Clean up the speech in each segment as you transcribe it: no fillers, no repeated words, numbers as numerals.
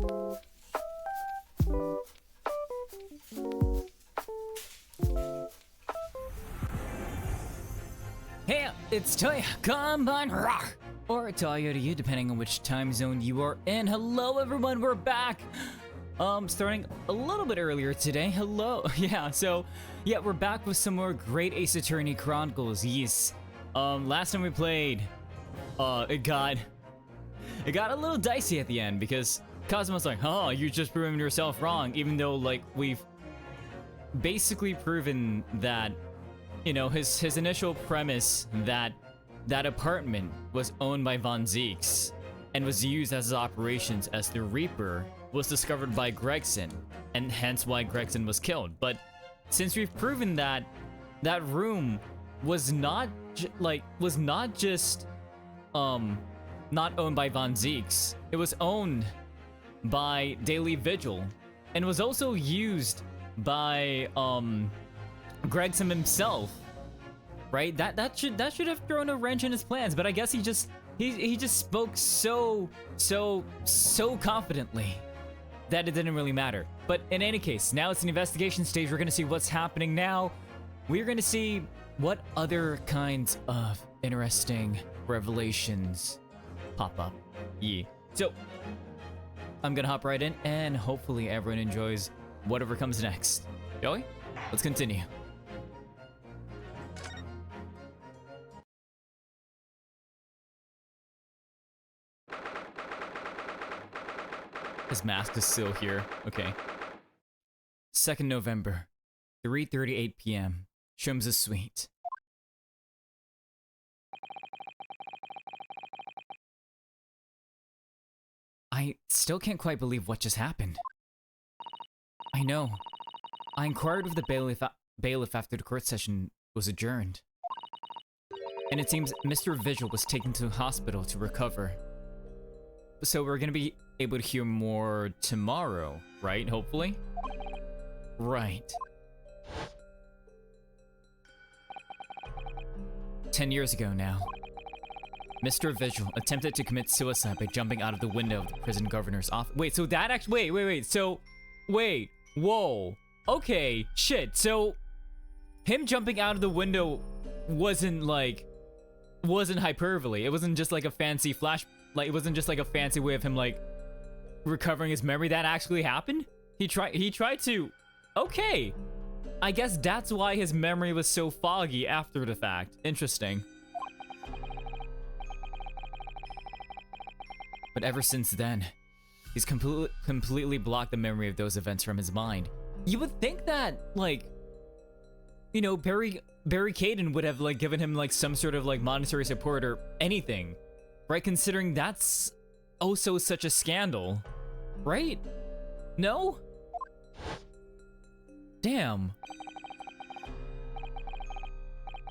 Hey, it's Toya, Combine Rock! Or Toya to you, depending on which time zone you are in. Hello everyone, we're back! Starting a little bit earlier today. Hello. Yeah, we're back with some more great Ace Attorney Chronicles. Yes. Last time we played, it got a little dicey at the end because Cosmo's like, oh, you're just proving yourself wrong, even though, like, we've basically proven that, you know, his initial premise that that apartment was owned by Von Zeeks and was used as his operations as the Reaper was discovered by Gregson, and hence why Gregson was killed. But since we've proven that that room was not just not owned by Von Zeeks, it was owned by Daily Vigil and was also used by Gregson himself, right? That should have thrown a wrench in his plans, but I guess he just spoke so confidently that it didn't really matter. But in any case, now it's an investigation stage. We're gonna see what's happening now. We're gonna see what other kinds of interesting revelations pop up. Yeah. So I'm gonna hop right in, and hopefully everyone enjoys whatever comes next. Shall we? Let's continue. His mask is still here. Okay. 2nd November, 3:38 p.m. Shums' suite. I still can't quite believe what just happened. I know. I inquired with the bailiff after the court session was adjourned. And it seems Mr. Vigil was taken to the hospital to recover. So we're gonna be able to hear more tomorrow, right? Hopefully? Right. 10 years ago now, Mr. Vigil attempted to commit suicide by jumping out of the window of the prison governor's office. Wait, so that actually- wait. So, wait, whoa. Okay, shit. So, him jumping out of the window wasn't hyperbole. It wasn't just like a fancy flash, like, it wasn't just like a fancy way of him, like, recovering his memory. That actually happened? He tried to... Okay. I guess that's why his memory was so foggy after the fact. Interesting. But ever since then, he's completely blocked the memory of those events from his mind. You would think that, like, you know, Barry Caden would have, like, given him, like, some sort of, like, monetary support or anything, right? Considering that's also such a scandal, right? No? Damn.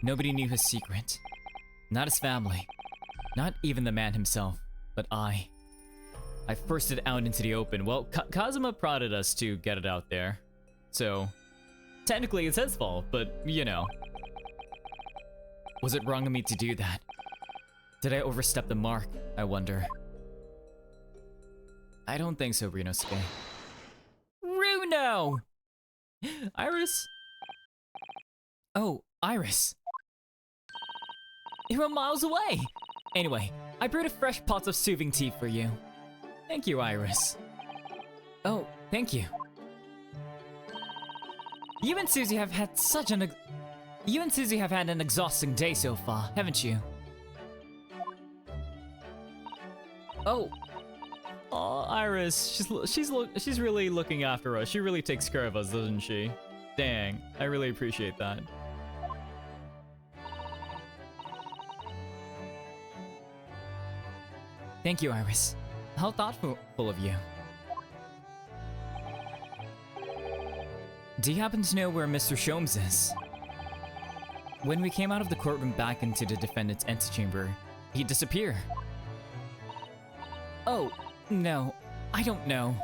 Nobody knew his secret. Not his family. Not even the man himself. But I forced it out into the open. Well, Kazuma prodded us to get it out there. So, technically it's his fault, but, you know. Was it wrong of me to do that? Did I overstep the mark, I wonder? I don't think so, Rinosuke. Runo! Iris? Oh, Iris. You were miles away! Anyway, I brewed a fresh pot of soothing tea for you. Thank you, Iris. Oh, thank you. You and Susie have had an exhausting day so far, haven't you? Oh. Oh, Iris, she's really looking after us. She really takes care of us, doesn't she? Dang, I really appreciate that. Thank you, Iris. How thoughtful of you. Do you happen to know where Mr. Sholmes is? When we came out of the courtroom back into the defendant's antechamber, he disappeared. Oh, no, I don't know.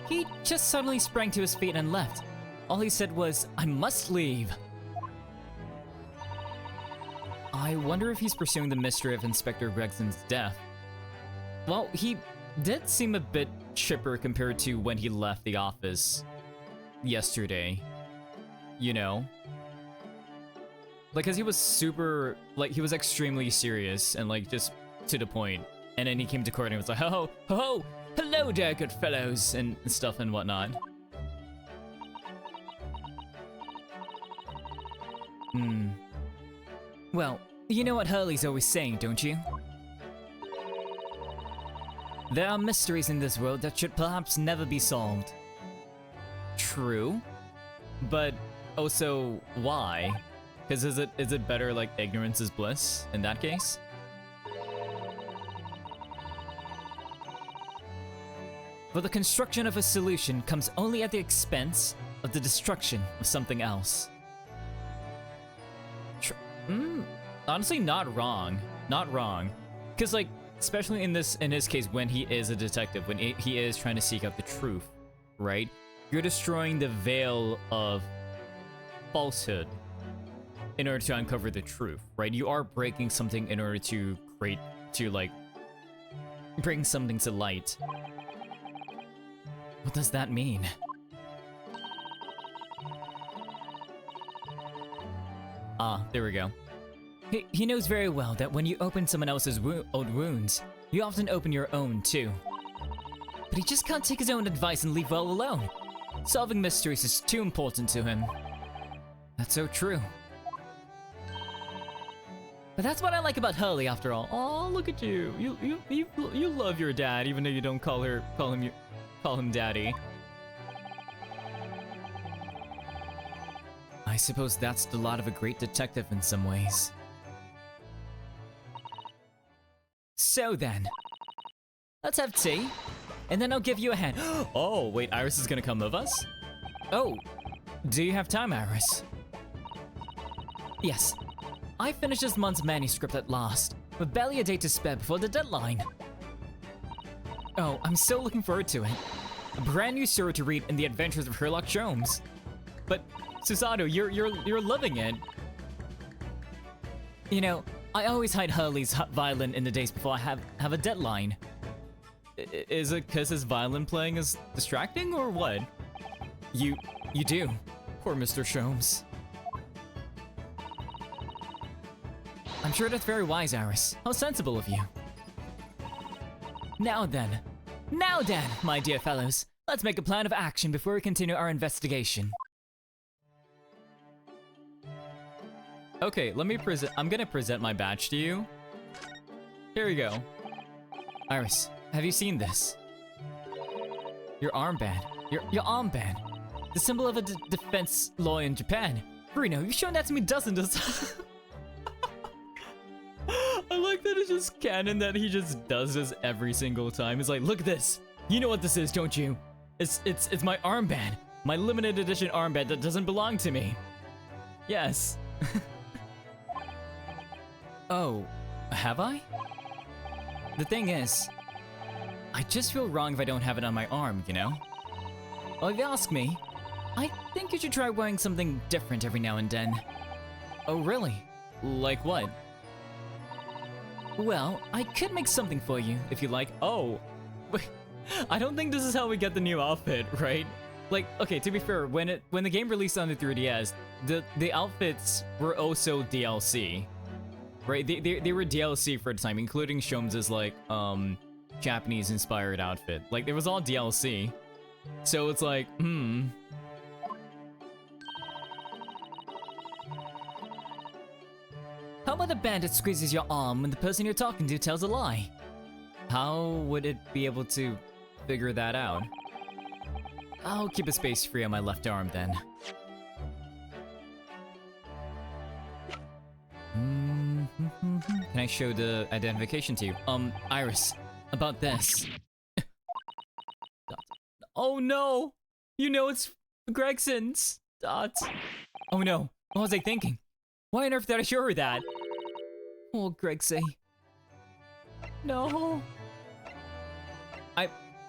He just suddenly sprang to his feet and left. All he said was, "I must leave." I wonder if he's pursuing the mystery of Inspector Gregson's death. Well, he did seem a bit chipper compared to when he left the office yesterday. You know? Like, cause he was super, like, he was extremely serious and like just to the point. And then he came to court and he was like, ho ho ho, hello there, good fellows, and stuff and whatnot. Well, you know what Hurley's always saying, don't you? There are mysteries in this world that should perhaps never be solved. True. But also, why? Because is it better like ignorance is bliss in that case? For the construction of a solution comes only at the expense of the destruction of something else. Honestly, not wrong. Not wrong. Because like, especially in his case, when he is a detective, when he is trying to seek out the truth, right? You're destroying the veil of falsehood in order to uncover the truth, right? You are breaking something in order to like, bring something to light. What does that mean? Ah, there we go. He knows very well that when you open someone else's old wounds, you often open your own too. But he just can't take his own advice and leave well alone. Solving mysteries is too important to him. That's so true. But that's what I like about Hurley after all. Oh, look at you. You love your dad even though you don't call him daddy. I suppose that's the lot of a great detective in some ways. So then, let's have tea, and then I'll give you a hand. Oh, wait, Iris is gonna come with us? Oh, do you have time, Iris? Yes. I finished this month's manuscript at last, with barely a day to spare before the deadline. Oh, I'm so looking forward to it. A brand new story to read in the adventures of Sherlock Holmes. But, Susato, you're loving it. You know, I always hide Hurley's violin in the days before I have a deadline. Is it because his violin playing is distracting, or what? You do. Poor Mr. Sholmes. I'm sure that's very wise, Iris. How sensible of you. Now then, my dear fellows, let's make a plan of action before we continue our investigation. Okay, I'm gonna present my badge to you. Here we go. Iris, have you seen this? Your armband. Your armband. The symbol of a defense lawyer in Japan. Bruno, you've shown that to me dozens of times. I like that it's just canon that he just does this every single time. He's like, look at this. You know what this is, don't you? It's my armband. My limited edition armband that doesn't belong to me. Yes. Oh, have I? The thing is, I just feel wrong if I don't have it on my arm, you know? Well, if you ask me, I think you should try wearing something different every now and then. Oh, really? Like what? Well, I could make something for you, if you like. Oh, wait, I don't think this is how we get the new outfit, right? Like, okay, to be fair, when the game released on the 3DS, the outfits were also DLC, right? They were DLC for the time, including Sholmes' like Japanese-inspired outfit. Like, it was all DLC, so it's like, How about the bandit squeezes your arm when the person you're talking to tells a lie? How would it be able to figure that out? I'll keep a space free on my left arm then. Can I show the identification to you? Iris, about this. Oh no! You know it's Gregson's. Dot. Oh no, what was I thinking? Why on earth did I show her that? Oh, Gregsy. No.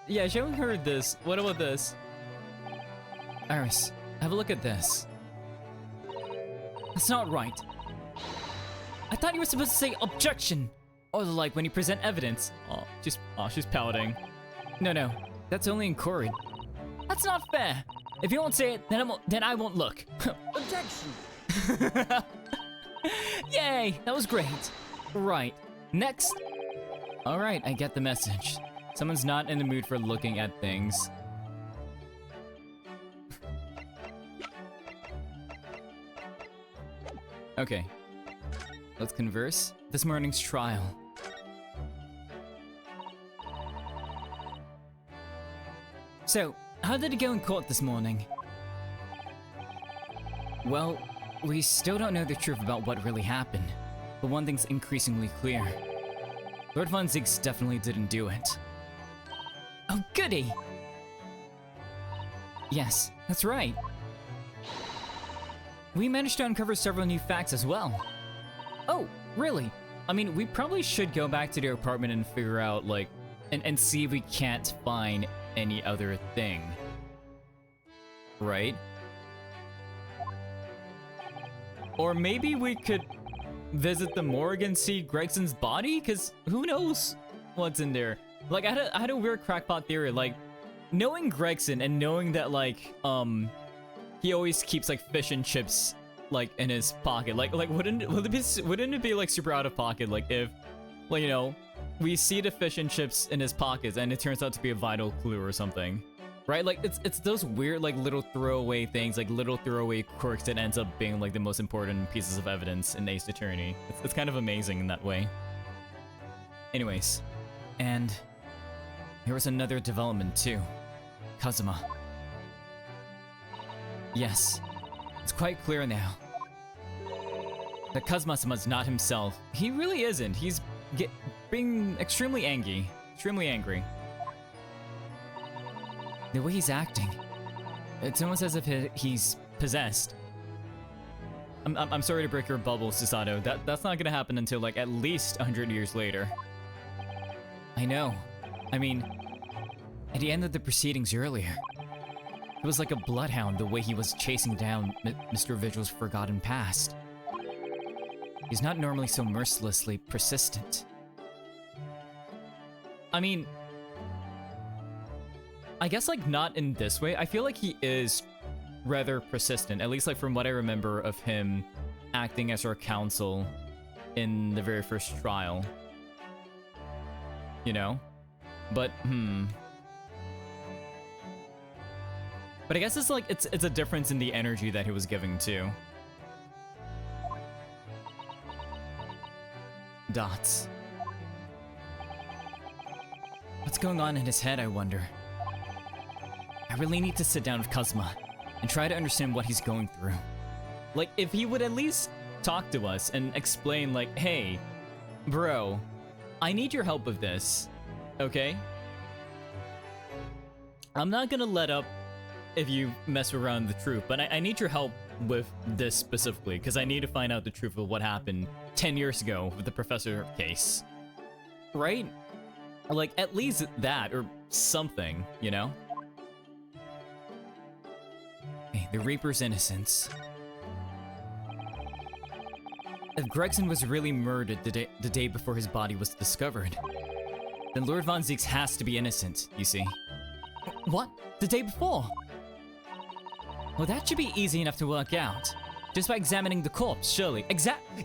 Yeah, showing her this. What about this? Iris, have a look at this. That's not right. I thought you were supposed to say objection, or like when you present evidence. Oh, she's pouting. No, that's only in Corey. That's not fair. If you won't say it, then I won't look. Objection! Yay, that was great. Right, next. All right, I get the message. Someone's not in the mood for looking at things. Okay, let's converse. This morning's trial. So, how did it go in court this morning? Well, we still don't know the truth about what really happened, but one thing's increasingly clear. Lord Von Zieks definitely didn't do it. Oh, goody! Yes, that's right. We managed to uncover several new facts as well. Oh, really? I mean, we probably should go back to their apartment and figure out, like, and see if we can't find any other thing. Right? Or maybe we could visit the morgue and see Gregson's body? Because who knows what's in there? Like, I had a weird crackpot theory, like, knowing Gregson and knowing that, like, he always keeps, like, fish and chips, like, in his pocket. Like, wouldn't it be, like, super out of pocket, like, if, like, you know, we see the fish and chips in his pockets and it turns out to be a vital clue or something. Right? Like, it's those weird, like, little throwaway things, like, little throwaway quirks that ends up being, like, the most important pieces of evidence in Ace Attorney. It's kind of amazing in that way. Anyways, and there was another development, too. Kazuma. Yes, it's quite clear now that Kazuma-sama's not himself. He really isn't. He's being extremely angry. The way he's acting, it's almost as if he's possessed. I'm sorry to break your bubble, Susato. That's not gonna happen until, like, at least 100 years later. I know. I mean, at the end of the proceedings earlier, it was like a bloodhound the way he was chasing down Mr. Vigil's forgotten past. He's not normally so mercilessly persistent. I mean, I guess, like, not in this way. I feel like he is rather persistent, at least, like, from what I remember of him acting as our counsel in the very first trial. You know? But, But I guess it's, like, it's a difference in the energy that he was giving, too. Dots. What's going on in his head, I wonder? I really need to sit down with Kazuma and try to understand what he's going through. Like, if he would at least talk to us and explain, like, hey, bro, I need your help with this, okay? I'm not gonna let up if you mess around the truth, but I need your help with this specifically, because I need to find out the truth of what happened 10 years ago with the professor case. Right? Like, at least that, or something, you know? Hey, the Reaper's innocence. If Gregson was really murdered the day before his body was discovered, then Lord Von Zieks has to be innocent, you see. What? The day before? Well, that should be easy enough to work out. Just by examining the corpse, surely.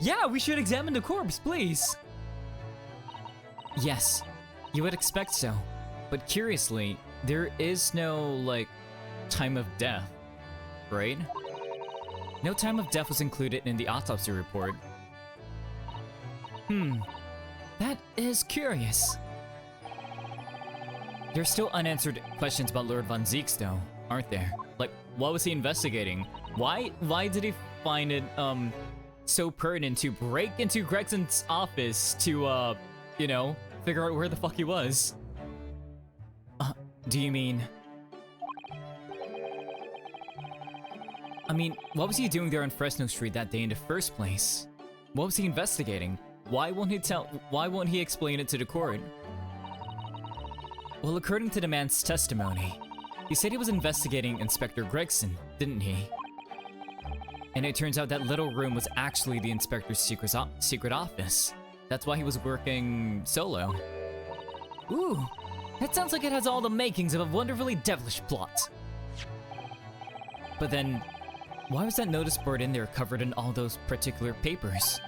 Yeah, we should examine the corpse, please! Yes, you would expect so. But curiously, there is no, like, time of death, right? No time of death was included in the autopsy report. That is curious. There's still unanswered questions about Lord Von Zieks, though, aren't there? Like, what was he investigating? Why did he find it, so pertinent to break into Gregson's office to, you know, figure out where the fuck he was? Do you mean... I mean, what was he doing there on Fresno Street that day in the first place? What was he investigating? Why won't he explain it to the court? Well, according to the man's testimony, he said he was investigating Inspector Gregson, didn't he? And it turns out that little room was actually the inspector's secret office. That's why he was working solo. Ooh, That sounds like it has all the makings of a wonderfully devilish plot. But then, why was that notice board in there covered in all those particular papers?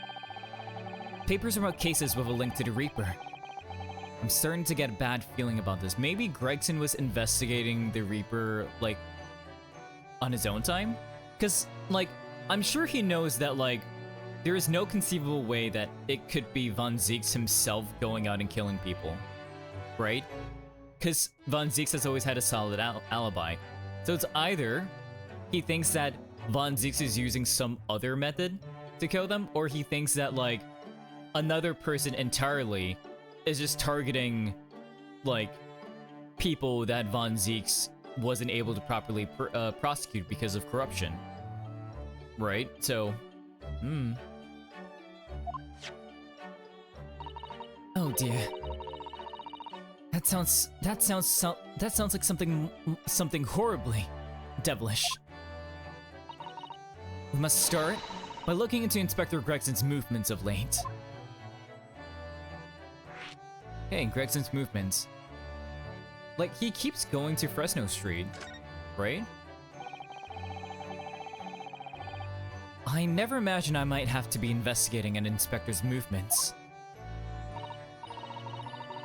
Papers about cases with a link to the Reaper. I'm starting to get a bad feeling about this. Maybe Gregson was investigating the Reaper, like, on his own time? Because, like, I'm sure he knows that, like, there is no conceivable way that it could be Von Zieks himself going out and killing people. Right? Because Von Zieks has always had a solid alibi. So it's either he thinks that Von Zieks is using some other method to kill them, or he thinks that, like, another person entirely is just targeting, like, people that Von Zieks wasn't able to properly prosecute because of corruption. Right? So, Oh dear. That sounds like something horribly devilish. We must start by looking into Inspector Gregson's movements of late. Hey, Gregson's movements. Like, he keeps going to Fresno Street, right? I never imagined I might have to be investigating an inspector's movements.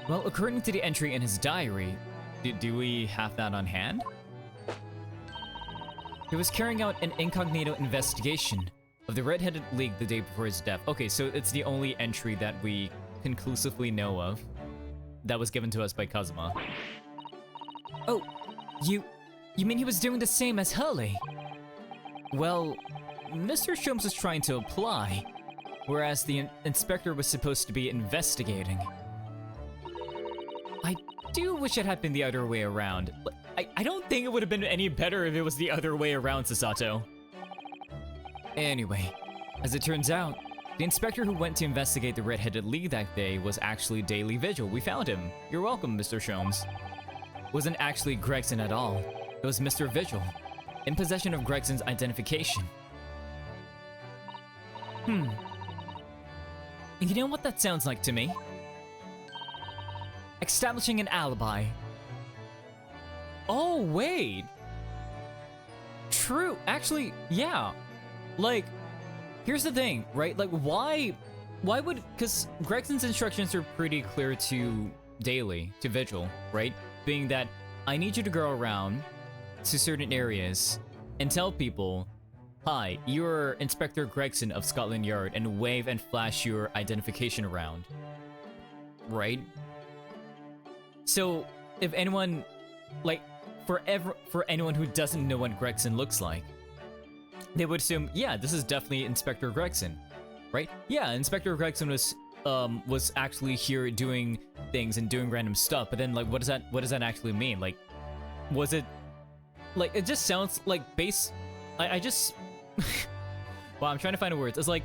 Well, according to the entry in his diary, do we have that on hand? He was carrying out an incognito investigation of the Red-Headed League the day before his death. Okay, so it's the only entry that we conclusively know of that was given to us by Kazuma. Oh, you mean he was doing the same as Hurley? Well, Mr. Sholmes was trying to apply, whereas the inspector was supposed to be investigating. I do wish it had been the other way around. I don't think it would have been any better if it was the other way around, Sasato. Anyway, as it turns out, the inspector who went to investigate the Red-Headed League that day was actually Daily Vigil. We found him. You're welcome, Mr. Sholmes. It wasn't actually Gregson at all. It was Mr. Vigil, in possession of Gregson's identification. You know what that sounds like to me? Establishing an alibi. Oh, wait. True. Actually, yeah. Like, here's the thing, right? Like, why would, because Gregson's instructions are pretty clear to Daily, to Vigil, right? Being that, I need you to go around to certain areas and tell people, hi, you're Inspector Gregson of Scotland Yard, and wave and flash your identification around. Right? So, if anyone, like, for anyone who doesn't know what Gregson looks like, they would assume, yeah, this is definitely Inspector Gregson, right? Yeah, Inspector Gregson was actually here doing things and doing random stuff, but then, like, what does that actually mean? Like, was it, like, it just sounds like I just, well, I'm trying to find the words. It's like,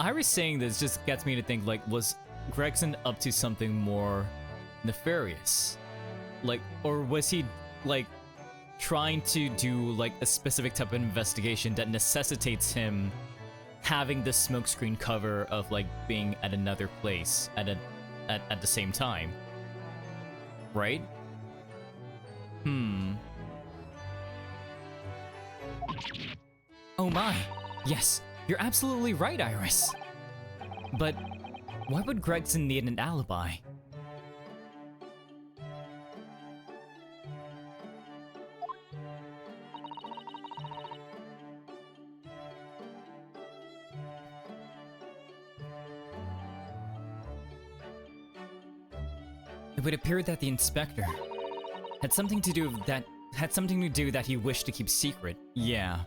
Iris saying this just gets me to think, like, was Gregson up to something more nefarious? Like, or was he, like, trying to do, like, a specific type of investigation that necessitates him having the smokescreen cover of, like, being at another place at the same time? Right? Oh my. Yes, you're absolutely right, Iris. But why would Gregson need an alibi? It would appear that the inspector had something to do that he wished to keep secret. Yeah.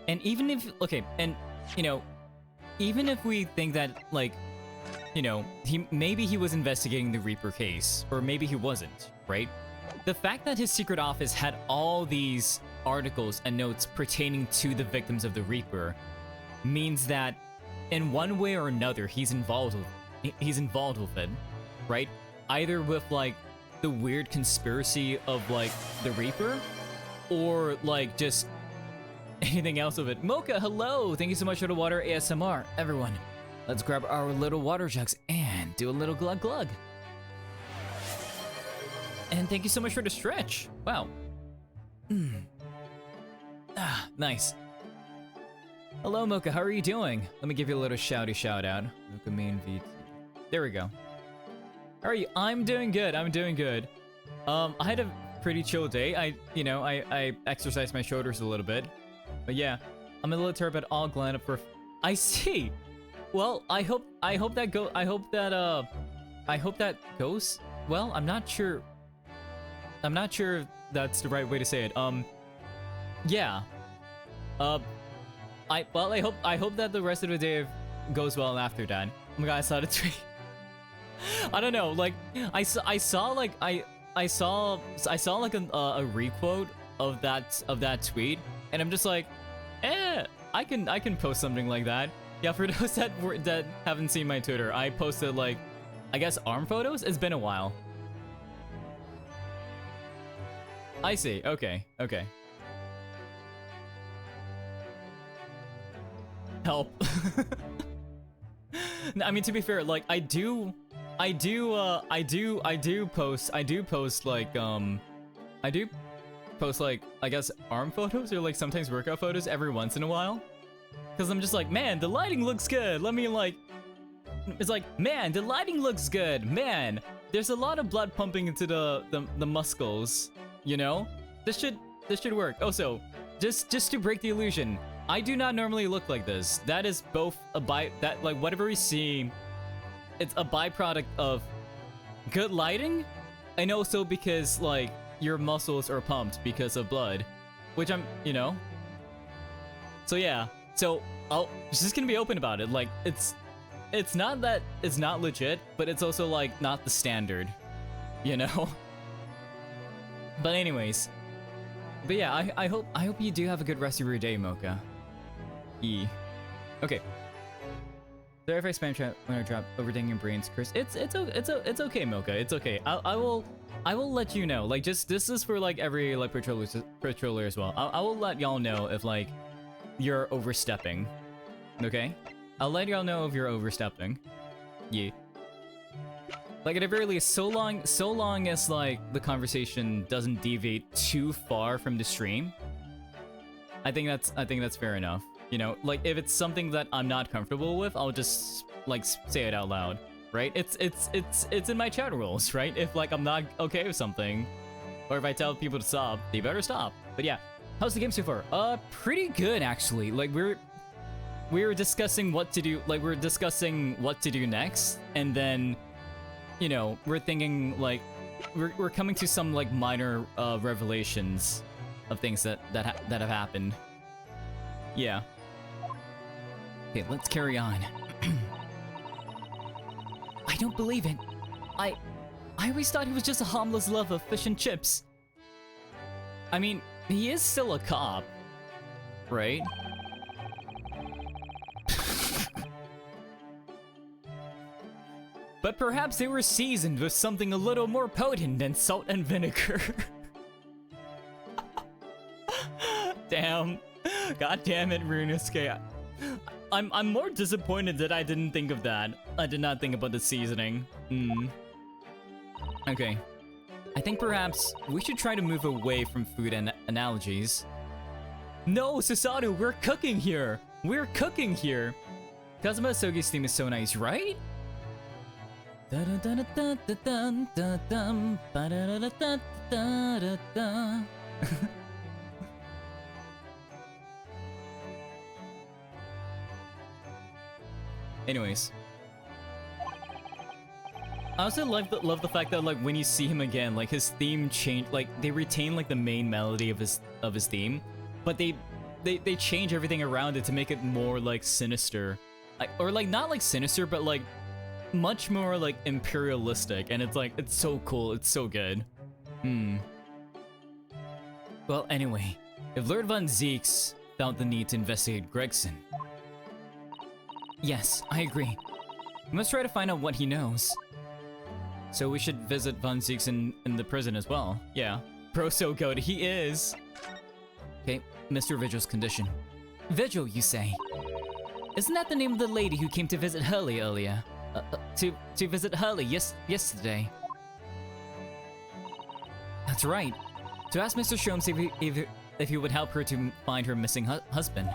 And even if, okay, and, you know, even if we think that, like, you know, maybe he was investigating the Reaper case, or maybe he wasn't, right? The fact that his secret office had all these articles and notes pertaining to the victims of the Reaper means that, in one way or another, he's involved with it, right? Either with, like, the weird conspiracy of, like, the Reaper, or, like, just anything else of it. Mocha, hello! Thank you so much for the water ASMR. Everyone, let's grab our little water jugs and do a little glug glug. And thank you so much for the stretch. Wow. Nice. Hello, Mocha. How are you doing? Let me give you a little shouty shout out. Mocha main VT. There we go. How are you? I'm doing good. I'm doing good. I had a pretty chill day. I exercised my shoulders a little bit. But yeah, I'm a little tired, but all glad up for. I see. Well, I hope that goes. Well, I'm not sure. I'm not sure if that's the right way to say it. Yeah. I hope that the rest of the day goes well after that. Oh my god, I saw the tweet. I don't know, like I saw like a requote of that tweet, and I'm just like, I can post something like that. Yeah, for those that haven't seen my Twitter, I posted like, I guess arm photos. It's been a while. I see. Okay. Help. I mean, to be fair, like I do post like I guess arm photos or like sometimes workout photos every once in a while, because I'm just like, man, the lighting looks good. Let me like, it's like, man, the lighting looks good. Man, there's a lot of blood pumping into the muscles. You know, this should work. Also, just to break the illusion, I do not normally look like this. That is both like whatever we see, it's a byproduct of good lighting, and also because like your muscles are pumped because of blood, which I'm, so yeah. So I'll just gonna be open about it. Like it's not that it's not legit, but it's also like not the standard, But anyways, but yeah, I hope you do have a good rest of your day, Mocha. Okay. Sorry if I spam chat when I drop overthinking your brains, Chris. It's okay, Mocha. It's okay. I will let you know. Like, just this is for like every like patroller as well. I will let y'all know if like you're overstepping. Okay? I'll let y'all know if you're overstepping. Yeah. Like at the very least, so long as like the conversation doesn't deviate too far from the stream, I think that's fair enough. Like if it's something that I'm not comfortable with, I'll just like say it out loud, right? It's in my chat rules, right? If like I'm not okay with something, or if I tell people to stop, they better stop. But yeah, how's the game so far? Pretty good actually. Like we're discussing what to do. Like we're discussing what to do next, and then we're thinking like we're coming to some like minor revelations of things that have happened. Yeah. Okay, let's carry on. I don't believe it. I always thought he was just a harmless lover of fish and chips. I mean, he is still a cop, right? But perhaps they were seasoned with something a little more potent than salt and vinegar. Damn. God damn it, Runosuke. I'm more disappointed that I didn't think of that. I did not think about the seasoning. Okay. I think perhaps we should try to move away from food and analogies. No, Susaru, we're cooking here! We're cooking here! Kazuma Sogi's theme is so nice, right? Anyways, I also love the fact that like when you see him again, like his theme changed. Like they retain like the main melody of his theme, but they change everything around it to make it more like sinister, or like not like sinister, but like much more like imperialistic. And it's like it's so cool. It's so good. Well, anyway, if Lord Von Zeeks felt the need to investigate Gregson. Yes, I agree. We must try to find out what he knows. So we should visit Von Zeeks in the prison as well. Yeah. Bro, so good. He is. Okay, Mr. Vigil's condition. Vigil, you say? Isn't that the name of the lady who came to visit Hurley earlier? To visit Hurley yesterday. That's right. To ask Mr. Sholmes if he would help her to find her missing husband.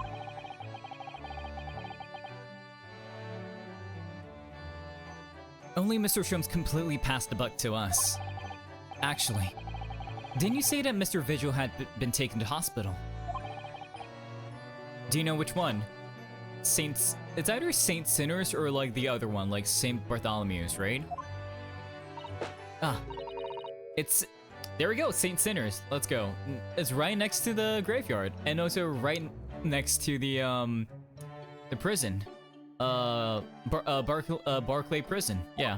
Only Mr. Sholmes completely passed the buck to us. Actually, didn't you say that Mr. Vigil had been taken to hospital? Do you know which one? It's either Saint Sinners or like the other one, like Saint Bartholomew's, right? Ah, there we go, Saint Sinners. Let's go. It's right next to the graveyard, and also right next to the prison. Barclay Prison. Yeah.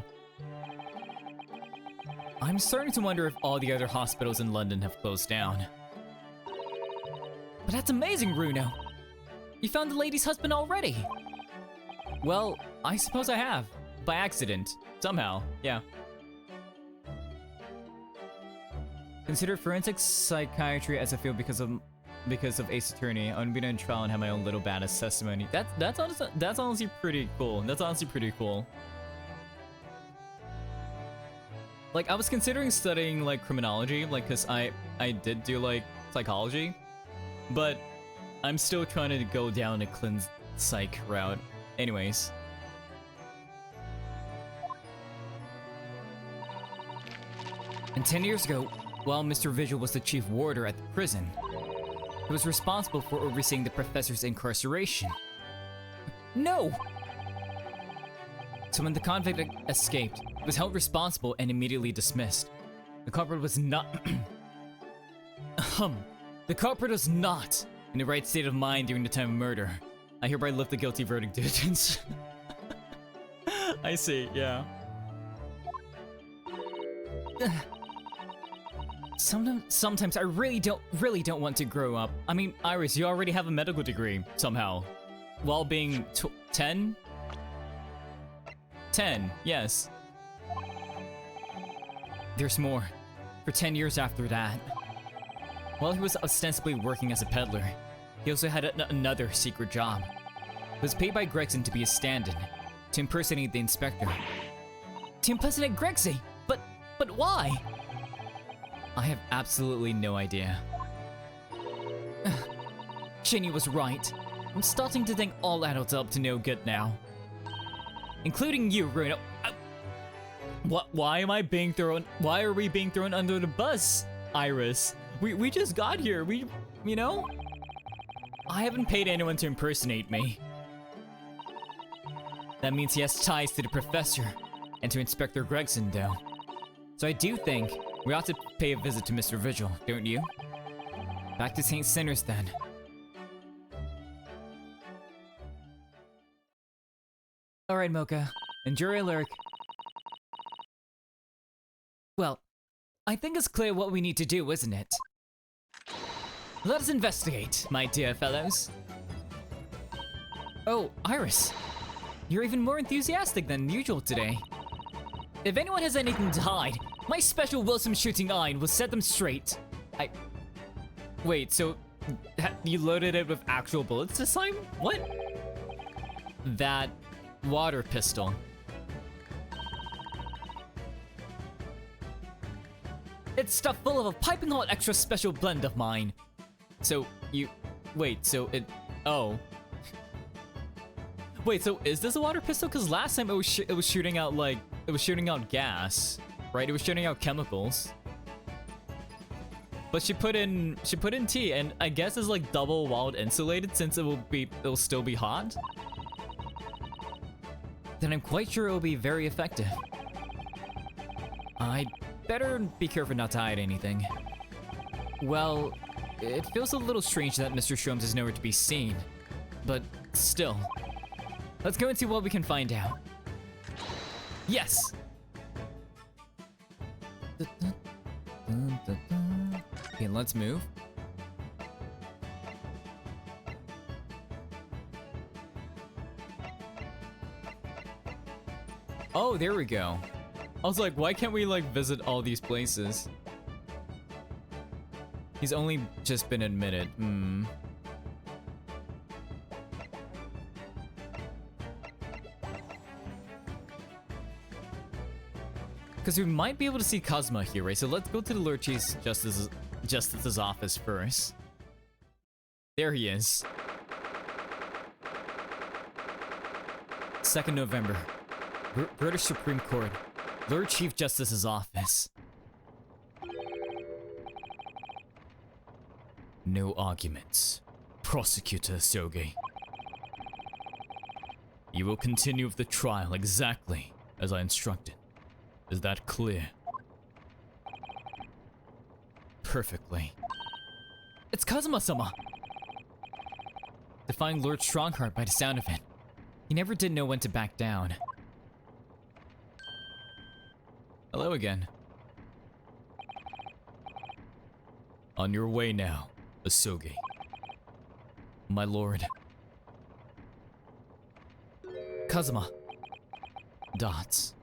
I'm starting to wonder if all the other hospitals in London have closed down. But that's amazing, Bruno. You found the lady's husband already. Well, I suppose I have. By accident. Somehow. Yeah. Consider forensic psychiatry as a field because of Ace Attorney. I'm gonna be in trial and have my own little badass testimony. That's honestly pretty cool. That's honestly pretty cool. Like, I was considering studying like criminology, like, cause I did do like psychology, but I'm still trying to go down a cleanse psych route. Anyways. And 10 years ago, while Mr. Vigil was the chief warder at the prison, he was responsible for overseeing the professor's incarceration. No! So when the convict escaped, he was held responsible and immediately dismissed. The culprit was not... The culprit was not in the right state of mind during the time of murder. I hereby lift the guilty verdict, diligence. I see, yeah. Sometimes I really don't want to grow up. I mean, Iris, you already have a medical degree, somehow. While being 10? 10, yes. There's more. For 10 years after that, while he was ostensibly working as a peddler, he also had another secret job. He was paid by Gregson to be a stand-in, to impersonate the inspector. To impersonate Gregsy? But why? I have absolutely no idea. Ginny was right. I'm starting to think all adults are up to no good now. Including you, Bruno. Why are we being thrown under the bus, Iris? We just got here, you know? I haven't paid anyone to impersonate me. That means he has ties to the professor, and to Inspector Gregson, though. So I do think we ought to pay a visit to Mr. Vigil, don't you? Back to St. Sinners, then. Alright, Mocha. Enjoy your lurk. Well, I think it's clear what we need to do, isn't it? Let us investigate, my dear fellows. Oh, Iris. You're even more enthusiastic than usual today. If anyone has anything to hide, my special Wilson shooting iron will set them straight. Wait, so you loaded it with actual bullets this time? What? That water pistol. It's stuffed full of a piping hot extra special blend of mine. So oh. Wait, so is this a water pistol? Cause last time it was shooting out gas, right? It was shooting out chemicals. But she put in tea, and I guess it's like double walled insulated since it'll still be hot. Then I'm quite sure it'll be very effective. I'd better be careful not to hide anything. Well, it feels a little strange that Mr. Sholmes is nowhere to be seen, but still. Let's go and see what we can find out. Yes! Okay, let's move. Oh, there we go. I was like, why can't we like visit all these places? He's only just been admitted. because we might be able to see Kazuma here, right? So let's go to the Lord Chief Justice's office first. There he is. 2nd November. British Supreme Court. Lord Chief Justice's office. No arguments. Prosecutor Soge. You will continue with the trial exactly as I instructed. Is that clear? Perfectly. It's Kazuma-sama! Defying Lord Strongheart by the sound of it. He never did know when to back down. Hello again. On your way now, Asogi. My lord. Kazuma. Dots.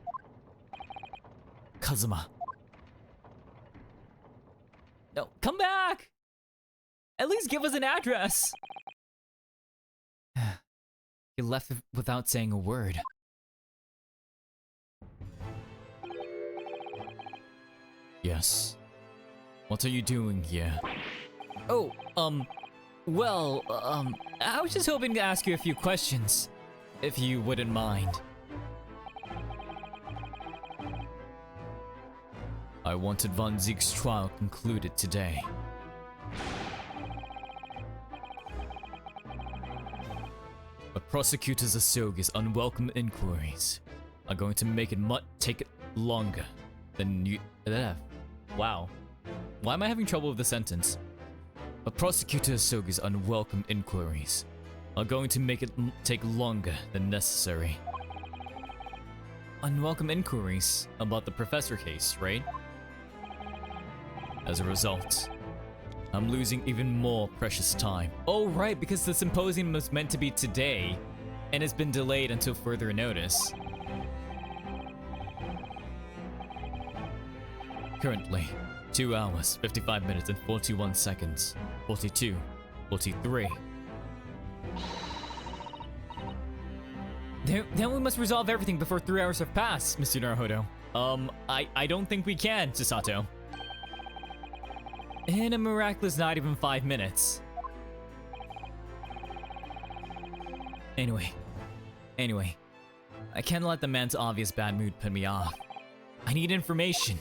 Kazuma. No, come back! At least give us an address! He left without saying a word. Yes. What are you doing here? Oh, well, I was just hoping to ask you a few questions, if you wouldn't mind. I wanted Von Zieg's trial concluded today. But Prosecutor Asogi's unwelcome inquiries are going to make it take it longer than you. Wow. Why am I having trouble with the sentence? But Prosecutor Asogi's unwelcome inquiries are going to make it take longer than necessary. Unwelcome inquiries about the professor case, right? As a result, I'm losing even more precious time. Oh right, because the symposium was meant to be today, and it's been delayed until further notice. Currently, 2 hours, 55 minutes and 41 seconds. 42, 43. Then we must resolve everything before 3 hours have passed, Mr. Naruhodo. I don't think we can, Chisato. In a miraculous not even 5 minutes. Anyway. I can't let the man's obvious bad mood put me off. I need information.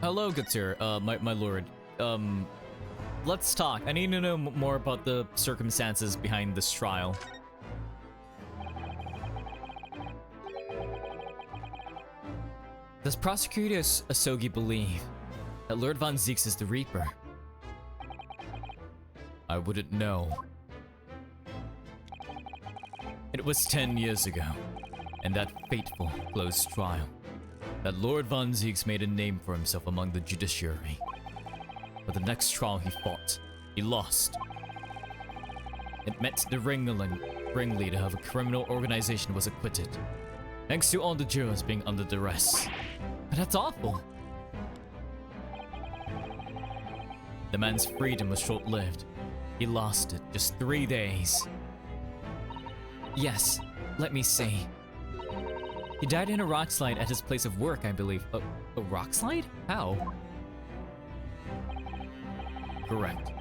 Hello, good sir, my lord. Let's talk. I need to know more about the circumstances behind this trial. Does Prosecutor Asogi believe that Lord Von Zieks is the Reaper? I wouldn't know. It was 10 years ago, in that fateful closed trial, that Lord Von Zieks made a name for himself among the judiciary. But the next trial he fought, he lost. It meant the ringleader of a criminal organization was acquitted, thanks to all the jurors being under duress. But that's awful. The man's freedom was short-lived. He lost it just 3 days. Yes, let me see. He died in a rock slide at his place of work, I believe. A rock slide? How? Correct.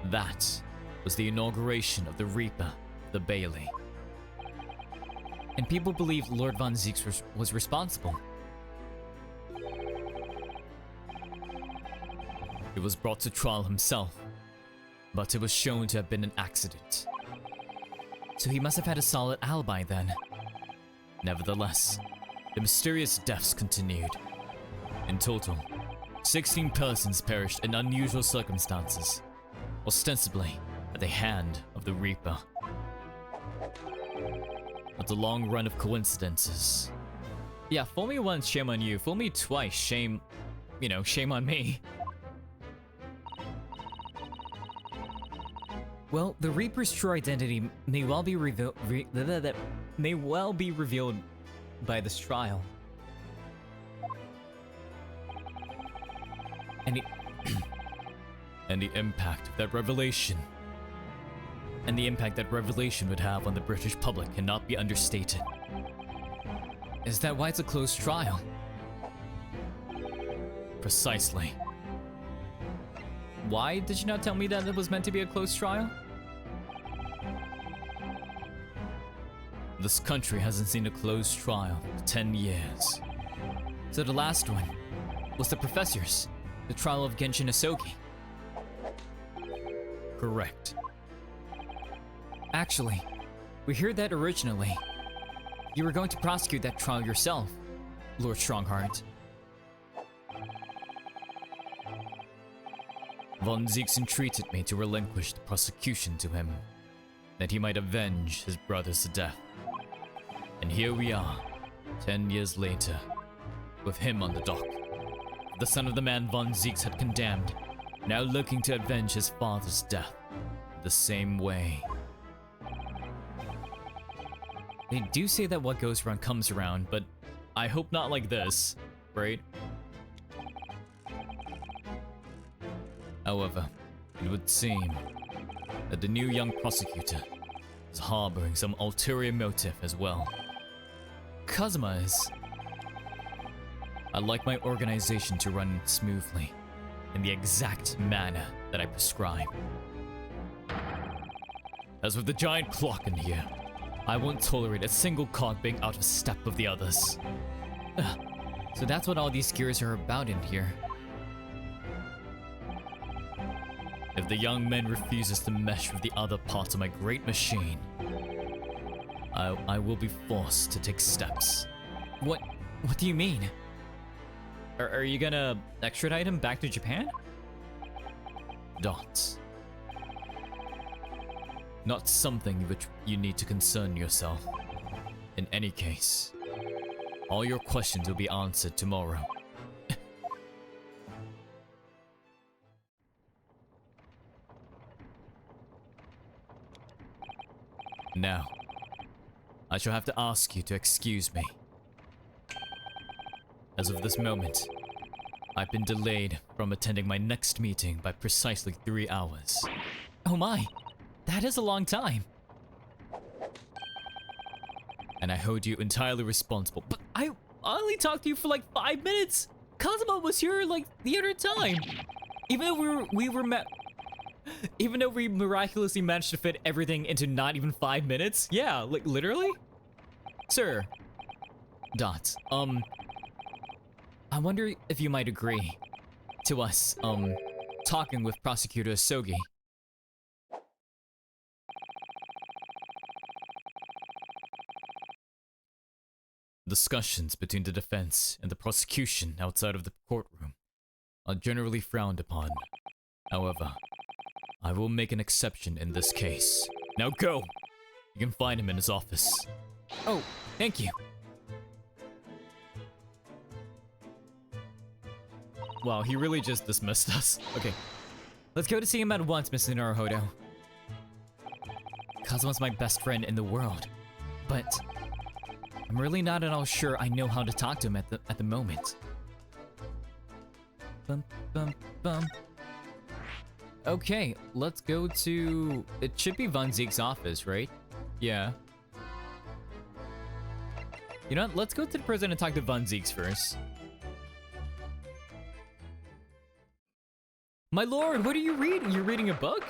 That was the inauguration of the Reaper, the Bailey. And people believe Lord Von Zieks was responsible. He was brought to trial himself, but it was shown to have been an accident. So he must have had a solid alibi then. Nevertheless, the mysterious deaths continued. In total, 16 persons perished in unusual circumstances, ostensibly at the hand of the Reaper. But the long run of coincidences. Yeah, fool me once, shame on you. Fool me twice, shame on me. Well, the Reaper's true identity may well be revealed by this trial. And the impact that revelation would have on the British public cannot be understated. Is that why it's a closed trial? Precisely. Why did you not tell me that it was meant to be a closed trial? This country hasn't seen a closed trial for 10 years. So the last one was the professor's, the trial of Genshin Asogi. Correct. Actually, we heard that originally you were going to prosecute that trial yourself, Lord Strongheart. Von Zieks entreated me to relinquish the prosecution to him, that he might avenge his brother's death. And here we are, 10 years later, with him on the dock, the son of the man Von Zieks had condemned, now looking to avenge his father's death the same way. They do say that what goes around comes around, but I hope not like this, right? However, it would seem that the new young prosecutor is harboring some ulterior motive as well. Kazuma is. I'd like my organization to run smoothly, in the exact manner that I prescribe. As with the giant clock in here, I won't tolerate a single cog being out of step with the others. So that's what all these gears are about in here. If the young man refuses to mesh with the other parts of my great machine, I will be forced to take steps. What do you mean? Are you gonna extradite him back to Japan? Dots. Not something which you need to concern yourself. In any case, all your questions will be answered tomorrow. Now, I shall have to ask you to excuse me. As of this moment, I've been delayed from attending my next meeting by precisely 3 hours. Oh my, that is a long time. And I hold you entirely responsible. But I only talked to you for like 5 minutes. Kazuma was here like the other time. Even though we miraculously managed to fit everything into not even 5 minutes. Yeah, like literally. Sir. Dot. I wonder if you might agree to us, talking with Prosecutor Asogi. Discussions between the defense and the prosecution outside of the courtroom are generally frowned upon. However, I will make an exception in this case. Now go! You can find him in his office. Oh, thank you. Wow, he really just dismissed us. Okay. Let's go to see him at once, Mr. Naruhodo. Kazuma's my best friend in the world, but I'm really not at all sure I know how to talk to him at the moment. Bum, bum, bum. Okay, let's go to... It should be Von Zieks' office, right? Yeah. You know what? Let's go to the prison and talk to Von Zieks first. My lord, what are you reading? You're reading a book?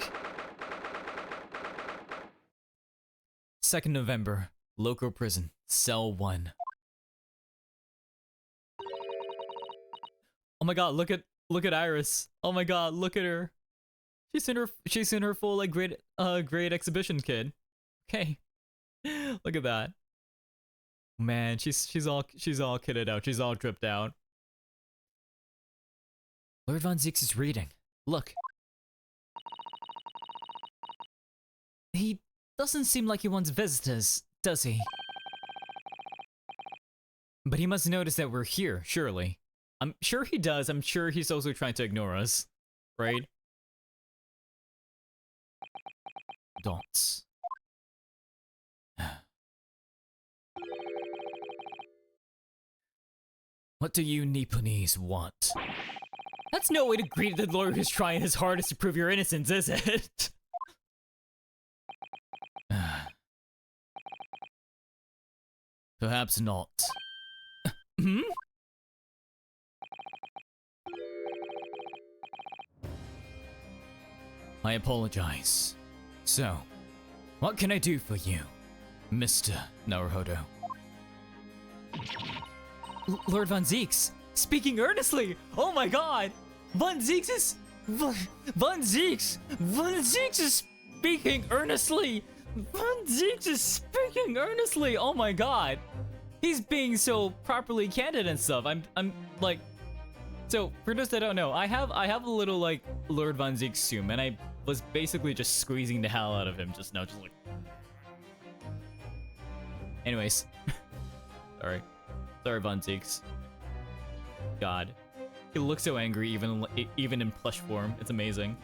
2nd November, local prison, cell 1. Oh my god, look at Iris. Oh my god, look at her. She's in her full like grade exhibition kid. Okay. Look at that. Man, she's all kitted out. She's all dripped out. Lord Von Zieks is reading. Look. He doesn't seem like he wants visitors, does he? But he must notice that we're here, surely. I'm sure he does. I'm sure he's also trying to ignore us. Right? Dots. What do you Nipponese want? That's no way to greet the lawyer who's trying his hardest to prove your innocence, is it? Perhaps not. Hmm? I apologize. So, what can I do for you, Mr. Naruhodo? Lord Von Zeeks, speaking earnestly! Oh my god! Von Zeeks is... Von Zeeks is speaking earnestly! Von Zeeks is speaking earnestly! Oh my god! He's being so properly candid and stuff. I'm like... So, for those that don't know, I have a little, like, Lord Von Zeeks zoom, and I was basically just squeezing the hell out of him just now, just like... Anyways. Sorry. Sorry, Von Zeeks. God. He looks so angry even in plush form. It's amazing.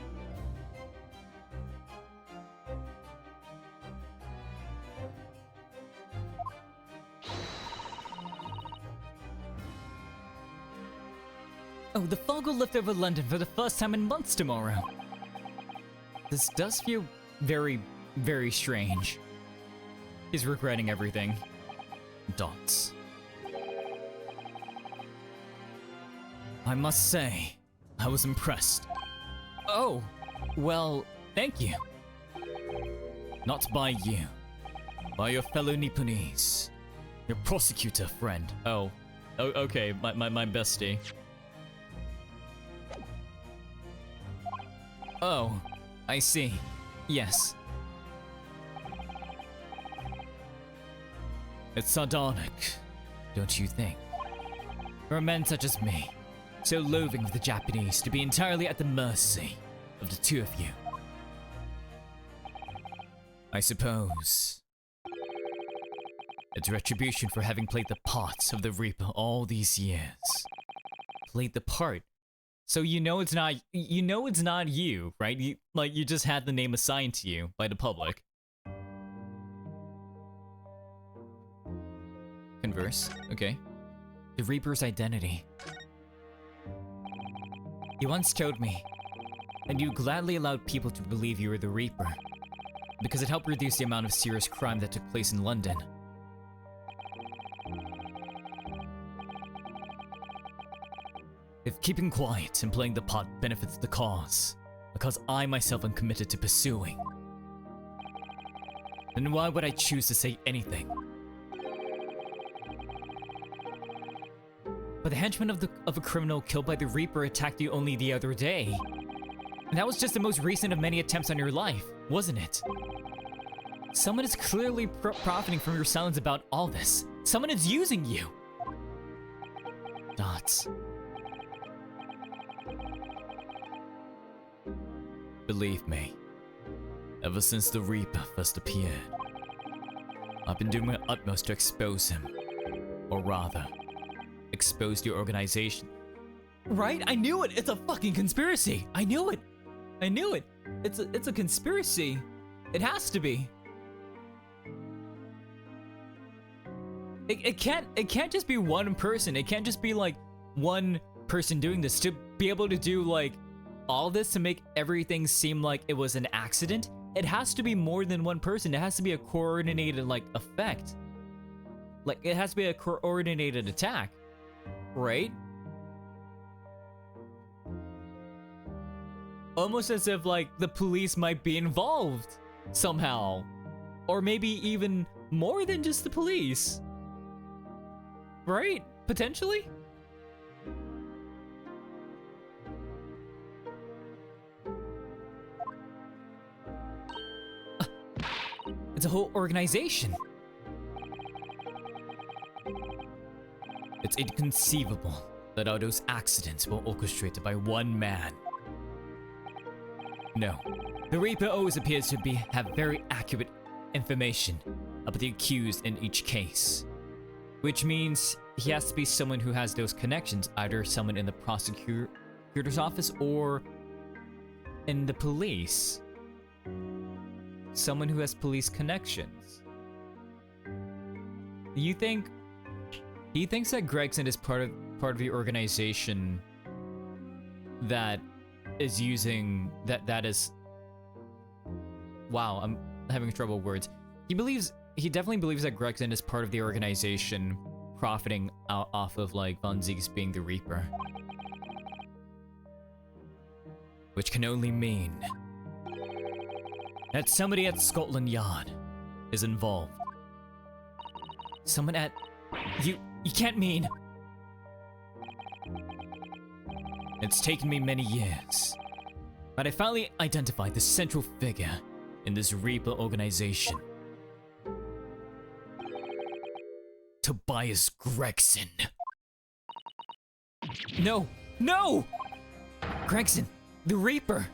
Oh, the fog will lift over London for the first time in months tomorrow. This does feel very, very strange. He's regretting everything. Dots. I must say, I was impressed. Oh, well, thank you. Not by you, by your fellow Nipponese. Your prosecutor friend. Oh, okay, my bestie. Oh, I see. Yes. It's sardonic, don't you think? For men such as me, so loathing of the Japanese to be entirely at the mercy of the two of you. I suppose it's retribution for having played the part of the Reaper all these years. Played the part. So you know it's not you, right? You just had the name assigned to you by the public. Converse, okay. The Reaper's identity. You once told me, and you gladly allowed people to believe you were the Reaper, because it helped reduce the amount of serious crime that took place in London. If keeping quiet and playing the part benefits the cause, a cause I myself am committed to pursuing, then why would I choose to say anything? But the henchman of a criminal killed by the Reaper attacked you only the other day. And that was just the most recent of many attempts on your life, wasn't it? Someone is clearly profiting from your silence about all this. Someone is using you! Dots. Believe me, ever since the Reaper first appeared, I've been doing my utmost to expose him. Or rather, expose your organization. Right? I knew it! It's a fucking conspiracy! I knew it! I knew it! It's a conspiracy. It has to be. It can't just be one person. It can't just be like one person doing this. To be able to do like all this to make everything seem like it was an accident, it has to be more than one person. It has to be a coordinated like effect. Like it has to be a coordinated attack, right? Almost as if like the police might be involved somehow, or maybe even more than just the police, right? Potentially. It's a whole organization. It's inconceivable that all those accidents were orchestrated by one man. No, the Reaper always appears to have very accurate information about the accused in each case. Which means he has to be someone who has those connections, either someone in the prosecutor's office or in the police. Someone who has police connections. He thinks that Gregson is part of the organization that is using that is. Wow, I'm having trouble with words. He definitely believes that Gregson is part of the organization profiting off of like Von Zieg's being the Reaper. Which can only mean that somebody at Scotland Yard is involved. Someone at... You can't mean... It's taken me many years, but I finally identified the central figure in this Reaper organization. Tobias Gregson. No! No! Gregson, the Reaper!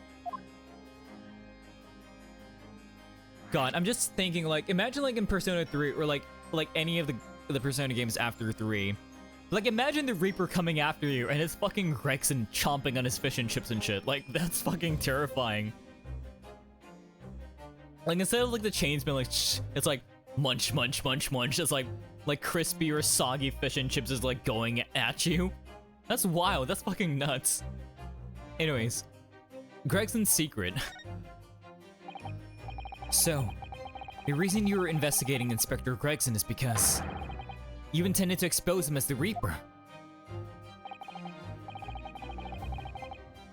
God, I'm just thinking, like, imagine like in Persona 3 or like any of the Persona games after 3. Like, imagine the Reaper coming after you and it's fucking Gregson chomping on his fish and chips and shit. Like, that's fucking terrifying. Like, instead of like the chains being like, shh, it's like munch, munch, munch, munch. It's like crispy or soggy fish and chips is like going at you. That's wild. That's fucking nuts. Anyways, Gregson's secret. So, the reason you were investigating Inspector Gregson is because you intended to expose him as the Reaper.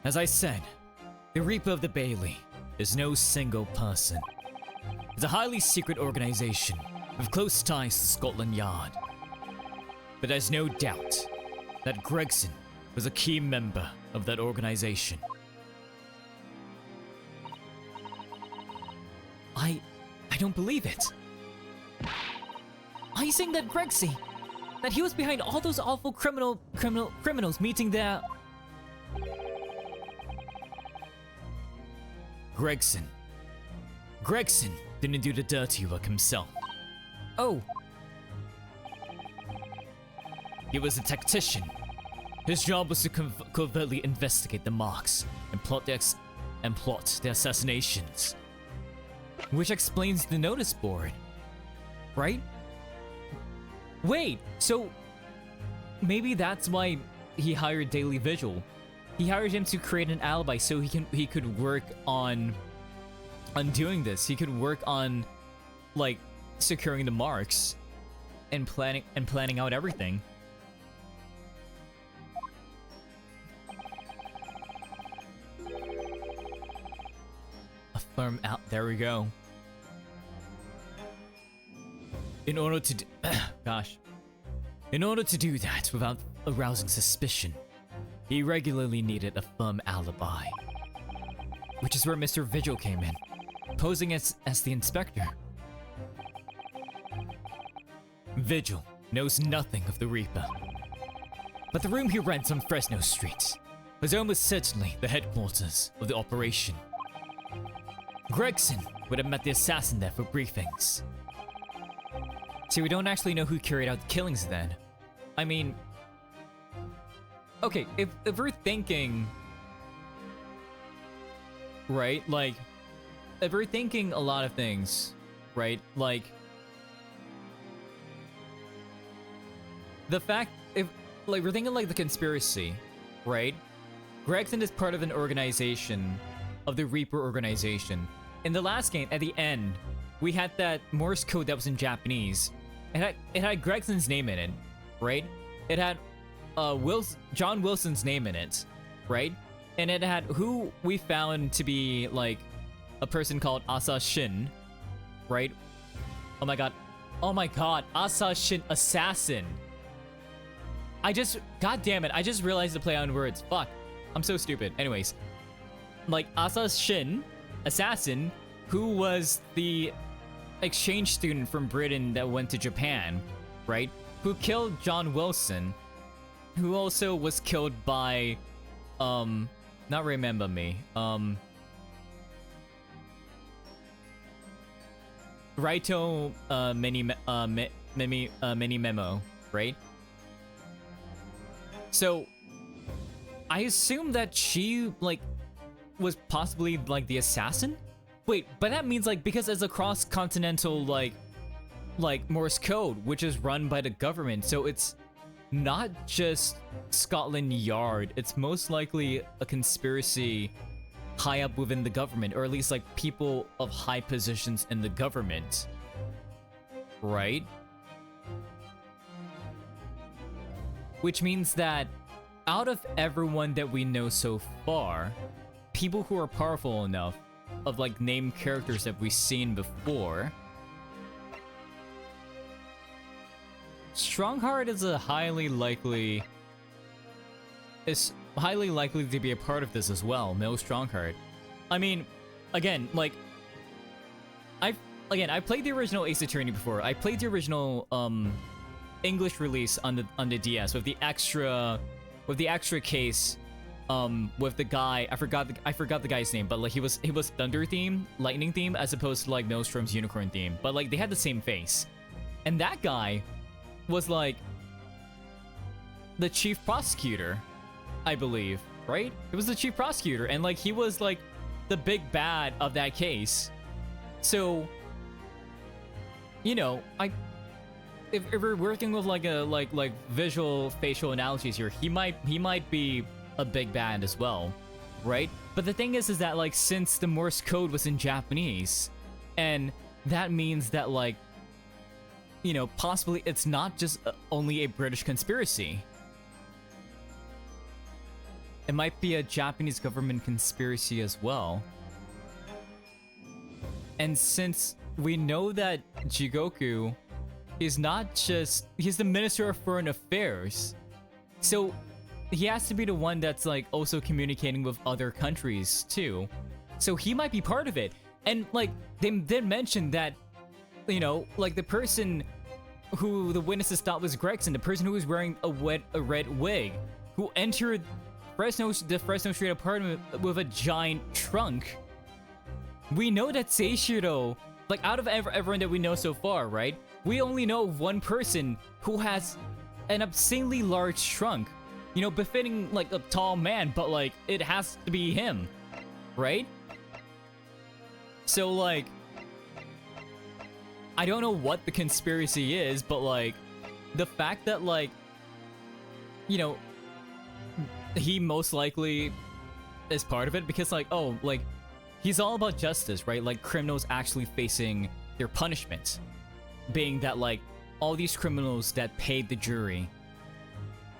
As I said, the Reaper of the Bailey is no single person. It's a highly secret organization with close ties to Scotland Yard. But there's no doubt that Gregson was a key member of that organization. I don't believe it. Are you saying that Gregsy, that he was behind all those awful criminals meeting their... Gregson didn't do the dirty work himself. Oh. He was a tactician. His job was to covertly investigate the marks and plot the assassinations. Which explains the notice board, right? Wait, so maybe that's why he hired Daily Vigil. He hired him to create an alibi so he could work on doing this. He could work on like securing the marks and planning out everything. A firm out. There we go. In order to in order to do that without arousing suspicion, he regularly needed a firm alibi. Which is where Mr. Vigil came in, posing as the inspector. Vigil knows nothing of the Reaper, but the room he rents on Fresno Street was almost certainly the headquarters of the operation. Gregson would have met the assassin there for briefings. So we don't actually know who carried out the killings then. I mean... Okay, if we're thinking... Right, like... If we're thinking a lot of things, right, like... The fact, if... Like, we're thinking like the conspiracy, right? Gregson is part of an organization, of the Reaper organization. In the last game, at the end, we had that Morse code that was in Japanese. It had Gregson's name in it, right? It had John Wilson's name in it, right? And it had who we found to be like a person called Asa Shin, right? Oh my god, Asa Shin assassin. God damn it, I just realized to play on words. Fuck, I'm so stupid. Anyways, like Asa Shin assassin, who was the exchange student from Britain that went to Japan, right? Who killed John Wilson, who also was killed by, not remember me, Raito, mini memo, right? So, I assume that she, like, was possibly, like, the assassin? Wait, but that means, like, because it's a cross-continental, like Morse code, which is run by the government, so it's not just Scotland Yard. It's most likely a conspiracy high up within the government, or at least, like, people of high positions in the government. Right? which means that out of everyone that we know so far, people who are powerful enough of like named characters that we've seen before, Strongheart is highly likely to be a part of this as well. No Strongheart. I mean, again, like I played the original Ace Attorney before. I played the original English release on the DS with the extra case with the guy, I forgot the guy's name, but like he was thunder theme, lightning theme, as opposed to like Maelstrom's unicorn theme. But like they had the same face. And that guy was like the chief prosecutor, I believe, right? It was the chief prosecutor, and like he was like the big bad of that case. So, you know, if we're working with like a like visual facial analogies here, he might be a big bad as well, right? But the thing is that like since the Morse code was in Japanese, and that means that like, you know, possibly it's not just only a British conspiracy. It might be a Japanese government conspiracy as well. And since we know that Jigoku is not just, he's the Minister of Foreign Affairs, so he has to be the one that's like also communicating with other countries too. So he might be part of it. And like they did mention that, you know, like the person who the witnesses thought was Gregson, the person who was wearing a red wig, who entered the Fresno Street apartment with a giant trunk. We know that Seishiro, like out of everyone that we know so far, right? We only know one person who has an obscenely large trunk. You know, befitting like a tall man, but like it has to be him, right? So like, I don't know what the conspiracy is, but like the fact that like, you know, he most likely is part of it because like, oh, like he's all about justice, right? Like criminals actually facing their punishment, being that like all these criminals that paid the jury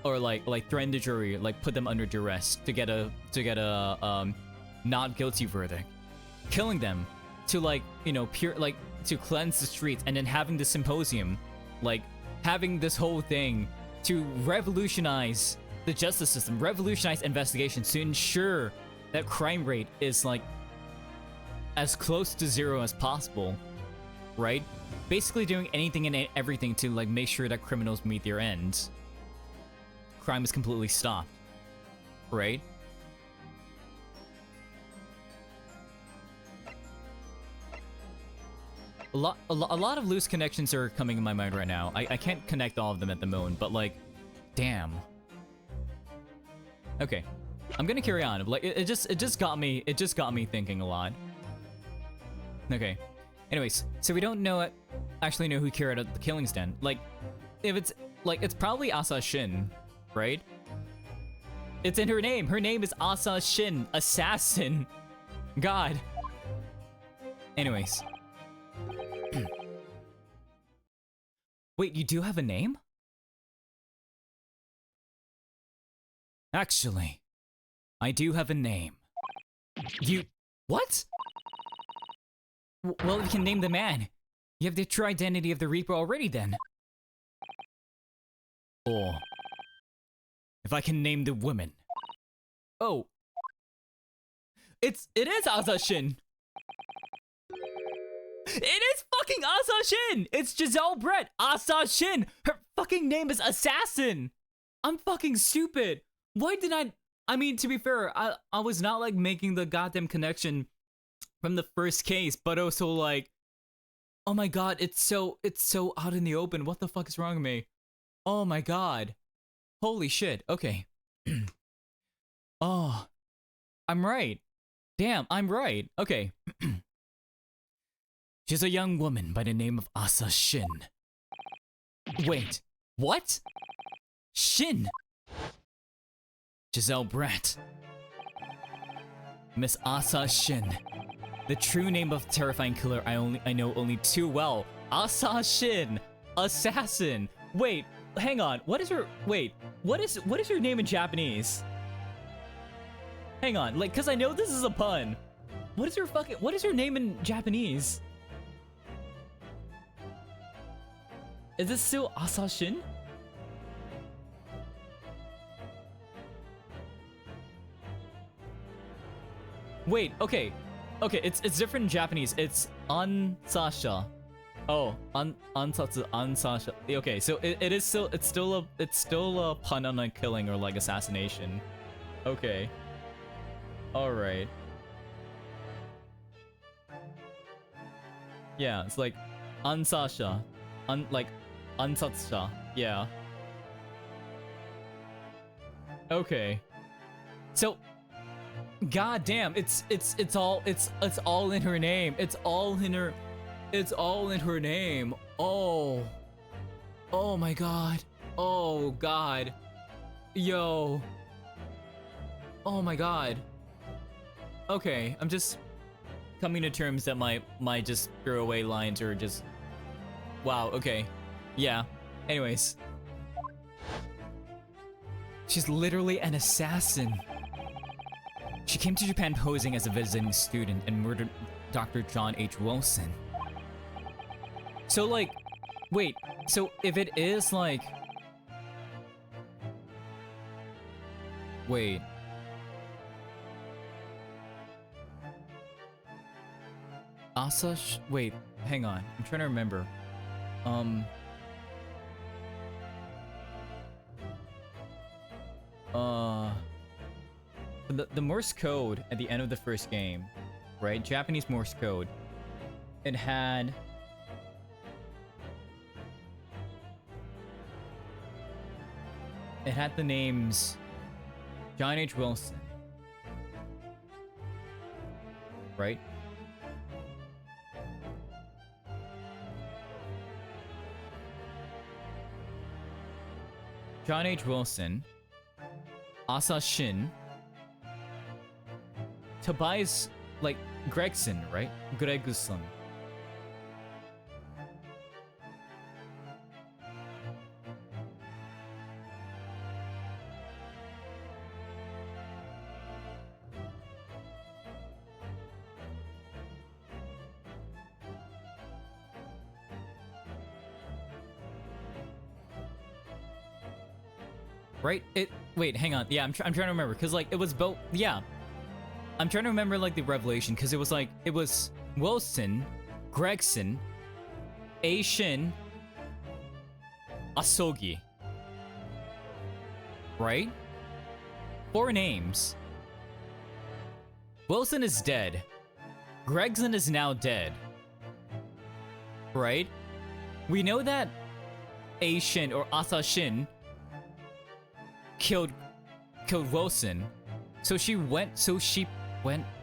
or like threatened the jury, like put them under duress to get a not guilty verdict, killing them to like, you know, to cleanse the streets, and then having the symposium, like having this whole thing to revolutionize the justice system, revolutionize investigations to ensure that crime rate is like as close to zero as possible, right? Basically doing anything and everything to like make sure that criminals meet their ends. Crime is completely stopped, right? A lot of loose connections are coming in my mind right now. I can't connect all of them at the moment, but like, damn. Okay, I'm gonna carry on. Like, it just got me thinking a lot. Okay. Anyways, so we don't actually know who carried out the killings then. Like, if it's like, it's probably Asa Shin, right? It's in her name. Her name is Asa Shin, assassin. God. Anyways. Wait, you do have a name? Actually, I do have a name. What? Well, you can name the man. You have the true identity of the Reaper already then. Or if I can name the woman. Oh. It is Asa Shin. It is fucking Asa Shin! It's Giselle Brett, Asa Shin! Her fucking name is Assassin! I'm fucking stupid. Why did I mean, to be fair, I was not like making the goddamn connection from the first case, but also like, oh my god, it's so out in the open. What the fuck is wrong with me? Oh my god. Holy shit. Okay. Oh. I'm right. Damn, I'm right. Okay. She's a young woman by the name of Asa Shin. Wait, what? Shin? Giselle Brett. Miss Asa Shin. The true name of the terrifying killer I know only too well. Asa Shin! Assassin! Wait, hang on. What what is your name in Japanese? Hang on, like, cause I know this is a pun. What is your name in Japanese? Is it still Asashin? Wait, okay. Okay, it's different in Japanese. It's Ansasha. Oh, Ansasha. Okay, so it's still a pun on like killing or like assassination. Okay. Alright. Yeah, it's like Ansasha. Like Ansatsa. Yeah. Okay. So god damn, it's all in her name. It's all in her name. Oh. Oh my god. Oh god. Yo. Oh my god. Okay, I'm just coming to terms that my just throwaway lines are just wow, okay. Yeah. Anyways. She's literally an assassin. She came to Japan posing as a visiting student and murdered Dr. John H. Wilson. So like, wait, so if it is like... Wait. Wait, hang on. I'm trying to remember. The Morse code at the end of the first game, right? Japanese Morse code. It had... It had the names John H. Wilson. Right? John H. Wilson, Asashin, Tobias, like, Gregson, right? Gregson. Right? Wait, hang on. Yeah, I'm trying to remember, because, like, it was both... Yeah. I'm trying to remember, like, the revelation, because it was, like... It was Wilson, Gregson, Shin, Asogi. Right? 4 names. Wilson is dead. Gregson is now dead. Right? We know that Shin or Asashin killed Wilson. So she went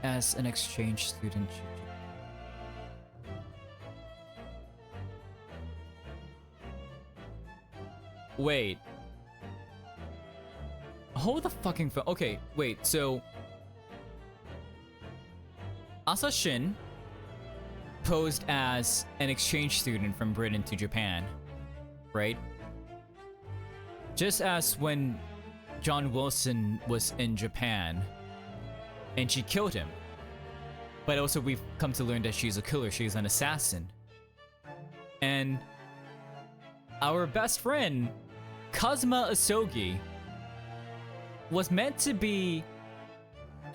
as an exchange student. Wait. Hold the fucking phone. Okay, wait, so Asashin posed as an exchange student from Britain to Japan, right? Just as when John Wilson was in Japan and she killed him. But also we've come to learn that she's a killer, she's an assassin. And our best friend, Kazuma Asogi, was meant to be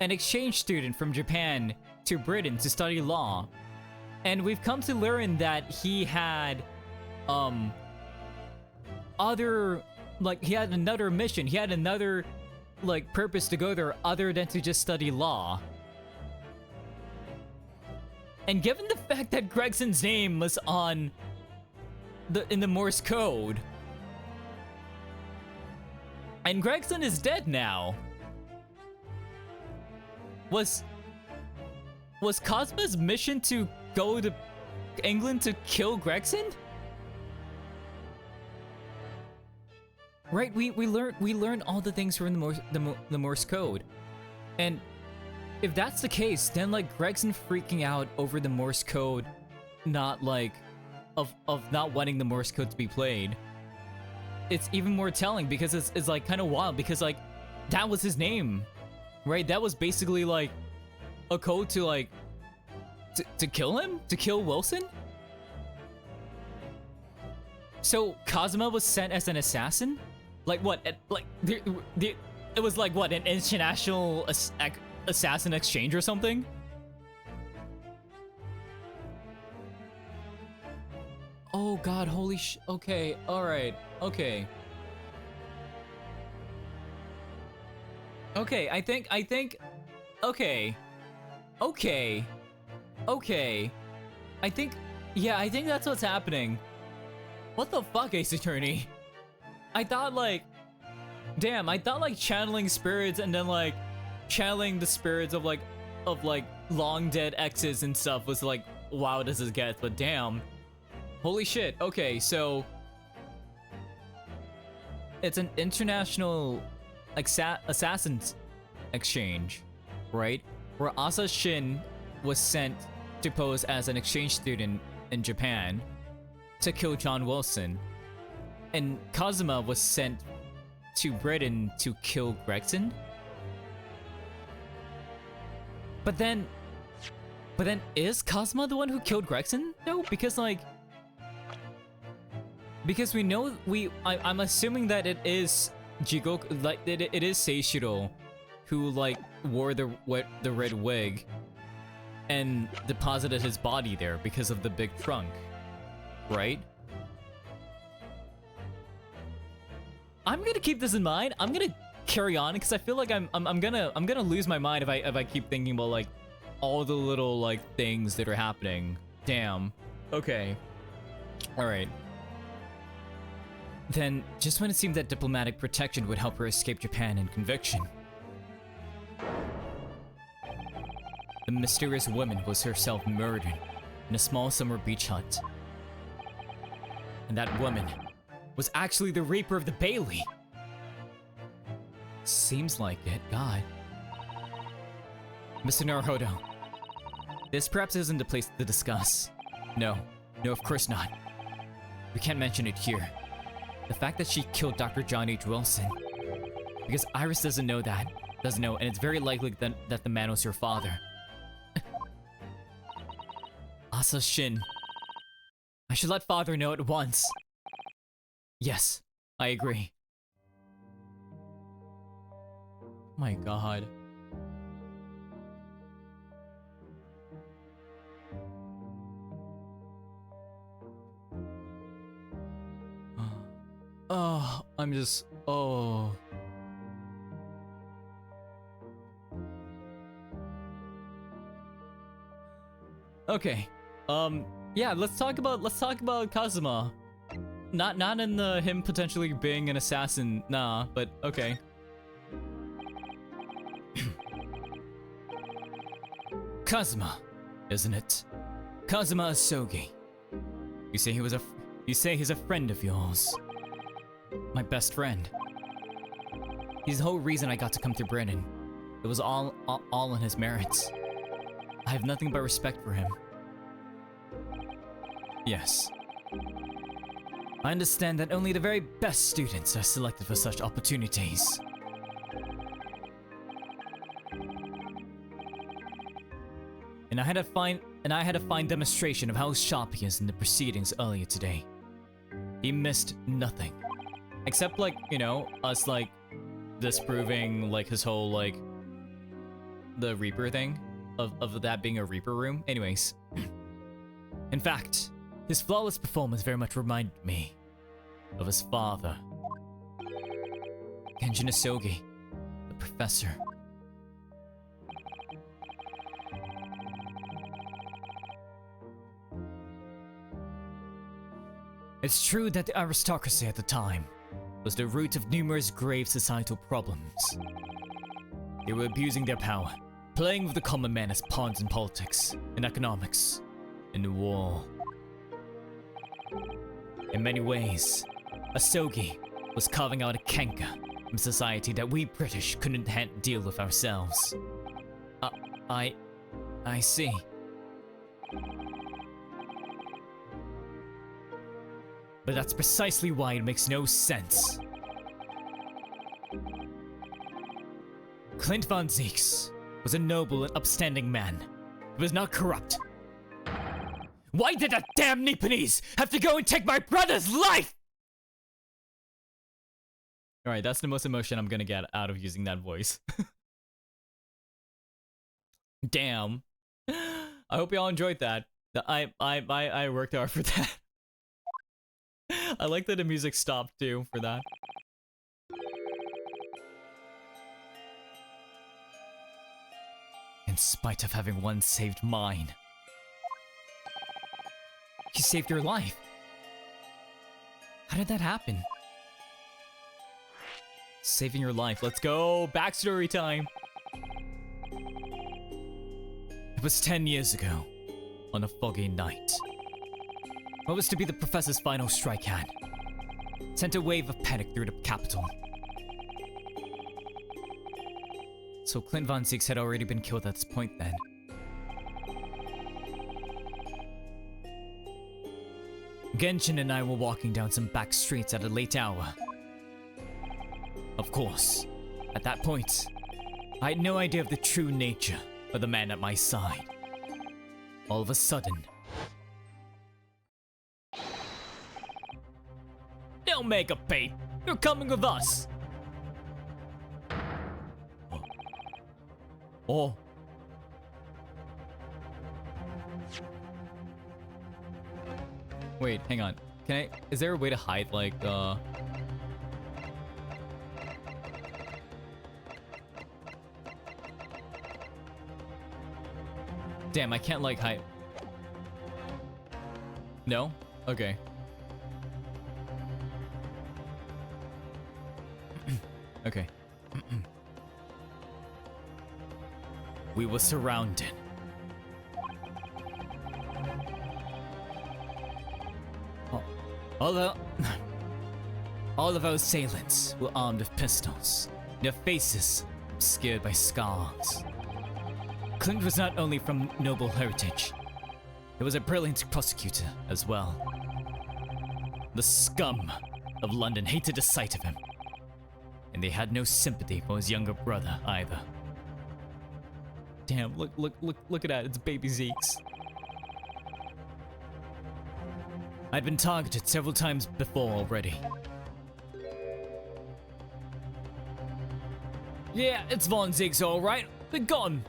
an exchange student from Japan to Britain to study law. And we've come to learn that he had he had another mission, he had another like purpose to go there other than to just study law. And given the fact that Gregson's name was in the Morse code, and Gregson is dead now, was Cosmo's mission to go to England to kill Gregson? Right, we learned all the things from the Morse code, and if that's the case, then like Gregson freaking out over the Morse code, not like of not wanting the Morse code to be played, it's even more telling because it's like kind of wild because like that was his name, right? That was basically like a code to like to kill him, to kill Wilson. So Kazuma was sent as an assassin, like what? Like it was like what, an international assassin exchange or something? Oh god, holy okay, alright, okay. Okay, I think, okay. Okay. Okay. I think, yeah, I think that's what's happening. What the fuck, Ace Attorney? I thought like, damn, I thought like channeling spirits and then like channeling the spirits of like long dead exes and stuff was like, wow, does this get, but damn. Holy shit, okay, so it's an international assassins exchange, right? Where Asa Shin was sent to pose as an exchange student in Japan to kill John Wilson, and Kazuma was sent to Britain to kill Gregson. But then is Kazuma the one who killed Gregson? No, because like, because we know I'm assuming that it is Jigoku, like it is Seishiro who like wore the red wig and deposited his body there because of the big trunk, right? I'm gonna keep this in mind. I'm gonna carry on because I feel like I'm gonna lose my mind if I keep thinking about like all the little like things that are happening. Damn. Okay. All right. Then, just when it seemed that diplomatic protection would help her escape Japan and conviction, the mysterious woman was herself murdered in a small summer beach hut. And that woman was actually the Reaper of the Bailey. Seems like it, God. Mr. Naruhodo, this perhaps isn't the place to discuss. No, of course not. We can't mention it here. The fact that she killed Dr. John H. Wilson. Because Iris doesn't know, and it's very likely that the man was her father. Asa Shin. I should let father know at once. Yes, I agree. My god. Oh, I'm just, oh. Okay. Yeah, let's talk about Kazuma. Not in the him potentially being an assassin, nah, but okay. Kazuma, isn't it? Kazuma Asogi. You say he's a friend of yours. My best friend. He's the whole reason I got to come to Britain. It was all on his merits. I have nothing but respect for him. Yes. I understand that only the very best students are selected for such opportunities. And I had a fine demonstration of how sharp he is in the proceedings earlier today. He missed nothing. Except like, you know, us like disproving like his whole like the Reaper thing of that being a Reaper room. Anyways. In fact, his flawless performance very much reminded me of his father. Kenjin Asogi, the professor. It's true that the aristocracy at the time was the root of numerous grave societal problems. They were abusing their power, playing with the common man as pawns in politics, in economics, in war. In many ways, Asogi was carving out a canker from society that we British couldn't deal with ourselves. I see. But that's precisely why it makes no sense. Clint von Zieks was a noble and upstanding man. He was not corrupt. Why did that damn Nipponese have to go and take my brother's life? Alright, that's the most emotion I'm gonna get out of using that voice. Damn. I hope y'all enjoyed that. I worked hard for that. I like that the music stopped too for that. In spite of having once saved mine, he saved your life. How did that happen? Saving your life. Let's go. Backstory time. It was 10 years ago, on a foggy night. What was to be the professor's final strike had sent a wave of panic through the capital. So Clint von Zieks had already been killed at this point then. Genshin and I were walking down some back streets at a late hour. Of course, at that point, I had no idea of the true nature of the man at my side. All of a sudden... Don't make a bait! You're coming with us! Oh. Wait, hang on. Can I... Is there a way to hide, like, Damn, I can't, like, hide... No? Okay. Okay. We were surrounded. Although all of our assailants were armed with pistols, their faces obscured by scars. Clint was not only from noble heritage, he was a brilliant prosecutor as well. The scum of London hated the sight of him, and they had no sympathy for his younger brother either. Damn, look at that, it's baby Zeeks. I'd been targeted several times before already. Yeah, it's Von Zieks alright, they're gone.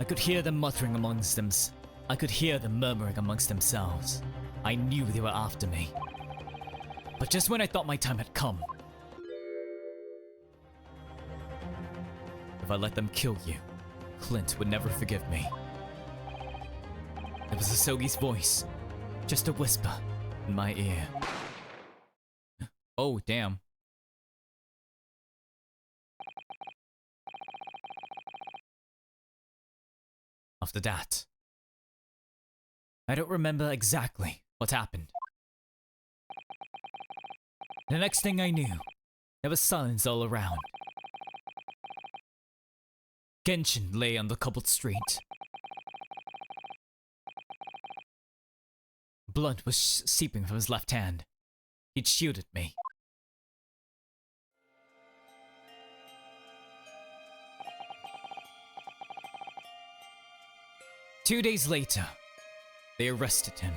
I could hear them muttering amongst them. I could hear them murmuring amongst themselves. I knew they were after me. But just when I thought my time had come, if I let them kill you, Clint would never forgive me. It was Asogi's voice, just a whisper in my ear. Oh, damn. After that, I don't remember exactly what happened. The next thing I knew, there was silence all around. Genshin lay on the cobbled street. Blood was seeping from his left hand. He'd shielded me. Two days later, they arrested him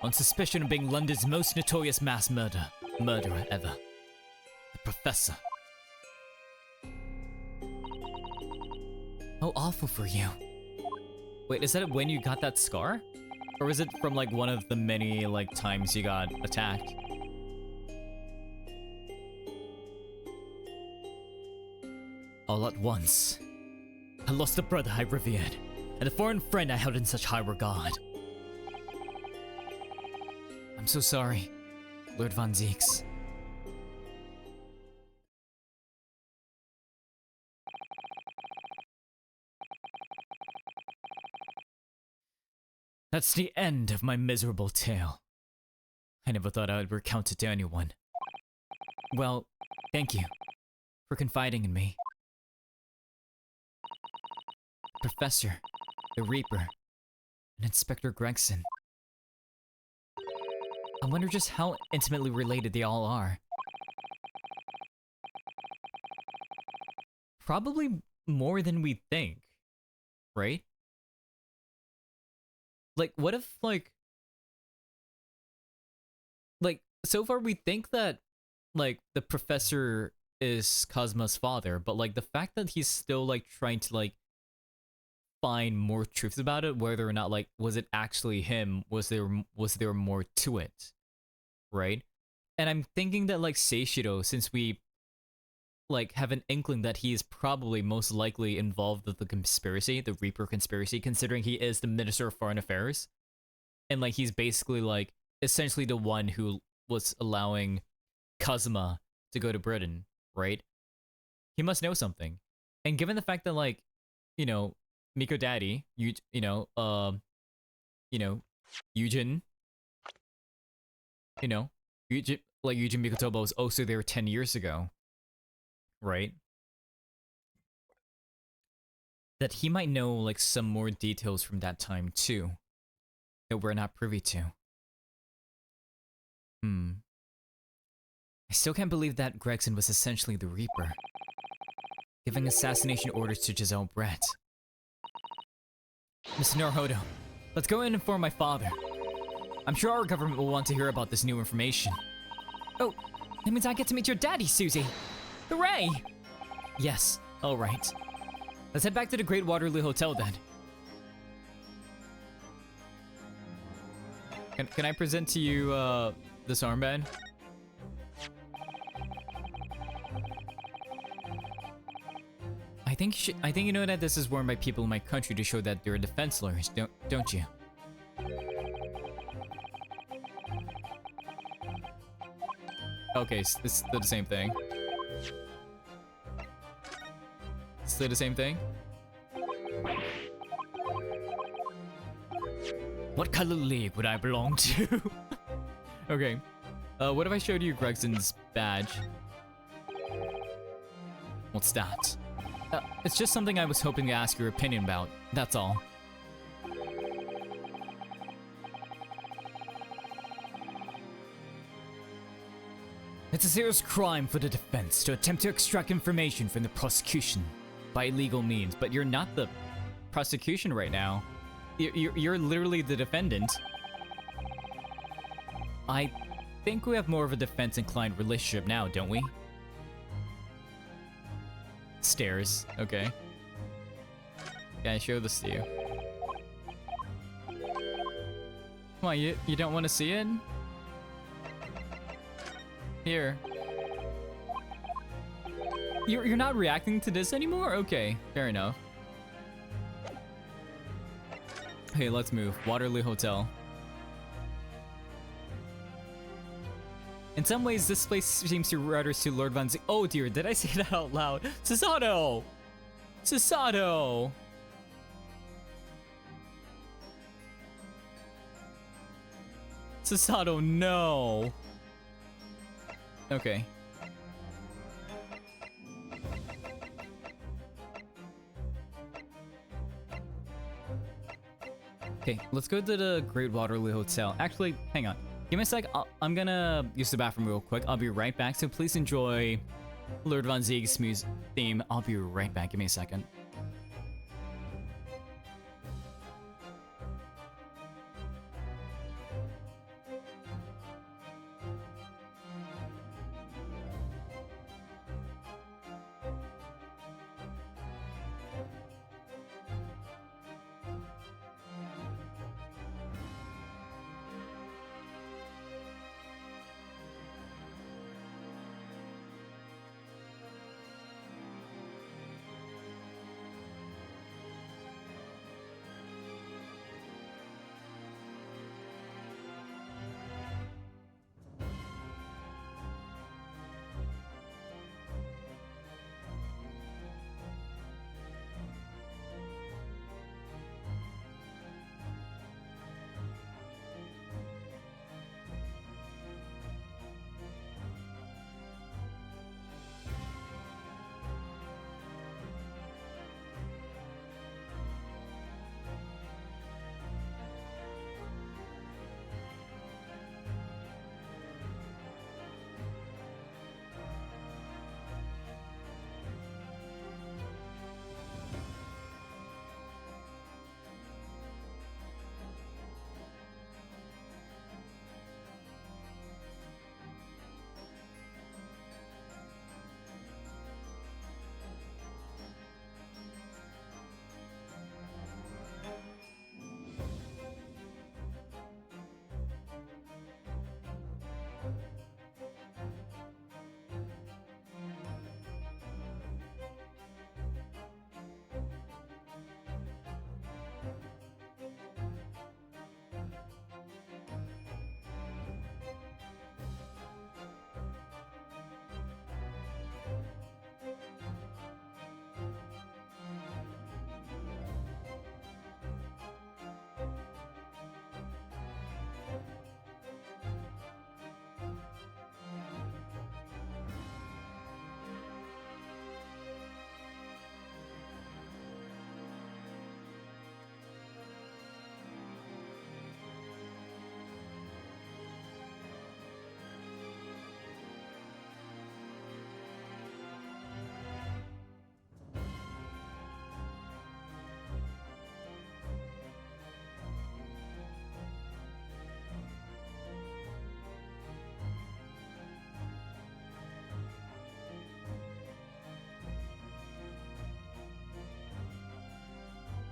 on suspicion of being London's most notorious mass murderer ever, the Professor. How awful for you. Wait, is that when you got that scar? Or is it from like one of the many like times you got attacked? All at once, I lost a brother I revered, and a foreign friend I held in such high regard. I'm so sorry, Lord Von Zieks. That's the end of my miserable tale. I never thought I would recount it to anyone. Well, thank you for confiding in me. Professor, the Reaper, and Inspector Gregson. I wonder just how intimately related they all are. Probably more than we think, right? Like, what if, so far we think that, like, the professor is Cosmo's father, but, like, the fact that he's still, like, trying to, like, find more truths about it, whether or not, like, was it actually him, was there more to it, right? And I'm thinking that, like, Seishiro, since we, like, have an inkling that he is probably most likely involved with the conspiracy, the Reaper conspiracy, considering he is the Minister of Foreign Affairs, and, like, he's basically, like, essentially the one who was allowing Kazuma to go to Britain, right? He must know something. And given the fact that, like, you know, Miko Daddy, Eugen, Eugen, Eugen Mikotobo was also there 10 years ago, right? That he might know, like, some more details from that time, too, that we're not privy to. I still can't believe that Gregson was essentially the Reaper, giving assassination orders to Giselle Brett. Mr. Naruhodo, let's go in and inform my father. I'm sure our government will want to hear about this new information. Oh, that means I get to meet your daddy, Susie! Hooray! Yes, alright. Let's head back to the Great Waterloo Hotel then. Can I present to you, this armband? I think you know that this is worn by people in my country to show that they're defense lawyers, don't you? Okay, so this is the same thing. Still the same thing? What color league would I belong to? Okay. What if I showed you Gregson's badge? What's that? It's just something I was hoping to ask your opinion about, that's all. It's a serious crime for the defense to attempt to extract information from the prosecution by illegal means, but you're not the prosecution right now. You're literally the defendant. I think we have more of a defense-inclined relationship now, don't we? Stairs, okay. Can I show this to you? Come on, you don't want to see it? Here. You're not reacting to this anymore? Okay, fair enough. Hey, let's move. Waterloo Hotel. In some ways, this place seems to rather suit Lord Van Z- Oh dear, did I say that out loud? Susato! Susato! Susato, no! Okay. Okay, let's go to the Great Waterloo Hotel. Actually, hang on. Give me a sec. I'm gonna use the bathroom real quick. I'll be right back. So please enjoy Lord Von Zieg's smooth theme. I'll be right back. Give me a second.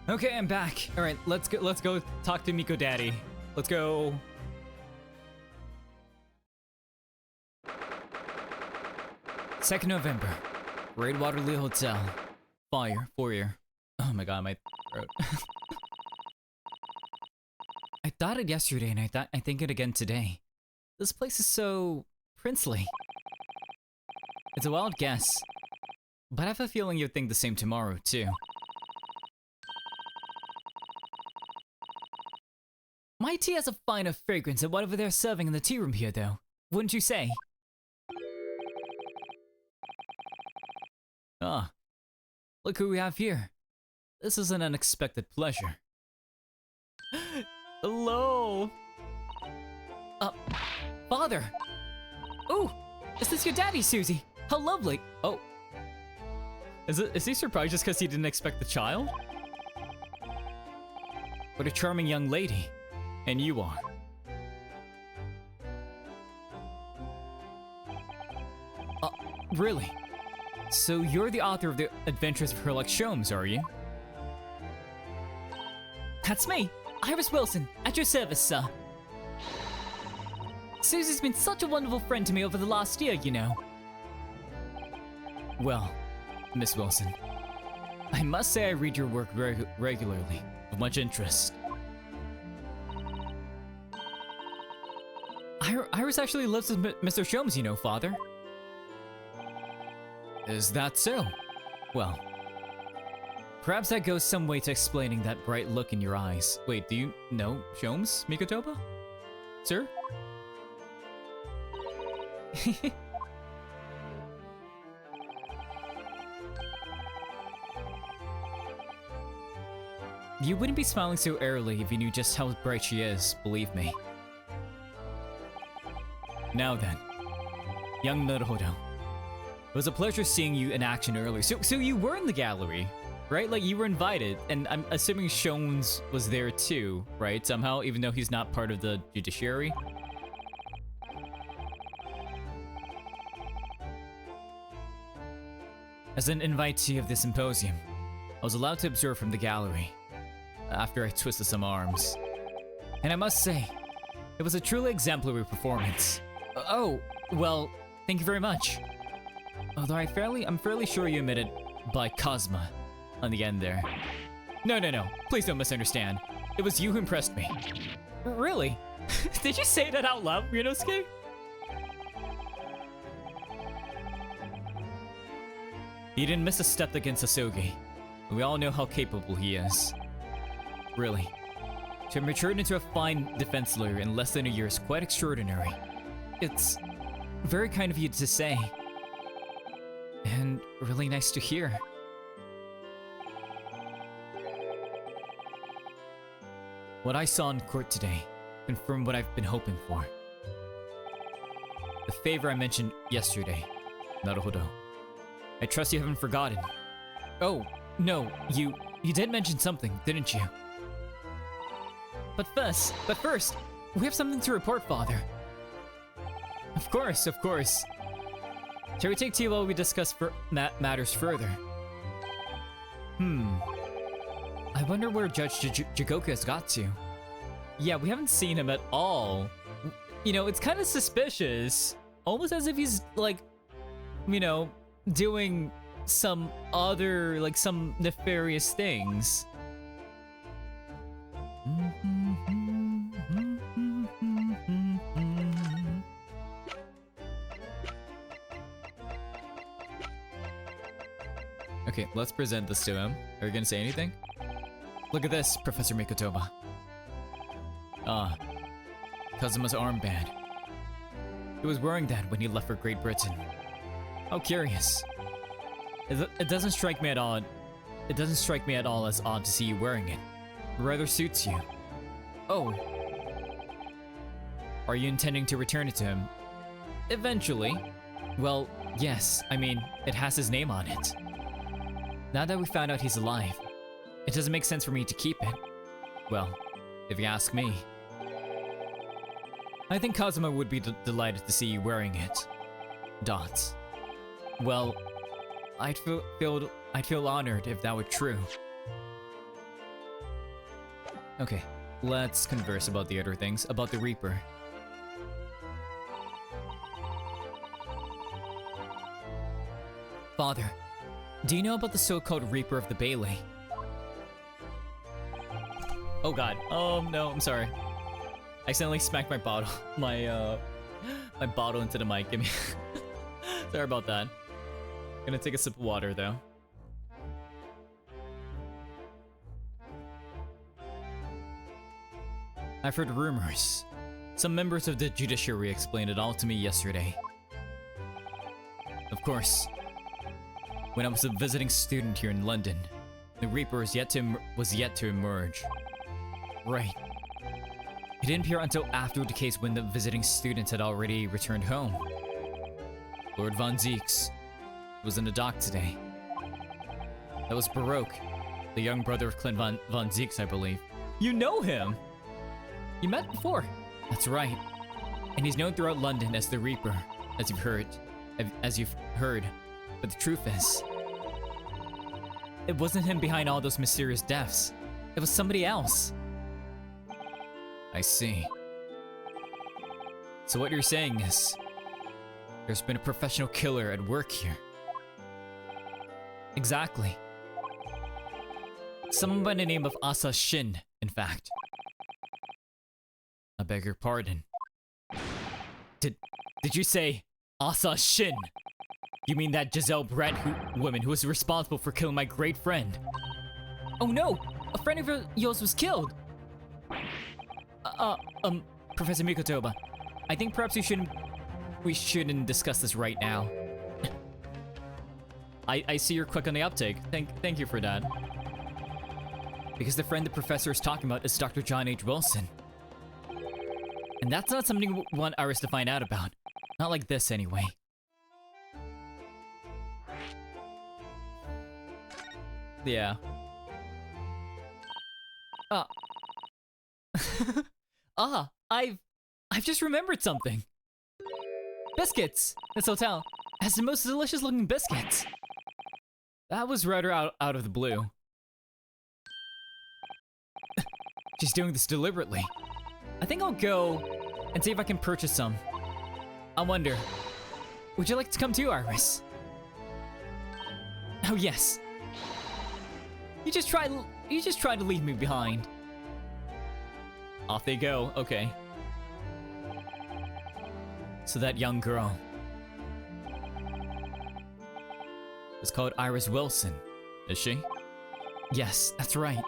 Okay, I'm back. All right, let's go talk to Miko Daddy. Let's go. Second November, Great Waterloo Hotel. Fire, foyer. Oh my god, my throat. I thought it yesterday and I think it again today. This place is so princely. It's a wild guess, but I have a feeling you'd think the same tomorrow too. My tea has a fine enough fragrance of whatever they're serving in the tea room here though, wouldn't you say? Ah, look who we have here. This is an unexpected pleasure. Hello! Father! Ooh! Is this your daddy, Susie? How lovely! Oh. Is he surprised just because he didn't expect the child? What a charming young lady. And you are. Really? So you're the author of the Adventures of Herlock Sholmes, are you? That's me, Iris Wilson, at your service, sir. Susie's been such a wonderful friend to me over the last year, you know. Well, Miss Wilson, I must say I read your work regularly, with much interest. Iris actually lives with Mr. Sholmes, you know, Father. Is that so? Well, perhaps that goes some way to explaining that bright look in your eyes. Wait, do you know Sholmes, Mikotoba? Sir? You wouldn't be smiling so airily if you knew just how bright she is, believe me. Now then, young Naruhodo. It was a pleasure seeing you in action earlier. So you were in the gallery, right? Like, you were invited, and I'm assuming Sholmes was there too, right? Somehow, even though he's not part of the judiciary? As an invitee of the symposium, I was allowed to observe from the gallery, after I twisted some arms. And I must say, it was a truly exemplary performance. Oh, well, thank you very much. Although I'm fairly sure you omitted by Cosma on the end there. No, please don't misunderstand. It was you who impressed me. Really? Did you say that out loud, Ryunosuke? He didn't miss a step against Asogi. We all know how capable he is. Really. To have matured into a fine defense lawyer in less than a year is quite extraordinary. It's very kind of you to say. And really nice to hear. What I saw in court today confirmed what I've been hoping for. The favor I mentioned yesterday, Naruhodo. I trust you haven't forgotten. Oh, no, you did mention something, didn't you? But first, we have something to report, Father. Of course. Shall we take tea while we discuss matters further? I wonder where Judge Jigoku has got to. Yeah, we haven't seen him at all. You know, it's kind of suspicious. Almost as if he's, like, you know, doing some other, like, some nefarious things. Okay, let's present this to him. Are you gonna say anything? Look at this, Professor Mikotoba. Ah, Kazuma's armband. He was wearing that when he left for Great Britain. How curious. It doesn't strike me at all. It doesn't strike me at all as odd to see you wearing it. It rather suits you. Oh. Are you intending to return it to him? Eventually. Well, yes. I mean, it has his name on it. Now that we found out he's alive, it doesn't make sense for me to keep it. Well, if you ask me. I think Kazuma would be delighted to see you wearing it. Dots. Well, I'd feel honored if that were true. Okay, let's converse about the other things, about the Reaper. Father, do you know about the so-called Reaper of the Bailey? Oh god, no, I'm sorry. I accidentally smacked my bottle, my bottle into the mic. Give me sorry about that. Gonna take a sip of water though. I've heard rumors. Some members of the judiciary explained it all to me yesterday. Of course, when I was a visiting student here in London, the Reaper was yet to emerge. Right. It didn't appear until after the case when the visiting students had already returned home. Lord Von Zeeks was in the dock today. That was Baroque, the young brother of Clint Von Zeeks, I believe. You know him! You met before. That's right. And he's known throughout London as the Reaper, as you've heard. But the truth is, it wasn't him behind all those mysterious deaths. It was somebody else. I see. So what you're saying is, there's been a professional killer at work here. Exactly. Someone by the name of Asa Shin, in fact. I beg your pardon. Did you say Asa Shin? You mean that Giselle Brett woman who was responsible for killing my great friend? Oh no! A friend of yours was killed! Professor Mikotoba, I think perhaps we shouldn't discuss this right now. I see you're quick on the uptake. Thank you for that. Because the friend the professor is talking about is Dr. John H. Wilson. And that's not something we want Iris to find out about. Not like this, anyway. Yeah. I've just remembered something. Biscuits! This hotel has the most delicious looking biscuits. That was rather out of the blue. She's doing this deliberately. I think I'll go and see if I can purchase some. I wonder, would you like to come too, Iris? Oh yes. You just tried to leave me behind. Off they go, okay. So that young girl is called Iris Wilson, is she? Yes, that's right.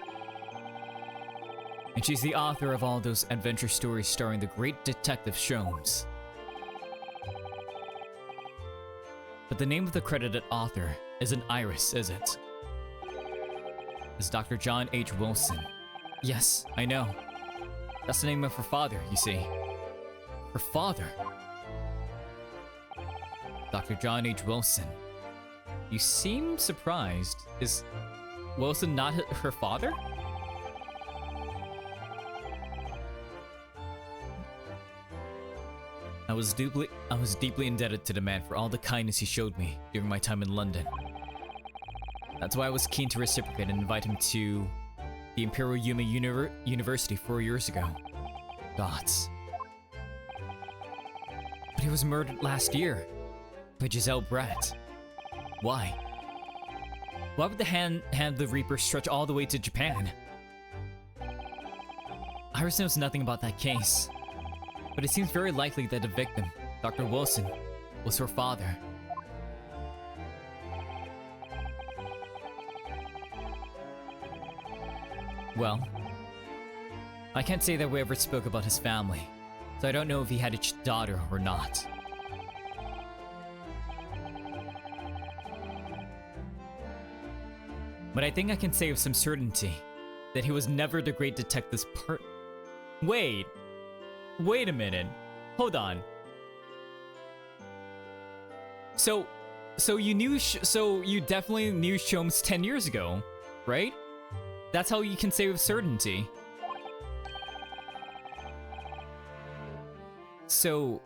And she's the author of all those adventure stories starring the great Detective Sholmes. But the name of the credited author isn't Iris, is it? It's Dr. John H. Wilson. Yes, I know. That's the name of her father, you see. Her father? Dr. John H. Wilson. You seem surprised. Is Wilson not her father? I was deeply indebted to the man for all the kindness he showed me during my time in London. That's why I was keen to reciprocate and invite him to the Imperial Yuma University 4 years ago. Gods. But he was murdered last year by Giselle Brett. Why? Why would the hand of the Reaper stretch all the way to Japan? Iris knows nothing about that case, but it seems very likely that the victim, Dr. Wilson, was her father. Well, I can't say that we ever spoke about his family, so I don't know if he had a daughter or not. But I think I can say with some certainty that he was never the great detective's Wait a minute. Hold on. So you definitely knew Sholmes 10 years ago, right? That's how you can say with certainty. So,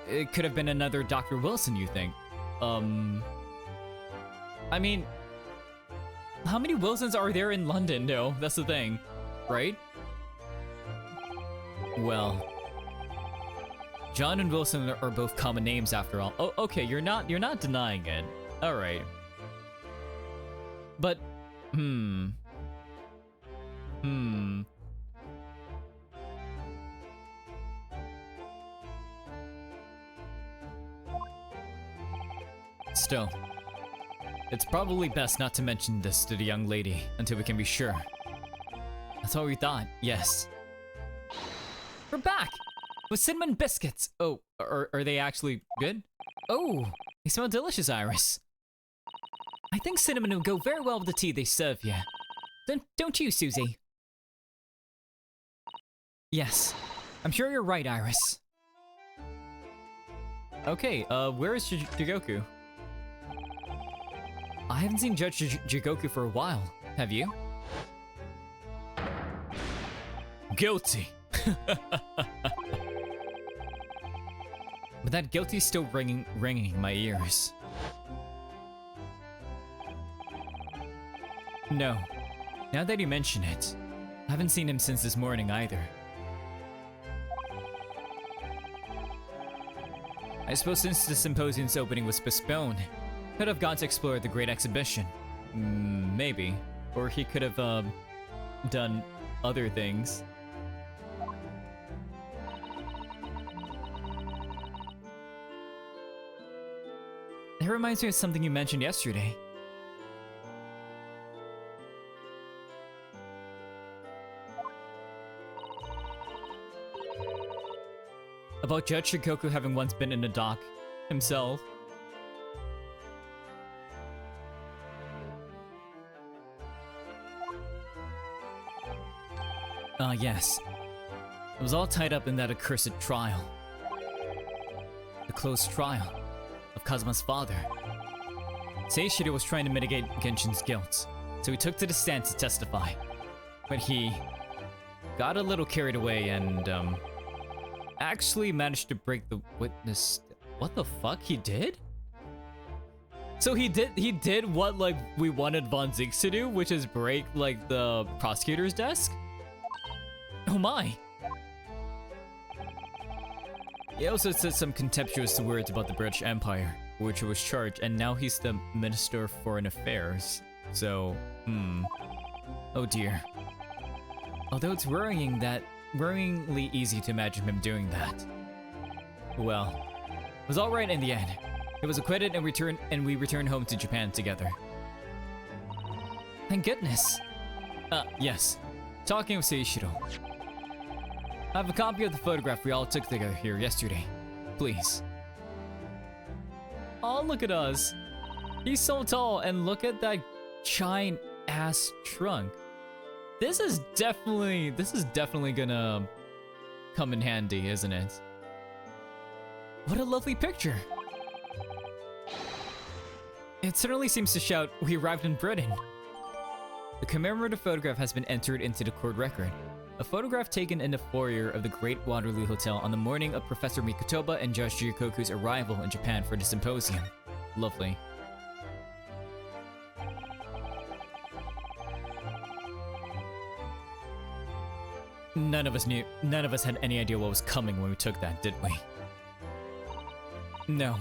it could have been another Dr. Wilson, you think? I mean, how many Wilsons are there in London, though? That's the thing, right? Well, John and Wilson are both common names after all. Oh, okay, you're not denying it. All right. But, Still, it's probably best not to mention this to the young lady until we can be sure. That's what we thought, yes. We're back! With cinnamon biscuits! Oh, are they actually good? Oh, they smell delicious, Iris. I think cinnamon will go very well with the tea they serve you. Don't you, Susie? Yes, I'm sure you're right, Iris. Okay, where is Jigoku? I haven't seen Judge Jigoku for a while. Have you? Guilty. But that guilty's still ringing in my ears. No. Now that you mention it, I haven't seen him since this morning either. I suppose since the symposium's opening was postponed, could have gone to explore the Great Exhibition. Maybe. Or he could have, done other things. That reminds me of something you mentioned yesterday. About Judge Shikoku having once been in a dock himself. Yes. It was all tied up in that accursed trial. The closed trial of Kazuma's father. Seishiro was trying to mitigate Genshin's guilt, so he took to the stand to testify. But he got a little carried away and, actually managed to break the witness. What the fuck? He did? So he did what, like, we wanted Von Zix to do, which is break, like, the prosecutor's desk? Oh my! He also said some contemptuous words about the British Empire, which he was charged, and now he's the Minister of Foreign Affairs. So, oh dear. Although it's worryingly easy to imagine him doing that. Well, it was alright in the end. He was acquitted and we returned home to Japan together. Thank goodness. Yes. Talking with Seishiro. I have a copy of the photograph we all took together here yesterday. Please. Oh, look at us. He's so tall, and look at that giant ass trunk. This is definitely gonna come in handy, isn't it? What a lovely picture. It certainly seems to shout, "We arrived in Britain." The commemorative photograph has been entered into the court record. A photograph taken in the foyer of the Great Waterloo Hotel on the morning of Professor Mikotoba and Judge Jigoku's arrival in Japan for the symposium. Lovely. None of us had any idea what was coming when we took that, did we? No,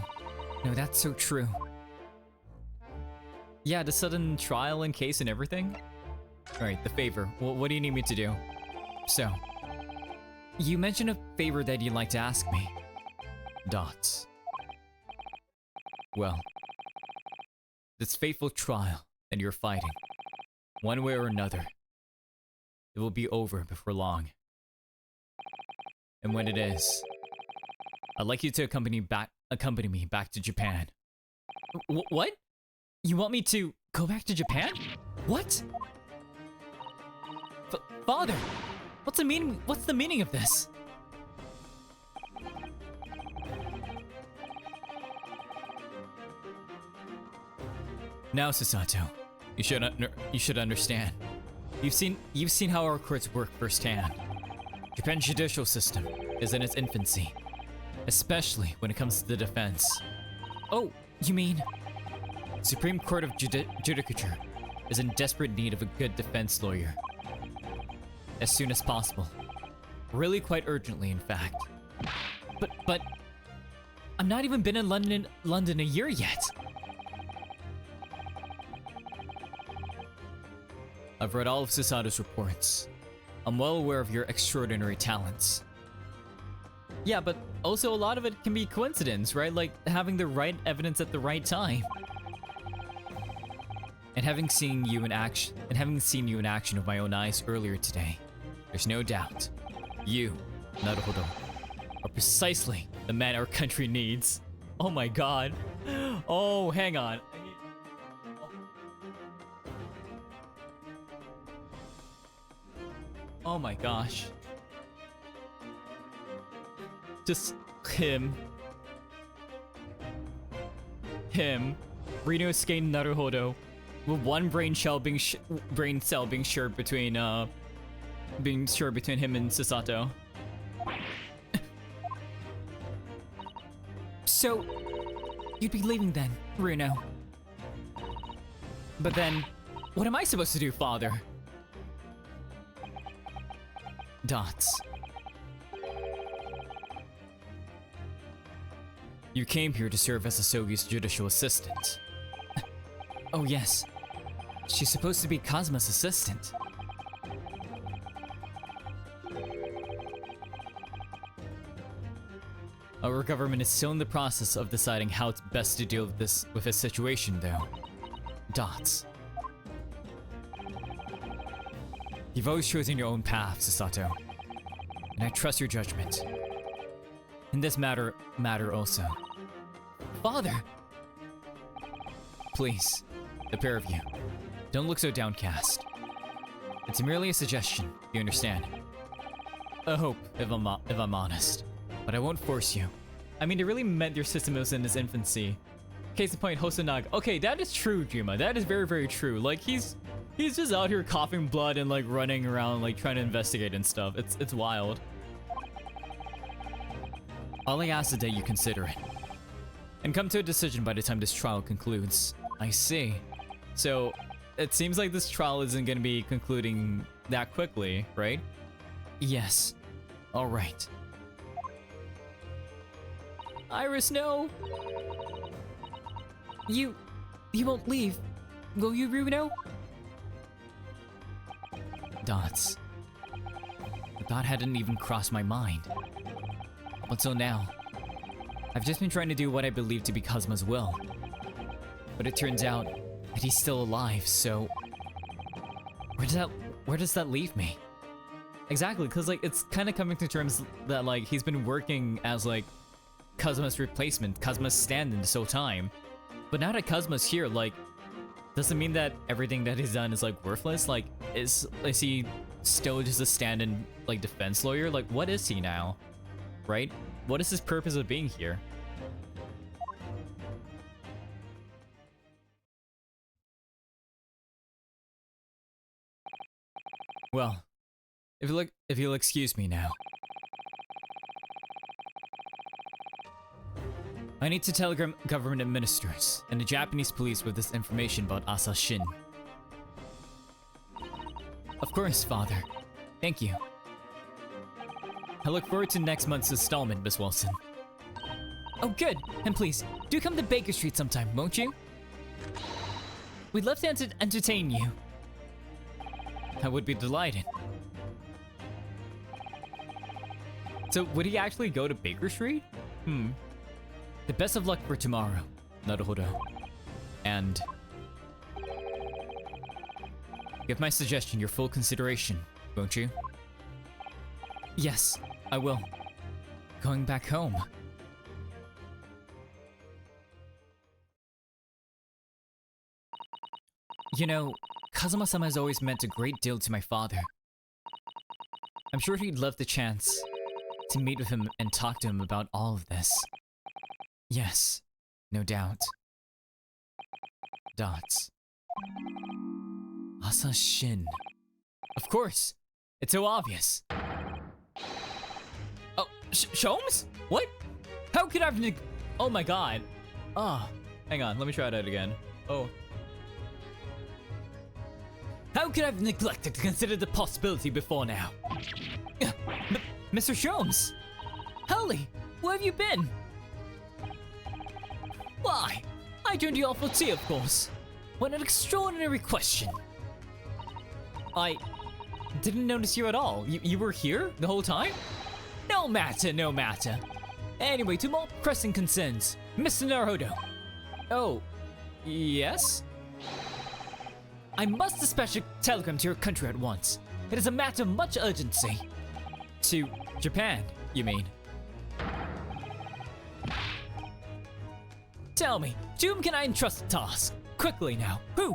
that's so true. Yeah, the sudden trial and case and everything? Alright, the favor. What do you need me to do? So, you mentioned a favor that you'd like to ask me. Dots. Well, this fateful trial that you're fighting, one way or another, it will be over before long. And when it is, I'd like you to accompany me back to Japan. What? You want me to go back to Japan? What? Father, what's the meaning of this? Now, Susato, you should understand. You've seen how our courts work firsthand. Japan's judicial system is in its infancy, especially when it comes to the defense. Oh, you mean Supreme Court of Judicature is in desperate need of a good defense lawyer. As soon as possible. Really quite urgently, in fact. But I'm not even been in London a year yet. I've read all of Sasato's reports. I'm well aware of your extraordinary talents. Yeah, but also a lot of it can be coincidence, right? Like having the right evidence at the right time. And having seen you in action with my own eyes earlier today, there's no doubt you, Naruhodo, are precisely the man our country needs. Oh my god. Oh, hang on. Oh my gosh. Just him. Rinosuke Naruhodo, with one brain cell being shared between him and Sasato. So, you'd be leaving then, Runo. But then, what am I supposed to do, father? Dots. You came here to serve as Asogi's judicial assistant. Oh yes. She's supposed to be Kazma's assistant. Our government is still in the process of deciding how best to deal with this situation though. Dots. You've always chosen your own path, Sasato. And I trust your judgment. In this matter also. Father! Please, the pair of you, don't look so downcast. It's merely a suggestion, you understand? A hope, if I'm honest. But I won't force you. I mean, it really meant your system was in its infancy. Case in point, Hosonaga. Okay, that is true, Juma. That is very, very true. Like, he's just out here coughing blood and, like, running around, like, trying to investigate and stuff. It's wild. All I ask is that you consider it. And come to a decision by the time this trial concludes. I see. So, it seems like this trial isn't gonna be concluding that quickly, right? Yes. Alright. Iris, no! You won't leave, will you, Runo? Dots. The thought hadn't even crossed my mind. Up until now, I've just been trying to do what I believe to be Kazma's will. But it turns out that he's still alive, so... Where does that leave me? Exactly, because, like, it's kind of coming to terms that, like, he's been working as, like, Kazma's replacement, Kazma's stand-in this whole time. But now that Kazma's here, like, does it mean that everything that he's done is, like, worthless? Like, is he still just a stand-in, like, defense lawyer? Like, what is he now? Right? What is his purpose of being here? Well, if you'll excuse me now. I need to telegram government ministers and the Japanese police with this information about Asa Shin. Of course, father. Thank you. I look forward to next month's installment, Miss Wilson. Oh, good. And please, do come to Baker Street sometime, won't you? We'd love to entertain you. I would be delighted. So, would he actually go to Baker Street? The best of luck for tomorrow, Naruhodo. And... give my suggestion your full consideration, won't you? Yes, I will. Going back home. You know, Kazuma-sama has always meant a great deal to my father. I'm sure he'd love the chance to meet with him and talk to him about all of this. Yes, no doubt. Dots. Asa Shin. Of course! It's so obvious. Oh, Sholmes? What? How could I've oh my god. Oh, hang on, let me try that again. Oh. How could I've neglected to consider the possibility before now? Mr. Sholmes! Holly, where have you been? Why, I joined the awful tea, of course. What an extraordinary question. I didn't notice you at all. You were here the whole time? No matter, no matter. Anyway, to more pressing concerns. Mr. Naruto. Oh, yes? I must dispatch a telegram to your country at once. It is a matter of much urgency. To Japan, you mean? Tell me, to whom can I entrust the task? Quickly now, who?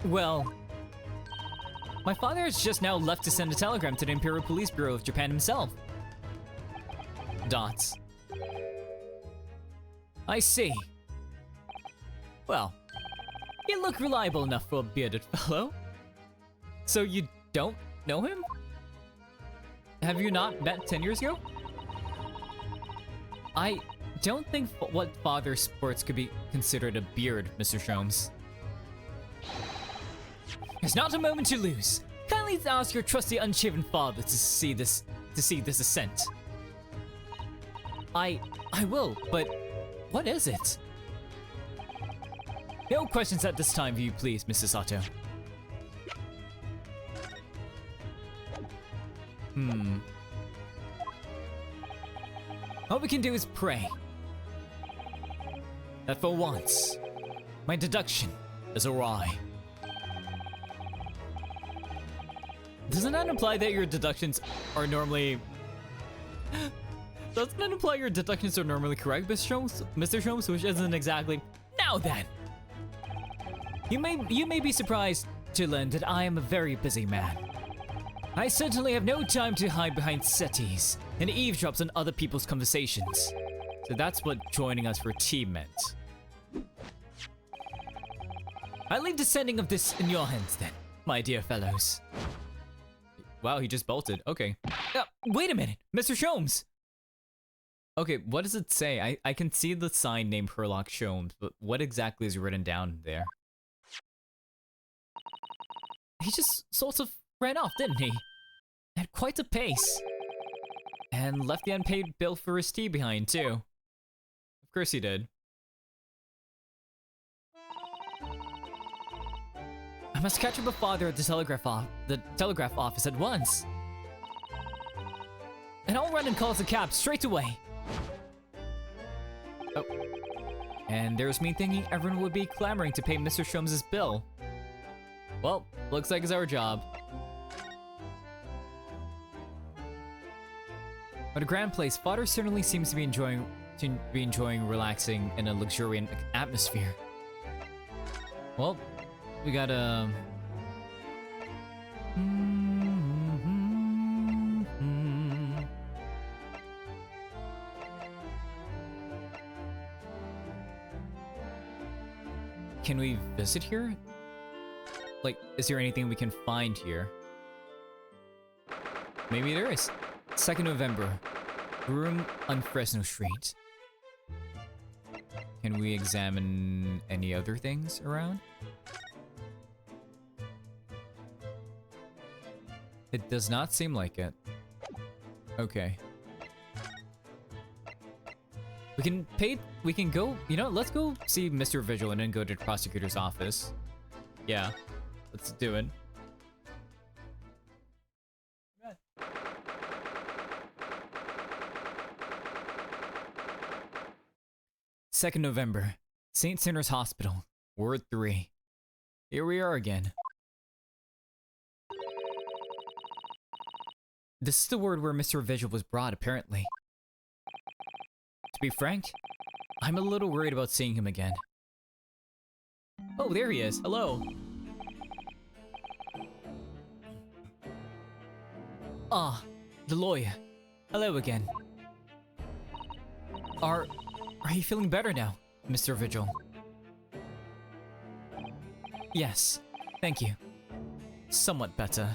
Well... My father has just now left to send a telegram to the Imperial Police Bureau of Japan himself. Dots. I see. Well, you look reliable enough for a bearded fellow. So you don't know him? Have you not met 10 years ago? I don't think what father sports could be considered a beard, Mr. Sholmes. There's not a moment to lose. Kindly ask your trusty unshaven father to see this ascent. I will, but what is it? No questions at this time, if you please, Mrs. Sato. All we can do is pray that for once, my deduction is awry. Doesn't that imply that your deductions are normally... Doesn't that imply your deductions are normally correct, Mr. Sholmes? Which isn't exactly... Now then! You may be surprised to learn that I am a very busy man. I certainly have no time to hide behind settees and eavesdrops on other people's conversations. So that's what joining us for tea meant. I leave the sending of this in your hands then, my dear fellows. Wow, he just bolted. Okay. Wait a minute, Mr. Sholmes! Okay, what does it say? I can see the sign named Herlock Sholmes, but what exactly is written down there? He just sort of ran off, didn't he? At quite a pace. And left the unpaid bill for his tea behind, too. Of course he did. I must catch up with father at the telegraph office at once. And I'll run and call the cab straight away. Oh. And there's me thinking everyone would be clamoring to pay Mr. Sholmes' bill. Well, looks like it's our job. What a grand place. Father certainly seems to be enjoying relaxing in a luxuriant atmosphere. Well, we gotta... Can we visit here? Like, is there anything we can find here? Maybe there is. 2nd November. Room on Fresno Street. Can we examine any other things around? It does not seem like it. Okay. We can go, you know, let's go see Mr. Vigil and then go to the prosecutor's office. Yeah, let's do it. 2nd November, St. Sinner's Hospital, Ward 3. Here we are again. This is the ward where Mr. Vigil was brought, apparently. To be frank, I'm a little worried about seeing him again. Oh, there he is. Hello. Ah, the lawyer. Hello again. Are you feeling better now, Mr. Vigil? Yes, thank you. Somewhat better.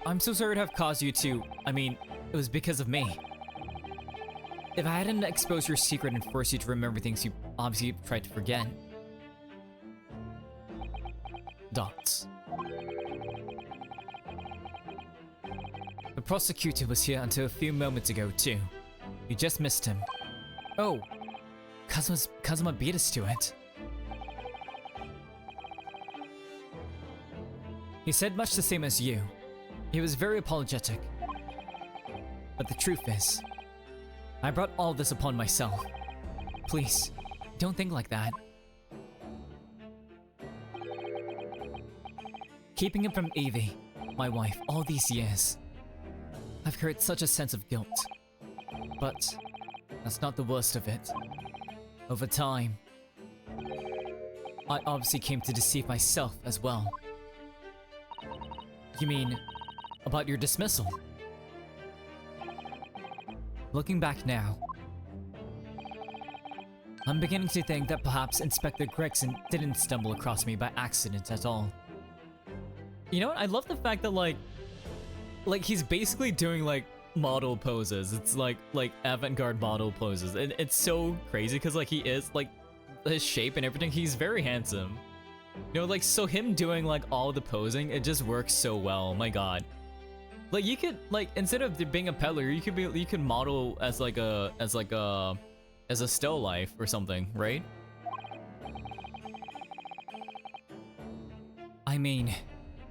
I'm so sorry to have caused you to... I mean, it was because of me. If I hadn't exposed your secret and forced you to remember things you obviously tried to forget. Dots. prosecutor was here until a few moments ago, too. You just missed him. Oh, Kazuma beat us to it. He said much the same as you. He was very apologetic. But the truth is, I brought all this upon myself. Please, don't think like that. Keeping him from Evie, my wife, all these years, I've carried such a sense of guilt. But that's not the worst of it. Over time, I obviously came to deceive myself as well. You mean, about your dismissal? Looking back now, I'm beginning to think that perhaps Inspector Gregson didn't stumble across me by accident at all. You know what? I love the fact that like he's basically doing like model poses. It's like avant-garde model poses. And it's so crazy because like he is like his shape and everything, he's very handsome. You know, like so him doing like all the posing, it just works so well. My god. Like you could like instead of being a peddler, you could model as a still life or something, right? I mean,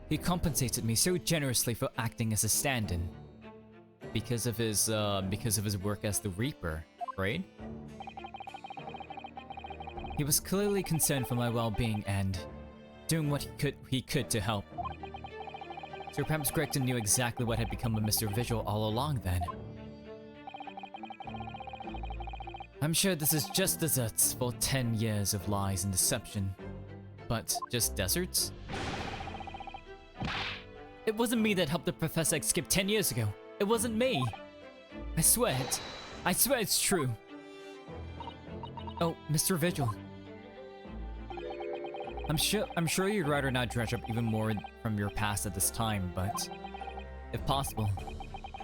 he compensated me so generously for acting as a stand-in because of his work as the Reaper, right? He was clearly concerned for my well-being and doing what he could to help. So perhaps Gregson knew exactly what had become of Mr. Visual all along then. I'm sure this is just desserts for 10 years of lies and deception. But just deserts? It wasn't me that helped the Professor escape 10 years ago. It wasn't me. I swear it. I swear it's true. Oh, Mr. Vigil. I'm sure you'd rather not dredge up even more from your past at this time, but if possible,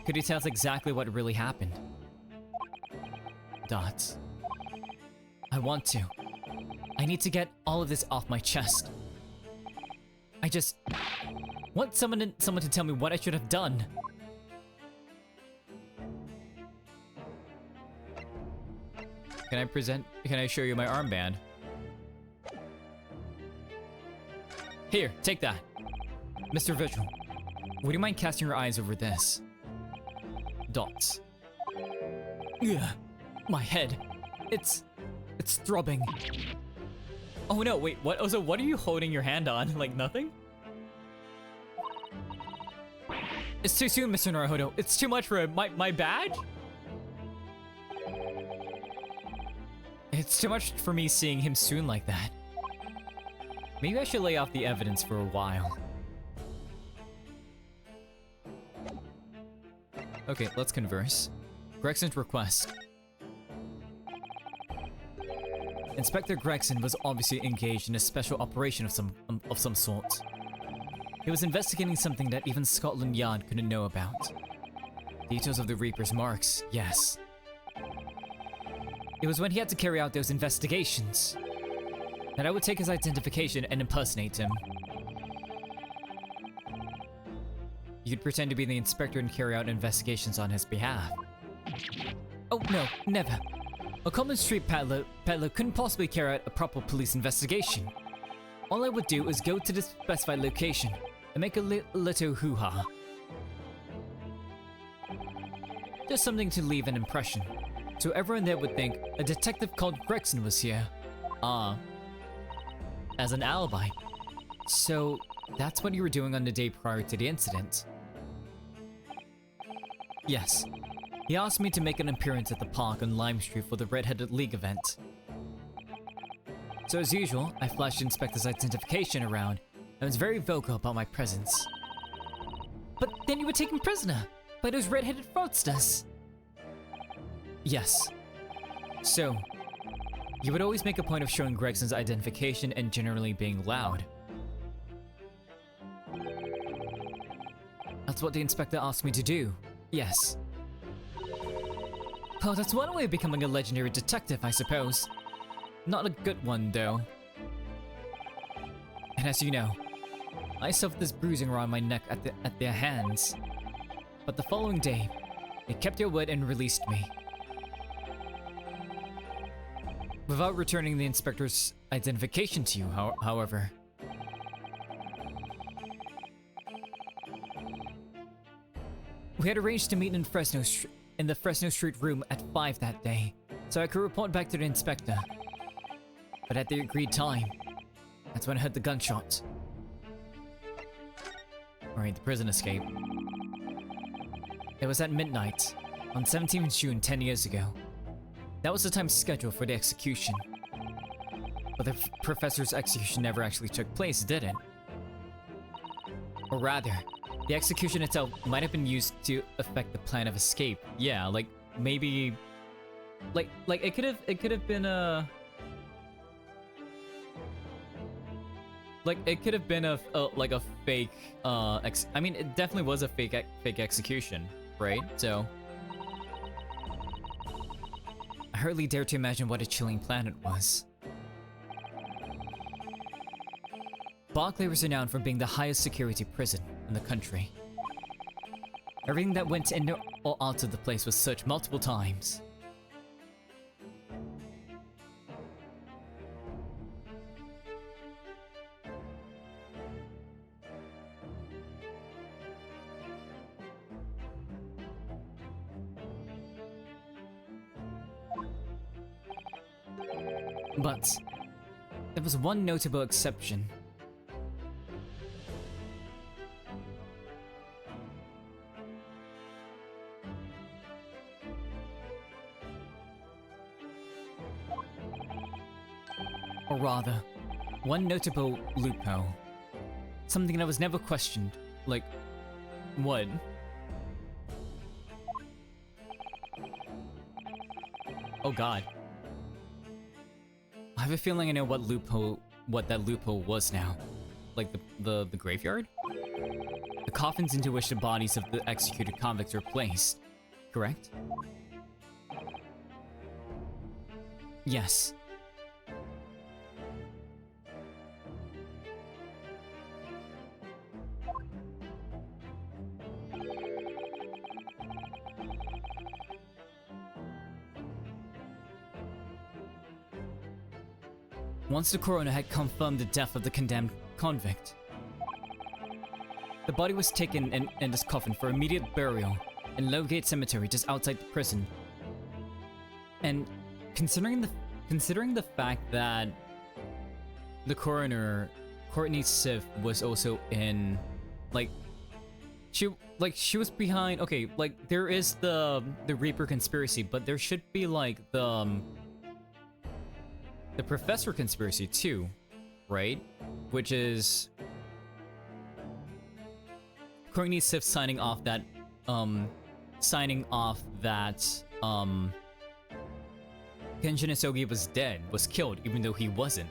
could you tell us exactly what really happened? Dots. I want to. I need to get all of this off my chest. I just want someone to tell me what I should have done. Can I show you my armband? Here, take that. Mr. Vigil, would you mind casting your eyes over this? Dots. Ugh, my head. It's throbbing. Oh no, wait, what? Oh, so what are you holding your hand on? Like nothing? It's too soon, Mr. Naruhodo. It's too much for my badge? It's too much for me seeing him soon like that. Maybe I should lay off the evidence for a while. Okay, let's converse. Gregson's request. Inspector Gregson was obviously engaged in a special operation of some sort. He was investigating something that even Scotland Yard couldn't know about. Details of the Reaper's marks, yes. It was when he had to carry out those investigations that I would take his identification and impersonate him. You'd pretend to be the inspector and carry out investigations on his behalf. Oh no, never. A common street peddler couldn't possibly carry out a proper police investigation. All I would do is go to the specified location and make a little hoo-ha. Just something to leave an impression, so everyone there would think a detective called Gregson was here. As an alibi. So, that's what you were doing on the day prior to the incident? Yes. He asked me to make an appearance at the park on Lime Street for the Red-Headed League event. So as usual, I flashed the inspector's identification around and was very vocal about my presence. But then you were taken prisoner by those red-headed fraudsters. Yes. So, you would always make a point of showing Gregson's identification and generally being loud. That's what the inspector asked me to do. Yes. Oh, that's one way of becoming a legendary detective, I suppose. Not a good one, though. And as you know, I suffered this bruising around my neck at their hands. But the following day, they kept their word and released me. Without returning the inspector's identification to you, however. We had arranged to meet in the Fresno Street room at 5 that day, so I could report back to the inspector. But at the agreed time, that's when I heard the gunshots. Alright, the prison escape. It was at midnight, on 17th June 10 years ago. That was the time scheduled for the execution. But the professor's execution never actually took place, did it? Or rather, the execution itself might have been used to affect the plan of escape. Yeah, like maybe, like it could have been a, like it could have been a like a fake. I mean, it definitely was a fake execution, right? So I hardly dare to imagine what a chilling plan it was. Barclay was renowned for being the highest security prison in the country. Everything that went in or out of the place was searched multiple times. But there was one notable exception. Or rather, one notable loophole. Something that was never questioned. Like, what? Oh god. I have a feeling I know what that loophole was now. Like the graveyard? The coffins into which the bodies of the executed convicts were placed, correct? Yes. Once the coroner had confirmed the death of the condemned convict, the body was taken in this coffin for immediate burial in Lowgate Cemetery just outside the prison. And considering the fact that the coroner, Courtney Sif, was also in, she was behind. Okay, like there is the Reaper conspiracy, but there should be like the Professor conspiracy too, right? Which is Courtney Sif signing off that Genshin Isogi was dead, was killed, even though he wasn't.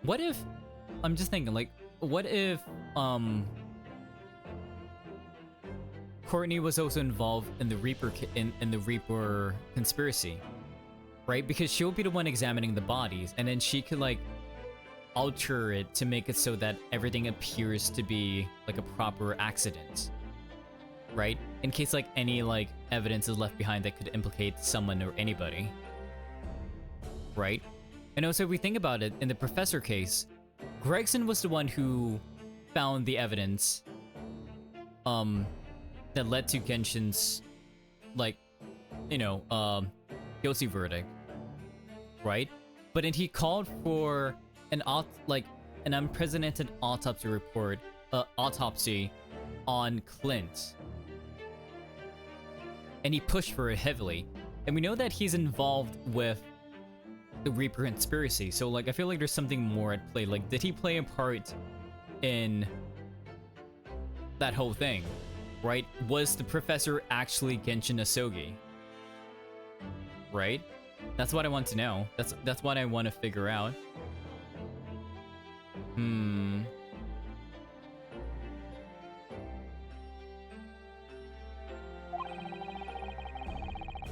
What if, I'm just thinking, like, what if Courtney was also involved in the Reaper in the Reaper conspiracy, right? Because she'll be the one examining the bodies, and then she could like alter it to make it so that everything appears to be like a proper accident, right? In case like any like evidence is left behind that could implicate someone or anybody, right? And also, if we think about it, in the Professor case, Gregson was the one who found the evidence that led to Genshin's, like, you know, guilty verdict, right? But then he called for an unprecedented autopsy report, autopsy on Clint, and he pushed for it heavily. And we know that he's involved with the Reaper conspiracy, so like I feel like there's something more at play. Like, did he play a part in that whole thing? Right? Was the Professor actually Genshin Isogi? Right? That's what I want to know. That's what I want to figure out.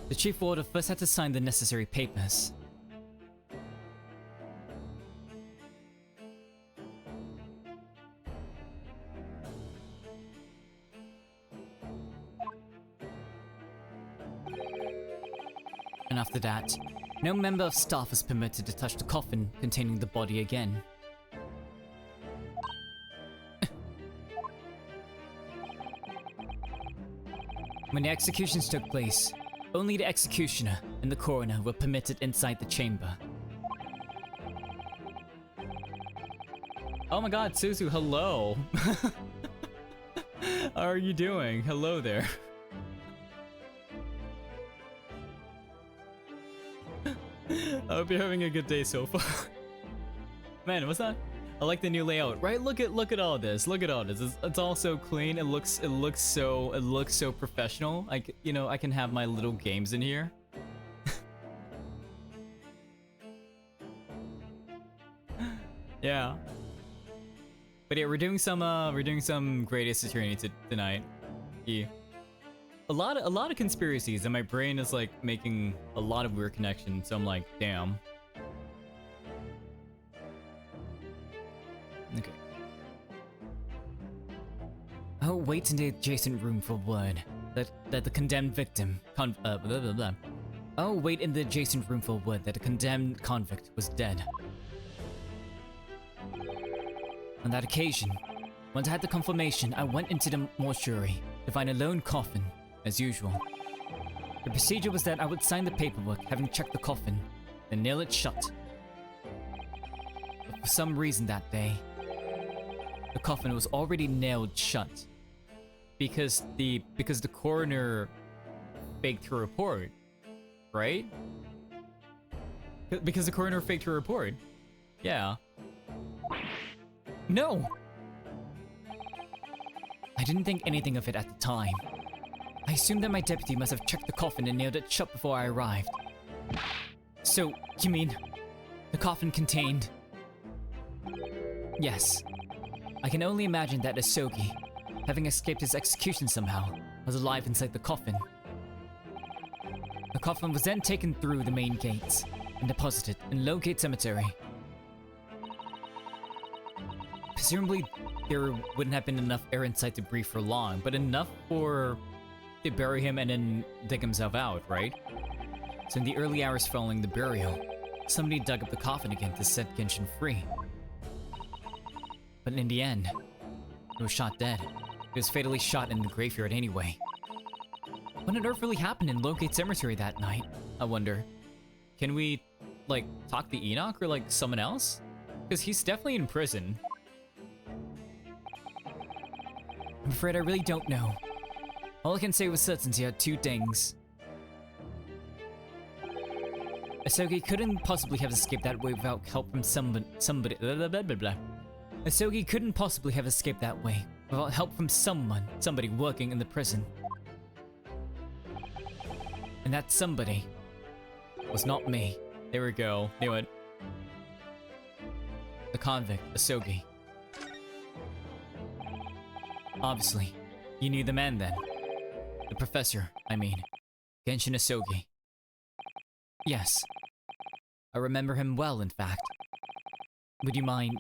The Chief Warder first had to sign the necessary papers. and after that, no member of staff was permitted to touch the coffin containing the body again. When the executions took place, only the executioner and the coroner were permitted inside the chamber. Oh my god, Suzu, hello! How are you doing? Hello there. I hope you're having a good day so far. Man, what's that? I like the new layout, right? Look at all this. Look at all this. It's all so clean. It looks so professional. You know, I can have my little games in here. Yeah. But yeah, we're doing some greatest attorney tonight. Yeah. A lot of conspiracies, and my brain is like making a lot of weird connections. So I'm like, damn. Okay. Oh, wait in the adjacent room for word that the condemned victim blah, blah, blah. Oh, wait in the adjacent room for word that the condemned convict was dead. On that occasion, once I had the confirmation, I went into the mortuary to find a lone coffin, as usual. The procedure was that I would sign the paperwork having checked the coffin, then nail it shut. But for some reason that day, the coffin was already nailed shut. Because the coroner faked her report, right? Because the coroner faked her report. Yeah. No! I didn't think anything of it at the time. I assumed that my deputy must have checked the coffin and nailed it shut before I arrived. So, you mean the coffin contained... Yes. I can only imagine that Asogi, having escaped his execution somehow, was alive inside the coffin. The coffin was then taken through the main gates and deposited in Lowgate Cemetery. Presumably, there wouldn't have been enough air inside to breathe for long, but enough for... to bury him and then dig himself out, right? So in the early hours following the burial, somebody dug up the coffin again to set Genshin free. But in the end, he was shot dead. He was fatally shot in the graveyard anyway. What on earth really happened in Lowgate Cemetery that night? I wonder. Can we, like, talk to Enoch or, like, someone else? Because he's definitely in prison. I'm afraid I really don't know. All I can say with certainty are two things. Asogi couldn't possibly have escaped that way without help from somebody blah, blah, blah, blah. Asogi couldn't possibly have escaped that way without help from somebody working in the prison. And that somebody was not me. There we go. Knew it. The convict, Asogi. Obviously, you knew the man then. The professor, I mean. Genshin Asogi. Yes. I remember him well, in fact. Would you mind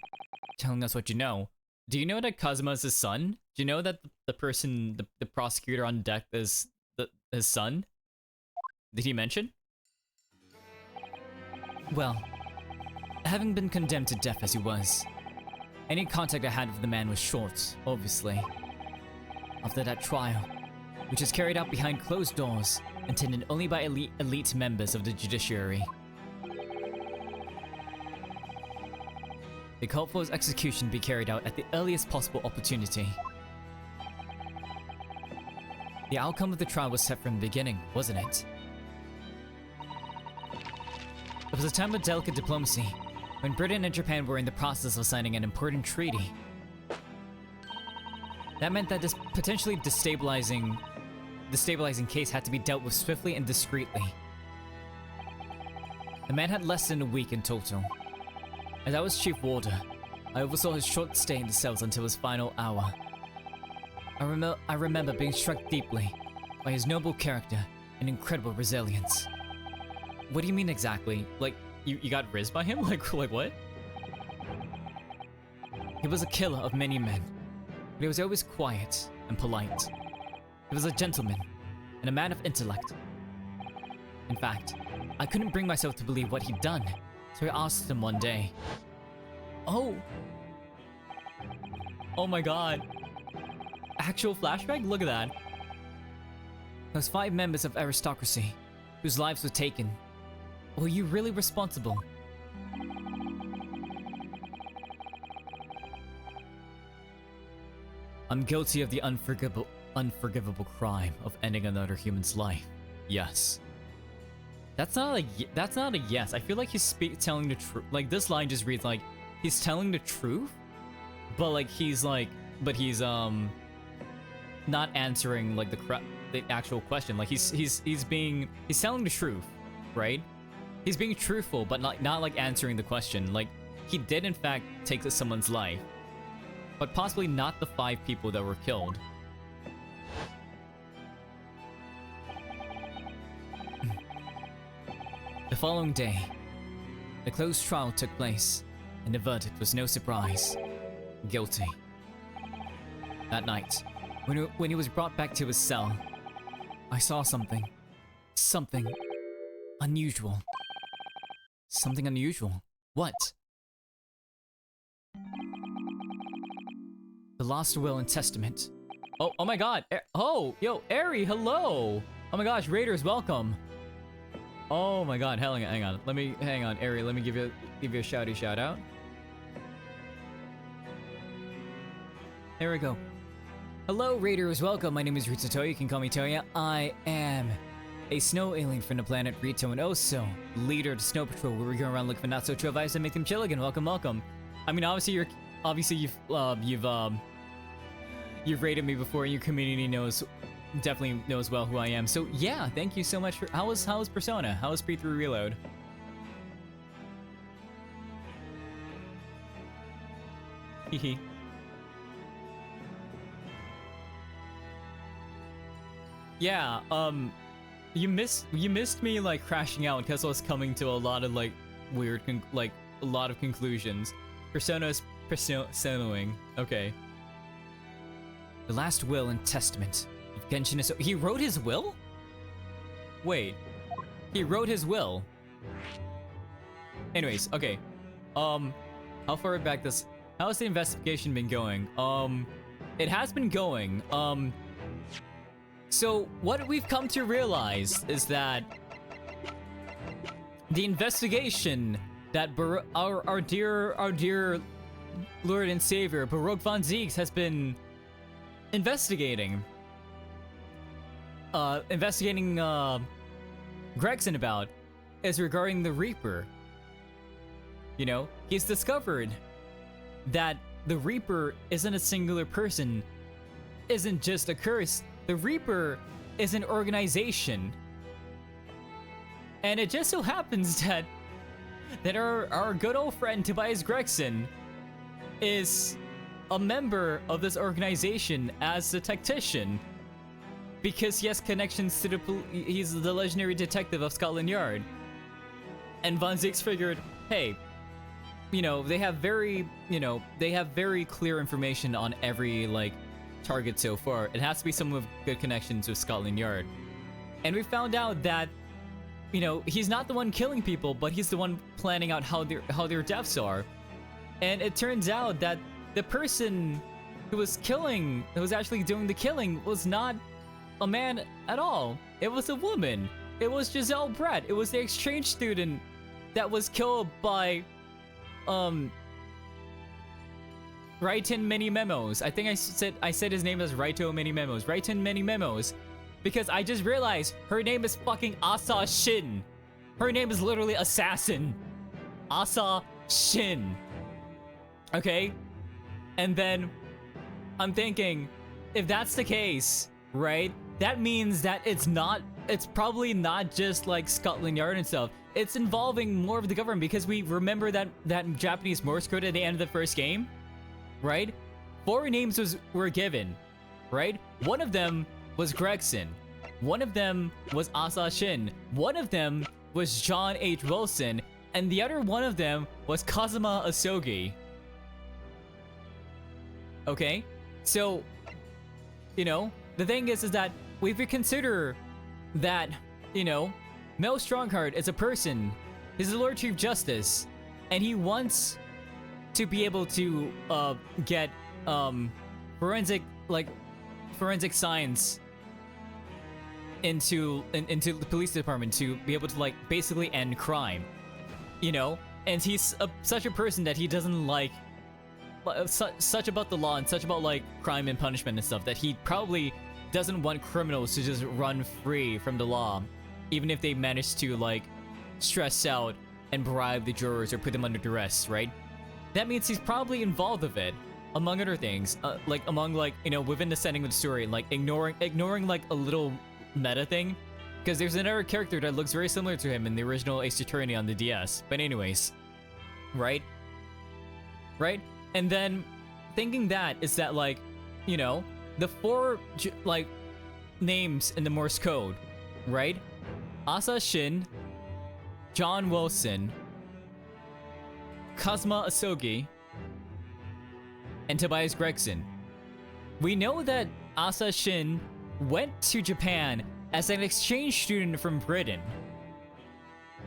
telling us what you know? Do you know that Kazuma's his son? Do you know that the person, the prosecutor on deck is his son? Did he mention? Well, having been condemned to death as he was, any contact I had with the man was short, obviously. After that trial, which is carried out behind closed doors, attended only by elite members of the judiciary. They called for his execution be carried out at the earliest possible opportunity. The outcome of the trial was set from the beginning, wasn't it? It was a time of delicate diplomacy, when Britain and Japan were in the process of signing an important treaty. That meant that this potentially destabilizing case had to be dealt with swiftly and discreetly. The man had less than a week in total. As I was chief warder, I oversaw his short stay in the cells until his final hour. I remember being struck deeply by his noble character and incredible resilience. What do you mean exactly? Like, you got rizzed by him? Like what? He was a killer of many men, but he was always quiet and polite. He was a gentleman and a man of intellect. In fact, I couldn't bring myself to believe what he'd done, so I asked him one day. Oh! Oh my god. Actual flashback? Look at that. Those 5 members of aristocracy, whose lives were taken. Were you really responsible? I'm guilty of the unforgivable crime of ending another human's life. Yes. That's not a yes. I feel like he's telling the truth. Like, this line just reads like he's telling the truth, but like he's not answering like the actual question. Like he's telling the truth, right? He's being truthful, but not like answering the question. Like, he did in fact take someone's life, but possibly not the 5 people that were killed. The following day, the closed trial took place, and the verdict was no surprise. Guilty. That night, when he was brought back to his cell, I saw something. Something unusual. Something unusual. What? The lost will and testament. Oh my god. Yo, Eri, hello. Oh my gosh, Raiders, welcome. Oh my god, hang on. Hang on, Eri, let me give you a shout out. There we go. Hello, Raiders, welcome. My name is Rita Toya. You can call me Toya. I am a snow alien from the planet Rito, and also leader of the Snow Patrol, where we go around looking for not so true vibes and make them chill again. Welcome. I mean, obviously you've rated me before, and your community definitely knows well who I am. So yeah, thank you so much for. How was Persona? How was Pre-3 Reload? Hehe. Yeah, you missed me like crashing out because I was coming to a lot of like weird a lot of conclusions. Persona is personaing. Okay. The last will and testament of Genshin is. He wrote his will? Wait. He wrote his will. Anyways, okay. How far back how has the investigation been going? It has been going. So what we've come to realize is that the investigation that our dear Lord and Savior Baroque von Ziegs has been investigating Gregson about is regarding the Reaper. You know, he's discovered that the Reaper isn't a singular person, isn't just a curse. The Reaper is an organization. And it just so happens that our good old friend Tobias Gregson is a member of this organization as a tactician, because he has connections to he's the legendary detective of Scotland Yard. And Von Ziegs figured, hey, you know, they have very clear information on every like target so far. It has to be someone with good connections with Scotland Yard. And we found out that, you know, he's not the one killing people, but he's the one planning out how their deaths are. And it turns out that the person who was actually doing the killing was not a man at all. It was a woman. It was Giselle Brett. It was the exchange student that was killed by Raiten Many Memos. I think I said his name as Raito Many Memos. Raiten Many Memos. Because I just realized her name is fucking Asa Shin. Her name is literally Assassin. Asa Shin. Okay? And then I'm thinking, if that's the case, right? That means that it's probably not just like Scotland Yard and stuff. It's involving more of the government, because we remember that Japanese Morse code at the end of the first game, right? 4 names were given, right? One of them was Gregson. One of them was Asa Shin. One of them was John H. Wilson. And the other one of them was Kazuma Asogi. Okay? So, you know, the thing is that if we consider that, you know, Mel Strongheart is a person. He's the Lord Chief Justice, and he wants to be able to get forensic science into the police department to be able to like basically end crime, you know. And he's such a person that he doesn't like such about the law and such about like crime and punishment and stuff that he probably doesn't want criminals to just run free from the law, even if they manage to like stress out and bribe the jurors or put them under duress, right? That means he's probably involved with it, among other things, like among like, you know, within the setting of the story, like ignoring like a little meta thing, because there's another character that looks very similar to him in the original Ace Attorney on the DS. But anyways, right? And then thinking that is that like, you know, the four like names in the Morse code, right? Asa Shin, John Wilson, Kazuma Asogi, and Tobias Gregson. We know that Asa Shin went to Japan as an exchange student from Britain,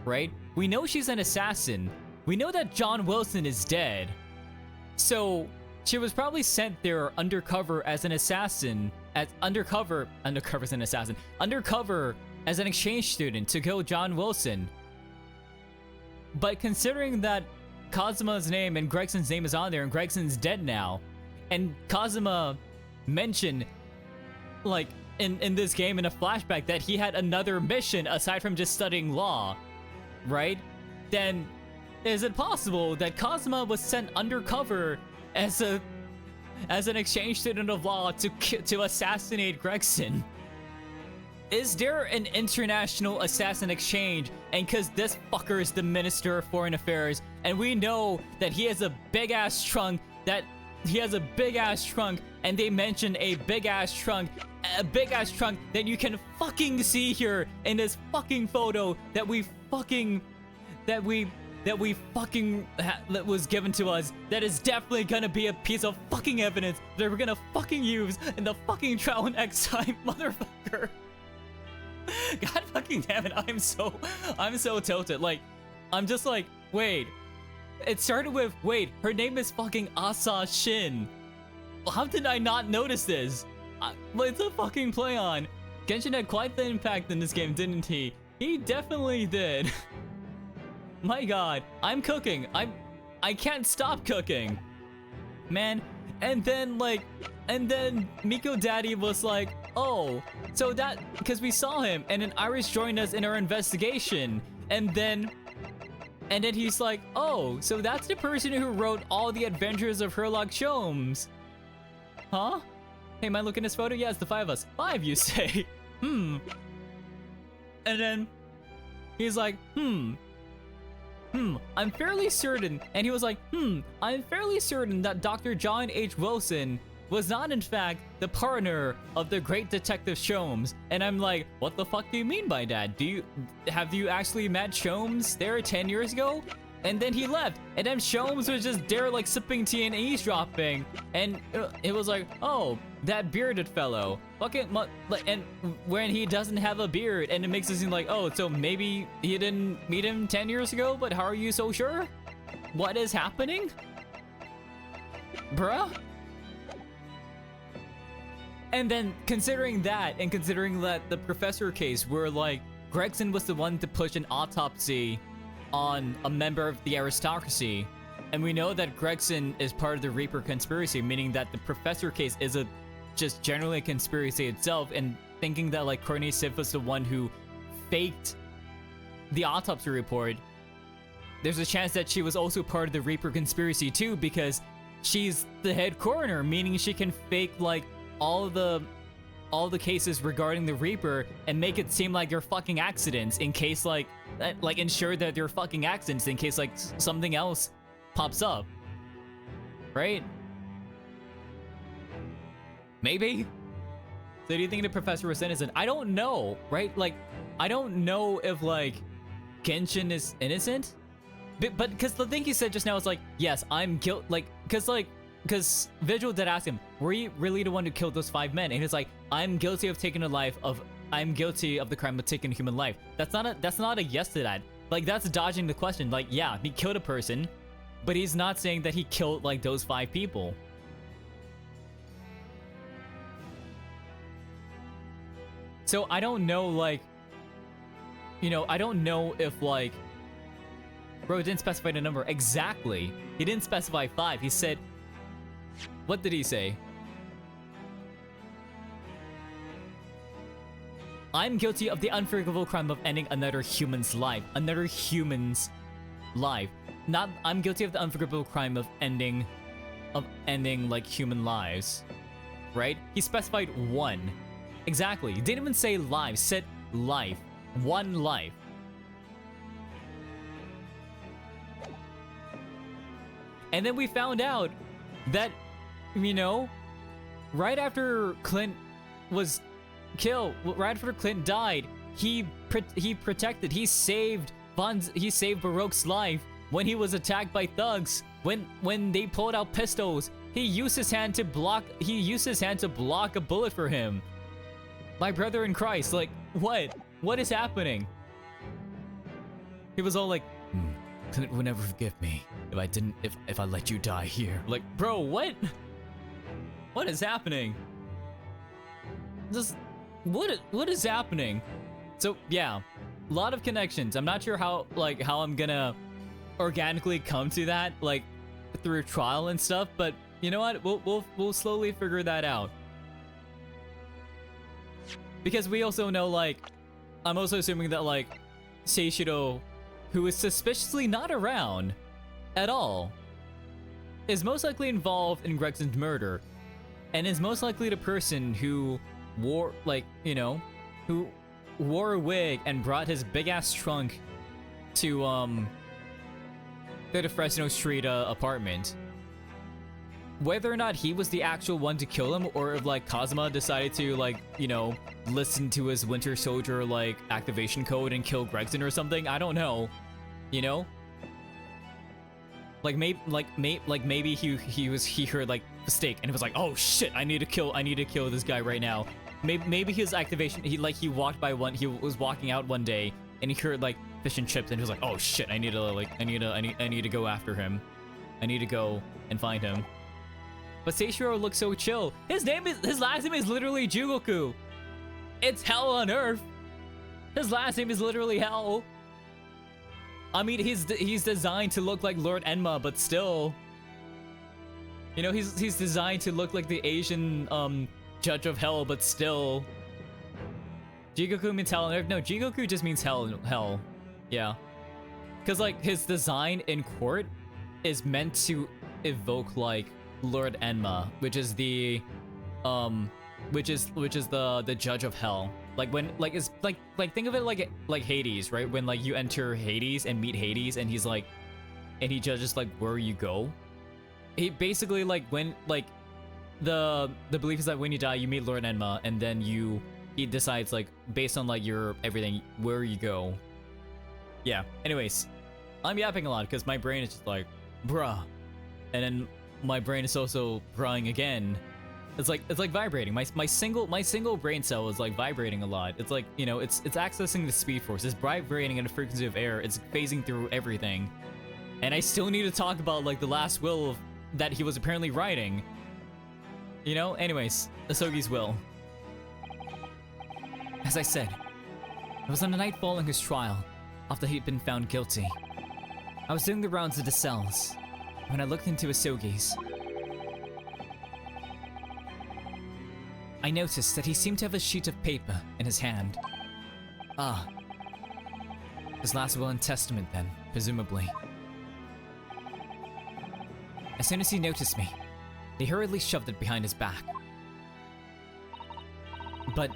right? We know she's an assassin. We know that John Wilson is dead. So she was probably sent there undercover as an assassin, undercover as an exchange student to kill John Wilson. But considering that Kazuma's name and Gregson's name is on there and Gregson's dead now, and Kazuma mentioned like in this game in a flashback that he had another mission aside from just studying law, right? Then is it possible that Kazuma was sent undercover as an exchange student of law to assassinate Gregson? Is there an international assassin exchange? And cause this fucker is the Minister of Foreign Affairs, and we know that he has a big ass trunk, and they mention a big ass trunk that you can fucking see here in this fucking photo that was given to us. That is definitely gonna be a piece of fucking evidence that we're gonna fucking use in the fucking trial next time, motherfucker. God fucking damn it, I'm so tilted. Like, I'm just like, wait. It started with, wait, her name is fucking Asa Shin. How did I not notice this? It's a fucking play on. Genshin had quite the impact in this game, didn't he? He definitely did. My god, I'm cooking. I can't stop cooking. Man, and then Miko Daddy was like, oh, so that, because we saw him, and then Iris joined us in our investigation, and then he's like, oh, so that's the person who wrote all the adventures of Sherlock Holmes. Huh? Hey, am I looking at this photo? Yeah, it's the five of us. Five, you say? And then he's like, I'm fairly certain, and he was like, I'm fairly certain that Dr. John H. Wilson was not in fact the partner of the great detective Sholmes. And I'm like, what the fuck do you mean by that? Have you actually met Sholmes there 10 years ago? And then he left, and then Sholmes was just there like sipping tea and eavesdropping, and it was like, oh, that bearded fellow, and when he doesn't have a beard, and it makes it seem like, oh, so maybe you didn't meet him 10 years ago, but how are you so sure? What is happening? Bruh? And then considering that, and considering that the professor case where like Gregson was the one to push an autopsy on a member of the aristocracy, and we know that Gregson is part of the Reaper conspiracy, meaning that the professor case is just generally a conspiracy itself, and thinking that like Courtney Sif was the one who faked the autopsy report, there's a chance that she was also part of the Reaper conspiracy too, because she's the head coroner, meaning she can fake like all the cases regarding the Reaper and make it seem like they're fucking accidents in case like ensure that they're fucking accidents in case like something else pops up, right? Maybe. So do you think the professor was innocent? I don't know, right? Like, I don't know if like Genshin is innocent, but because the thing he said just now is like, yes, I'm guilty, like, because Vigil did ask him, were you really the one who killed those 5 men? And he's like, I'm guilty of taking the life of I'm guilty of the crime of taking a human life. That's not a yes to that. Like, that's dodging the question. Like, yeah, he killed a person, but he's not saying that he killed, like, those 5 people. So I don't know, like, you know, I don't know if, like, bro didn't specify the number exactly. He didn't specify 5. He said, what did he say? I'm guilty of the unforgivable crime of ending another human's life. Another human's life. Not, I'm guilty of the unforgivable crime of ending, like, human lives. Right? He specified 1. Exactly. He didn't even say lives. Said life. 1 life. And then we found out that, you know, right after Clint was killed, right after Clint died, he protected, he saved Baroque's life when he was attacked by thugs. When they pulled out pistols, he used his hand to block a bullet for him. My brother in Christ, like, what is happening? He was all like, Clint would never forgive me if I let you die here. Like, bro, what is happening? Just what is happening? So yeah, a lot of connections. I'm not sure how I'm gonna organically come to that, like, through trial and stuff, but you know what? We'll slowly figure that out. Because we also know, like, I'm also assuming that, like, Seishiro, who is suspiciously not around at all, is most likely involved in Gregson's murder, and is most likely the person who wore, like, you know, who wore a wig and brought his big-ass trunk to the Fresno Street apartment. Whether or not he was the actual one to kill him, or if, like, Kazuma decided to, like, you know, listen to his Winter Soldier, like, activation code and kill Gregson or something, I don't know. You know? Like, maybe he heard, like, mistake and it was like, oh shit, I need to kill this guy right now. Maybe his activation, he was walking out one day and he heard, like, fish and chips and he was like, oh shit, I need to go after him. I need to go and find him. But Seishiro looks so chill. His last name is literally Jugoku. It's hell on earth. His last name is literally hell. I mean, he's designed to look like Lord Enma, but still, you know, he's designed to look like the Asian judge of hell, but still. Jigoku means hell on earth. No, Jigoku just means hell. Yeah, because, like, his design in court is meant to evoke, like, Lord Enma, which is the the judge of hell. Like, when, like, it's like think of it like Hades, right? When, like, you enter Hades and meet Hades and he's like, and he judges, like, where you go. He basically, like, when, like, the belief is that when you die you meet Lord Enma, and then he decides, like, based on, like, your everything, where you go. Yeah, anyways, I'm yapping a lot because my brain is just like, bruh, and then my brain is also crying again. It's like vibrating. My single brain cell is, like, vibrating a lot. It's like, you know, it's accessing the speed force. It's vibrating at a frequency of air. It's phasing through everything. And I still need to talk about, like, the last will that he was apparently writing. You know? Anyways, Asogi's will. As I said, it was on the night following his trial, after he'd been found guilty. I was doing the rounds of the cells when I looked into Asogi's. I noticed that he seemed to have a sheet of paper in his hand. Ah. His last will and testament, then, presumably. As soon as he noticed me, he hurriedly shoved it behind his back. But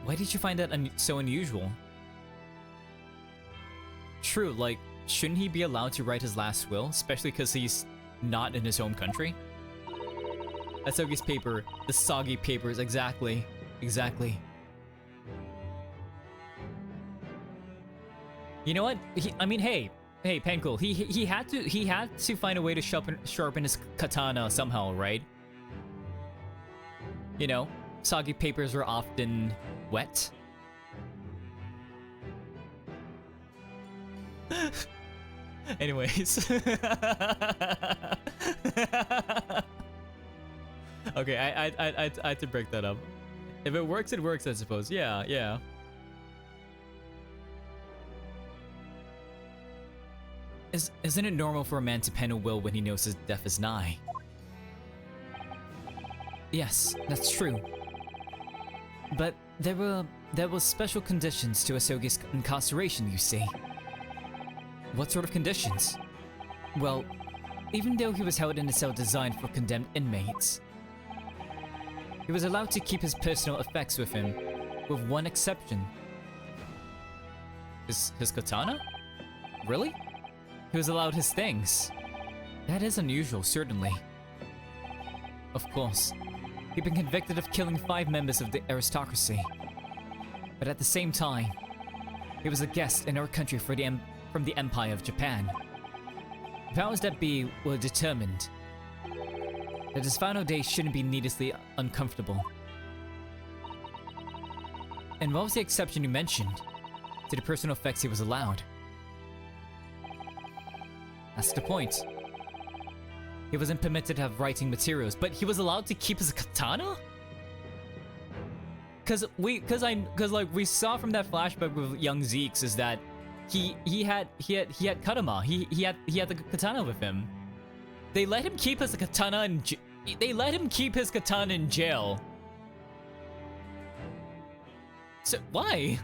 why did you find that so unusual? True, like, shouldn't he be allowed to write his last will, especially because he's not in his home country? Asogi's paper, the soggy papers, exactly. You know what? I mean, hey, Penko, he had to find a way to sharpen his katana somehow, right? You know, soggy papers were often wet. Anyways. Okay, I had to break that up. If it works, it works, I suppose. Yeah, yeah. Isn't it normal for a man to pen a will when he knows his death is nigh? Yes, that's true. But there were special conditions to Asogi's incarceration, you see. What sort of conditions? Well, even though he was held in a cell designed for condemned inmates, he was allowed to keep his personal effects with him, with one exception. His katana? Really? He was allowed his things. That is unusual, certainly. Of course, he'd been convicted of killing 5 members of the aristocracy. But at the same time, he was a guest in our country from the Empire of Japan. The powers that be were determined that his final days shouldn't be needlessly uncomfortable. And what was the exception you mentioned to the personal effects he was allowed? That's the point. He wasn't permitted to have writing materials, but he was allowed to keep his katana? Cause like we saw from that flashback with young Zeke's is that he had Kadama. He had the katana with him. They let him keep his katana in jail. So why?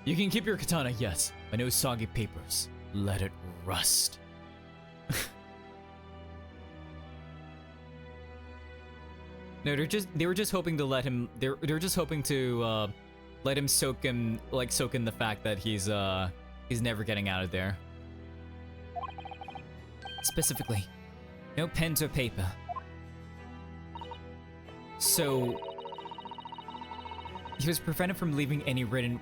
You can keep your katana, yes, but no soggy papers. Let it rust. No, they were just hoping to let him. They're just hoping to let him soak in the fact that he's never getting out of there. Specifically, no pens or paper. So he was prevented from leaving any written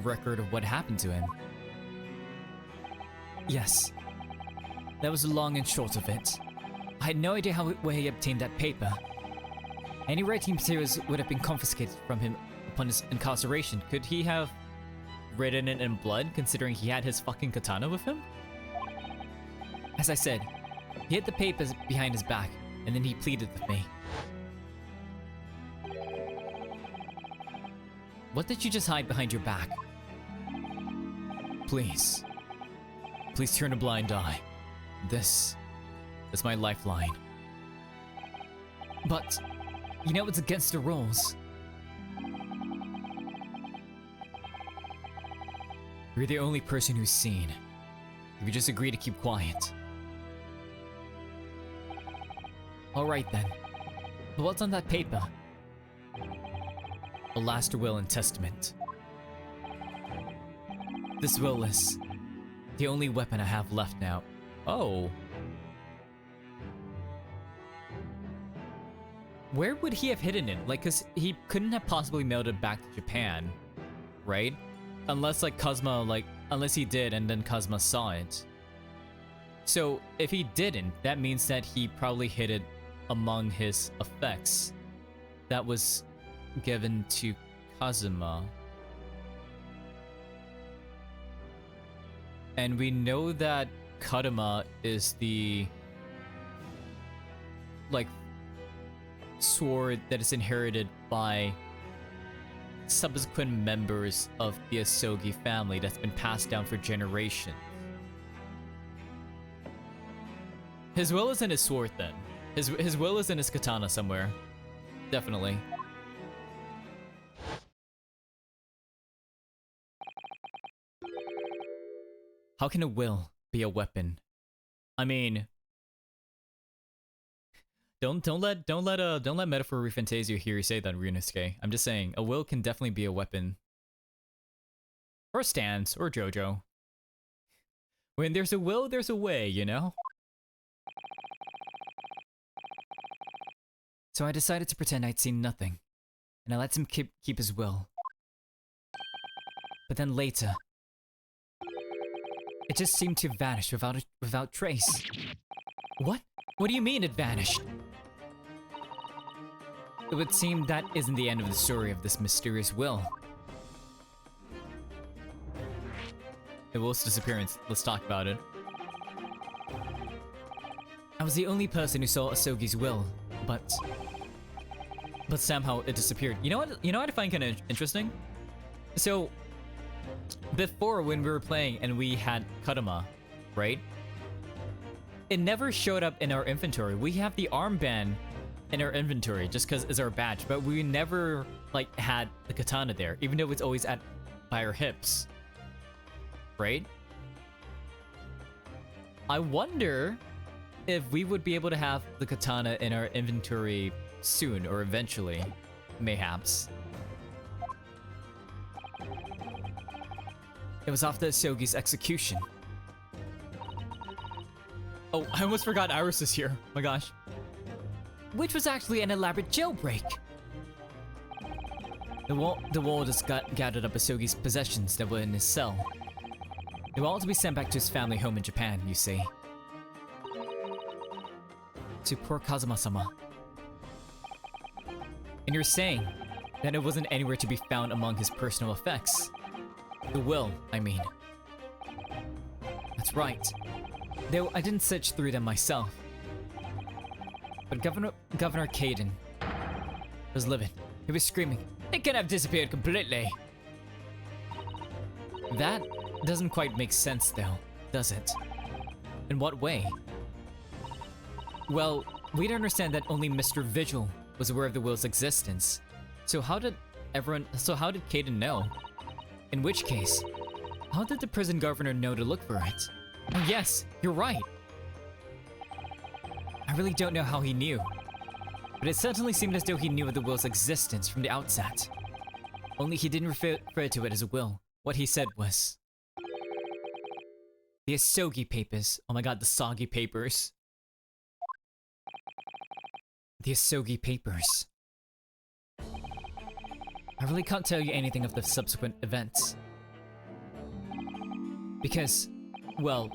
record of what happened to him. Yes, that was the long and short of it. I had no idea where he obtained that paper. Any writing materials would have been confiscated from him upon his incarceration. Could he have written it in blood, considering he had his fucking katana with him? As I said, he hid the papers behind his back, and then he pleaded with me. What did you just hide behind your back? Please. Please turn a blind eye. This is my lifeline. But, you know it's against the rules. You're the only person who's seen. If you just agree to keep quiet. Alright then. But what's on that paper? A last will and testament. This will is the only weapon I have left now. Oh. Where would he have hidden it? Like, cause he couldn't have possibly mailed it back to Japan, right? Unless like Kazuma, unless he did and then Kazuma saw it. So if he didn't, that means that he probably hid it among his effects that was given to Kazuma. And we know that Kadama is the sword that is inherited by subsequent members of the Asogi family that's been passed down for generations. His will is in his sword then. His will is in his katana somewhere. Definitely. How can a will be a weapon? I mean, don't let Metaphor Refantasio hear you say that, Ryunosuke. I'm just saying, a will can definitely be a weapon. Or a stance, or JoJo. When there's a will, there's a way, you know? So I decided to pretend I'd seen nothing, and I let him keep his will. But then later, it just seemed to vanish without trace. What? What do you mean it vanished? it would seem that isn't the end of the story of this mysterious will. The will's disappearance. Let's talk about it. I was the only person who saw Asogi's will, but somehow it disappeared. You know what? You know what I find kind of interesting? So before, when we were playing and we had Kadama, right? It never showed up in our inventory. We have the armband in our inventory just because it's our badge, but we never like had the katana there, even though it's always by our hips, right? I wonder if we would be able to have the katana in our inventory soon or eventually, mayhaps. It was after Asogi's execution. Oh, I almost forgot Iris is here. My gosh. Which was actually an elaborate jailbreak. The wall just gathered up Asogi's possessions that were in his cell. They were all to be sent back to his family home in Japan, you see. To poor Kazuma-sama. And you're saying that it wasn't anywhere to be found among his personal effects. The will, I mean. That's right. Though I didn't search through them myself. But Governor Caden was livid. He was screaming, "It can have disappeared completely." That doesn't quite make sense though, does it? In what way? Well, we'd understand that only Mr. Vigil was aware of the will's existence. So how did Caden know? In which case, how did the prison governor know to look for it? Oh yes, you're right. I really don't know how he knew, but it certainly seemed as though he knew of the will's existence from the outset. Only he didn't refer to it as a will. What he said was... the Asogi papers. Oh my god, the soggy papers. The Asogi papers. I really can't tell you anything of the subsequent events. Because, well,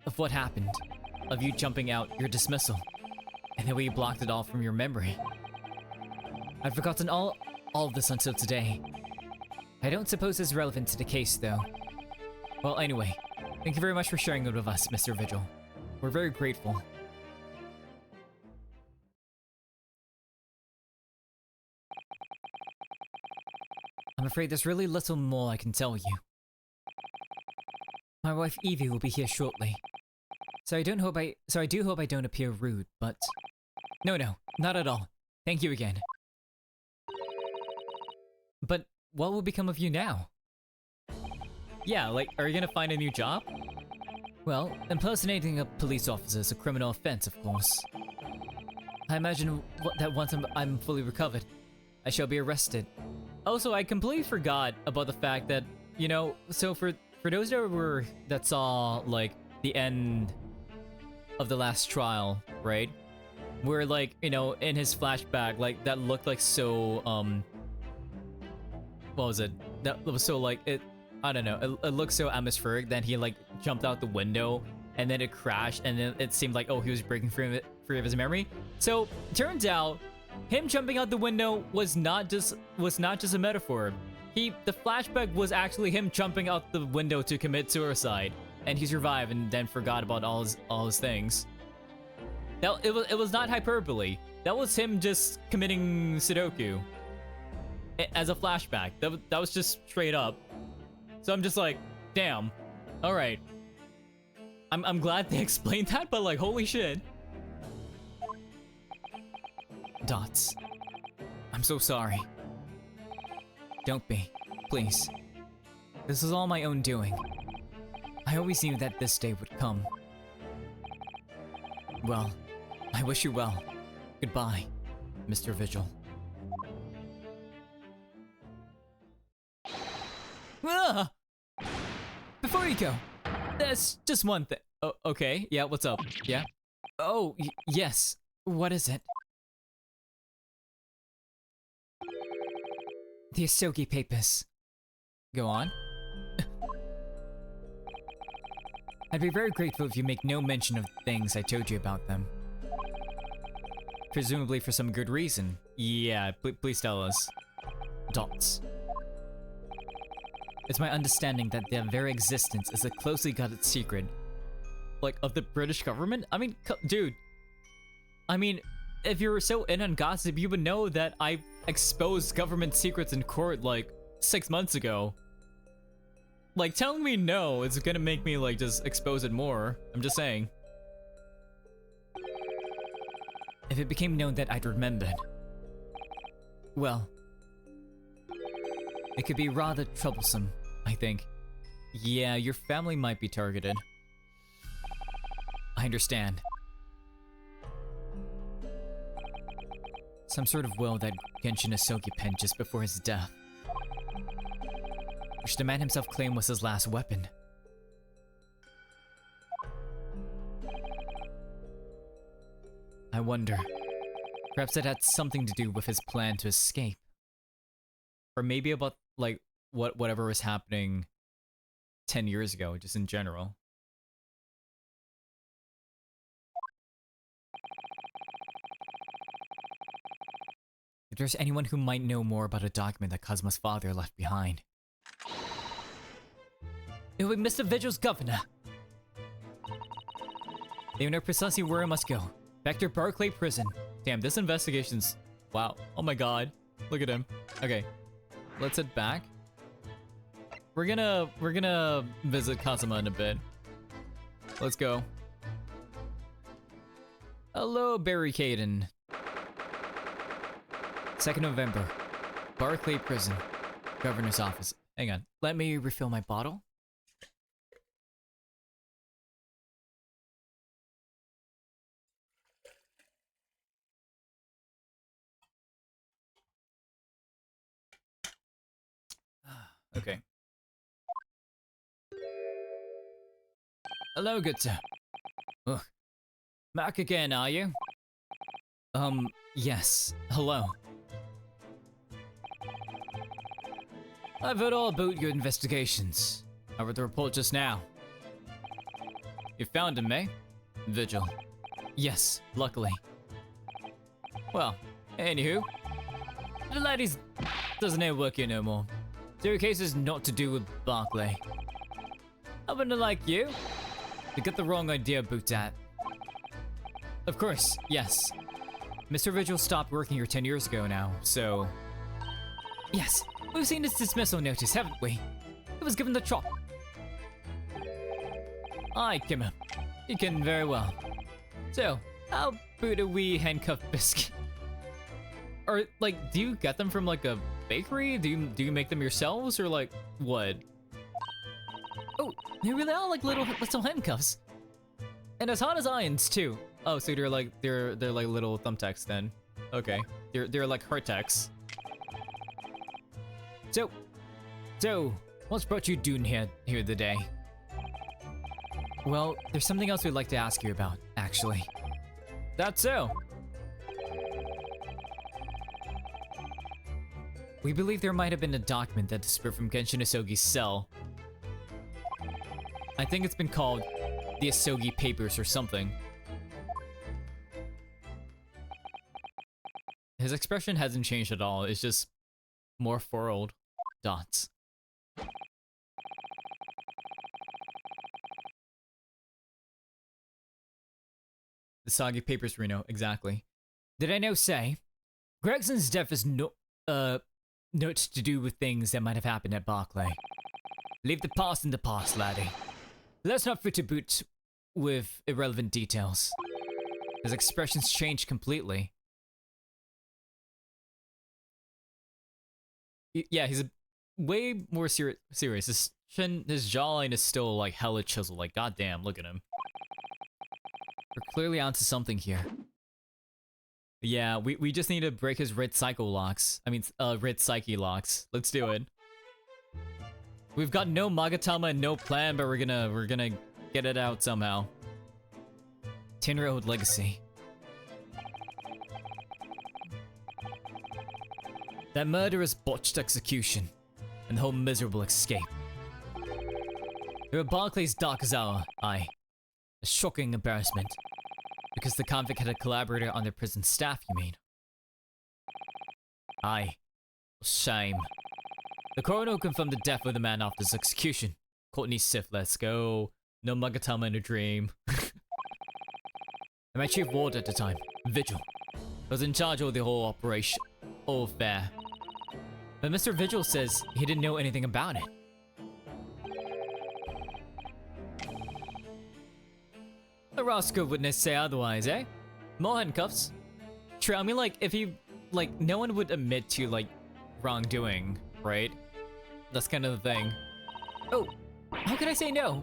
of what happened. Of you jumping out, your dismissal. And the way you blocked it all from your memory. I've forgotten all of this until today. I don't suppose it's relevant to the case, though. Well, anyway, thank you very much for sharing it with us, Mr. Vigil. We're very grateful. I'm afraid there's really little more I can tell you. My wife Evie will be here shortly. So I do hope I don't appear rude, but... No, not at all. Thank you again. But what will become of you now? Yeah, like, are you gonna find a new job? Well, impersonating a police officer is a criminal offense, of course. I imagine that once I'm fully recovered, I shall be arrested. Also, I completely forgot about the fact that, you know, so for those that saw, like, the end of the last trial, right? Where, like, you know, in his flashback, like, that looked like so, what was it? That was so, like, I don't know, it looked so atmospheric. Then he, like, jumped out the window, and then it crashed, and then it seemed like, oh, he was breaking free of his memory. So, turns out, him jumping out the window was not just a metaphor. The flashback was actually him jumping out the window to commit suicide, and he survived and then forgot about all his things. It was not hyperbole. That was him just committing Sudoku as a flashback. That was just straight up. So I'm just like, damn. All right. I'm glad they explained that, but like, holy shit. Dots. I'm so sorry. Don't be, please. This is all my own doing. I always knew that this day would come. Well, I wish you well. Goodbye, Mr. Vigil. Ah! Before you go, there's just one thing. Oh, okay, yeah, what's up? Yeah? Oh, yes. What is it? The Asogi papers. Go on. I'd be very grateful if you make no mention of the things I told you about them. presumably for some good reason. Yeah, please tell us. Dots. It's my understanding that their very existence is a closely guarded secret. Like, of the British government? I mean, dude. I mean, if you were so in on gossip, you would know that I exposed government secrets in court, like, 6 months ago. Like, telling me no is gonna make me, like, just expose it more. I'm just saying. If it became known that I'd remembered, well, it could be rather troublesome, I think. Yeah, your family might be targeted. I understand. Some sort of will that Genshin Asogi penned just before his death, which the man himself claimed was his last weapon. I wonder, perhaps it had something to do with his plan to escape. Or maybe about, like, whatever was happening 10 years ago, just in general. If there's anyone who might know more about a document that Kazuma's father left behind, it would be Mr. Vigil's governor. They know precisely where I must go. Back to Barclay Prison. Damn, this investigation's... Wow. Oh my god. Look at him. Okay. Let's head back. We're gonna visit Kazuma in a bit. Let's go. Hello, Barry Caden. 2nd November. Barclay Prison. Governor's office. Hang on. Let me refill my bottle. Okay. Hello, good sir. Ugh. Back again, are you? Yes. Hello. I've heard all about your investigations. I read the report just now. You found him, eh? Vigil. Yes, luckily. Well, anywho. The ladies doesn't ain't work here no more. So your case is not to do with Barclay. I wouldn't like you to get the wrong idea about that. Of course, yes. Mr. Vigil stopped working here 10 years ago now, so... Yes, we've seen his dismissal notice, haven't we? It was given the chop. Aye, Kimmer. You can very well. So, how about a wee handcuff biscuit? Or, like, do you get them from, like, a bakery? Do you make them yourselves, or, like, what? Oh, they really are, like, little handcuffs. And as hot as irons, too. Oh, so they're like little thumbtacks then. Okay. They're like hardtacks. So, what's brought you doing here today? Well, there's something else we'd like to ask you about, actually. That's so. We believe there might have been a document that disappeared from Genshin Asogi's cell. I think it's been called the Asogi Papers or something. His expression hasn't changed at all, it's just more furrowed dots. The Asogi Papers, Reno, exactly. Did I now say? Gregson's death is not to do with things that might have happened at Barclay. Leave the past in the past, laddie. Let's not fit to boot with irrelevant details. His expressions changed completely. Yeah, he's way more serious. His jawline is still like hella chiseled. Like, goddamn, look at him. We're clearly onto something here. Yeah, we just need to break his red psycho locks. I mean, red psyche locks. Let's do it. We've got no Magatama and no plan, but we're gonna get it out somehow. 10-year-old legacy. That murderous botched execution, and the whole miserable escape. They were Barclay's darkest hour, aye. A shocking embarrassment. Because the convict had a collaborator on their prison staff, you mean? Aye. Shame. The coroner confirmed the death of the man after his execution. Courtney Sif, let's go. No Magatama in a dream. And my chief ward at the time, Vigil, was in charge of the whole operation. All affair. But Mr. Vigil says he didn't know anything about it. The Roscoe witness say otherwise, eh? More handcuffs. True, I mean, like, if he, like, no one would admit to, like, wrongdoing, right? That's kind of the thing. Oh, how can I say no?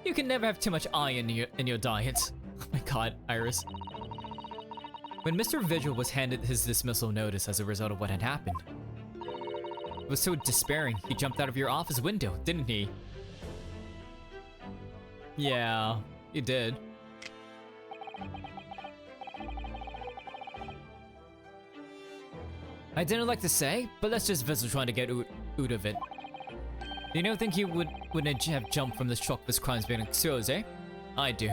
You can never have too much iron in your diet. Oh my god, Iris. When Mr. Vigil was handed his dismissal notice as a result of what had happened, it was so despairing, he jumped out of your office window, didn't he? Yeah, he did. I didn't like to say, but let's just Vigil trying to get out of it. You don't think he wouldn't have jumped from the shock of his crimes being exposed, eh? I do.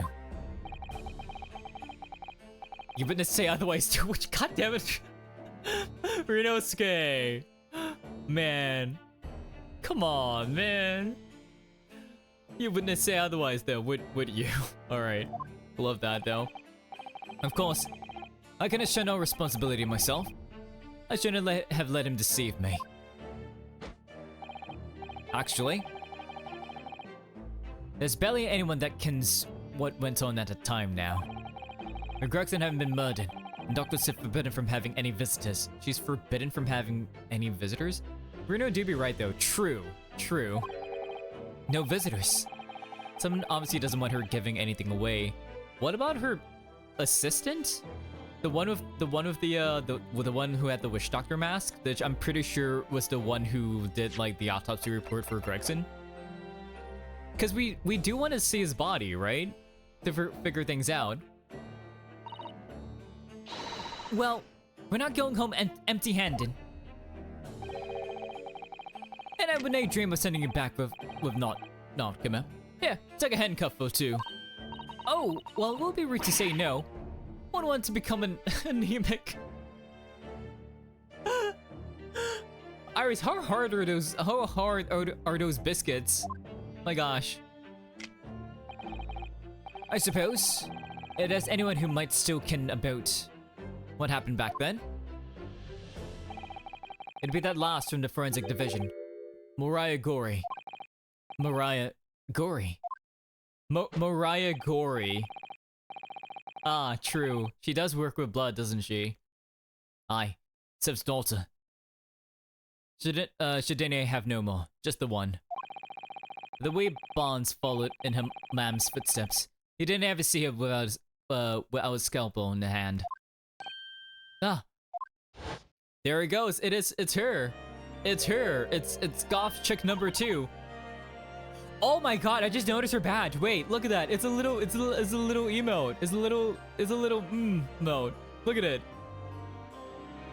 You wouldn't say otherwise too, which goddammit. Rinosuke. Man. Come on, man. You wouldn't say otherwise though, would you? Alright. Love that though. Of course, I can show no responsibility myself. I shouldn't have let him deceive me. Actually, there's barely anyone that kens what went on at the time now. Gregson haven't been murdered, and Dr. Sif forbidden from having any visitors. She's forbidden from having any visitors? Bruno do be right though. True. True. No visitors. Someone obviously doesn't want her giving anything away. What about her assistant? The one who had the witch doctor mask, which I'm pretty sure was the one who did like the autopsy report for Gregson. Cause we do want to see his body, right? To figure things out. Well, we're not going home empty-handed. And I would not dream of sending you back with not come on. Yeah, take a handcuff or two. Oh, well, it will be rude to say no. One wants to become an anemic. Iris, how hard are those biscuits? My gosh. I suppose it is anyone who might still ken about what happened back then. It'd be that last from the forensic division. Mariah Gorey. Mariah Gorey. Mariah Gorey. Ah, true. She does work with blood, doesn't she? Aye. Sif's daughter. Shouldn't have no more. Just the one. The way Bonds followed in her mom's footsteps, he didn't ever see her without his scalpel in the hand. Ah. There he goes. It's her. It's her. It's goth chick number 2. Oh my god, I just noticed her badge. Wait, look at that. It's a little emote. It's a little emote. Look at it.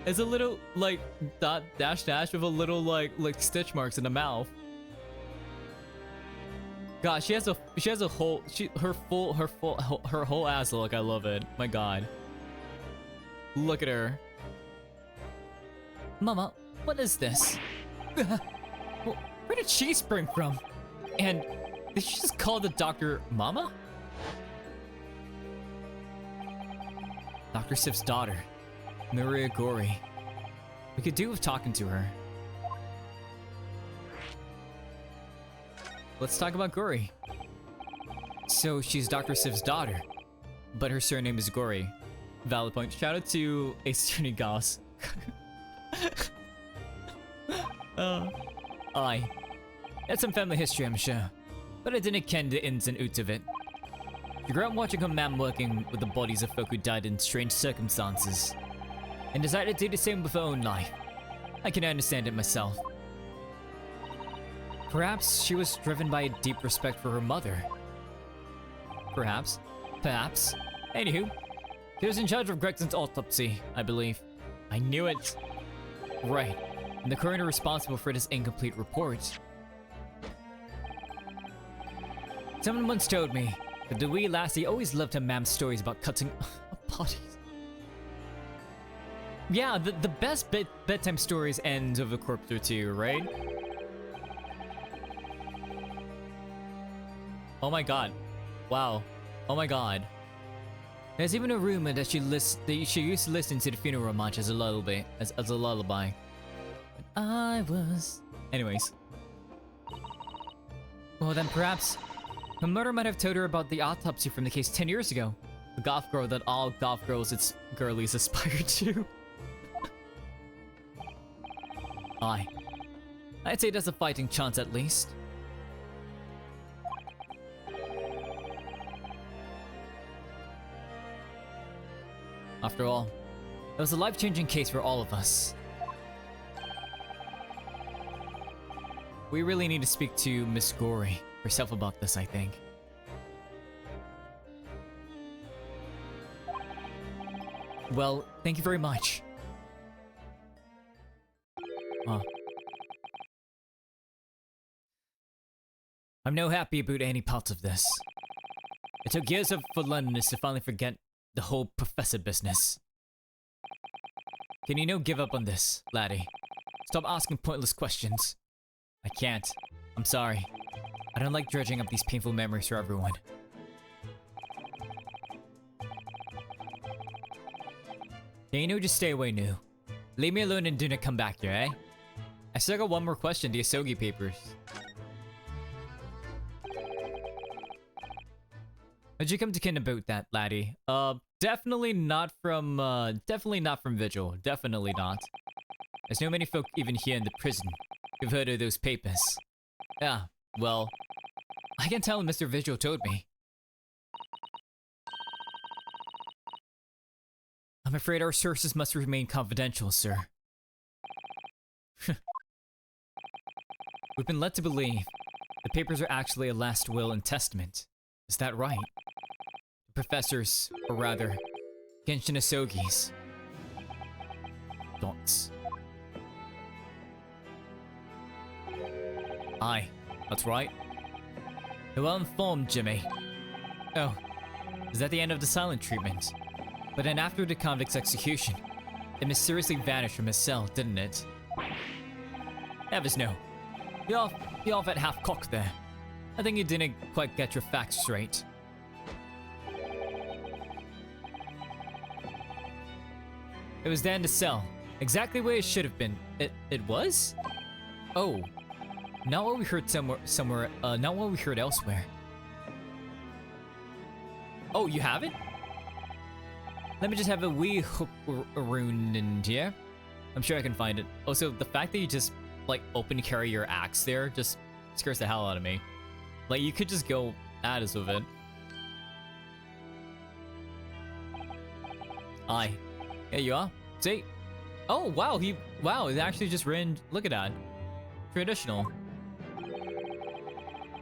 It's a little like dot dash with a little like stitch marks in the mouth. God, she has a whole her whole ass look. I love it. My god. Look at her. Mama, what is this? Where did she spring from? And did she just call the doctor Mama? Dr. Sif's daughter, Maria Gorey. We could do with talking to her. Let's talk about Gorey. So she's Dr. Sif's daughter, but her surname is Gorey. Valid point. Shout out to Ace Goss. Aye. That's some family history, I'm sure. But I didn't ken the ins and outs of it. She grew up watching her mom working with the bodies of folk who died in strange circumstances, and decided to do the same with her own life. I can understand it myself. Perhaps she was driven by a deep respect for her mother. Perhaps. Perhaps. Anywho, she was in charge of Gregson's autopsy, I believe. I knew it. Right. And the coroner responsible for this incomplete report. Someone once told me The wee lassie always loved her mam's stories about cutting bodies. Yeah, the best bedtime stories end of a corpse or two, right? Oh my god. Wow. Oh my god. There's even a rumor that she used to listen to the funeral march as a lullaby. As a lullaby. But I was... Anyways. Well then perhaps her mother might have told her about the autopsy from the case 10 years ago. The goth girl that all goth girlies aspire to. I'd say there's a fighting chance at least. After all, it was a life-changing case for all of us. We really need to speak to Miss Gory herself about this, I think. Well, thank you very much. I'm no happy about any part of this. It took years for Londoners to finally forget the whole professor business. Can you give up on this, laddie? Stop asking pointless questions. I can't. I'm sorry. I don't like dredging up these painful memories for everyone. Can you just stay away, Nu? Leave me alone and do not come back here, eh? I still got one more question, the Asogi papers. How'd you come to kin about that, laddie? Definitely not from Vigil. Definitely not. There's no many folk even here in the prison who've heard of those papers. Yeah, well, I can tell Mr. Vigil told me. I'm afraid our sources must remain confidential, sir. We've been led to believe the papers are actually a last will and testament. Is that right? The professors, or rather, Genshin Asogi's thoughts. Aye, that's right. You're well informed, Jimmy. Oh, is that the end of the silent treatment? But then after the convict's execution, it mysteriously vanished from his cell, didn't it? Heavens no. You're off at half-cocked there. I think you didn't quite get your facts straight. It was there in the cell, exactly where it should have been. It was? Oh, not what we heard not what we heard elsewhere. Oh, you have it? Let me just have a wee hook around in here. I'm sure I can find it. Also, the fact that you just like open carry your axe there just scares the hell out of me. Like, you could just go at us with it. Aye. There you are. See? Oh, wow, wow, it actually just ran, look at that. Traditional.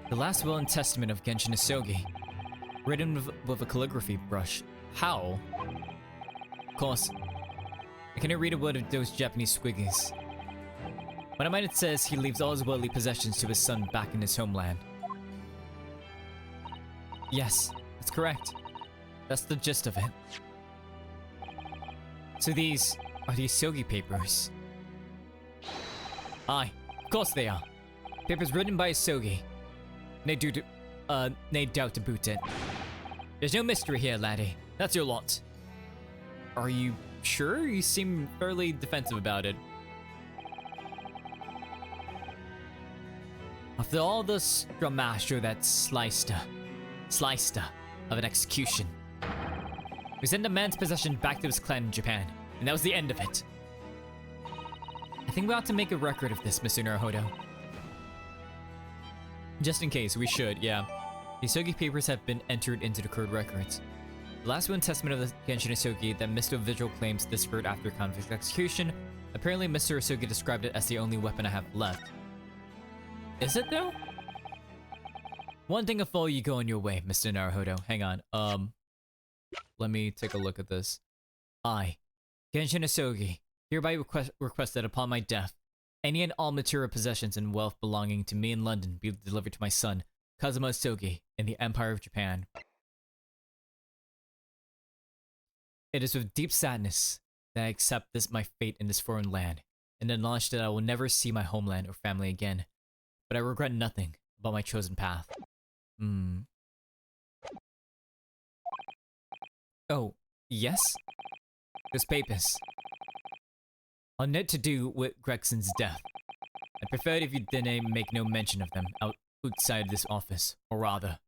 The last will and testament of Genshin Asogi. Written with a calligraphy brush. How? Of course, I cannot read a word of those Japanese squiggies. But I might it says he leaves all his worldly possessions to his son back in his homeland. Yes, that's correct. That's the gist of it. So these are the Asogi papers. Aye, of course they are. Papers written by Asogi. No doubt to boot it. There's no mystery here, laddie. That's your lot. Are you sure? You seem fairly defensive about it. After all this dramasho that sliced of an execution, we sent the man's possession back to his clan in Japan, and that was the end of it. I think we ought to make a record of this, Mr. Naruhodo. Just in case, we should, yeah. The Asogi papers have been entered into the code records. The last will and testament of the Genshin Asogi that Mr. Vigil claims disappeared after convict's execution. Apparently, Mr. Asogi described it as the only weapon I have left. Is it though? One thing will follow you go on your way, Mr. Naruhodo. Hang on, let me take a look at this. I, Genshin Asogi, hereby request that upon my death, any and all material possessions and wealth belonging to me in London be delivered to my son, Kazuma Asogi, in the Empire of Japan. It is with deep sadness that I accept my fate in this foreign land, and acknowledge that I will never see my homeland or family again. But I regret nothing about my chosen path. Oh, yes? Those papers. On note to do with Gregson's death. I'd prefer it if you didn't make no mention of them outside this office, or rather.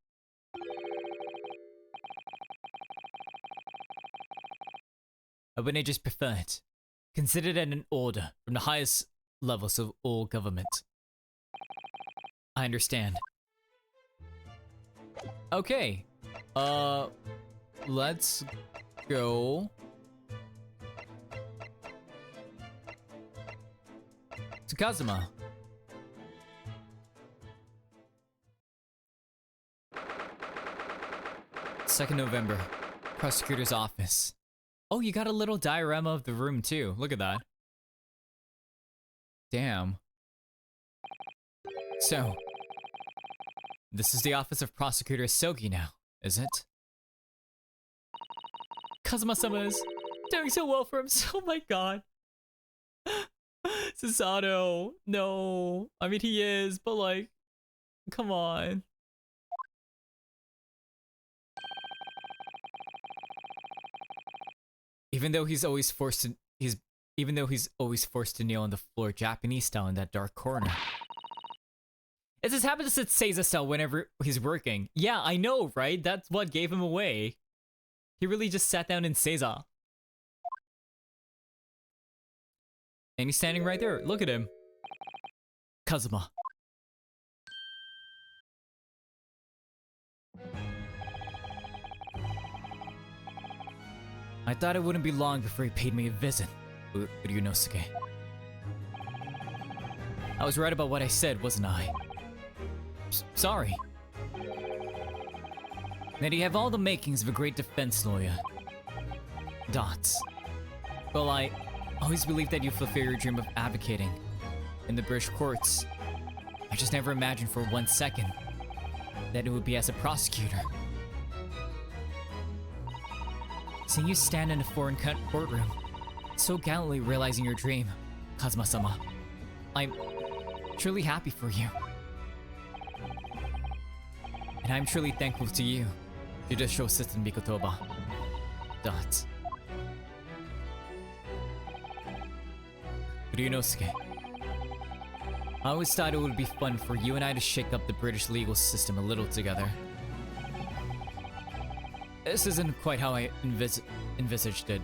I wouldn't just prefer it. Consider it an order from the highest levels of all government. I understand. Okay. Let's go to Kazuma. Second November. Prosecutor's office. Oh, you got a little diorama of the room too. Look at that. Damn. So, this is the office of Prosecutor Sogi now, is it? Kazuma-sama is doing so well for himself. Oh my god. Susato. No. I mean, he is, but like, come on. Even though he's always forced to kneel on the floor Japanese style in that dark corner. It just happens to sit Seiza style whenever he's working. Yeah, I know, right? That's what gave him away. He really just sat down in Seiza. And he's standing right there. Look at him. Kazuma. I thought it wouldn't be long before he paid me a visit, Ryunosuke. I was right about what I said, wasn't I? Sorry. That you have all the makings of a great defense lawyer. Dots. Well, I always believed that you fulfill your dream of advocating in the British courts. I just never imagined for 1 second that it would be as a prosecutor. Seeing you stand in a foreign courtroom, so gallantly realizing your dream, Kazuma-sama, I'm truly happy for you. And I'm truly thankful to you, Judicial Assistant Mikotoba. Dot. Ryunosuke. I always thought it would be fun for you and I to shake up the British legal system a little together. This isn't quite how I envisaged it,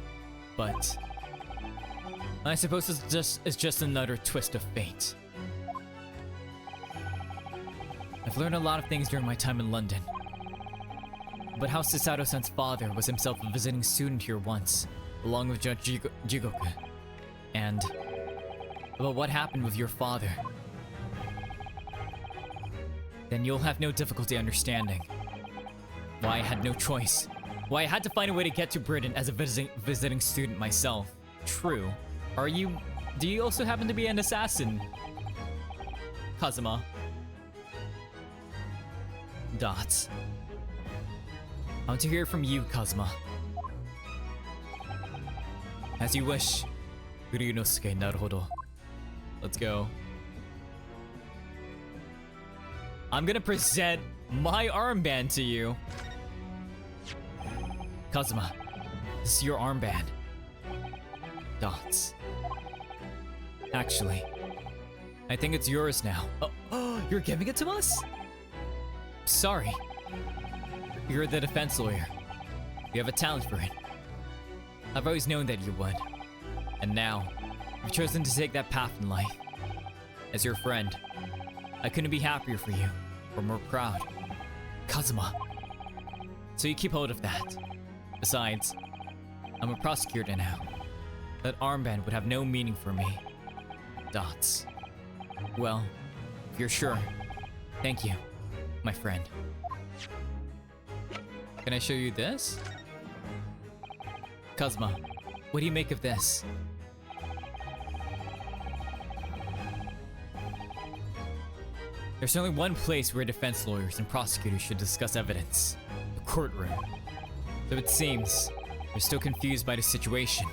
but I suppose it's just another twist of fate. I've learned a lot of things during my time in London. But how Susato-san's father was himself a visiting student here once, along with Judge Jigoku. And about what happened with your father. Then you'll have no difficulty understanding why I had no choice. Why I had to find a way to get to Britain as a visiting student myself. True. Do you also happen to be an assassin? Kazuma. Dots. I want to hear from you, Kazuma. As you wish. Ryunosuke, naruhodo. Let's go. I'm gonna present my armband to you. Kazuma, this is your armband. Dots. Actually, I think it's yours now. Oh, you're giving it to us? Sorry. You're the defense lawyer. You have a talent for it. I've always known that you would. And now, you've chosen to take that path in life. As your friend, I couldn't be happier for you, or more proud. Kazuma. So you keep hold of that. Besides, I'm a prosecutor now. That armband would have no meaning for me. Dots. Well, if you're sure, thank you, my friend. Can I show you this? Kazuma, what do you make of this? There's only one place where defense lawyers and prosecutors should discuss evidence. The courtroom. So it seems They're still confused by the situation.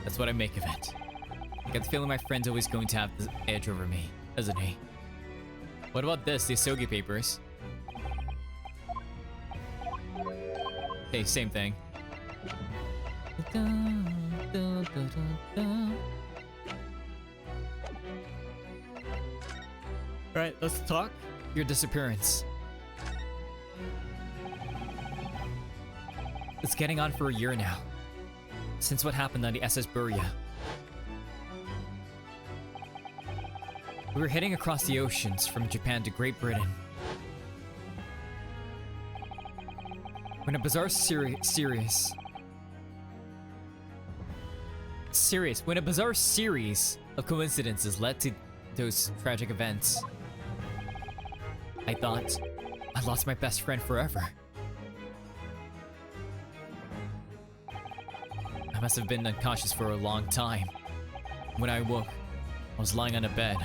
That's what I make of it. I get the feeling my friend's always going to have the edge over me, isn't he? What about this, the Asogi papers? Hey, same thing. Alright, let's talk. Your disappearance. It's getting on for a year now. Since what happened on the SS Burya. We were heading across the oceans from Japan to Great Britain. When a bizarre series of coincidences led to those tragic events. I thought I lost my best friend forever. I must have been unconscious for a long time. When I woke, I was lying on a bed.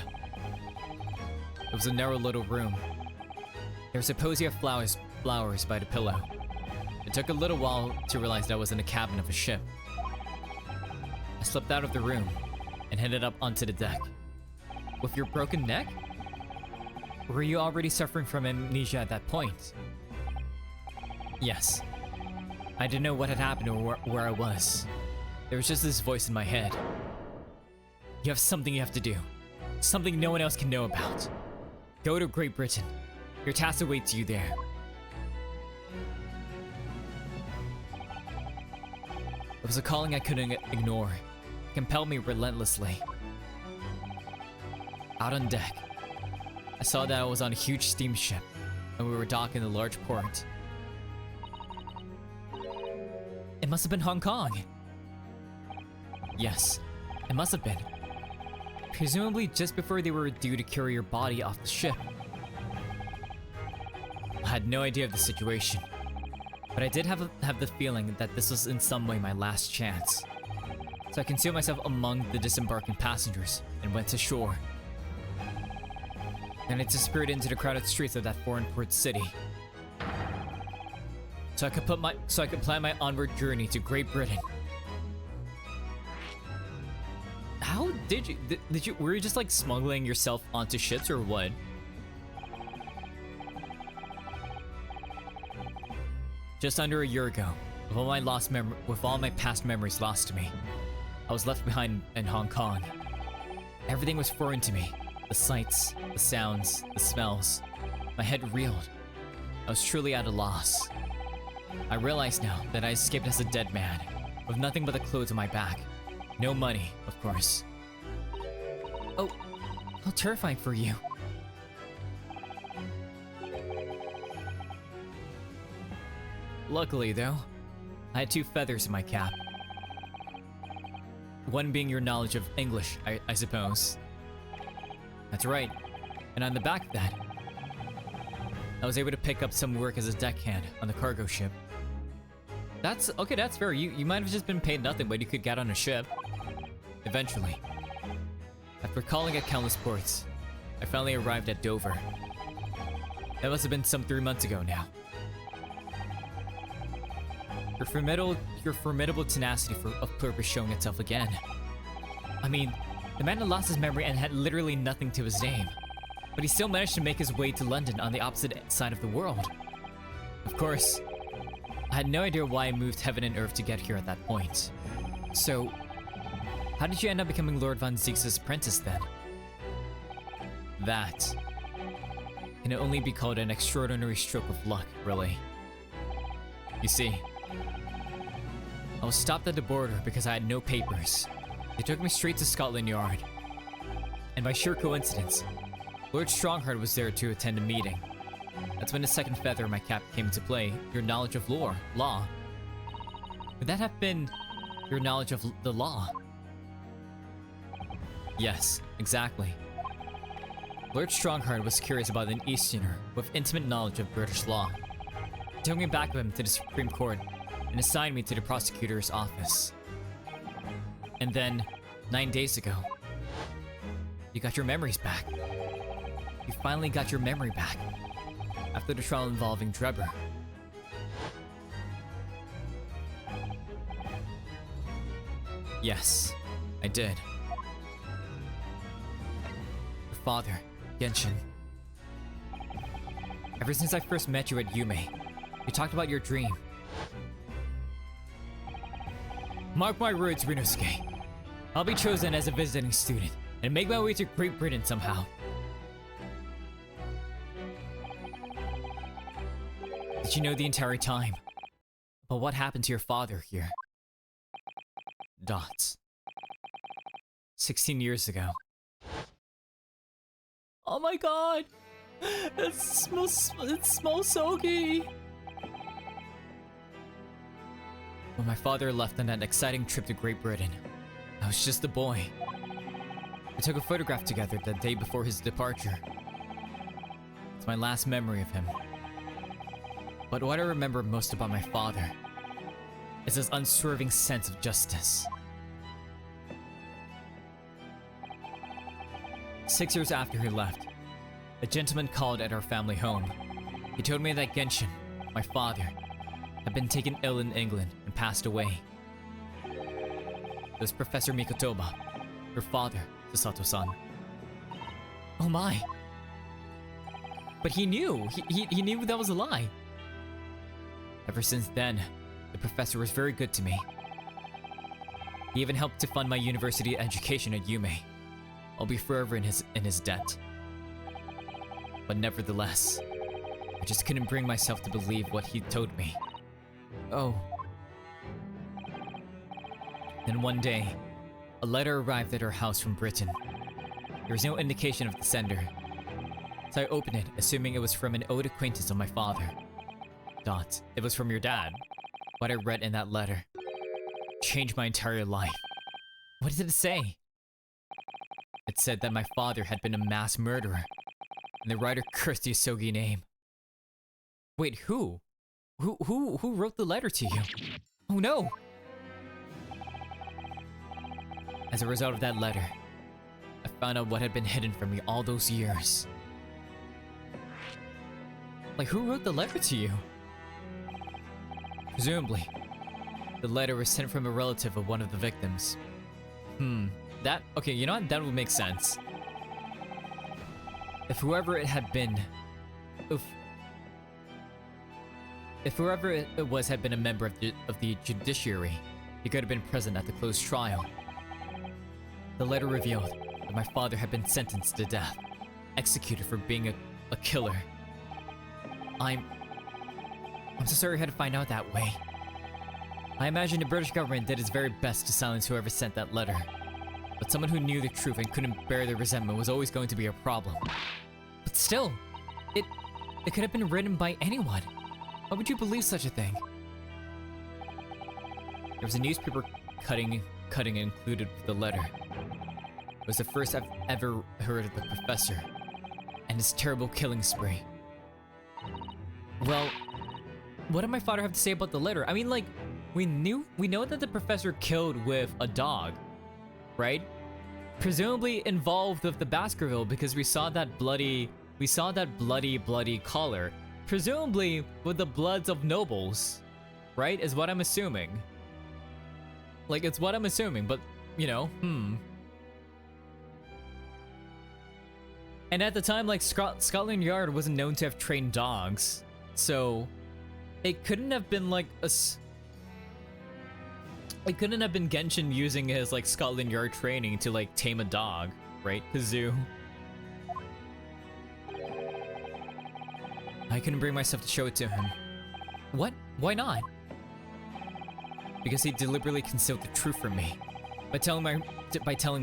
It was a narrow little room. There was a posy of flowers by the pillow. It took a little while to realize that I was in the cabin of a ship. I slipped out of the room and headed up onto the deck. With your broken neck? Were you already suffering from amnesia at that point? Yes. I didn't know what had happened or where I was. There was just this voice in my head. You have something you have to do. Something no one else can know about. Go to Great Britain. Your task awaits you there. It was a calling I couldn't ignore. It compelled me relentlessly. Out on deck, I saw that I was on a huge steamship, and we were docking in a large port. It must have been Hong Kong. Yes, it must have been. Presumably just before they were due to carry your body off the ship. I had no idea of the situation, but I did have the feeling that this was in some way my last chance. So I concealed myself among the disembarking passengers and went to shore. Then I disappeared into the crowded streets of that foreign port city. So I could plan my onward journey to Great Britain. How did you were you just like smuggling yourself onto ships or what? Just under a year ago, with all my past memories lost to me, I was left behind in Hong Kong. Everything was foreign to me. The sights, the sounds, the smells. My head reeled. I was truly at a loss. I realize now that I escaped as a dead man, with nothing but the clothes on my back. No money, of course. Oh, how terrifying for you. Luckily, though, I had two feathers in my cap. One being your knowledge of English, I suppose. That's right. And on the back of that, I was able to pick up some work as a deckhand on the cargo ship. That's okay, that's fair. You might have just been paid nothing, but you could get on a ship. Eventually. After calling at countless ports, I finally arrived at Dover. That must have been some 3 months ago now. Your formidable tenacity of purpose showing itself again. I mean, the man had lost his memory and had literally nothing to his name. But he still managed to make his way to London on the opposite side of the world. Of course, I had no idea why I moved heaven and earth to get here at that point. So, how did you end up becoming Lord Von Zieg's apprentice then? That can only be called an extraordinary stroke of luck, really. You see, I was stopped at the border because I had no papers. They took me straight to Scotland Yard. And by sheer coincidence, Lord Stronghart was there to attend a meeting. That's when the second feather in my cap came into play, your knowledge of law. Would that have been your knowledge of the law? Yes, exactly. Lord Stronghart was curious about an Easterner with intimate knowledge of British law. He took me back with him to the Supreme Court and assigned me to the prosecutor's office. And then, 9 days ago, you got your memories back. You finally got your memory back. After the trial involving Drebber. Yes, I did. Your father, Genshin. Ever since I first met you at Yume, you talked about your dream. Mark my words, Rinosuke. I'll be chosen as a visiting student and make my way to Great Britain somehow. Did you know the entire time? But what happened to your father here? Dots. 16 years ago. Oh my god! It smells soggy! When my father left on that exciting trip to Great Britain, I was just a boy. We took a photograph together the day before his departure. It's my last memory of him. But what I remember most about my father is his unswerving sense of justice. 6 years after he left, a gentleman called at our family home. He told me that Genshin, my father, had been taken ill in England and passed away. It was Professor Mikotoba, her father, Sasato-san. Oh my! But he knew! He knew that was a lie! Ever since then, the professor was very good to me. He even helped to fund my university education at Yume. I'll be forever in his debt. But nevertheless, I just couldn't bring myself to believe what he told me. Oh. Then one day, a letter arrived at our house from Britain. There was no indication of the sender, so I opened it, assuming it was from an old acquaintance of my father. Dot, it was from your dad. What I read in that letter changed my entire life. What did it say? It said that my father had been a mass murderer, and the writer cursed the Asogi name. Wait, who? Who wrote the letter to you? Oh no! As a result of that letter, I found out what had been hidden from me all those years. Like, who wrote the letter to you? Presumably, the letter was sent from a relative of one of the victims. Okay, you know what? That would make sense. If whoever it had been... If whoever it was had been a member of the judiciary, he could have been present at the closed trial. The letter revealed that my father had been sentenced to death, executed for being a killer. I'm so sorry I had to find out that way. I imagine the British government did its very best to silence whoever sent that letter. But someone who knew the truth and couldn't bear the resentment was always going to be a problem. But still, it could have been written by anyone. Why would you believe such a thing? There was a newspaper cutting included with the letter. It was the first I've ever heard of the professor and his terrible killing spree. Well, what did my father have to say about the letter? I mean, like, we know that the professor killed with a dog, right? Presumably involved with the Baskerville because we saw that bloody collar. Presumably with the bloods of nobles, right? Is what I'm assuming. Like, it's what I'm assuming, but, you know, And at the time, like, Scotland Yard wasn't known to have trained dogs, so it couldn't have been like it couldn't have been Genshin using his, like, Scotland Yard training to, like, tame a dog, right? Kazoo. I couldn't bring myself to show it to him. What? Why not? Because he deliberately concealed the truth from me by telling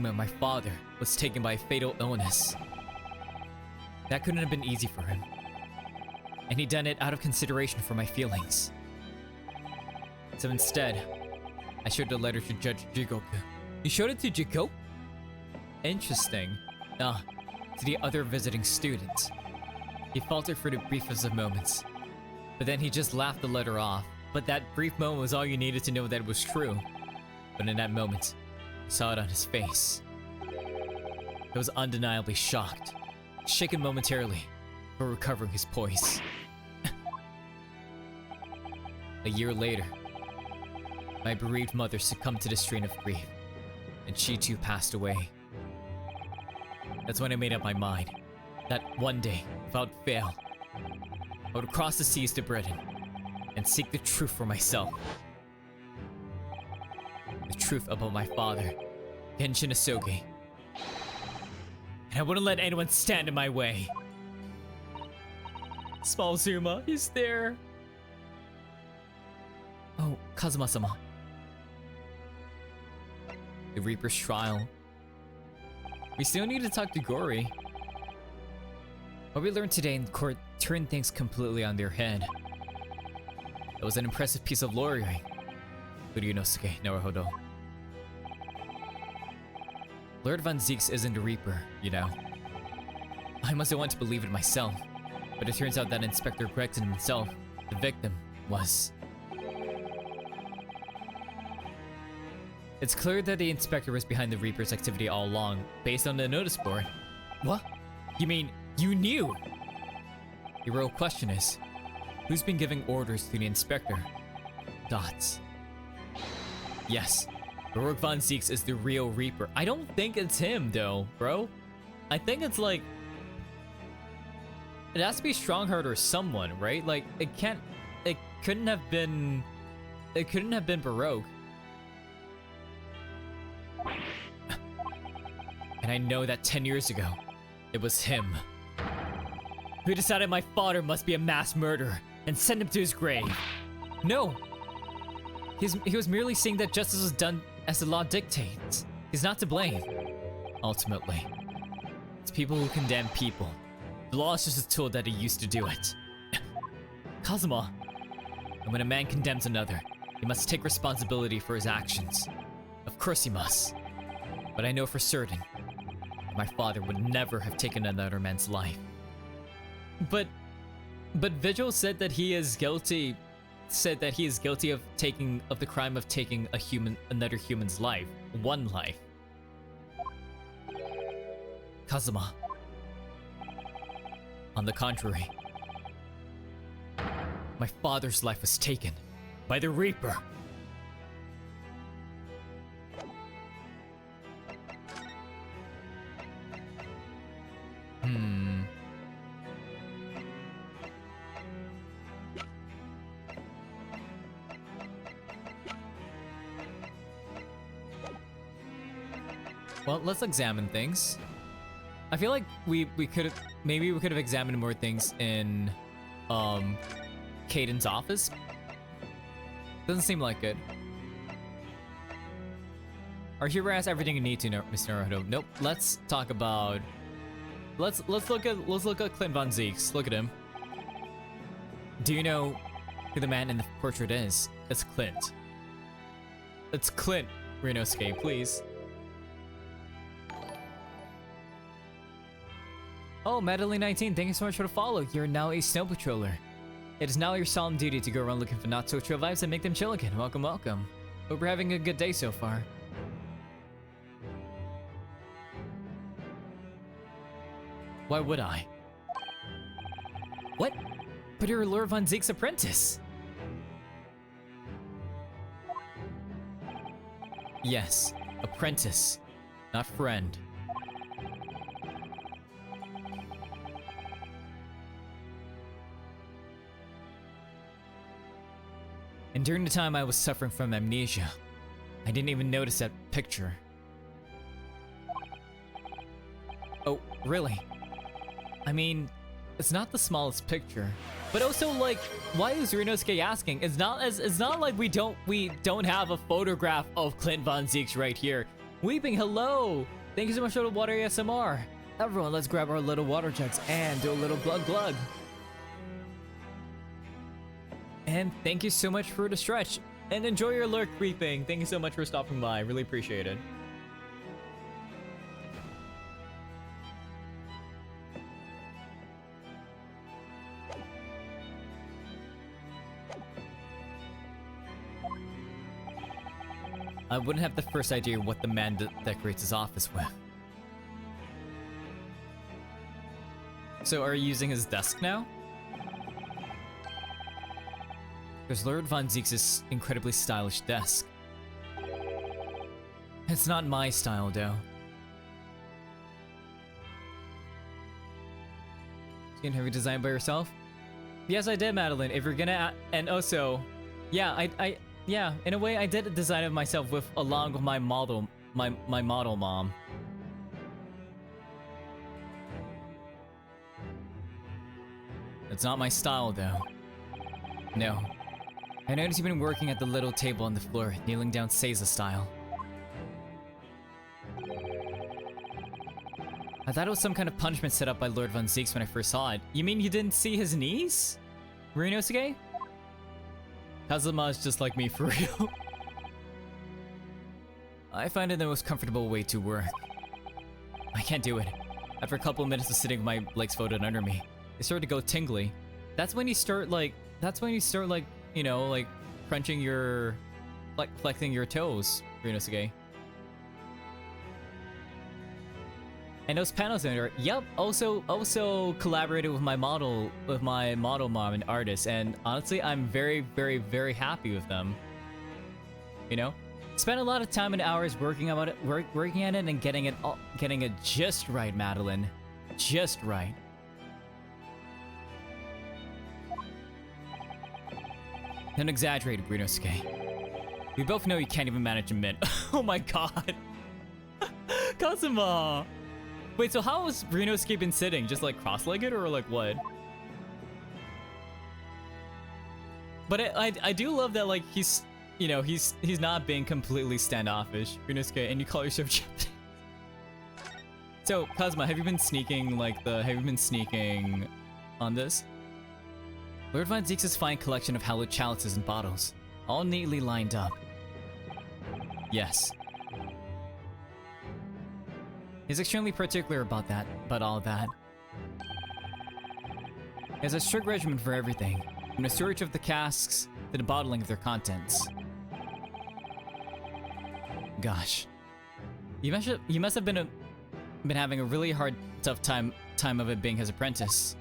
me my father was taken by a fatal illness. That couldn't have been easy for him. And he done it out of consideration for my feelings. So instead, I showed the letter to Judge Jigoku. You showed it to Jigoku? Interesting. To the other visiting students. He faltered for the briefest of moments. But then he just laughed the letter off. But that brief moment was all you needed to know that it was true. But in that moment, I saw it on his face. He was undeniably shocked, shaken momentarily, but recovering his poise. A year later, my bereaved mother succumbed to the strain of grief and she too passed away. That's when I made up my mind that one day, without fail, I would cross the seas to Britain and seek the truth for myself. The truth about my father, Genshin Asogi. And I wouldn't let anyone stand in my way. Small Zuma, he's there. Oh, Kazuma-sama. The Reaper's trial. We still need to talk to Gori. What we learned today in court turned things completely on their head. It was an impressive piece of lawyering. Ryunosuke Naruhodo. Lord Von Zieks isn't a Reaper, you know. I must have wanted to believe it myself, but it turns out that Inspector Gregson himself, the victim, was. It's clear that the Inspector was behind the Reaper's activity all along, based on the notice board. What? You mean, you knew? The real question is, who's been giving orders to the Inspector? Dots. Yes, Baruch Von Zieks is the real Reaper. I don't think it's him though, bro. I think it's like... It has to be Strongheart or someone, right? Like, it couldn't have been Baruch. And I know that 10 years ago, it was him who decided my father must be a mass murderer and sent him to his grave. No, he was merely saying that justice was done as the law dictates. He's not to blame. Ultimately, it's people who condemn people. The law is just a tool that he used to do it. Kazuma. And when a man condemns another, he must take responsibility for his actions. Of course he must. But I know for certain that my father would never have taken another man's life. But Vigil said that he is guilty. Said that he is guilty of the crime of taking another human's life, one life. Kazuma. On the contrary, my father's life was taken by the Reaper. Well, let's examine things. I feel like we could have examined more things in Caden's office. Doesn't seem like it. Our hero has everything you need to know, Mr. Naruto. Nope. Let's talk about. Let's look at Clint Von Zieks. Look at him. Do you know who the man in the portrait is? It's Clint. It's Clint, Ryunosuke, please. Oh, Madeline19, thank you so much for the follow. You're now a snow patroller. It is now your solemn duty to go around looking for not so chill vibes and make them chill again. Welcome, welcome. Hope you're having a good day so far. Why would I? What? But you're Lord Von Zieks' apprentice. Yes, apprentice, not friend. And during the time I was suffering from amnesia, I didn't even notice that picture. Oh, really? I mean, it's not the smallest picture. But also, like, why is Ryunosuke asking? It's not like we don't have a photograph of Clint Von Zieks right here. Weeping, hello! Thank you so much for the water ASMR. Everyone, let's grab our little water jugs and do a little glug glug. And thank you so much for the stretch. And enjoy your lurk, Weeping. Thank you so much for stopping by. I really appreciate it. I wouldn't have the first idea what the man decorates his office with. So are you using his desk now? There's Lord Von Zieks' incredibly stylish desk. It's not my style, though. Skin have you designed by yourself? Yes, I did, Madeline. If you're gonna, and also, yeah, yeah, in a way, I did design it myself along with my model, my model mom. It's not my style, though. No. I noticed you've been working at the little table on the floor, kneeling down Seiza style. I thought it was some kind of punishment set up by Lord Von Zieks when I first saw it. You mean you didn't see his knees? Ryunosuke? Kazuma is just like me for real. I find it the most comfortable way to work. I can't do it. After a couple of minutes of sitting with my legs folded under me, they start to go tingly. That's when you start like, you know, like crunching your, like flexing your toes, Ryunosuke. And those panels in there, yep, also collaborated with my model mom and artist, and honestly, I'm very, very, very happy with them. You know? Spent a lot of time and hours working at it and getting it just right, Madeline. Just right. Don't exaggerate, Ryunosuke. We both know you can't even manage a mint. Oh my god. Kazuma! Wait, so how has Ryunosuke been sitting? Just like cross-legged or like what? But I do love that like he's, you know, he's not being completely standoffish, Ryunosuke, and you call yourself Japanese. So, Kazuma, have you been sneaking on this? Lord Von Zieks' fine collection of hallowed chalices and bottles, all neatly lined up. Yes. He's extremely particular about all that. He has a strict regimen for everything, from the storage of the casks to the bottling of their contents. Gosh. You must have been having a really tough time of it being his apprentice.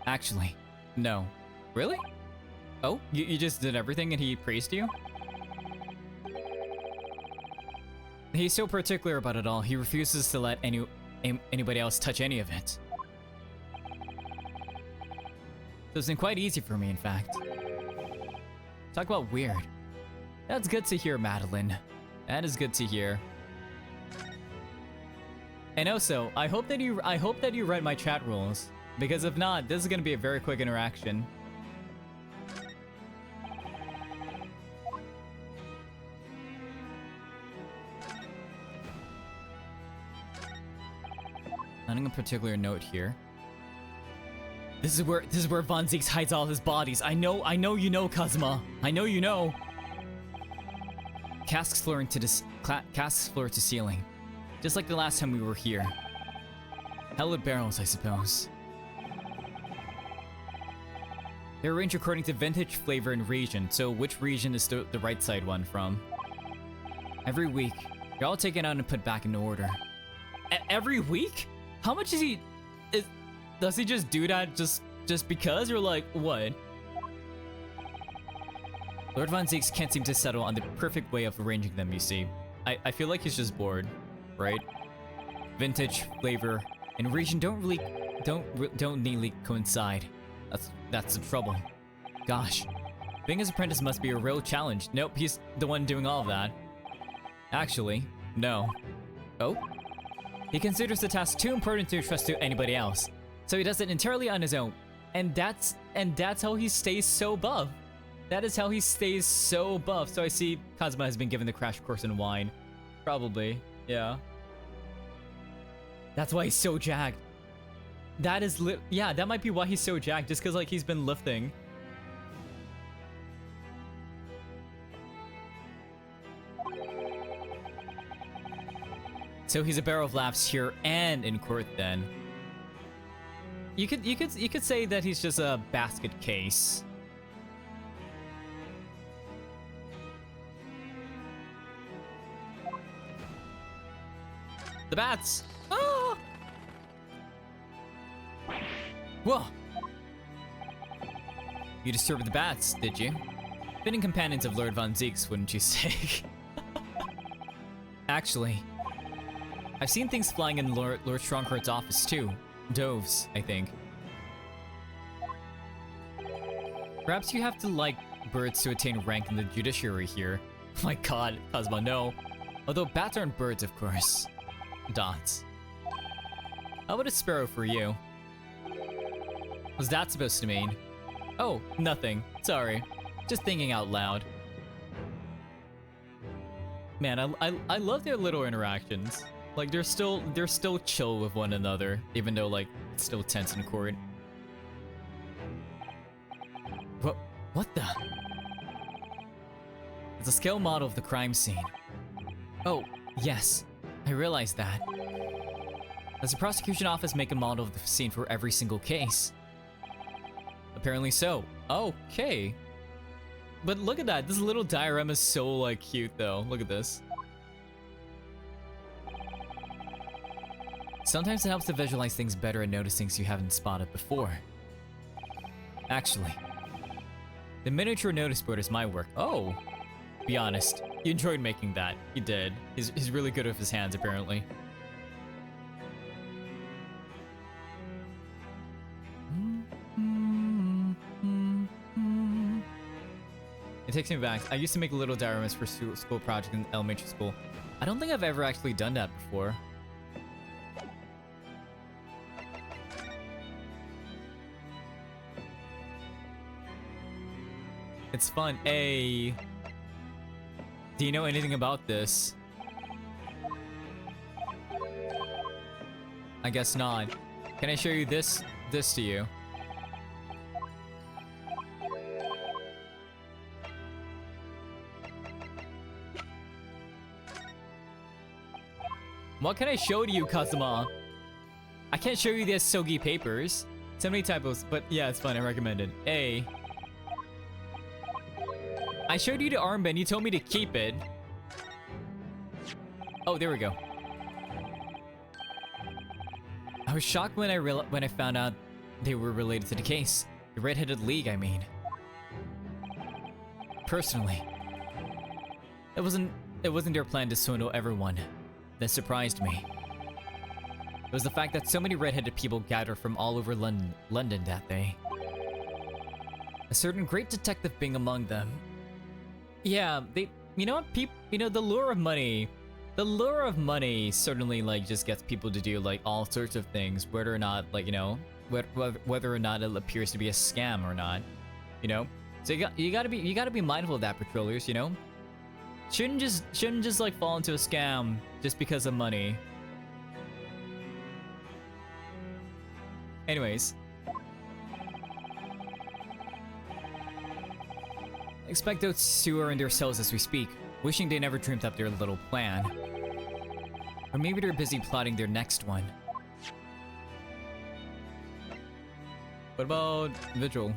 Actually, no. Really? Oh, you just did everything and he praised you? He's so particular about it all, he refuses to let anybody else touch any of it. So it's been quite easy for me, in fact. Talk about weird. That's good to hear, Madeline. That is good to hear. And also, I hope that you read my chat rules, because if not, this is gonna be a very quick interaction. Nothing a particular note here. This is where Von Zieks hides all his bodies. I know you know, Kazuma. I know you know. Casks floor to ceiling, just like the last time we were here. Hallowed barrels, I suppose. They're arranged according to vintage, flavor, and region. So which region is the right side one from? Every week, they're all taken out and put back into order. Every week? How much is he? Does he just do that just because, or like what? Lord Von Zieks can't seem to settle on the perfect way of arranging them. You see, I feel like he's just bored, right? Vintage, flavor, and region don't neatly coincide. That's the trouble. Gosh, being his apprentice must be a real challenge. Nope, he's the one doing all of that. Actually, no. Oh. He considers the task too important to trust to anybody else, so he does it entirely on his own, and that's how he stays so buff. That is how he stays so buff. So I see Kazuma has been given the crash course in wine, probably, yeah. That's why he's so jacked. That is yeah, that might be why he's so jacked, just because like he's been lifting. So he's a barrel of laughs here and in court then. You could say that he's just a basket case. The bats! Ah! Whoa! You disturbed the bats, did you? Fitting companions of Lord Von Zieks, wouldn't you say? Actually, I've seen things flying in Lord Strongheart's office too. Doves, I think. Perhaps you have to like birds to attain rank in the judiciary here. My god, Kazuma, no. Although bats aren't birds, of course. Dots. How about a sparrow for you? What's that supposed to mean? Oh, nothing. Sorry. Just thinking out loud. Man, I love their little interactions. Like they're still chill with one another, even though like it's still tense in court. What the? It's a scale model of the crime scene. Oh, yes. I realized that. Does the prosecution office make a model of the scene for every single case? Apparently so. Okay. But look at that. This little diorama is so like cute though. Look at this. Sometimes it helps to visualize things better and notice things you haven't spotted before. Actually, the miniature notice board is my work. Oh, be honest, you enjoyed making that. He did. He's really good with his hands, apparently. It takes me back. I used to make little dioramas for school projects in elementary school. I don't think I've ever actually done that before. It's fun. Hey. Do you know anything about this? I guess not. Can I show you this to you? What can I show to you, Kazuma? I can't show you the Asogi papers. So many typos, but yeah, it's fun. I recommend it. Hey. I showed you the armband, you told me to keep it. Oh, there we go. I was shocked when I found out they were related to the case. The Red-Headed League, I mean. Personally, it wasn't their plan to swindle everyone. That surprised me. It was the fact that so many red-headed people gathered from all over London that day. A certain great detective being among them. Yeah, you know what, the lure of money certainly like just gets people to do like all sorts of things, whether or not like, whether or not it appears to be a scam or not, So you gotta be mindful of that, patrollers, Shouldn't just like fall into a scam just because of money. Anyways. Expect those two are in their cells as we speak, wishing they never dreamt up their little plan. Or maybe they're busy plotting their next one. What about Vigil?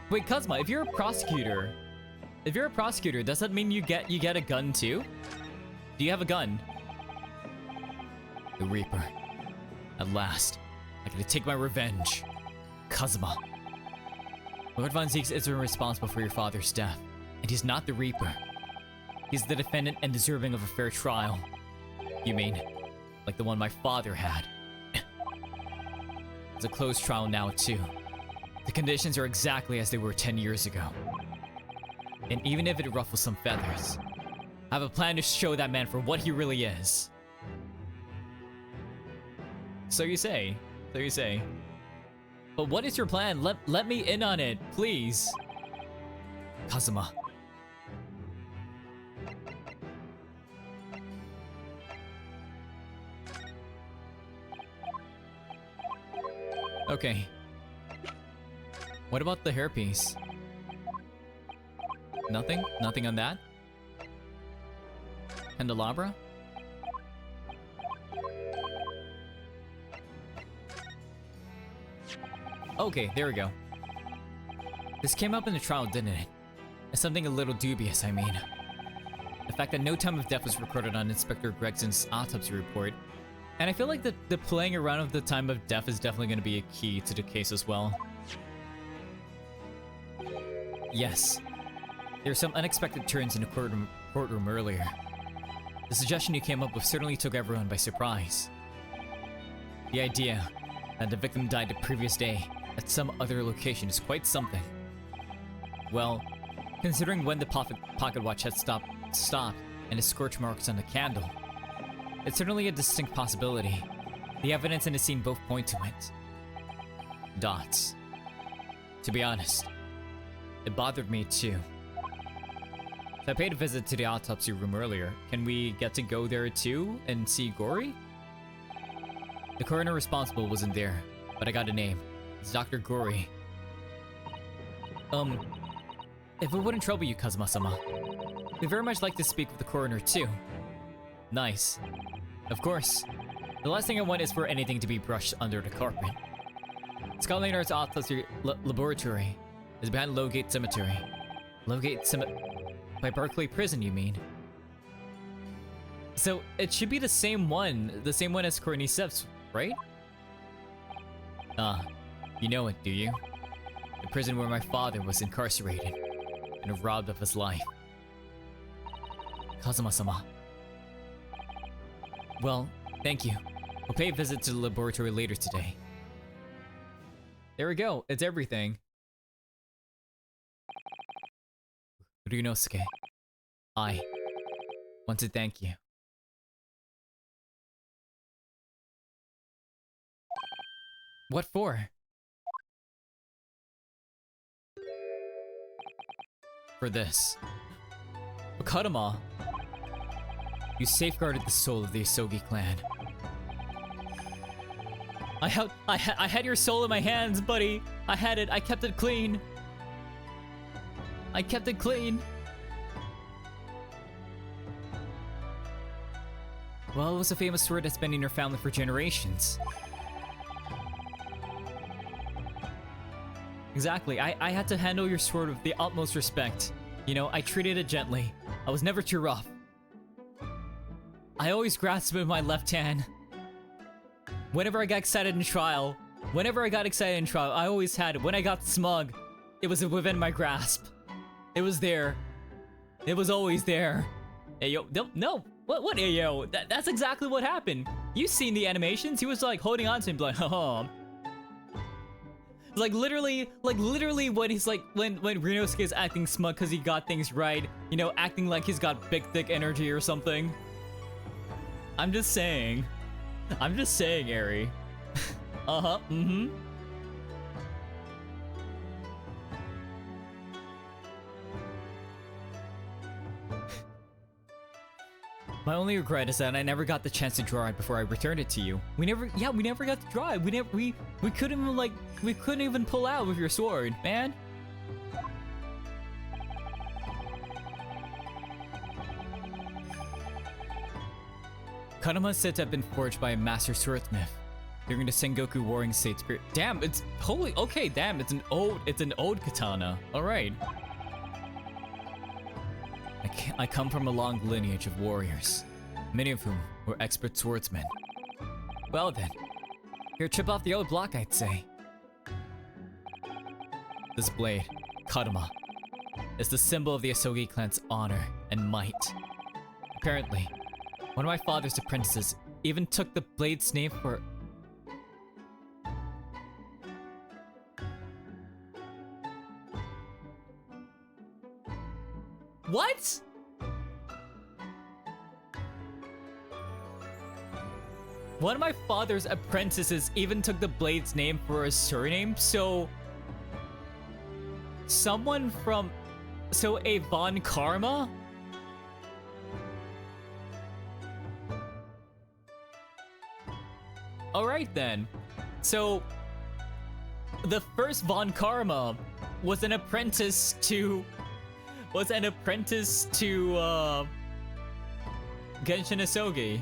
Wait, Kazuma, if you're a prosecutor, does that mean you get a gun too? Do you have a gun? The Reaper. At last, I get to take my revenge. Kazuma. Lord Von Zieks isn't responsible for your father's death, and he's not the Reaper. He's the defendant and deserving of a fair trial. You mean, like the one my father had? It's a closed trial now too. The conditions are exactly as they were 10 years ago. And even if it ruffles some feathers, I have a plan to show that man for what he really is. So you say. But what is your plan? Let me in on it, please. Kazuma. Okay. What about the hairpiece? Nothing? Nothing on that? Candelabra? Okay, there we go. This came up in the trial, didn't it? As something a little dubious, I mean. The fact that no time of death was recorded on Inspector Gregson's autopsy report. And I feel like the playing around of the time of death is definitely going to be a key to the case as well. Yes. There were some unexpected turns in the courtroom earlier. The suggestion you came up with certainly took everyone by surprise. The idea that the victim died the previous day at some other location is quite something. Well, considering when the pocket watch had stopped and the scorch marks on the candle, it's certainly a distinct possibility. The evidence and the scene both point to it. Dots. To be honest, it bothered me too. So I paid a visit to the autopsy room earlier. Can we get to go there too and see Gory? The coroner responsible wasn't there, but I got a name. It's Dr. Gory. If it wouldn't trouble you, Kazuma-sama, we'd very much like to speak with the coroner too. Nice. Of course. The last thing I want is for anything to be brushed under the carpet. Scotland Yard's autopsy laboratory is behind Lowgate Cemetery. Lowgate Cemetery? By Barclay Prison, you mean? So, it should be the same one as Courtney Steps, right? You know it, do you? The prison where my father was incarcerated and robbed of his life. Kazuma-sama. Well, thank you. We'll pay a visit to the laboratory later today. There we go, it's everything. Ryunosuke, I want to thank you. What for? For this. Okadama, you safeguarded the soul of the Asogi clan. I had your soul in my hands, buddy. I had it. I kept it clean. I kept it clean. Well, it was a famous sword that's been in your family for generations. Exactly. I had to handle your sword with the utmost respect. You know, I treated it gently. I was never too rough. I always grasped it with my left hand. Whenever I got excited in trial, I always had it. When I got smug, it was within my grasp. It was there. It was always there. Hey, yo, no. What, hey, yo? That's exactly what happened. You seen the animations? He was like holding on to him, like, oh. Like literally when he's like, when Ryunosuke is acting smug because he got things right, you know, acting like he's got big, thick energy or something. I'm just saying, Eri. My only regret is that I never got the chance to draw it before I returned it to you. We never got to draw it. We couldn't even pull out with your sword, man. Kanama is said to have been forged by a master swordsmith during the Sengoku Warring State Spirit. Damn, it's holy. Okay, damn, it's an old katana. All right. I come from a long lineage of warriors, many of whom were expert swordsmen. Well then, here, chip off the old block, I'd say. This blade, Kadama, is the symbol of the Asogi clan's honor and might. Apparently, one of my father's apprentices even took the blade's name for... What?! One of my father's apprentices even took the blade's name for a surname, so... Someone from... So a Von Karma? Alright then. So... The first Von Karma was an apprentice to... Genshin Asogi.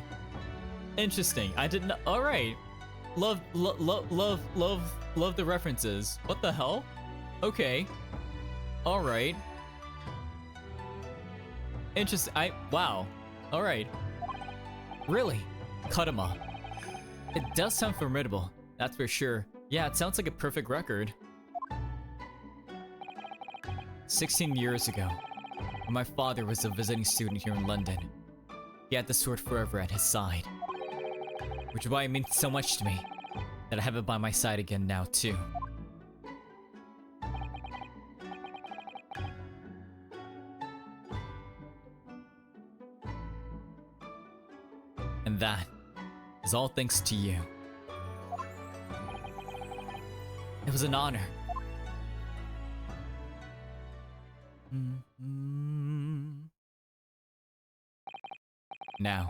Interesting. I didn't know. Alright. Love the references. What the hell? Okay. Alright. Interesting. Wow. Alright. Really? Kadama. It does sound formidable. That's for sure. Yeah, it sounds like a perfect record. 16 years ago, when my father was a visiting student here in London, he had the sword forever at his side. Which is why it means so much to me that I have it by my side again now too. And that is all thanks to you. It was an honor. Now,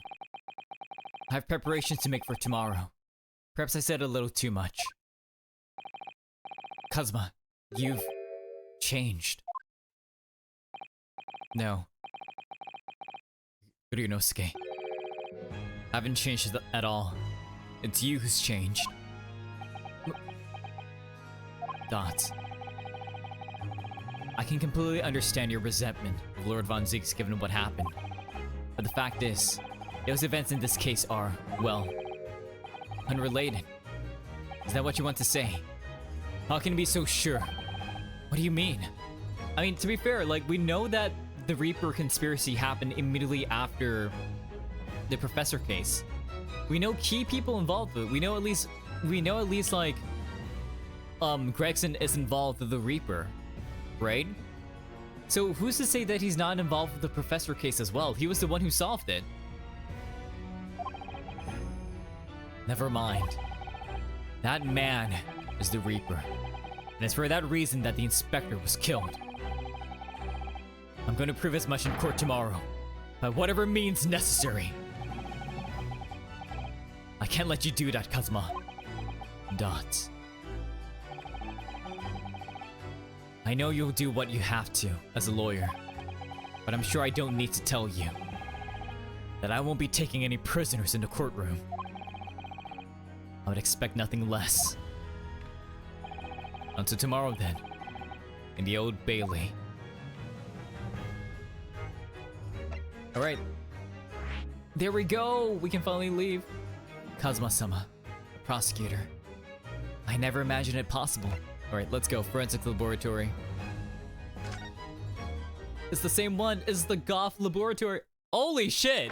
I have preparations to make for tomorrow. Perhaps I said a little too much. Kazuma, you've changed. No. Ryunosuke. I haven't changed at all. It's you who's changed. Dots. I can completely understand your resentment of Lord Von Zieks given what happened. But the fact is, those events in this case are, well, unrelated. Is that what you want to say? How can you be so sure? What do you mean? I mean, to be fair, like, we know that the Reaper conspiracy happened immediately after the Professor case. We know key people involved with it. We know at least like, Gregson is involved with the Reaper, right? So who's to say that he's not involved with the Professor case as well? He was the one who solved it. Never mind. That man is the Reaper. And it's for that reason that the Inspector was killed. I'm going to prove as much in court tomorrow, by whatever means necessary. I can't let you do that, Kazuma. Dots. I know you'll do what you have to as a lawyer, but I'm sure I don't need to tell you that I won't be taking any prisoners in the courtroom. I would expect nothing less. Until tomorrow then, in the Old Bailey. Alright. There we go! We can finally leave. Kazuma-sama, the prosecutor. I never imagined it possible. Alright, let's go. Forensic Laboratory. It's the same one as the Goth Laboratory. Holy shit!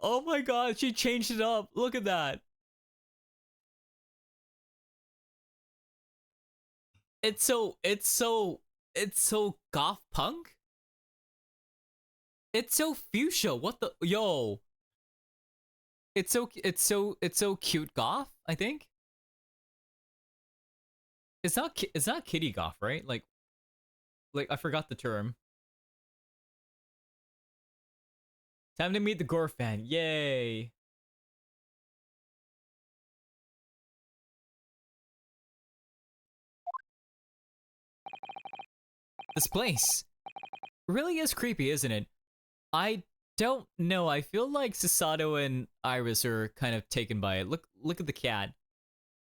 Oh my god, she changed it up. Look at that. It's so goth punk? It's so fuchsia. What the yo? It's so cute goth, I think. It's not kitty goth, right? Like I forgot the term. Time to meet the gore fan. Yay. This place really is creepy, isn't it? I don't know. I feel like Susato and Iris are kind of taken by it. Look at the cat.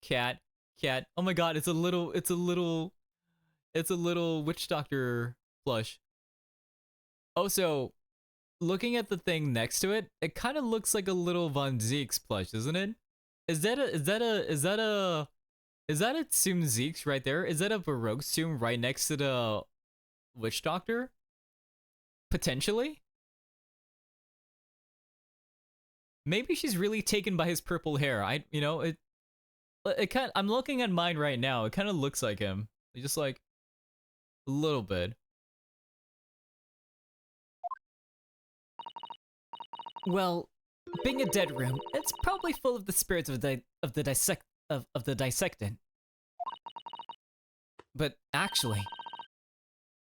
Cat. Oh my god, it's a little witch doctor plush. Also, looking at the thing next to it, it kind of looks like a little Von Zieks plush, doesn't it? Is that a Tsum Zieks right there? Is that a Baroque Tsum right next to the witch doctor? Potentially? Maybe she's really taken by his purple hair. I'm looking at mine right now. It kind of looks like him. Just like a little bit. Well, being a dead room, it's probably full of the spirits of the dissectant. But actually,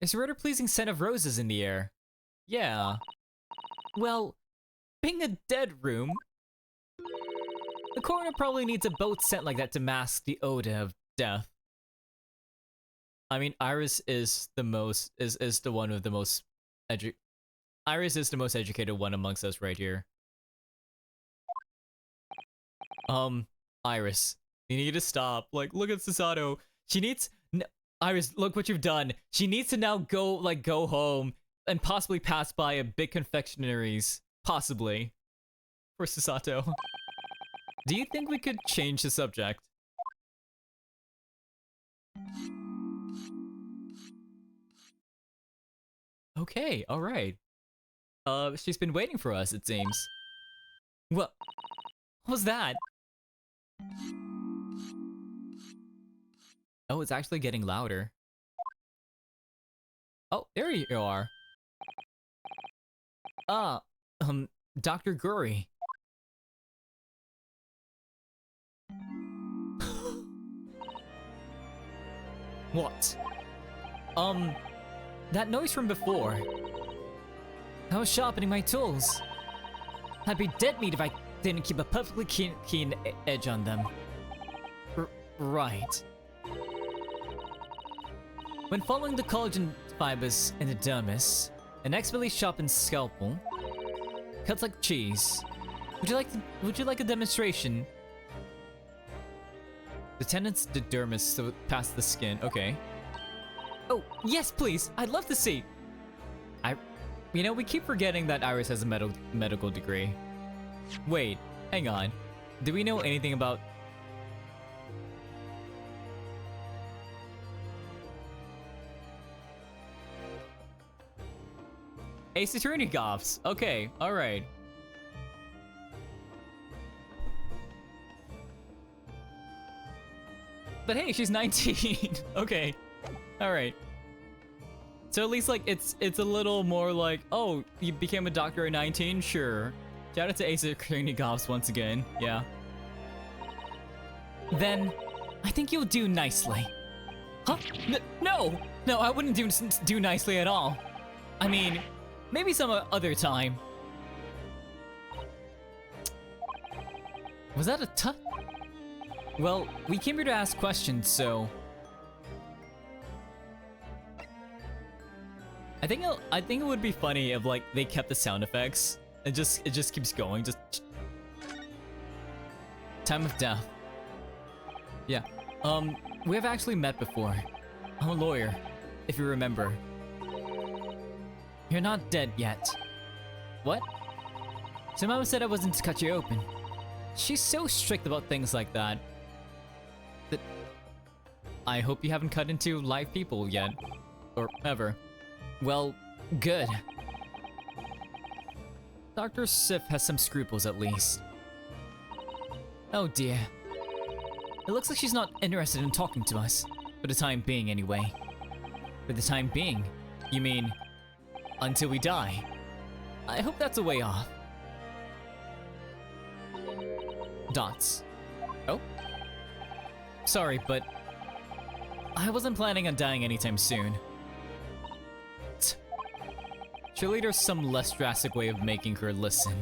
there's a rather pleasing scent of roses in the air. Yeah. Well, being a dead room, the coroner probably needs a boat scent like that to mask the odor of death. I mean, Iris is the most Iris is the most educated one amongst us right here. Iris, you need to stop. Like, look at Susato. She needs Iris, look what you've done. She needs to now go home and possibly pass by a big confectionaries. Possibly. For Susato. Do you think we could change the subject? Okay, alright. She's been waiting for us, it seems. What was that? Oh, it's actually getting louder. Oh, there you are. Ah, Dr. Guri. What? That noise from before. I was sharpening my tools. I'd be dead meat if I didn't keep a perfectly keen edge on them. Right. When following the collagen fibers in the dermis, an expertly sharpened scalpel cuts like cheese. Would you like a demonstration? The tendons to dermis so past the skin. Okay. Oh, yes, please. I'd love to see. You know, we keep forgetting that Iris has a medical degree. Wait, hang on. Do we know anything about... Ace Attorney Goths. Okay, alright. But hey, she's 19. Okay. Alright. So at least like it's a little more like, oh, you became a doctor at 19? Sure. Shout out to Ace Attorney Goths once again. Yeah. Then I think you'll do nicely. Huh? No! No, I wouldn't do nicely at all. I mean, maybe some other time. Was that a tut? Well, we came here to ask questions, so... I think it would be funny if like they kept the sound effects. It just keeps going. Just time of death. Yeah. We have actually met before. I'm a lawyer, if you remember. You're not dead yet. What? So Mama said I wasn't to cut you open. She's so strict about things like that. I hope you haven't cut into live people yet. Or ever. Well, good. Dr. Sif has some scruples at least. Oh dear. It looks like she's not interested in talking to us. For the time being anyway. For the time being? You mean, until we die? I hope that's a way off. Dots. Oh? Sorry, but I wasn't planning on dying anytime soon. Surely there's some less drastic way of making her listen.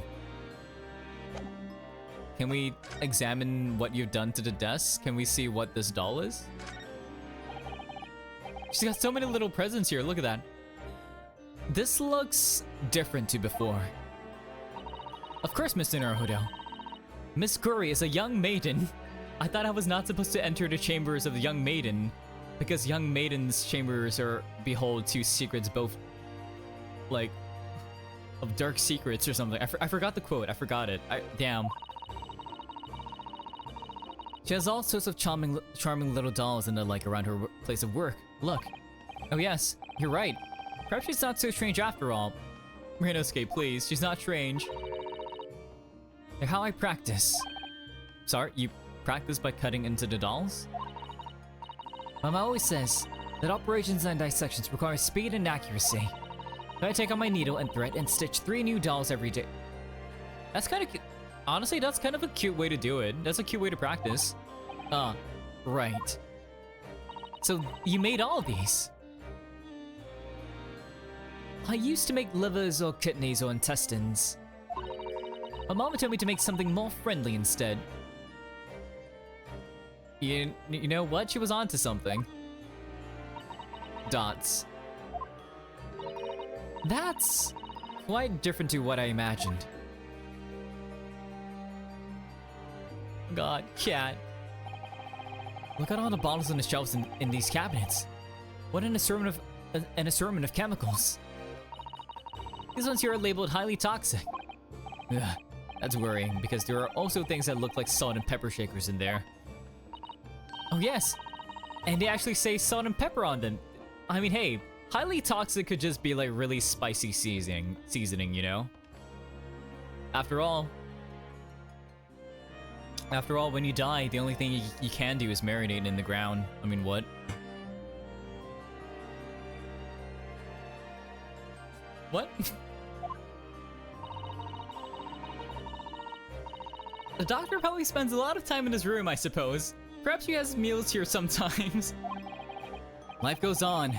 Can we examine what you've done to the desk? Can we see what this doll is? She's got so many little presents here, look at that. This looks different to before. Of course, Mr. Naruhodo. Miss Guri is a young maiden. I thought I was not supposed to enter the chambers of the young maiden, because young maidens' chambers are behold two secrets, both like of dark secrets or something. I forgot the quote. I forgot it. Damn. She has all sorts of charming little dolls and the like around her place of work. Look. Oh yes, you're right. Perhaps she's not so strange after all. Renosuke, please. She's not strange. They're how I practice. Sorry, you practice by cutting into the dolls? Mama always says that operations and dissections require speed and accuracy. So I take out my needle and thread and stitch 3 new dolls every day. That's kind of cute. Honestly, that's kind of a cute way to do it. That's a cute way to practice. Right. So you made all of these? I used to make livers or kidneys or intestines. But Mama told me to make something more friendly instead. You know what? She was onto something. Dots. That's quite different to what I imagined. God, cat. Look at all the bottles on the shelves in these cabinets. What an assortment of chemicals. These ones here are labeled highly toxic. Ugh, that's worrying because there are also things that look like salt and pepper shakers in there. Oh yes, and they actually say salt and pepper on them. I mean, hey, highly toxic could just be like really spicy seasoning, you know? After all, when you die, the only thing you can do is marinate in the ground. I mean, what? What? The doctor probably spends a lot of time in his room, I suppose. Perhaps he has meals here sometimes. Life goes on,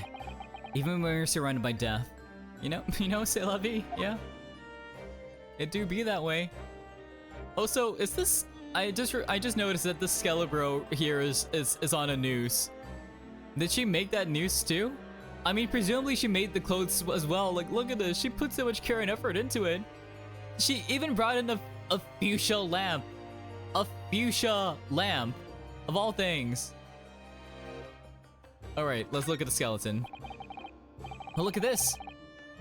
even when we're surrounded by death. You know, c'est la vie, yeah? It do be that way. Also, is this... I just noticed that the Skelebro here is on a noose. Did she make that noose too? I mean, presumably she made the clothes as well. Like, look at this. She put so much care and effort into it. She even brought in a fuchsia lamp. A fuchsia lamp. Of all things. Alright, let's look at the skeleton. Oh, look at this.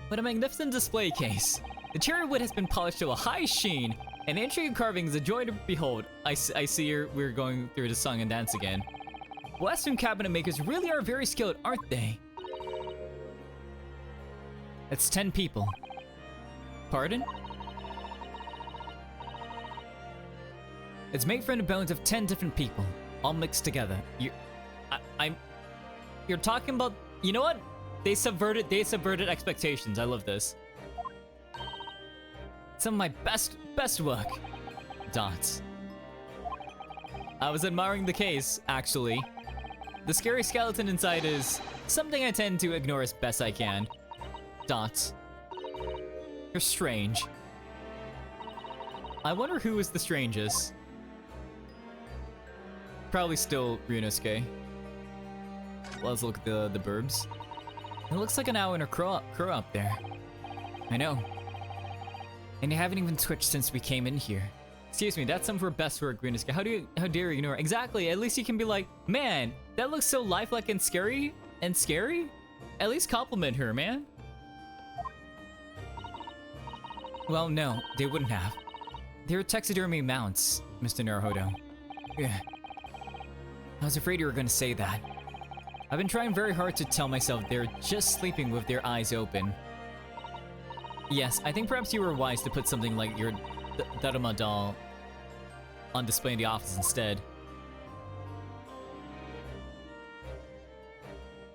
What a magnificent display case. The cherry wood has been polished to a high sheen, and intricate carvings a joy to behold. I see here we're going through the song and dance again. Western cabinet makers really are very skilled, aren't they? It's 10 people. Pardon? It's made from the bones of 10 different people, all mixed together. You're talking about, you know what? They subverted expectations. I love this. Some of my best work. Dots. I was admiring the case, actually. The scary skeleton inside is something I tend to ignore as best I can. Dots. You're strange. I wonder who is the strangest. Probably still Ryunosuke. Let's look at the burbs. It looks like an owl and a crow up there. I know. And you haven't even twitched since we came in here. Excuse me, that's some of her best work, Ryunosuke. How dare you ignore it? Exactly, at least you can be like, man, that looks so lifelike and scary. At least compliment her, man. Well, no, they wouldn't have. They were taxidermy mounts, Mr. Naruhodo. Yeah. I was afraid you were gonna say that. I've been trying very hard to tell myself they're just sleeping with their eyes open. Yes, I think perhaps you were wise to put something like your Daruma doll on display in the office instead.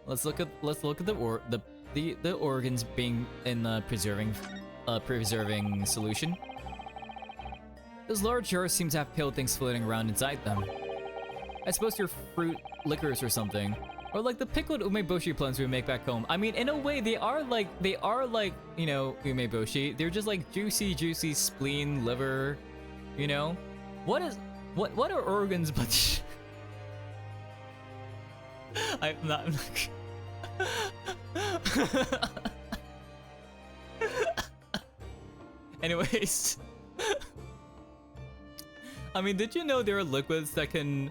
Let's look at the organs being in the preserving solution. Those large jars seem to have pale things floating around inside them. I suppose they're fruit liquors or something. Or like the pickled umeboshi plums we make back home. I mean, in a way, they are like, you know, umeboshi. They're just like juicy spleen, liver, you know? What are organs but... I'm not... Anyways. I mean, did you know there are liquids that can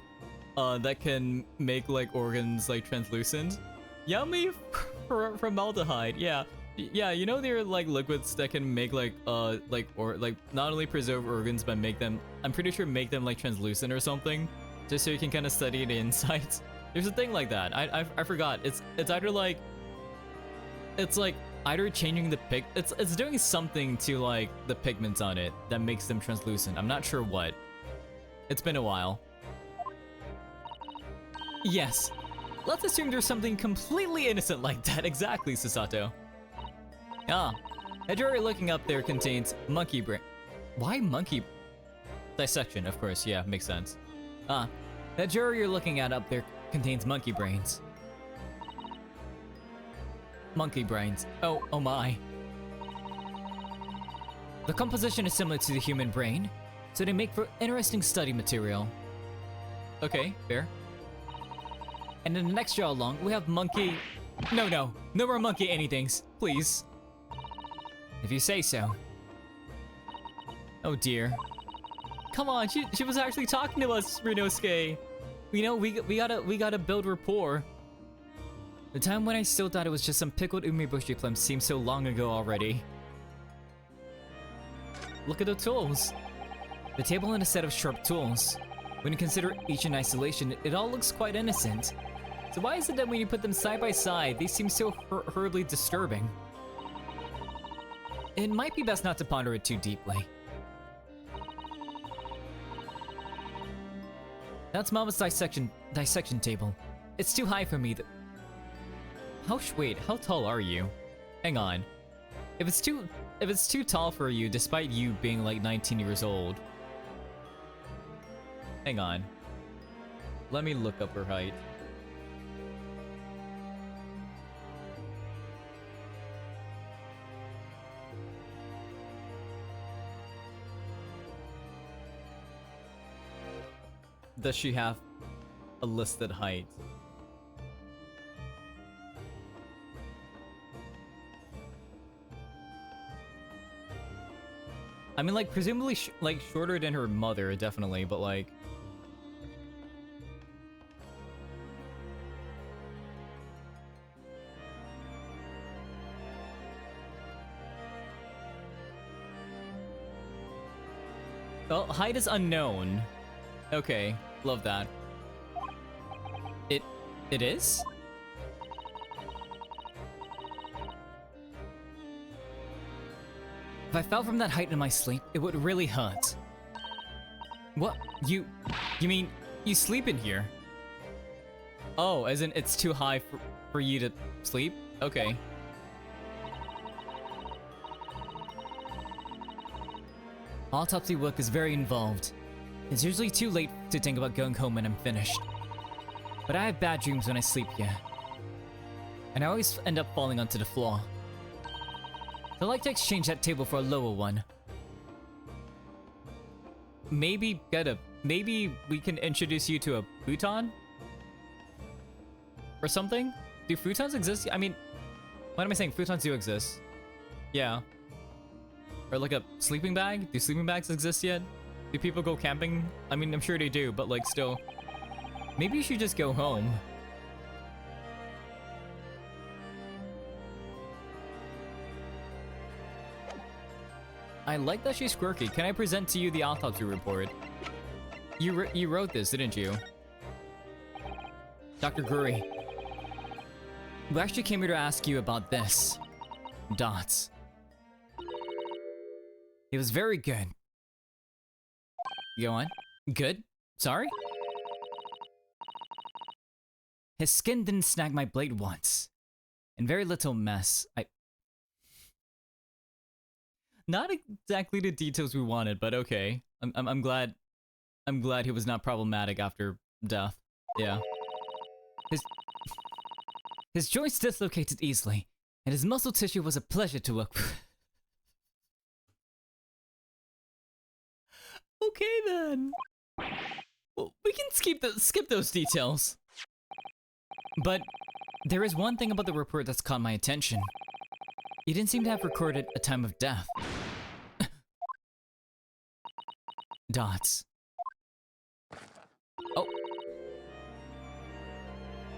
make like organs like translucent? Yummy formaldehyde. Yeah, you know there are like liquids that can make like not only preserve organs but make them, I'm pretty sure make them like translucent or something, just so you can kind of study the insides. There's a thing like that. I forgot. It's either like, it's like either changing the it's doing something to like the pigments on it that makes them translucent. I'm not sure what. It's been a while. Yes. Let's assume there's something completely innocent like that. Exactly, Susato. Ah. The jewelry looking up there contains monkey brain. Why monkey? Dissection, of course. Yeah, makes sense. Ah. That jewelry you're looking at up there contains monkey brains. Monkey brains. Oh my. The composition is similar to the human brain, so they make for interesting study material. Okay, fair. And in the next draw along, we have monkey... No more monkey anythings, please. If you say so. Oh dear. Come on, she was actually talking to us, Ryunosuke. You know, we gotta build rapport. The time when I still thought it was just some pickled umeboshi plums seems so long ago already. Look at the tools. The table and a set of sharp tools. When you consider each in isolation, it all looks quite innocent. So why is it that when you put them side by side, they seem so horribly disturbing? It might be best not to ponder it too deeply. That's Mama's dissection table. It's too high for me. Wait, how tall are you? Hang on. If it's too tall for you, despite you being like 19 years old. Hang on. Let me look up her height. Does she have a listed height? I mean, like, presumably, like, shorter than her mother, definitely, but, like... Well, height is unknown. Okay, love that. It is? If I fell from that height in my sleep, it would really hurt. What? You mean you sleep in here? Oh, as in it's too high for you to sleep? Okay. Autopsy work is very involved. It's usually too late to think about going home when I'm finished. But I have bad dreams when I sleep here. And I always end up falling onto the floor. So I'd like to exchange that table for a lower one. Maybe we can introduce you to a futon? Or something? Do futons exist? I mean, what am I saying? Futons do exist. Yeah. Or like a sleeping bag? Do sleeping bags exist yet? Do people go camping? I mean, I'm sure they do, but like still. Maybe you should just go home. I like that she's quirky. Can I present to you the autopsy report? You wrote this, didn't you? Dr. Guri. We actually came here to ask you about this. Dots. It was very good. Go on. Good? Sorry? His skin didn't snag my blade once. And very little mess. Not exactly the details we wanted, but okay. I'm glad he was not problematic after death. Yeah. His joints dislocated easily, and his muscle tissue was a pleasure to work with. Okay then. Well, we can skip those details. But there is one thing about the report that's caught my attention. You didn't seem to have recorded a time of death. Dots. Oh.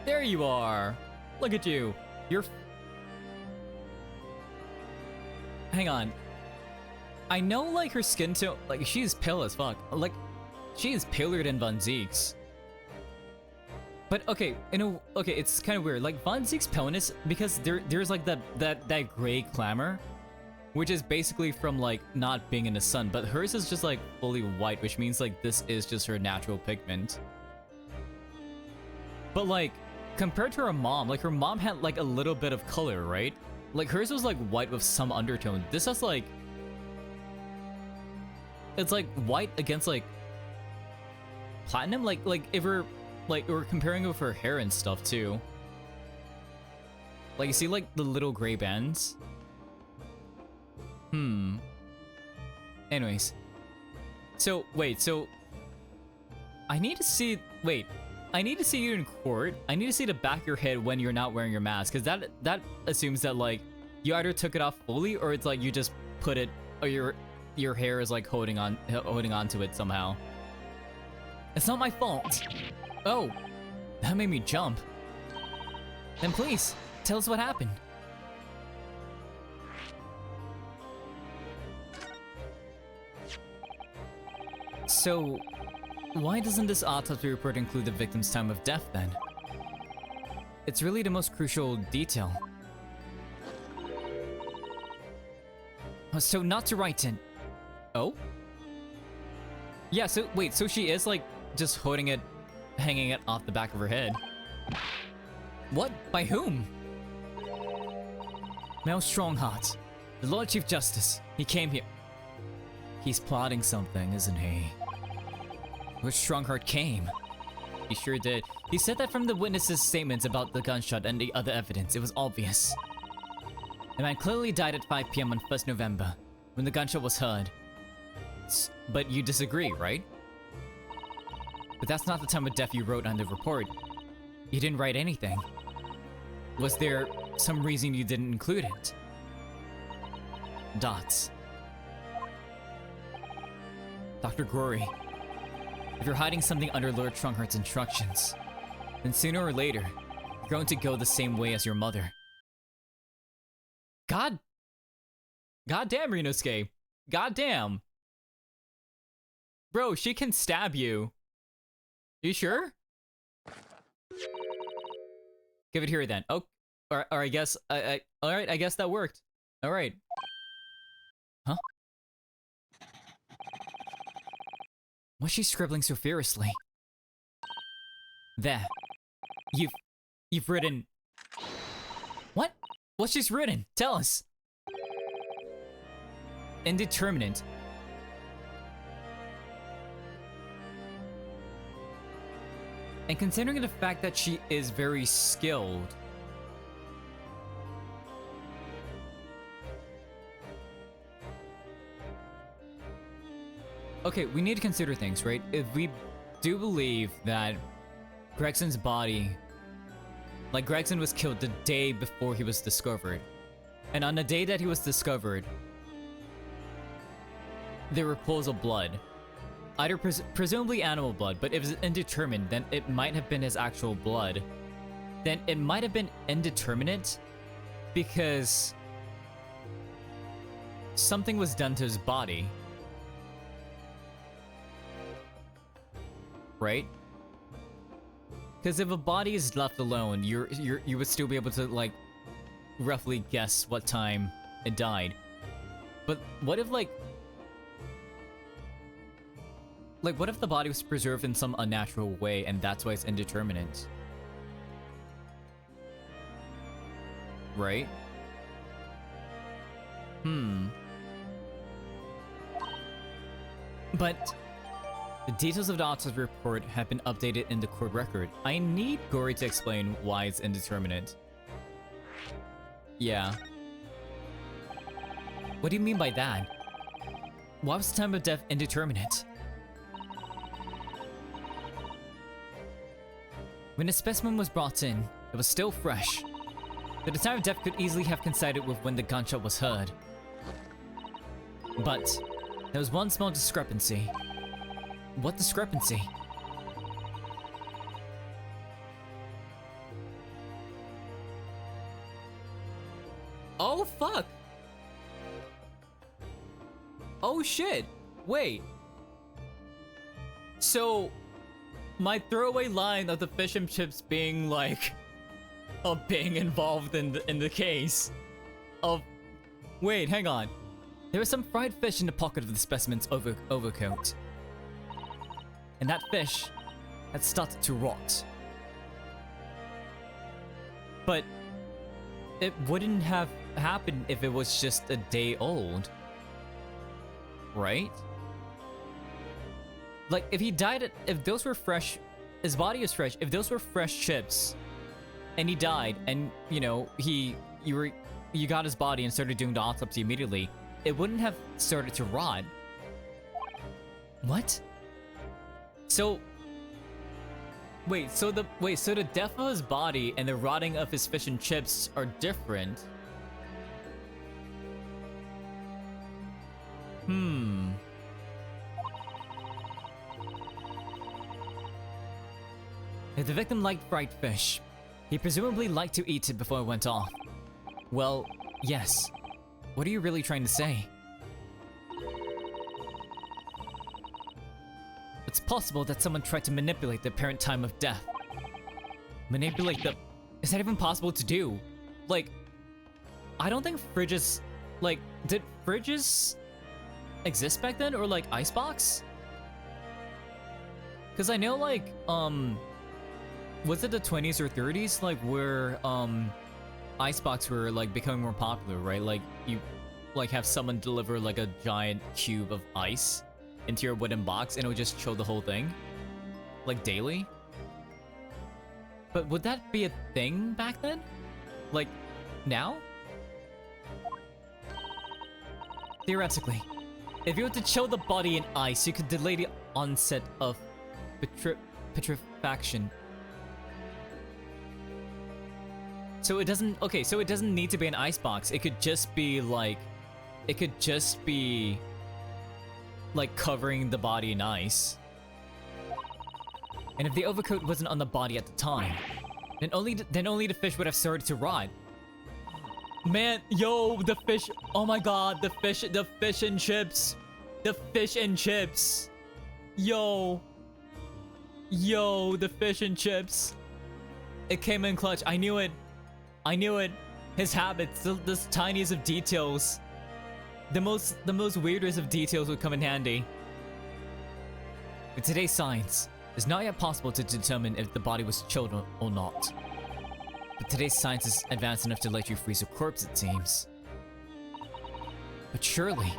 There you are. Look at you. You're... Hang on. I know, like, her skin tone, like, she's pale as fuck. Like, she is paler than Von Zieg's. But okay, okay, it's kind of weird. Like Von Zieg's paleness, because there's like that gray clamor, which is basically from like not being in the sun. But hers is just like fully white, which means like this is just her natural pigment. But like compared to her mom, like her mom had like a little bit of color, right? Like hers was like white with some undertone. This is like, it's like white against like platinum. Like if we're comparing it with her hair and stuff too. Like you see like the little gray bands. Anyways. So wait, so I need to see you in court. I need to see the back of your head when you're not wearing your mask, because that assumes that like you either took it off fully or it's like you just put it, or your hair is like holding on to it somehow. It's not my fault. Oh, that made me jump. Then please, tell us what happened. So, why doesn't this autopsy report include the victim's time of death then? it's really the most crucial detail. So not to write in. Oh? Yeah, so wait, so she is like just holding it, hanging it off the back of her head. What? By whom? Mel Strongheart, the Lord Chief Justice. He came here. He's plotting something, isn't he? Which Strongheart came? He sure did. He said that from the witnesses' statements about the gunshot and the other evidence. It was obvious. The man clearly died at 5 PM on 1st November, when the gunshot was heard. But you disagree, right? But that's not the time of death you wrote on the report. You didn't write anything. Was there some reason you didn't include it? Dots. Dr. Grory, if you're hiding something under Lord Strongheart's instructions, then sooner or later, you're going to go the same way as your mother. God damn, Rinosuke. God damn. Bro, she can stab you. You sure? Give it here then. Oh, or I guess, alright, I guess that worked. Alright. Huh? Why's she scribbling so furiously? There. You've written... What? What's she's written? Tell us. Indeterminate. And considering the fact that she is very skilled, okay, we need to consider things, right? If we do believe that Gregson's body, like Gregson was killed the day before he was discovered, and on the day that he was discovered, there were pools of blood. Either presumably animal blood, but if it's indeterminate, then it might have been his actual blood. Then it might have been indeterminate because something was done to his body. Right? Because if a body is left alone, you would still be able to like roughly guess what time it died. But what if like what if the body was preserved in some unnatural way and that's why it's indeterminate? Right? But the details of the autopsy report have been updated in the court record. I need Gory to explain why it's indeterminate. Yeah. What do you mean by that? Why was the time of death indeterminate? When the specimen was brought in, it was still fresh. But the time of death could easily have coincided with when the gunshot was heard. But there was one small discrepancy. What discrepancy? Oh fuck! Oh shit! Wait. So, my throwaway line of the fish and chips being like, of being involved in the case of, wait, hang on. There was some fried fish in the pocket of the specimen's overcoat. And that fish had started to rot. But it wouldn't have happened if it was just a day old. Right? Like, if he died if those were fresh, his body is fresh, if those were fresh chips, and he died, and, you know, you got his body and started doing the autopsy immediately, it wouldn't have started to rot. What? So, so the death of his body and the rotting of his fish and chips are different. If the victim liked fried fish, he presumably liked to eat it before it went off. Well, yes. What are you really trying to say? It's possible that someone tried to manipulate the apparent time of death. Manipulate the Is that even possible to do? Like, I don't think fridges, like, did fridges exist back then, or like icebox? Because I know, like, was it the 20s or 30s, like, where icebox were like becoming more popular, right? Like, you like have someone deliver like a giant cube of ice into your wooden box, and it would just chill the whole thing, like daily. But would that be a thing back then? Like, now? Theoretically, if you were to chill the body in ice, you could delay the onset of petrifaction. So it doesn't, okay, so it doesn't need to be an icebox. It could just be like, covering the body in ice. And if the overcoat wasn't on the body at the time, then only the fish would have started to rot. Man, yo, the fish, oh my god, the fish and chips. The fish and chips. Yo, the fish and chips. It came in clutch. I knew it. His habits, the tiniest of details. The most weirdest of details would come in handy. With today's science, it's not yet possible to determine if the body was chilled or not. But today's science is advanced enough to let you freeze a corpse, it seems. But surely,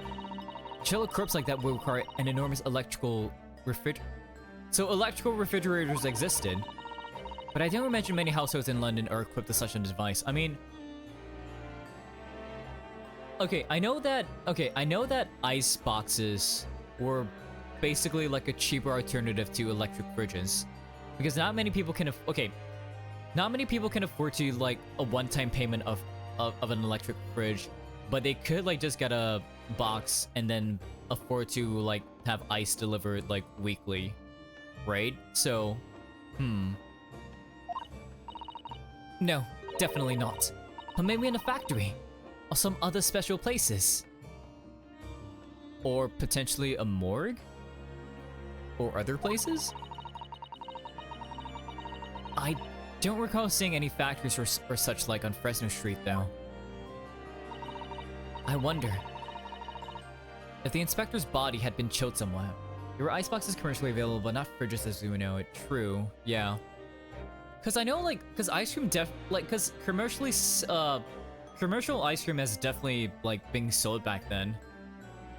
chill a corpse like that would require an enormous electrical refrigerator. So electrical refrigerators existed, but I don't imagine many households in London are equipped with such a device. I mean, okay, I know that ice boxes were basically like a cheaper alternative to electric fridges, because not many people can afford to like a one-time payment of an electric fridge, but they could like just get a box and then afford to like have ice delivered like weekly, right? So, no, definitely not. But maybe in a factory or some other special places, or potentially a morgue or other places. I don't recall seeing any factories or such like on Fresno Street, though. I wonder if the inspector's body had been chilled somewhat. There were iceboxes commercially available, but not fridges as we know it. True, yeah. Cause I know, like, cause ice cream cause commercial ice cream has definitely like been sold back then.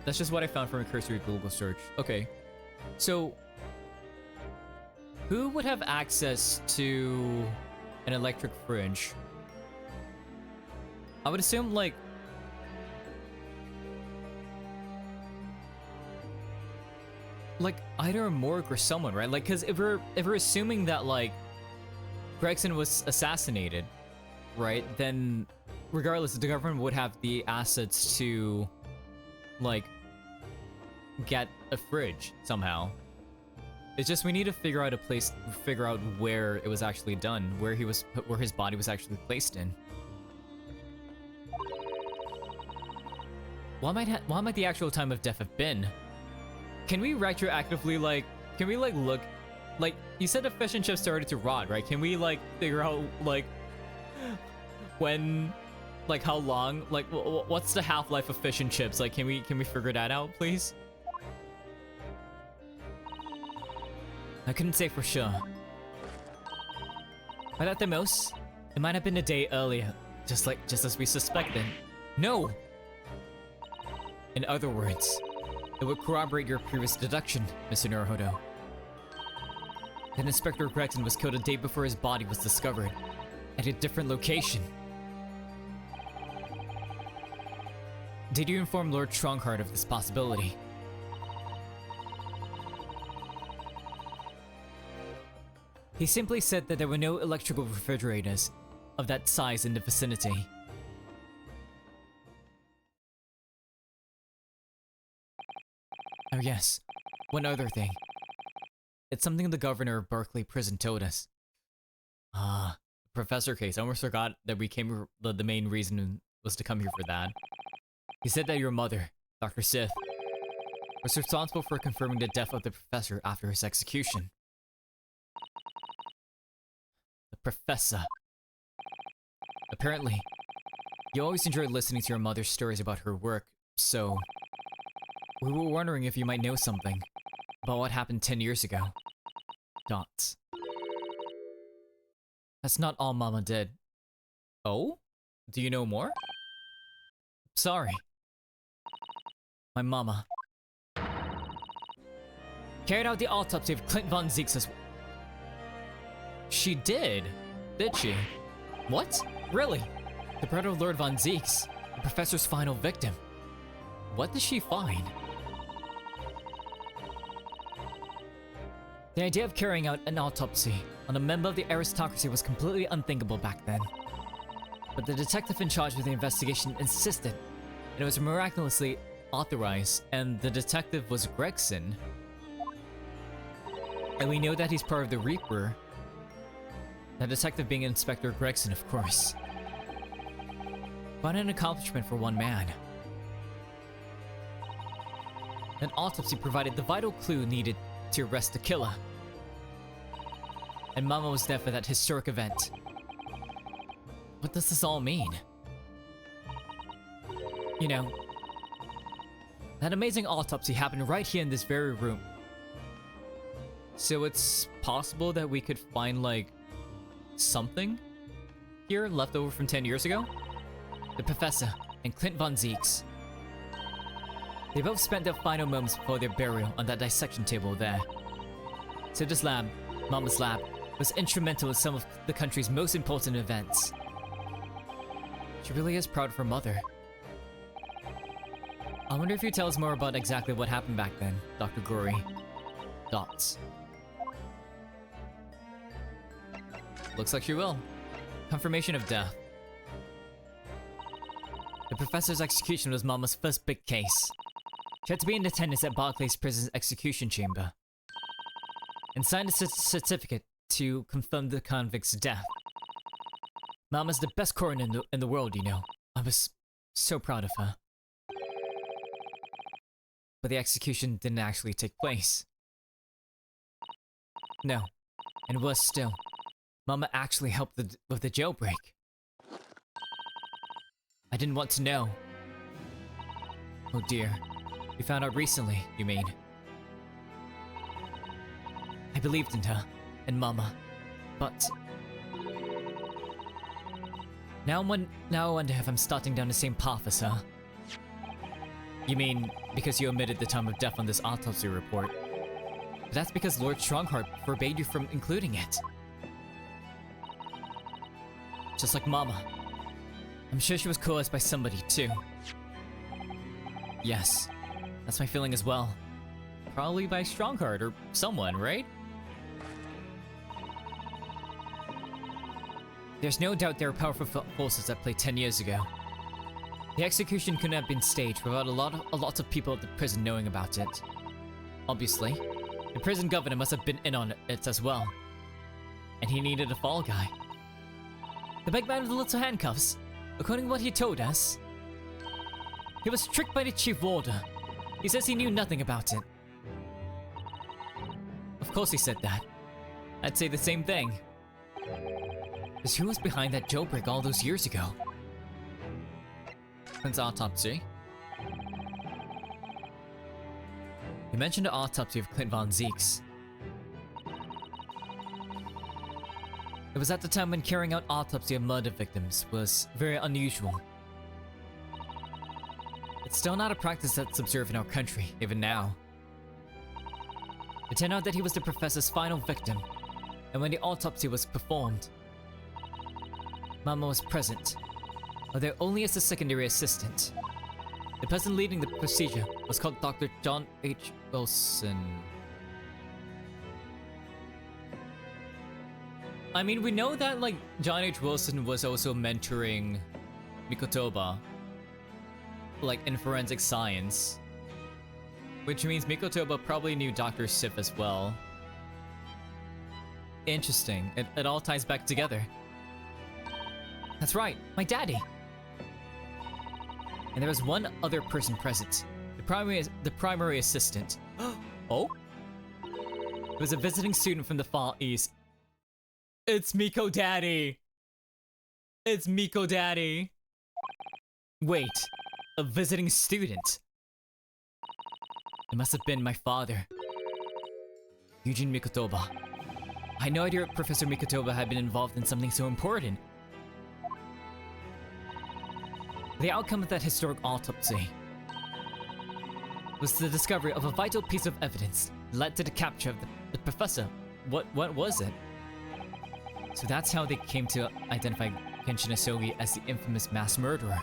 That's just what I found from a cursory Google search. Okay, so who would have access to an electric fridge? I would assume like either a morgue or someone, right? Like, cause if we're assuming that like Gregson was assassinated, right? Then regardless, the government would have the assets to like get a fridge somehow. It's just we need to figure out where it was actually done, where his body was actually placed in. What might the actual time of death have been? Can we retroactively look, like, you said the fish and chips started to rot, right? Can we like figure out like when, like how long, like what's the half-life of fish and chips? Like, can we figure that out, please? I couldn't say for sure, but at the most, it might have been a day earlier, just as we suspected. No! In other words, it would corroborate your previous deduction, Mr. Naruhodo. That Inspector Gregson was killed a day before his body was discovered, at a different location. Did you inform Lord Strongheart of this possibility? He simply said that there were no electrical refrigerators of that size in the vicinity. Oh yes, one other thing. It's something the governor of Berkeley Prison told us. Professor case. I almost forgot that we came. The main reason was to come here for that. He said that your mother, Dr. Sith, was responsible for confirming the death of the professor after his execution. The professor. Apparently, you always enjoyed listening to your mother's stories about her work, so we were wondering if you might know something about what happened 10 years ago. Dots. That's not all Mama did. Oh? Do you know more? Sorry. My mama carried out the autopsy of Clint Von Zieks as well. She did she? What? Really? The brother of Lord Von Zieks, the professor's final victim. What did she find? The idea of carrying out an autopsy on a member of the aristocracy was completely unthinkable back then. But the detective in charge of the investigation insisted, and it was miraculously authorized, and the detective was Gregson. And we know that he's part of the Reaper. The detective being Inspector Gregson, of course. Quite an accomplishment for one man. An autopsy provided the vital clue needed to arrest the killer. And Mama was there for that historic event. What does this all mean? You know, that amazing autopsy happened right here in this very room. So it's possible that we could find, like, something here left over from 10 years ago? The Professor and Clint Von Zieks. They both spent their final moments before their burial on that dissection table there. So this lab, Mama's lab, was instrumental in some of the country's most important events. She really is proud of her mother. I wonder if you tell us more about exactly what happened back then, Dr. Gory. Dots. Looks like she will. Confirmation of death. The professor's execution was Mama's first big case. She had to be in attendance at Barclays Prison's execution chamber and signed a certificate to confirm the convict's death. Mama's the best coroner in the world, you know. I was so proud of her. But the execution didn't actually take place. No, and worse still, Mama actually helped with the jailbreak. I didn't want to know. Oh dear. You found out recently, you mean? I believed in her, and Mama, but... Now I wonder if I'm starting down the same path as her. You mean, because you omitted the time of death on this autopsy report? But that's because Lord Strongheart forbade you from including it. Just like Mama. I'm sure she was coerced by somebody, too. Yes, that's my feeling as well. Probably by Strongheart or someone, right? There's no doubt there are powerful forces at play 10 years ago. The execution couldn't have been staged without a lot of people at the prison knowing about it. Obviously, the prison governor must have been in on it as well. And he needed a fall guy. The big man with the little handcuffs, according to what he told us. He was tricked by the chief warder. He says he knew nothing about it. Of course he said that. I'd say the same thing. Because who was behind that jailbreak all those years ago? Clint's autopsy. You mentioned the autopsy of Clint Von Zieks. It was at the time when carrying out autopsy of murder victims was very unusual. It's still not a practice that's observed in our country, even now. It turned out that he was the professor's final victim, and when the autopsy was performed, Mama was present, although only as a secondary assistant. The person leading the procedure was called Dr. John H. Wilson. I mean, we know that, like, John H. Wilson was also mentoring Mikotoba, like, in forensic science. Which means Mikotoba probably knew Dr. Sif as well. Interesting. It all ties back together. That's right, my daddy! And there was one other person present. The primary assistant. Oh? It was a visiting student from the Far East. It's Miko Daddy! It's Miko Daddy. Wait, a visiting student. It must have been my father, Eugene Mikotoba. I had no idea Professor Mikotoba had been involved in something so important. The outcome of that historic autopsy was the discovery of a vital piece of evidence that led to the capture of the professor. What was it? So that's how they came to identify Kenshin Asogi as the infamous mass murderer.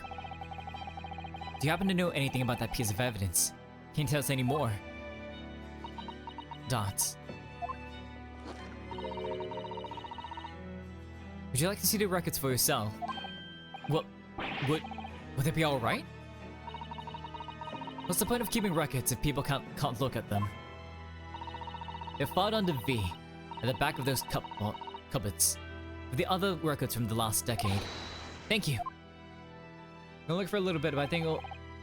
Do you happen to know anything about that piece of evidence? Can you tell us any more? Dots. Would you like to see the records for yourself? Well, would that be alright? What's the point of keeping records if people can't look at them? They're filed under V, at the back of those cupboards, with the other records from the last decade. Thank you. I'm gonna look for a little bit, but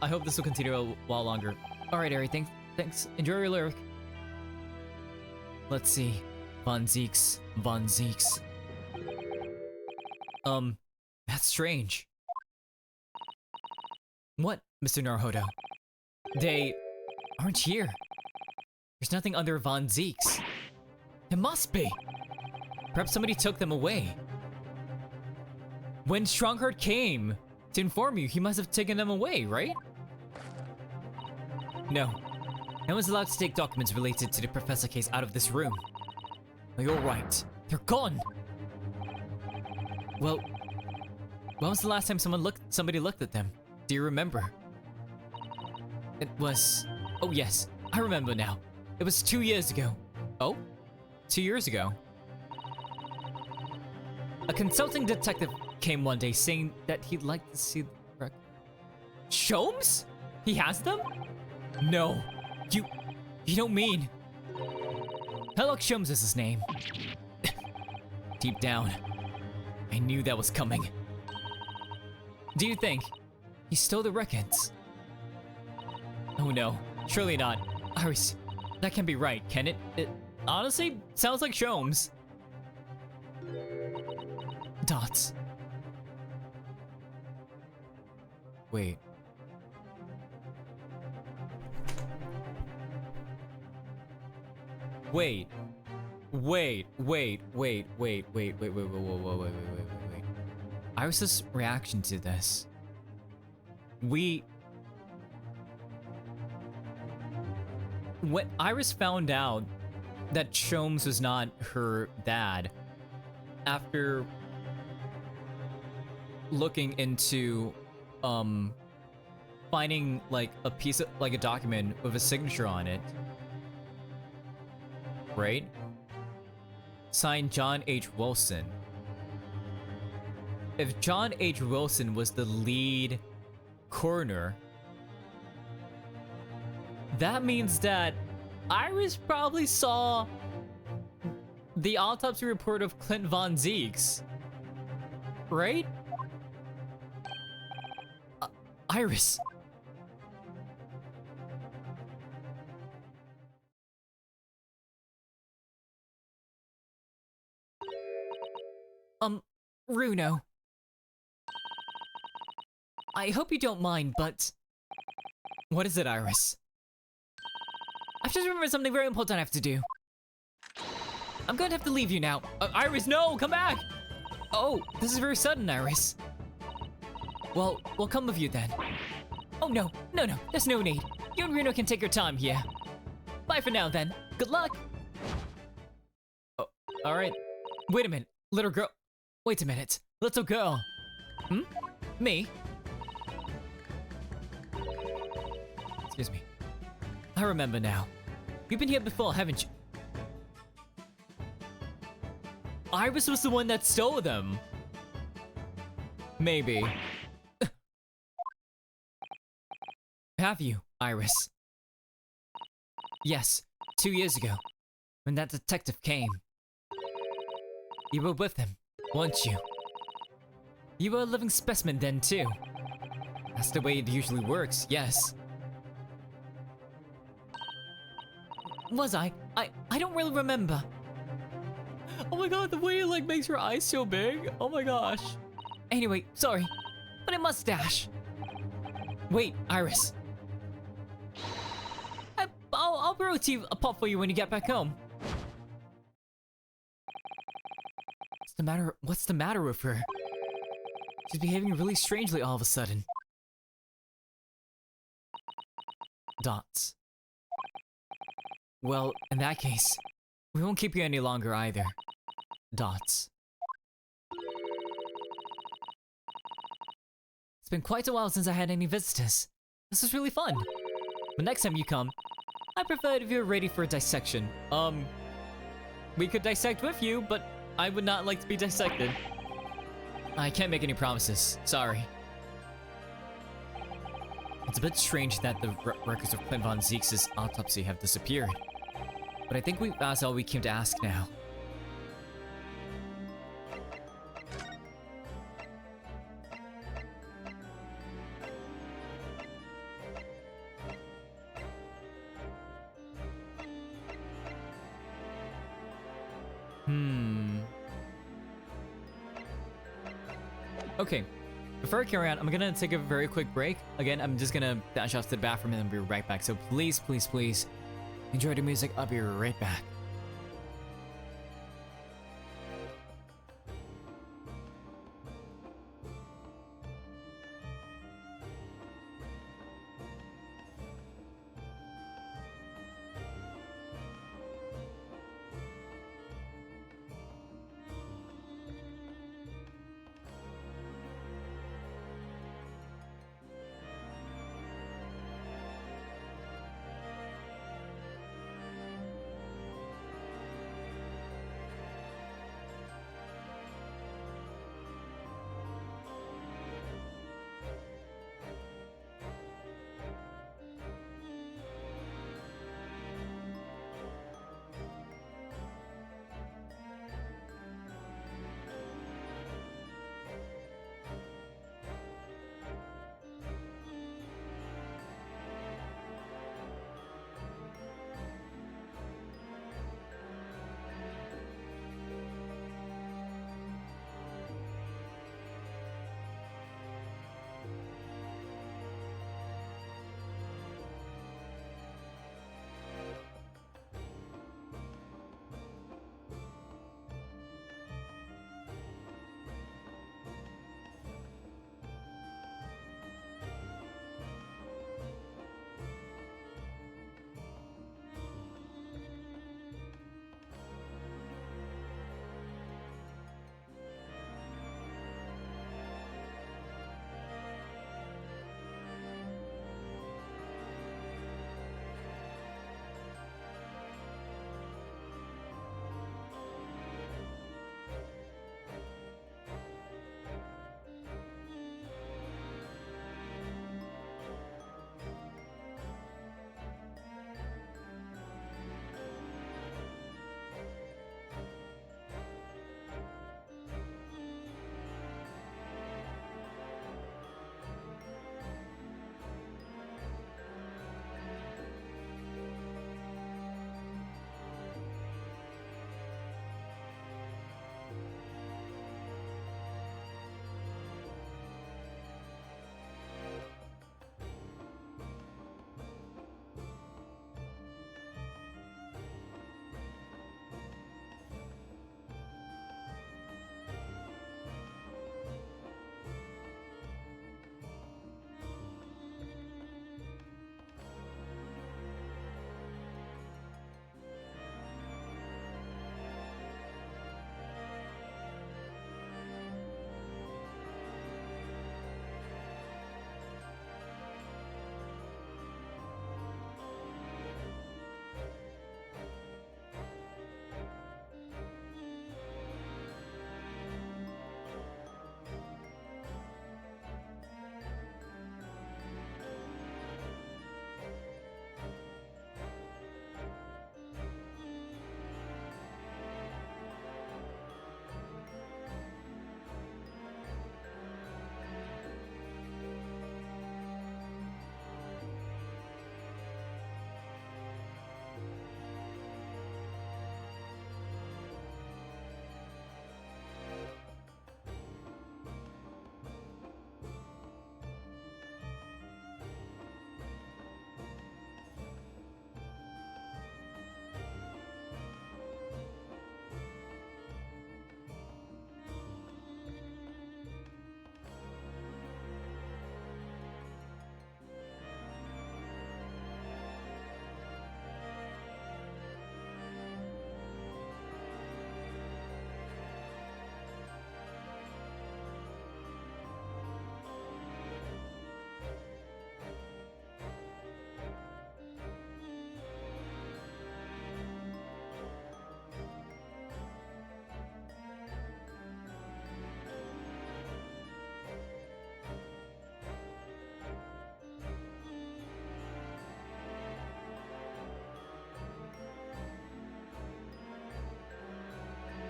I hope this will continue a while longer. Alright, Ari, thanks. Enjoy your lyric. Let's see. Von Zeeks. That's strange. What, Mr. Naruhodo? They aren't here. There's nothing under Von Zeeks. It must be. Perhaps somebody took them away. When Strongheart came to inform you, he must have taken them away, right? No. No one's allowed to take documents related to the Professor case out of this room. Oh, you're right. They're gone. Well, when was the last time somebody looked at them? Do you remember? It was... Oh yes, I remember now. It was 2 years ago. Oh? 2 years ago? A consulting detective came one day saying that he'd like to see the record. Sholmes? He has them? No. You don't mean... Helloc Sholmes is his name. Deep down, I knew that was coming. Do you think he stole the records? Oh no, surely not. Iris, that can't be right, can it? It honestly sounds like Sholmes. Dots. Wait. Wait. Iris's reaction to this. When Iris found out that Sholmes was not her dad, after looking into finding like a piece of like a document with a signature on it, right? Signed John H. Wilson. If John H. Wilson was the lead coroner, that means that Iris probably saw the autopsy report of Clint Von Zeeks, right? Iris. Runo. I hope you don't mind, but... What is it, Iris? I've just remembered something very important I have to do. I'm going to have to leave you now. Iris, no! Come back! Oh, this is very sudden, Iris. Well, we'll come with you then. Oh no, there's no need. You and Runo can take your time here. Bye for now then. Good luck! Oh, alright. Wait a minute, little girl. Wait a minute, little girl. Me? Excuse me. I remember now. You've been here before, haven't you? Iris was the one that stole them. Maybe. Have you, Iris? Yes, 2 years ago, when that detective came. You were with him, weren't you? You were a living specimen then too. That's the way it usually works, yes. Was I? I don't really remember. Oh my god, the way it like makes her eyes so big. Oh my gosh. Anyway, sorry, but I must dash. Wait, Iris. I'll brew a tea a pot for you when you get back home. What's the matter with her? She's behaving really strangely all of a sudden. Dots. Well, in that case, we won't keep you any longer either. Dots. It's been quite a while since I had any visitors. This is really fun. But next time you come, I prefer it if you're ready for a dissection. We could dissect with you, but I would not like to be dissected. I can't make any promises. Sorry. It's a bit strange that the records of Clint Von Zeke's autopsy have disappeared. But I think that's all we came to ask now. Okay, before I carry on, I'm gonna take a very quick break. Again, I'm just gonna dash off to the bathroom and then be right back. So please, please, please, enjoy the music. I'll be right back.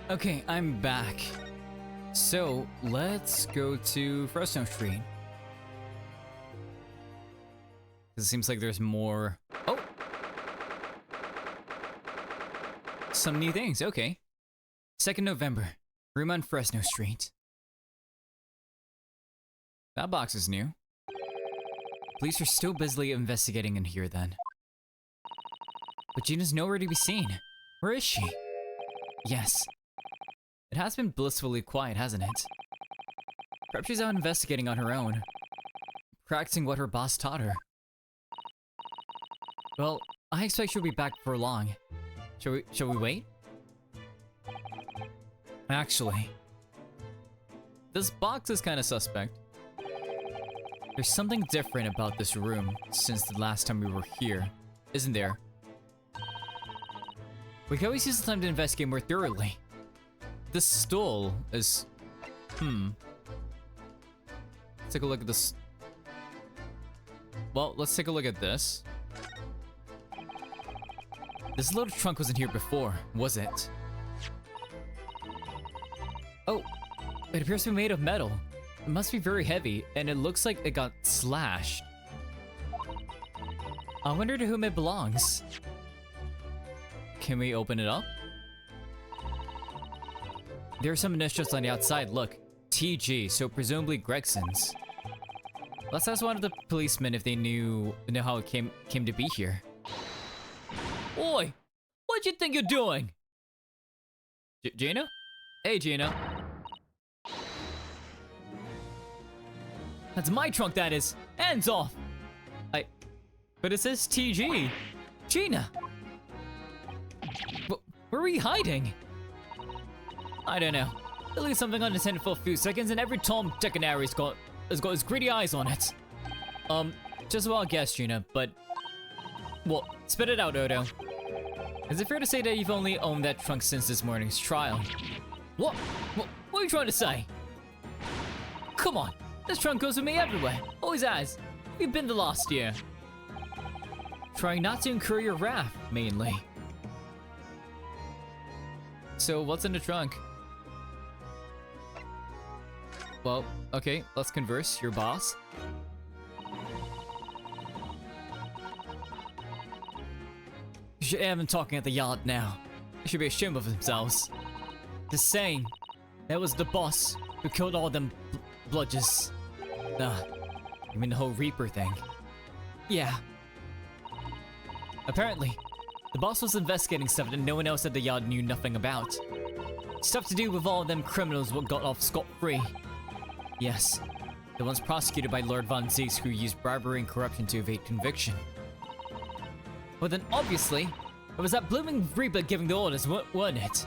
Okay, I'm back. So, let's go to Fresno Street. It seems like there's more... Oh! Some new things, okay. 2nd November, room on Fresno Street. That box is new. Police are still busily investigating in here then. But Gina's nowhere to be seen. Where is she? Yes. It has been blissfully quiet, hasn't it? Perhaps she's out investigating on her own. Practicing what her boss taught her. Well, I expect she'll be back before long. Shall we wait? Actually, this box is kind of suspect. There's something different about this room since the last time we were here, isn't there? We can always use the time to investigate more thoroughly. This stool is... Let's take a look at this. Well, let's take a look at this. This little trunk wasn't here before, was it? Oh, it appears to be made of metal. It must be very heavy, and it looks like it got slashed. I wonder to whom it belongs. Can we open it up? There are some initials on the outside, look. TG, so presumably Gregson's. Let's ask one of the policemen if they know how it came to be here. Oi! What do you think you're doing? Gina? Hey, Gina. That's my trunk, that is. Hands off! But it says TG. Gina! Where are you hiding? I don't know. It leaves something unattended for a few seconds and every Tom, Dick, and Harry's has got his greedy eyes on it. Just a wild guess, Gina, but... Well, spit it out, Odo. Is it fair to say that you've only owned that trunk since this morning's trial? What are you trying to say? Come on, this trunk goes with me everywhere. Always has. We've been the last year. Trying not to incur your wrath, mainly. So, what's in the trunk? Well, okay, let's converse. Your boss? You should have him talking at the yard now. They should be ashamed of themselves. Just saying, that was the boss who killed all them bludgers. You mean the whole Reaper thing? Yeah. Apparently, the boss was investigating stuff that no one else at the yard knew nothing about. Stuff to do with all them criminals what got off scot-free. Yes, the ones prosecuted by Lord Von Zieks who used bribery and corruption to evade conviction. Well then, obviously, it was that blooming Reaper giving the orders, wasn't it?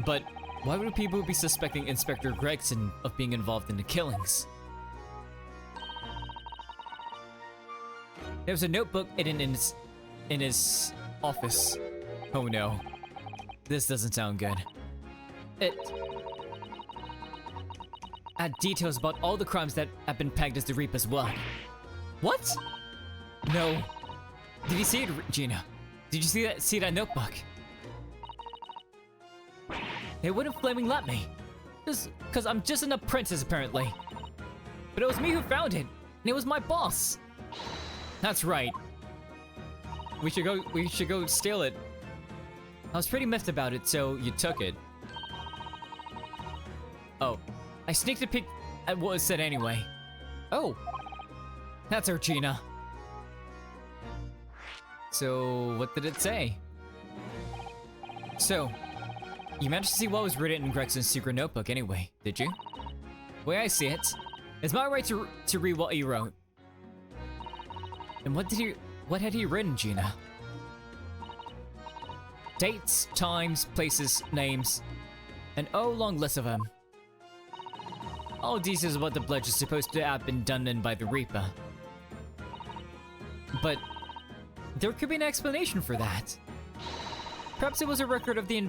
But why would people be suspecting Inspector Gregson of being involved in the killings? There was a notebook hidden in his office. Oh no. This doesn't sound good. It had details about all the crimes that have been pegged as the Reaper's work. What? No. Did you see it, Gina? Did you see that notebook? They wouldn't flaming let me. Just cause I'm just an apprentice apparently. But it was me who found it, and it was my boss. That's right. We should go steal it. I was pretty miffed about it, so you took it. Oh, I sneaked a peek at what was said anyway. Oh, that's her, Gina. So, what did it say? So, you managed to see what was written in Gregson's secret notebook anyway, did you? The way I see it, it's my right to read what he wrote. And what had he written, Gina? Dates, times, places, names, an long list of them. All details is what the pledge is supposed to have been done in by the Reaper. But there could be an explanation for that. Perhaps it was a record of the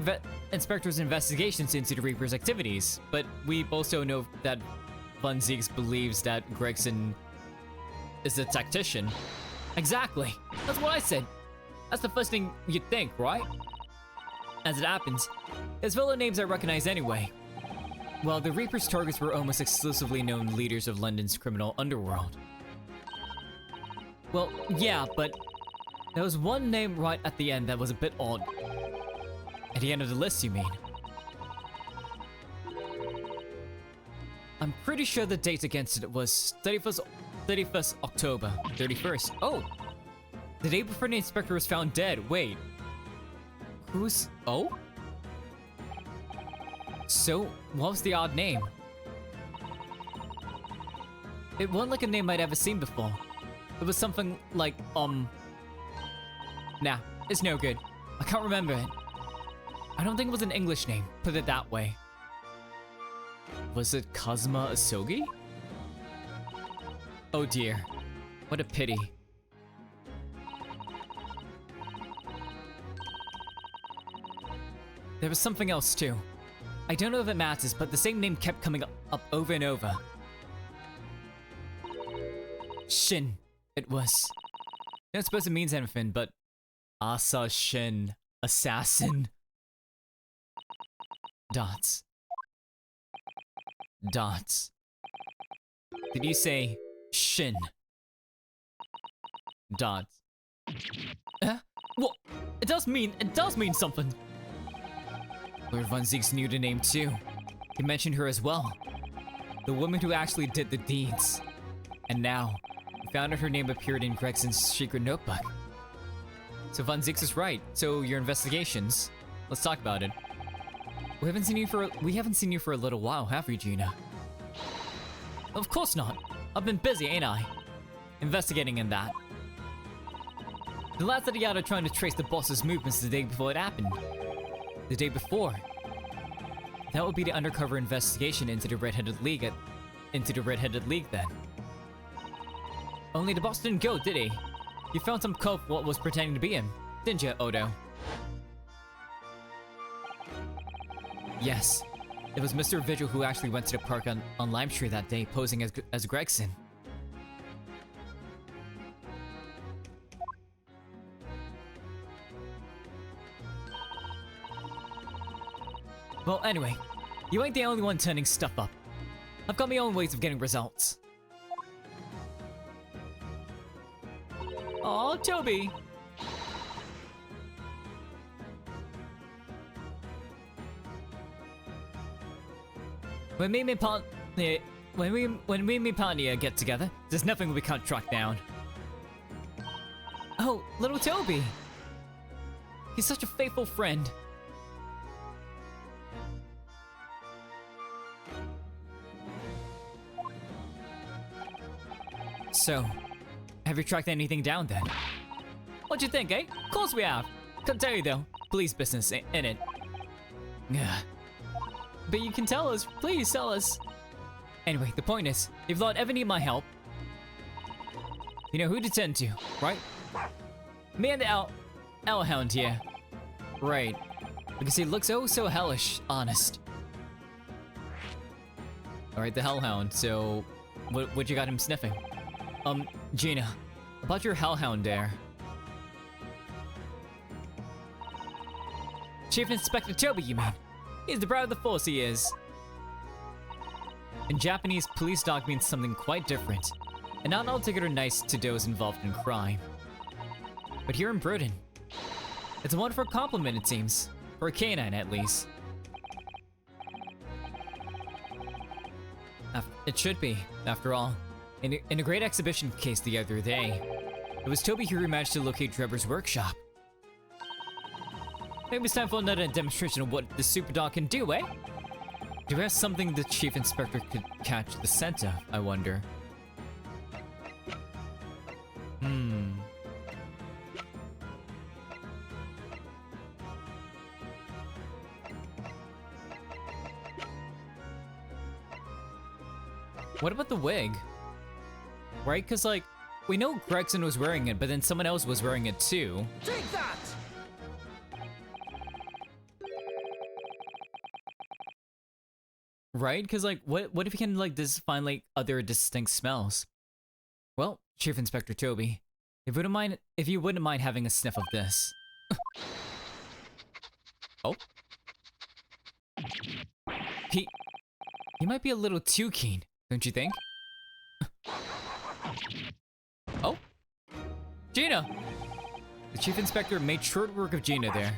Inspector's investigations into the Reaper's activities, but we also know that Von Zieks believes that Gregson is a tactician. Exactly. That's what I said. That's the first thing you'd think, right? As it happens, his fellow names I recognize anyway. While the Reaper's targets were almost exclusively known leaders of London's criminal underworld. Well, yeah, but there was one name right at the end that was a bit odd. At the end of the list, you mean? I'm pretty sure the date against it was 31st October. 31st. Oh! The day before the inspector was found dead. Wait. Who's... Oh? So, what was the odd name? It wasn't like a name I'd ever seen before. It was something like, Nah, it's no good. I can't remember it. I don't think it was an English name, put it that way. Was it Kazuma Asogi? Oh dear. What a pity. There was something else too. I don't know if it matters, but the same name kept coming up over and over. Shin. It was. I don't suppose it means anything, but... Asa-shin. Assassin. Dots. Dots. Did you say Shin? Dots. Well, it does mean something. Lord Von Zieks knew the name too. He mentioned her as well. The woman who actually did the deeds. And now, we found out her name appeared in Gregson's secret notebook. So Von Zieks is right. So your investigations. Let's talk about it. We haven't seen you for a little while, have we, Gina? Of course not. I've been busy, ain't I? Investigating in that. The lads at the yacht are trying to trace the boss's movements the day before it happened. The day before. That would be the undercover investigation into the Red-Headed League then. Only the boss didn't go, did he? You found some cove what was pretending to be him, didn't you, Odo? Yes. It was Mr. Vigil who actually went to the park on Lime Tree that day, posing as Gregson. Well, anyway, you ain't the only one turning stuff up. I've got my own ways of getting results. Aw, Toby! When me and Panya get together, there's nothing we can't track down. Oh, little Toby! He's such a faithful friend. So, have you tracked anything down then? What'd you think, eh? Of course we have! Couldn't tell you though. Police business, in it. Ugh. But you can tell us. Please tell us. Anyway, the point is, if Lord ever need my help, you know who to turn to, right? Me and the Hellhound here. Right. Because he looks oh so hellish, honest. Alright, the Hellhound, so... What you got him sniffing? Gina, about your Hellhound there. Chief Inspector Toby, you mean? He's the pride of the force, he is. In Japanese, police dog means something quite different, and not altogether nice to those involved in crime. But here in Britain, it's a wonderful compliment, it seems. For a canine, at least. It should be, after all. In a great exhibition case the other day, it was Toby who managed to locate Drebber's workshop. Maybe it's time for another demonstration of what the super dog can do, eh? Do we have something the Chief Inspector could catch the scent of, I wonder? What about the wig? Right? Because, like, we know Gregson was wearing it, but then someone else was wearing it too. Take that! Right? Because, like, what if you can, like, find, like, other distinct smells? Well, Chief Inspector Toby, if you wouldn't mind having a sniff of this. Oh. He might be a little too keen, don't you think? Oh. Gina! The Chief Inspector made short work of Gina there.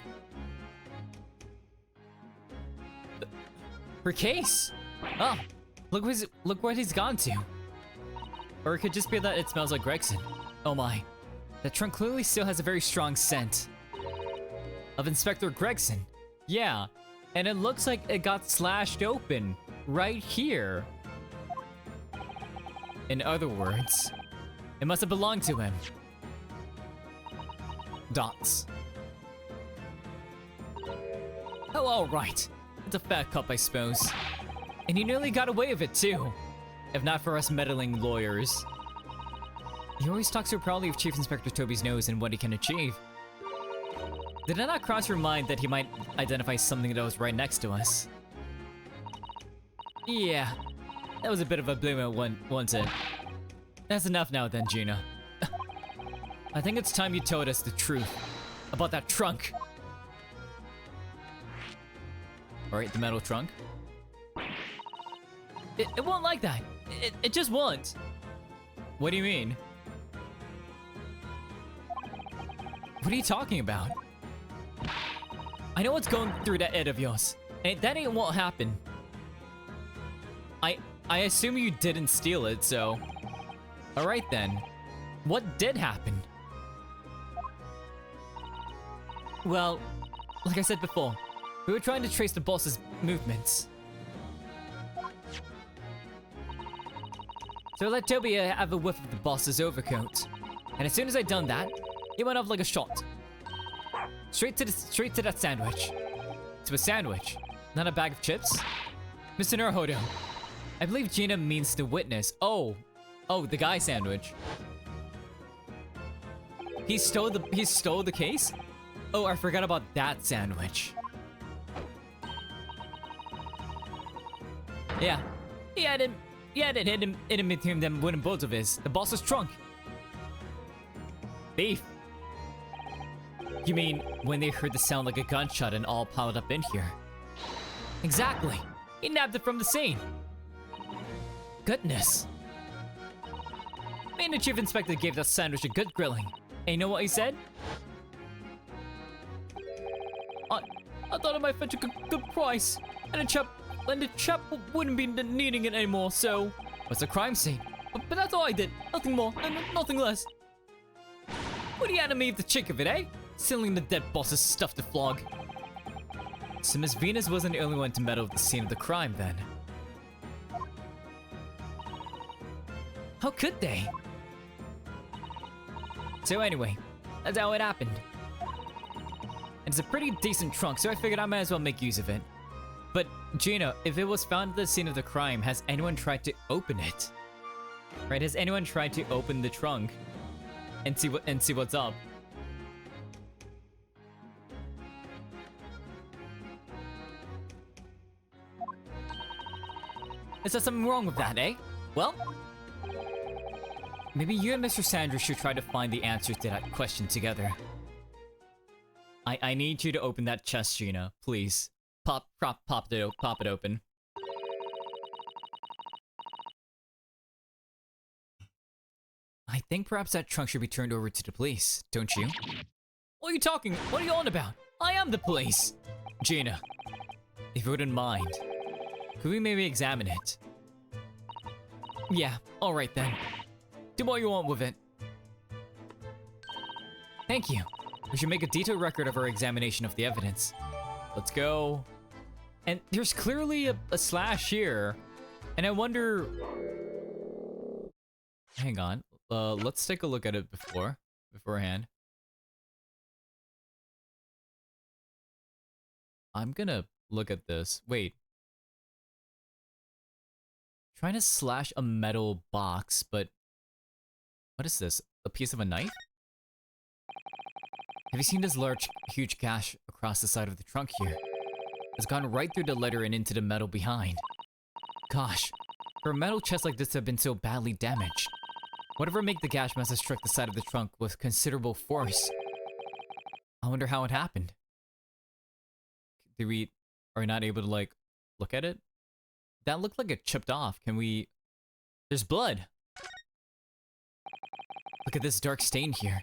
Her case! Oh, look what he's gone to. Or it could just be that it smells like Gregson. Oh my. That trunk clearly still has a very strong scent of Inspector Gregson. Yeah, and it looks like it got slashed open right here. In other words, it must have belonged to him. Dots. Oh, all right. It's a fat cup, I suppose. And he nearly got away with it, too. If not for us meddling lawyers. He always talks so proudly of Chief Inspector Toby's nose and what he can achieve. Did it not cross your mind that he might identify something that was right next to us? Yeah, that was a bit of a bloomer, wasn't it? That's enough now then, Gina. I think it's time you told us the truth about that trunk. Alright, the metal trunk. It won't like that. It just won't. What do you mean? What are you talking about? I know what's going through that head of yours, and that ain't what happened. I assume you didn't steal it, so... Alright then. What did happen? Well, like I said before, we were trying to trace the boss's movements. So I let Toby have a whiff of the boss's overcoat. And as soon as I'd done that, he went off like a shot. Straight to that sandwich. To a sandwich, not a bag of chips. Mr. Naruhodo, I believe Gina means the witness. Oh, the guy sandwich. He stole the case? Oh, I forgot about that sandwich. Yeah, he had it hidden between them wooden boats of his. The boss's trunk. Thief. You mean when they heard the sound like a gunshot and all piled up in here? Exactly. He nabbed it from the scene. Goodness. Me and the Chief Inspector gave that sandwich a good grilling. And you know what he said? I thought it might fetch a good price, and the chap wouldn't be needing it anymore. So, what's the crime scene? But that's all I did. Nothing more, and nothing less. What do you had to me of the chick of it, eh? Stealing the dead boss's stuff to flog. So Miss Venus wasn't the only one to meddle with the scene of the crime, then. How could they? So anyway, that's how it happened. It's a pretty decent trunk, so I figured I might as well make use of it. But, Gina, if it was found at the scene of the crime, has anyone tried to open it? Right, has anyone tried to open the trunk and see what's up? Is there something wrong with that, eh? Well, maybe you and Mr. Sanders should try to find the answer to that question together. I need you to open that chest, Gina. Please. Pop it open. I think perhaps that trunk should be turned over to the police, don't you? What are you talking? What are you on about? I am the police! Gina, if you wouldn't mind, could we maybe examine it? Yeah, alright then. Do what you want with it. Thank you. We should make a detailed record of our examination of the evidence. Let's go. And there's clearly a slash here. And I wonder... Hang on. Let's take a look at it beforehand. I'm gonna look at this. Wait. Trying to slash a metal box, but... What is this? A piece of a knife? Have you seen this huge gash across the side of the trunk here? It's gone right through the leather and into the metal behind. Gosh, for a metal chest like this to have been so badly damaged, whatever made the gash must have struck the side of the trunk with considerable force. I wonder how it happened. that we are not able to, like, look at it? That looked like it chipped off. Can we... There's blood! Look at this dark stain here.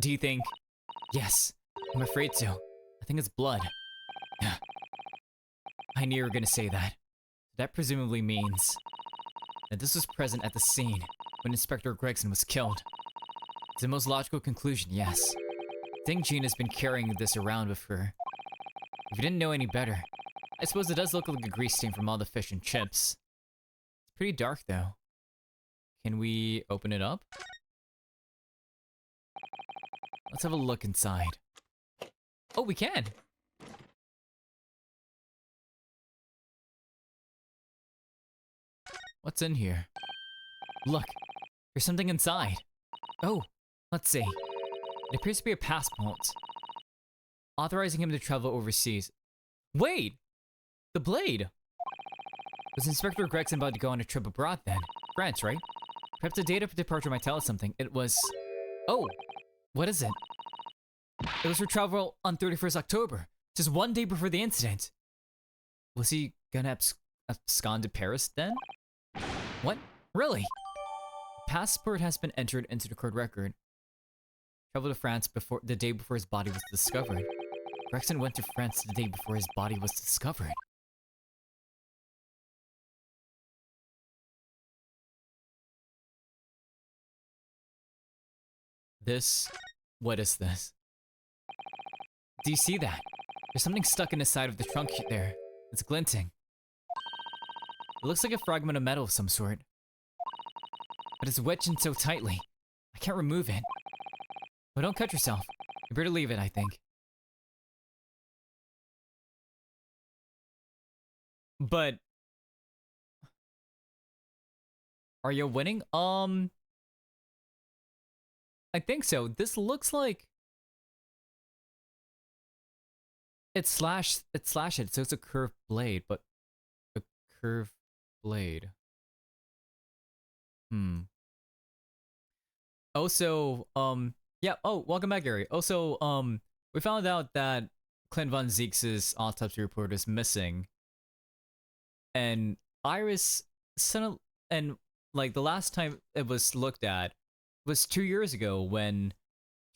Do you think... Yes, I'm afraid so. I think it's blood. I knew you were gonna say that. That presumably means that this was present at the scene when Inspector Gregson was killed. It's the most logical conclusion, yes. I think Gina's been carrying this around with her. If you didn't know any better, I suppose it does look like a grease stain from all the fish and chips. It's pretty dark, though. Can we open it up? Let's have a look inside. Oh, we can! What's in here? Look, there's something inside. Oh, let's see. It appears to be a passport, authorizing him to travel overseas. Wait! The blade! Was Inspector Gregson about to go on a trip abroad then? France, right? Perhaps the date of departure might tell us something. It was... Oh! What is it? It was for travel on 31st October, just one day before the incident. Was he gonna abscond to Paris then? What? Really? The passport has been entered into the court record. Traveled to France before the day before his body was discovered. Gregson went to France the day before his body was discovered. This... What is this? Do you see that? There's something stuck in the side of the trunk there. It's glinting. It looks like a fragment of metal of some sort. But it's wedged in so tightly. I can't remove it. But don't cut yourself. You better leave it, I think. But... Are you winning? I think so. This looks like... It slashed it, so it's a curved blade, but... A curved blade. Also, yeah, oh, welcome back, Gary. Also, we found out that Clint Von Zeke's autopsy report is missing. And Iris sent and like the last time it was looked at was 2 years ago when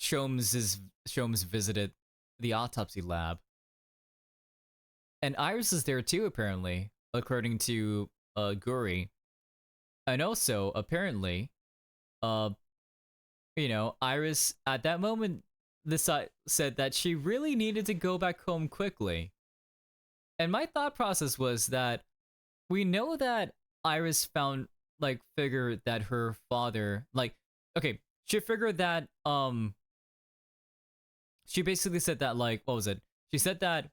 Sholmes visited the autopsy lab. And Iris is there too, apparently, according to Guri. And also, apparently, you know, Iris at that moment said that she really needed to go back home quickly. And my thought process was that we know that Iris figured that her father, she figured that, she basically said that, what was it? She said that,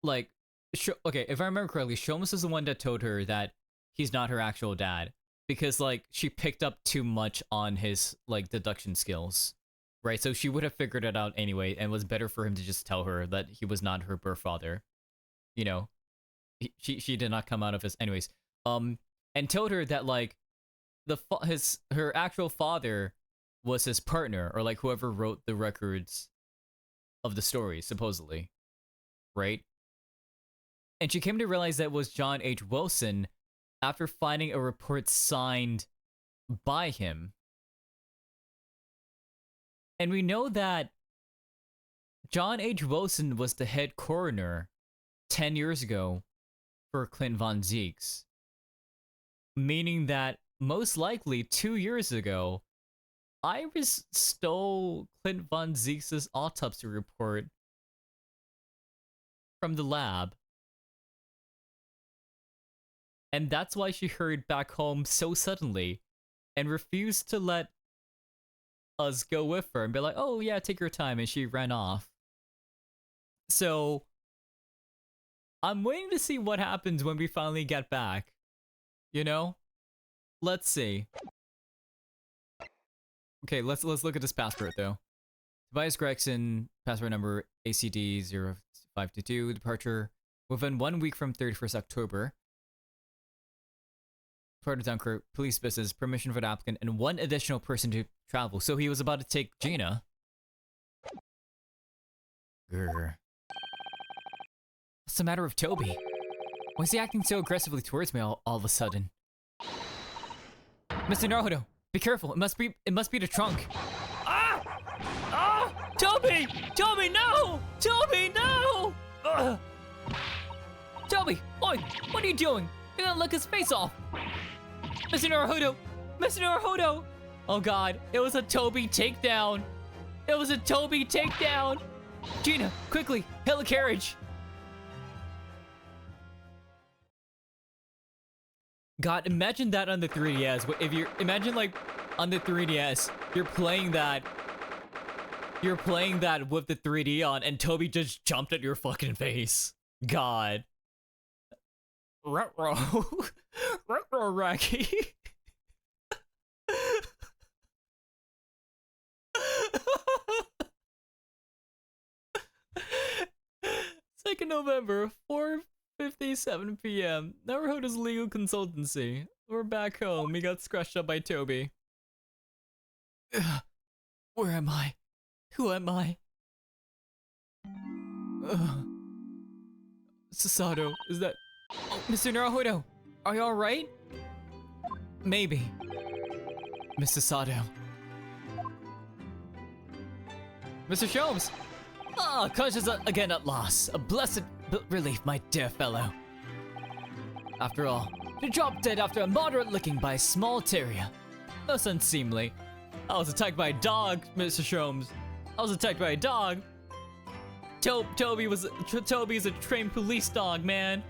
okay, if I remember correctly, Sholmes is the one that told her that he's not her actual dad. Because, she picked up too much on his, deduction skills. Right? So she would have figured it out anyway, and it was better for him to just tell her that he was not her birth father. You know? She did not come out of his... Anyways. And told her that, her actual father was his partner, or, whoever wrote the records of the story, supposedly. Right? And she came to realize that it was John H. Wilson after finding a report signed by him. And we know that John H. Wilson was the head coroner 10 years ago for Clint Von Zeke's. Meaning that most likely 2 years ago, Iris stole Clint Von Zeke's autopsy report from the lab. And that's why she hurried back home so suddenly and refused to let us go with her and be like, oh yeah, take your time, and she ran off. So, I'm waiting to see what happens when we finally get back. You know? Let's see. Okay, let's look at this passport though. Tobias Gregson, passport number ACD0522, departure within 1 week from 31st October. Part of Dunkirk, police business, permission for the applicant, and one additional person to travel. So he was about to take Gina. Grr. What's the matter with Toby? Why is he acting so aggressively towards me all of a sudden? Mr. Naruto, be careful. It must be the trunk. Ah! Ah! Toby! Toby, no! Toby, no! Ugh. Toby, oi! What are you doing? You're gonna lick his face off! Mr. Naruto! Mr. Naruto! Oh god, it was a Toby takedown! It was a Toby takedown! Gina, quickly, hail a carriage! God, imagine that on the 3DS. If you're, imagine like, on the 3DS, you're playing that with the 3D on, and Toby just jumped at your fucking face. God. Ruh-roh. Ruh-roh, Rocky. 2nd November, 4:57 p.m. Naruto's legal consultancy. We're back home. We got scratched up by Toby. Ugh. Where am I? Who am I? Ugh. Sasato, is that... Oh, Mr. Naruto, are you alright? Maybe. Mr. Sato. Mr. Sholmes! Ah, conscious again at loss. A blessed relief, my dear fellow. After all, you dropped dead after a moderate licking by a small terrier. That's unseemly. I was attacked by a dog, Mr. Sholmes. I was attacked by a dog. Toby's a trained police dog, man.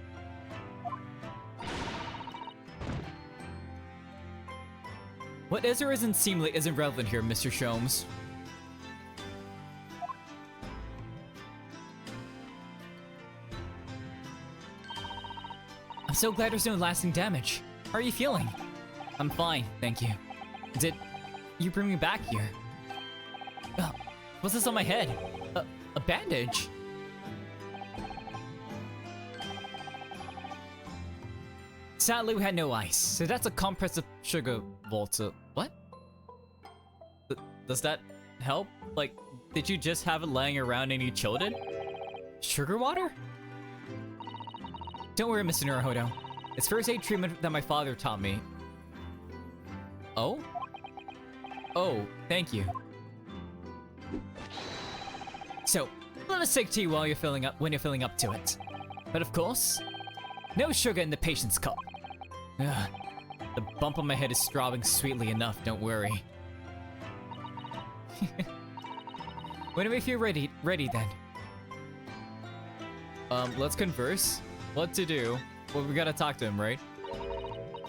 What is or isn't seemly isn't relevant here, Mr. Sholmes. I'm so glad there's no lasting damage. How are you feeling? I'm fine, thank you. Did you bring me back here? What's this on my head? A bandage? Sadly, we had no ice, so that's a compressive sugar water. What? Does that help? Like, did you just have it laying around and you chilled it? Sugar water? Don't worry, Mr. Naruto. It's first aid treatment that my father taught me. Oh? Oh, thank you. So, let us take tea while you're filling up when you're filling up to it. But of course, no sugar in the patient's cup. Ugh. The bump on my head is throbbing sweetly enough, don't worry. Whenever you feel ready then. Let's converse. What to do? Well, we gotta talk to him, right?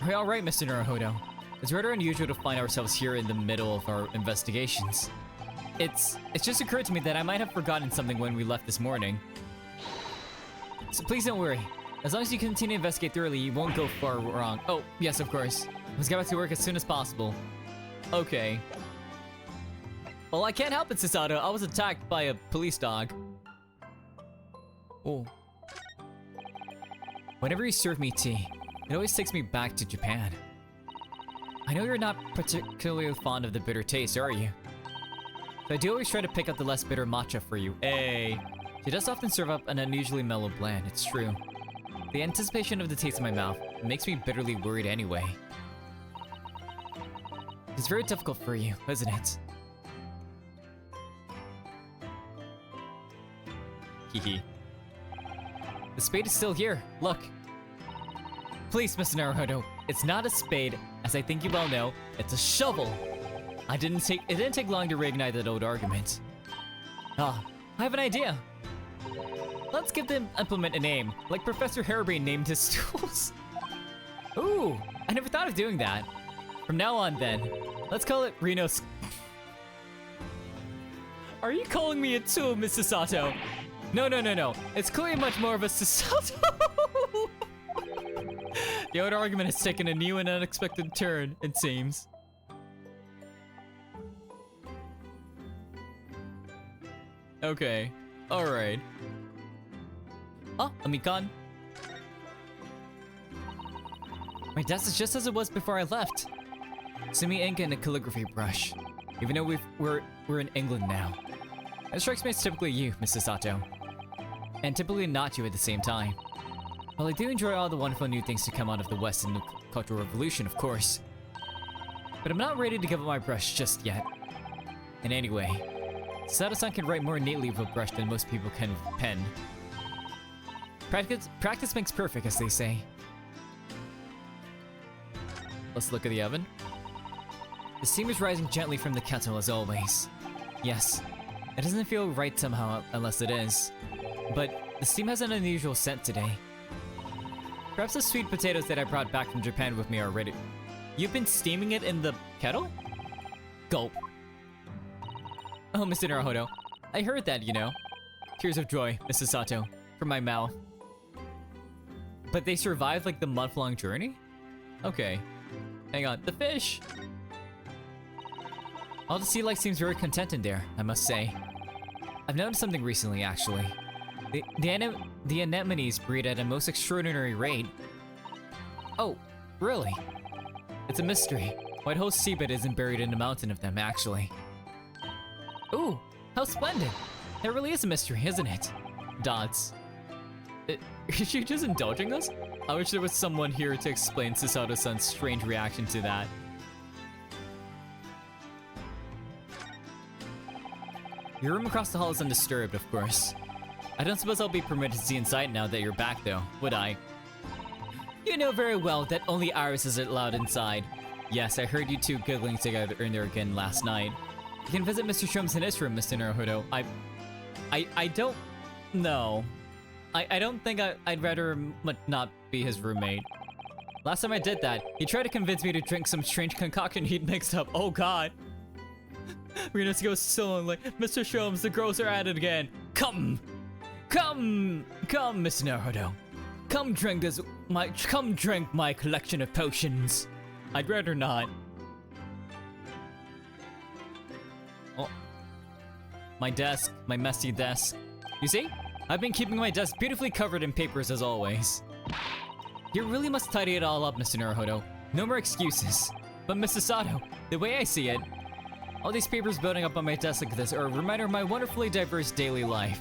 Alright, Mr. Naruto. It's rather unusual to find ourselves here in the middle of our investigations. It's just occurred to me that I might have forgotten something when we left this morning. So please don't worry. As long as you continue to investigate thoroughly, you won't go far wrong. Oh, yes, of course. Let's get back to work as soon as possible. Okay. Well, I can't help it, Sasato. I was attacked by a police dog. Oh. Whenever you serve me tea, it always takes me back to Japan. I know you're not particularly fond of the bitter taste, are you? So I do always try to pick up the less bitter matcha for you. Hey! She does often serve up an unusually mellow blend, it's true. The anticipation of the taste in my mouth makes me bitterly worried anyway. It's very difficult for you, isn't it? Hehe. The spade is still here, look. Please, Mr. Naruto, it's not a spade, as I think you well know, it's a shovel. It didn't take long to reignite that old argument. Ah, I have an idea. Let's give the implement a name, like Professor Harebrained named his tools. Ooh, I never thought of doing that. From now on then, let's call it Reno's... Are you calling me a tool, Mr. Sato? No. It's clearly much more of a Sasato. The old argument has taken a new and unexpected turn, it seems. Okay, alright. Oh, Amikan. My desk is just as it was before I left. Semi ink and a calligraphy brush. Even though we're in England now. It strikes me as typically you, Mrs. Sato. and typically not you at the same time. While I do enjoy all the wonderful new things to come out of the Western Cultural Revolution, of course. But I'm not ready to give up my brush just yet. And anyway, Sato-san can write more neatly with a brush than most people can with a pen. Practice makes perfect, as they say. Let's look at the oven. The steam is rising gently from the kettle as always. Yes, it doesn't feel right somehow unless it is. But the steam has an unusual scent today. Perhaps the sweet potatoes that I brought back from Japan with me are ready. You've been steaming it in the kettle? Gulp. Oh, Mr. Naruhodo, I heard that, you know. Tears of joy, Mrs. Sato, from my mouth. But they survived like the month-long journey? Okay. Hang on, the fish! All the sea life seems very content in there, I must say. I've noticed something recently, actually. The anemones breed at a most extraordinary rate. Oh, really? It's a mystery. Why the whole seabed isn't buried in a mountain of them, actually. Ooh, how splendid! That really is a mystery, isn't it? Dots. Is she just indulging us? I wish there was someone here to explain Susato-san's strange reaction to that. Your room across the hall is undisturbed, of course. I don't suppose I'll be permitted to see inside now that you're back, though, would I? You know very well that only Iris is allowed inside. Yes, I heard you two giggling together in there again last night. You can visit Mr. Shrooms in his room, Mr. Naruhodo. I don't know. I don't think I'd rather not be his roommate. Last time I did that, he tried to convince me to drink some strange concoction he'd mixed up. Oh god. We're gonna go sullen like, Mr. Shrooms, the girls are at it again. Come, Mr. Naruhodo. Come drink my collection of potions. I'd rather not. Oh. My desk, my messy desk. You see? I've been keeping my desk beautifully covered in papers as always. You really must tidy it all up, Mr. Naruhodo. No more excuses. But Mrs. Sato, the way I see it, all these papers building up on my desk like this are a reminder of my wonderfully diverse daily life.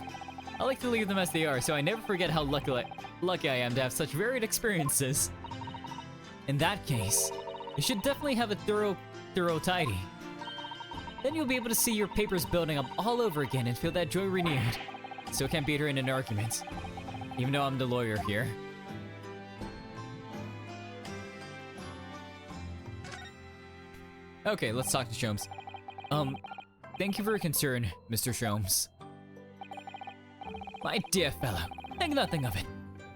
I like to leave them as they are, so I never forget how lucky I am to have such varied experiences. In that case, you should definitely have a thorough tidy. Then you'll be able to see your papers building up all over again and feel that joy renewed. Still can't beat her in an argument, even though I'm the lawyer here. Okay, let's talk to Shrooms. Thank you for your concern, Mr. Shrooms. My dear fellow, think nothing of it.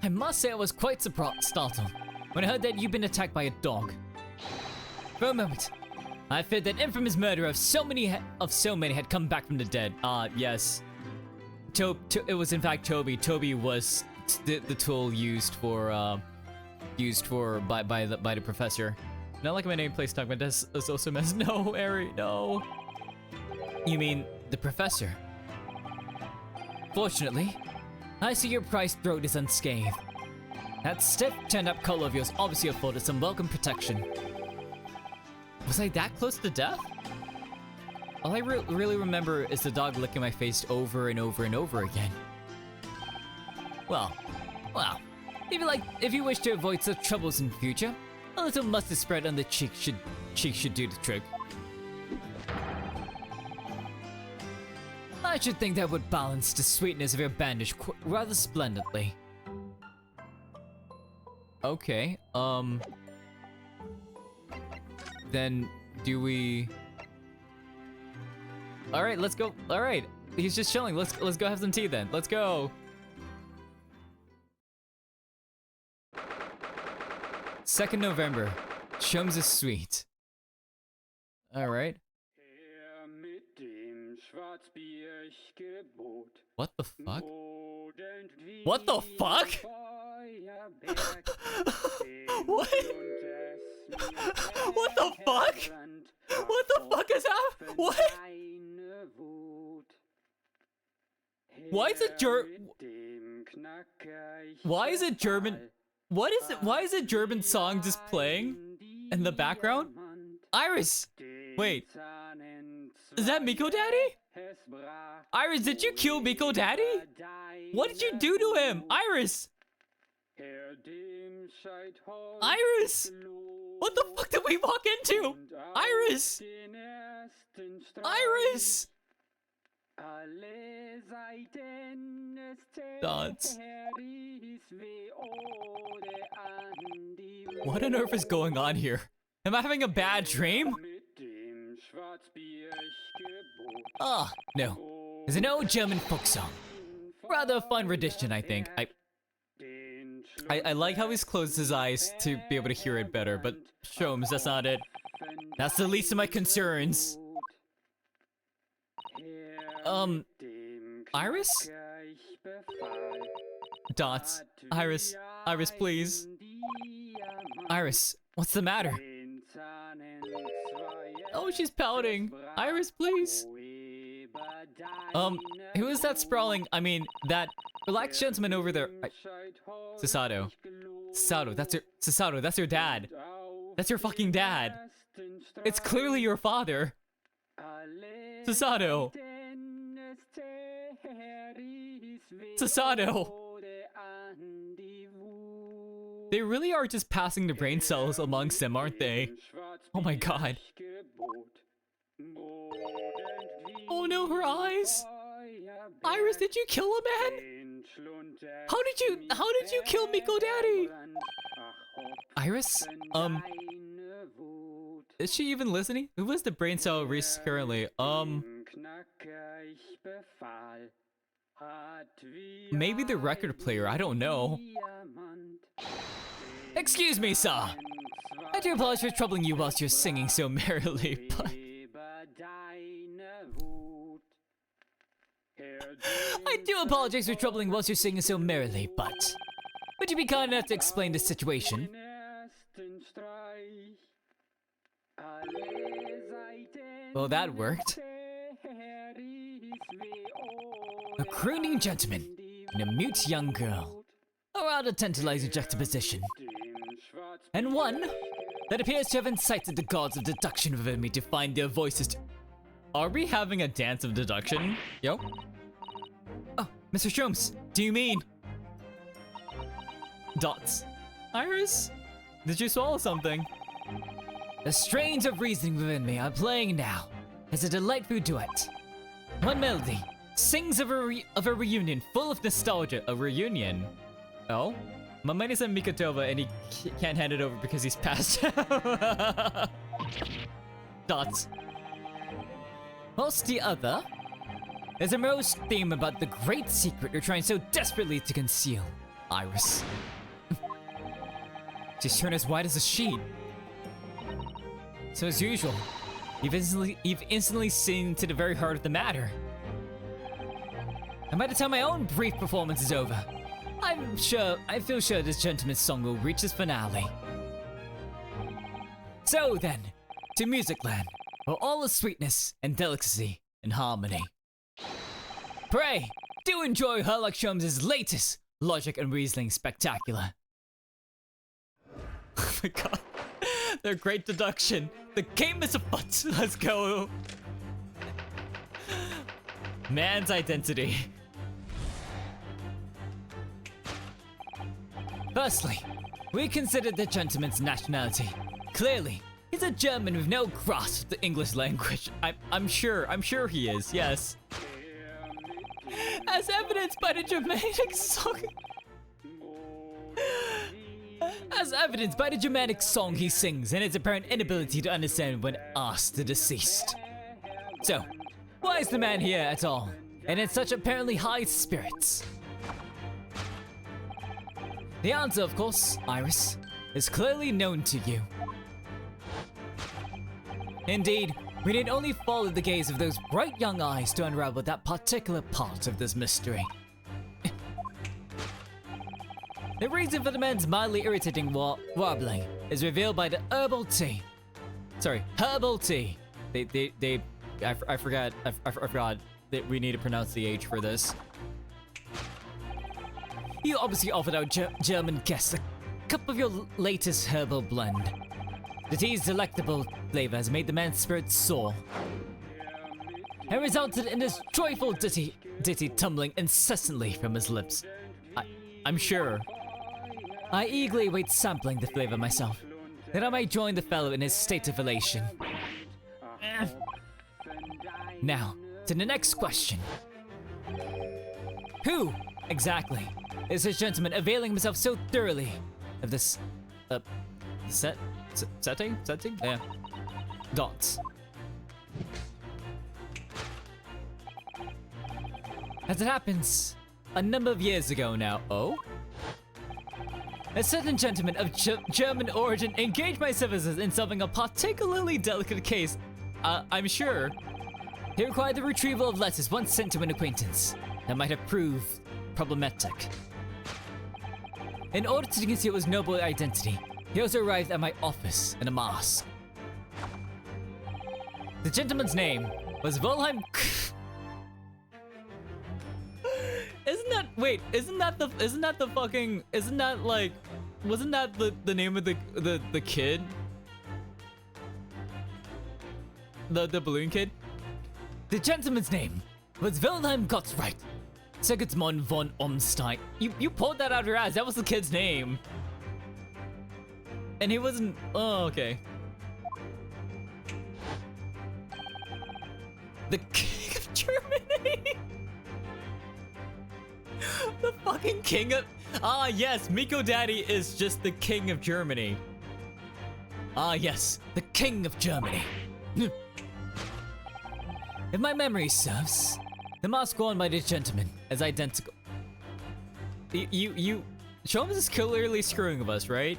I must say I was quite startled when I heard that you've been attacked by a dog. For a moment, I feared that infamous murderer of so many had come back from the dead. Yes. It was in fact Toby. Toby was the tool used by the professor. Not like my name place tag, but that's also mess. No, Eri, no. You mean the professor? Fortunately, I see your prized throat is unscathed. That stiff, turned-up collar of yours obviously afforded some welcome protection. Was I that close to death? All I really remember is the dog licking my face over and over and over again. Well, if you wish to avoid such troubles in future, a little mustard spread on the cheek should do the trick. I should think that would balance the sweetness of your bandage rather splendidly. Okay, then do we... Alright, let's go. Alright, he's just chilling. Let's go have some tea then. Let's go. 2nd November. Shrooms' Suite. Alright. What the fuck? What the fuck? What? What the fuck? What the fuck is happening? What? Why is it Why is it German? What is it? Why is a German song just playing in the background? Iris! Wait. Is that Miko Daddy? Iris, did you kill Miko Daddy? What did you do to him? Iris! Iris! What the fuck did we walk into? Iris! Iris! Dots. What on earth is going on here? Am I having a bad dream? Ah, no. It's an old German folk song. Rather a fun rendition, I think. I like how he's closed his eyes to be able to hear it better, but Sholmes, that's not it. That's the least of my concerns. Iris? Dots. Iris. Iris, please. Iris, what's the matter? Oh, she's pouting. Iris, please. Who is that sprawling? I mean, that relaxed gentleman over there. Susato. Susato, that's your dad. That's your fucking dad. It's clearly your father. Susato. Susato. They really are just passing the brain cells amongst them, aren't they? Oh my god. Oh no, her eyes! Iris, did you kill a man? How did you kill Miko Daddy? Iris? Is she even listening? Who was the brain cell Reese currently? Maybe the record player, I don't know. Excuse me, sir. I do apologize for troubling you whilst you're singing so merrily, but... I do apologize for troubling whilst you're singing so merrily, but... Would you be kind enough to explain the situation? Well, that worked. A crooning gentleman and a mute young girl. A rather tantalizing juxtaposition. And one that appears to have incited the gods of deduction within me to find their voices. Are we having a dance of deduction? Yo? Oh, Mr. Sholmes, do you mean... Dots. Iris? Did you swallow something? The strains of reasoning within me are playing now as a delightful duet. One melody sings of a reunion full of nostalgia. A reunion? Oh? My man is on Mikotova and he can't hand it over because he's passed. Dots. Whilst the other is a morose theme about the great secret you're trying so desperately to conceal. Iris. She's turned as white as a sheet. So as usual, you've instantly seen to the very heart of the matter. And by the time my own brief performance is over, I feel sure this gentleman's song will reach its finale. So then, to Musicland, where all is sweetness and delicacy and harmony. Pray, do enjoy Herlock Sholmes' latest Logic and Reasoning Spectacular. Oh my god. Their great deduction. The game is afoot. Let's go. Man's identity. Firstly, we considered the gentleman's nationality. Clearly, he's a German with no grasp of the English language. I'm sure he is, yes. As evidenced by the Germanic song. As evidenced by the Germanic song he sings and its apparent inability to understand when asked the deceased. So, why is the man here at all, and in such apparently high spirits? The answer, of course, Iris, is clearly known to you. Indeed, we need only follow the gaze of those bright young eyes to unravel that particular part of this mystery. The reason for the man's mildly irritating warbling is revealed by the herbal tea. Sorry, herbal tea. I forgot that we need to pronounce the H for this. You obviously offered our German guests a cup of your latest herbal blend. The tea's delectable flavor has made the man's spirit soar. and resulted in his joyful ditty tumbling incessantly from his lips. I'm sure. I eagerly await sampling the flavor myself, that I might join the fellow in his state of elation. Now, to the next question. Who, exactly, is this gentleman availing himself so thoroughly of this, setting? Yeah. Dots. As it happens, a number of years ago now, a certain gentleman of German origin engaged my services in solving a particularly delicate case. I'm sure. He required the retrieval of letters once sent to an acquaintance that might have proved problematic. In order to conceal his noble identity, he also arrived at my office in a mask. The gentleman's name was Wilhelm. Isn't that wasn't that the name of the kid? The balloon kid? The gentleman's name was Wilhelm Gottsreich, Sigismund von Umstein. You pulled that out of your ass. That was the kid's name. And he wasn't. Oh, okay. The King of Germany. The fucking king of. Ah, yes, Miko Daddy is just the king of Germany. Ah, yes, the king of Germany. If my memory serves, the mask worn by this gentleman is identical. Sholmes is clearly screwing with us, right?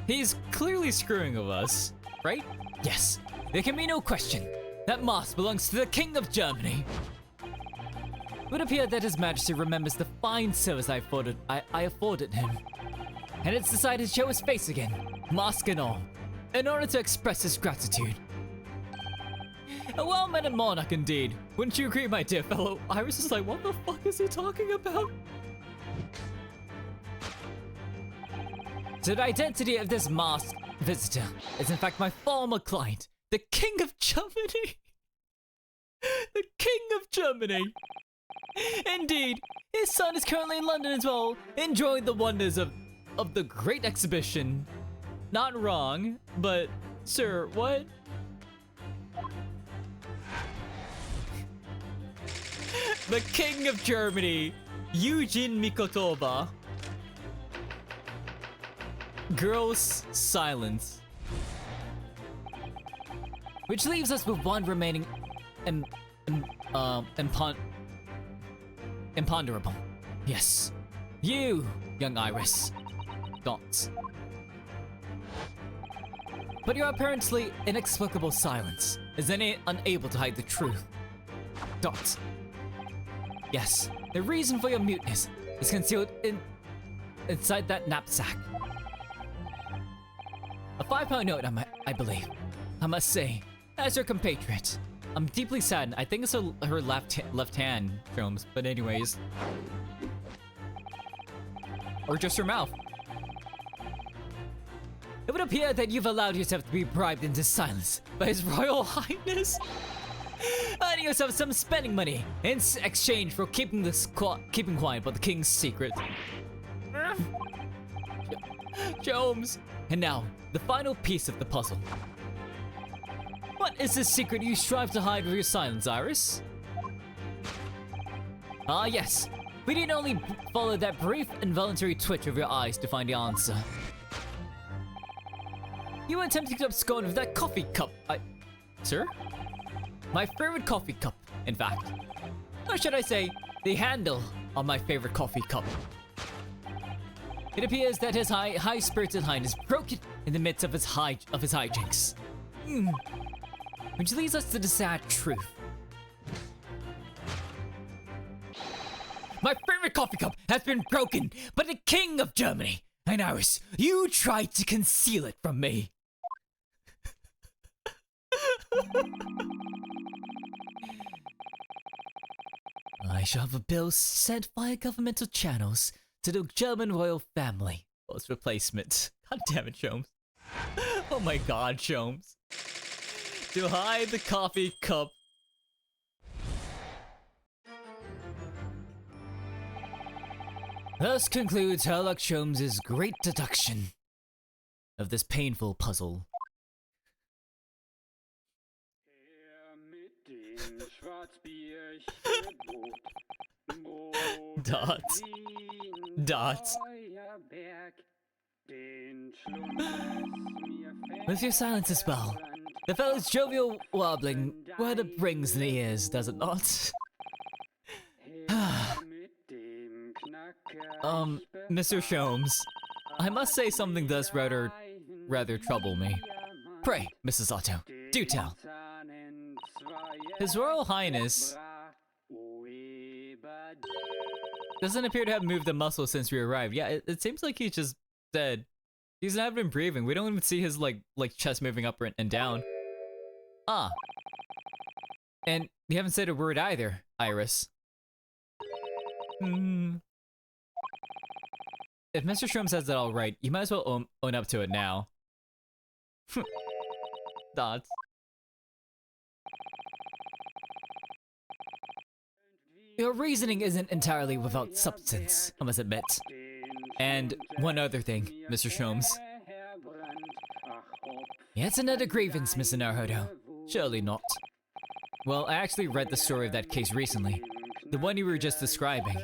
He's clearly screwing with us, right? Yes, there can be no question. That mask belongs to the King of Germany. It would appear that His Majesty remembers the fine service I afforded him, and it's decided to show his face again, mask and all, in order to express his gratitude. A well-mannered monarch indeed. Wouldn't you agree, my dear fellow? Iris is like, what the fuck is he talking about? So the identity of this masked visitor is in fact my former client, the King of Germany. The King of Germany. Indeed, his son is currently in London as well, enjoying the wonders of the great exhibition. Not wrong, but sir, what? The King of Germany, Eugene Mikotoba. Girls, silence. Which leaves us with one remaining imponderable. Yes, you, young Iris. Dots. But your apparently inexplicable silence is unable to hide the truth. Dots. Yes, the reason for your muteness is concealed inside that knapsack. A £5 note, I believe. I must say, as your compatriot, I'm deeply saddened. I think it's her left hand, Sholmes, but anyways. Or just her mouth. It would appear that you've allowed yourself to be bribed into silence by His Royal Highness. Earning yourself some spending money in exchange for keeping quiet about the king's secret. Sholmes. And now, the final piece of the puzzle. What is the secret you strive to hide with your silence, Iris? Ah, yes. We need only follow that brief, involuntary twitch of your eyes to find the answer. You were attempting to abscond with that coffee cup. Sir? My favorite coffee cup, in fact. Or should I say, the handle on my favorite coffee cup. It appears that his high-spirited highness broke it in the midst of his hijinks. Which leads us to the sad truth. My favorite coffee cup has been broken by the King of Germany. And Iris, you tried to conceal it from me. I shall have a bill sent via governmental channels to the German royal family for its replacement. God damn it, Sholmes. Oh my god, Sholmes. To hide the coffee cup Thus concludes Sherlock Holmes' great deduction of this painful puzzle. Dot. Dot. With your silence a spell, the fellow's jovial wobbling rather brings in the ears, does it not? Mr. Sholmes, I must say something does rather trouble me. Pray, Mrs. Otto, do tell. His Royal Highness doesn't appear to have moved a muscle since we arrived. Yeah, it seems like he's just dead. He's not been breathing. We don't even see his like chest moving up and down. Ah. And you haven't said a word either, Iris. If Mr. Sholmes has that all right, you might as well own up to it now. Dots. Your reasoning isn't entirely without substance, I must admit. And one other thing, Mr. Sholmes. It's another grievance, Mr. Naruhodo. Surely not. Well, I actually read the story of that case recently. The one you were just describing.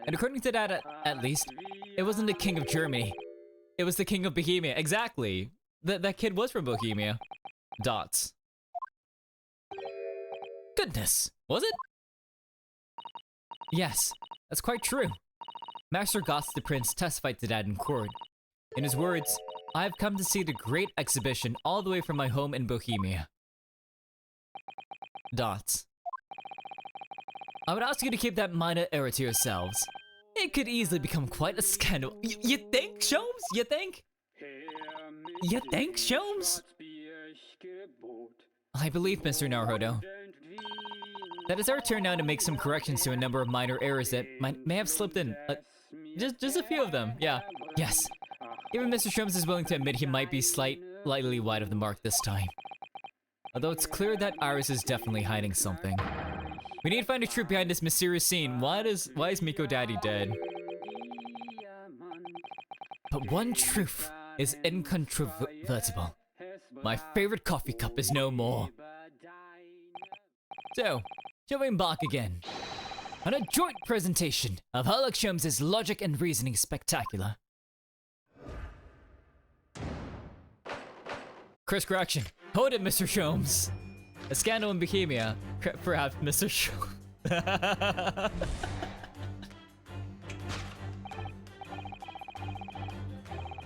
And according to that, at least, it wasn't the King of Germany. It was the King of Bohemia. Exactly. That kid was from Bohemia. Dots. Goodness. Was it? Yes, that's quite true. Master Goss the Prince testified to that in court. In his words, I have come to see the great exhibition all the way from my home in Bohemia. Dots. I would ask you to keep that minor error to yourselves. It could easily become quite a scandal. You think, Sholmes? You think? You think, Sholmes? I believe, Mr. Naruhodo, that it's our turn now to make some corrections to a number of minor errors that may have slipped in. Just a few of them, yeah. Yes. Even Mr. Sholmes is willing to admit he might be slightly wide of the mark this time. Although it's clear that Iris is definitely hiding something. We need to find the truth behind this mysterious scene. Why is Miko Daddy dead? But one truth is incontrovertible. My favorite coffee cup is no more. So, shall we embark again on a joint presentation of Sherlock Holmes' logic and reasoning spectacular? Course correction. Hold it, Mr. Sholmes. A scandal in Bohemia. Perhaps Mr. Sholmes.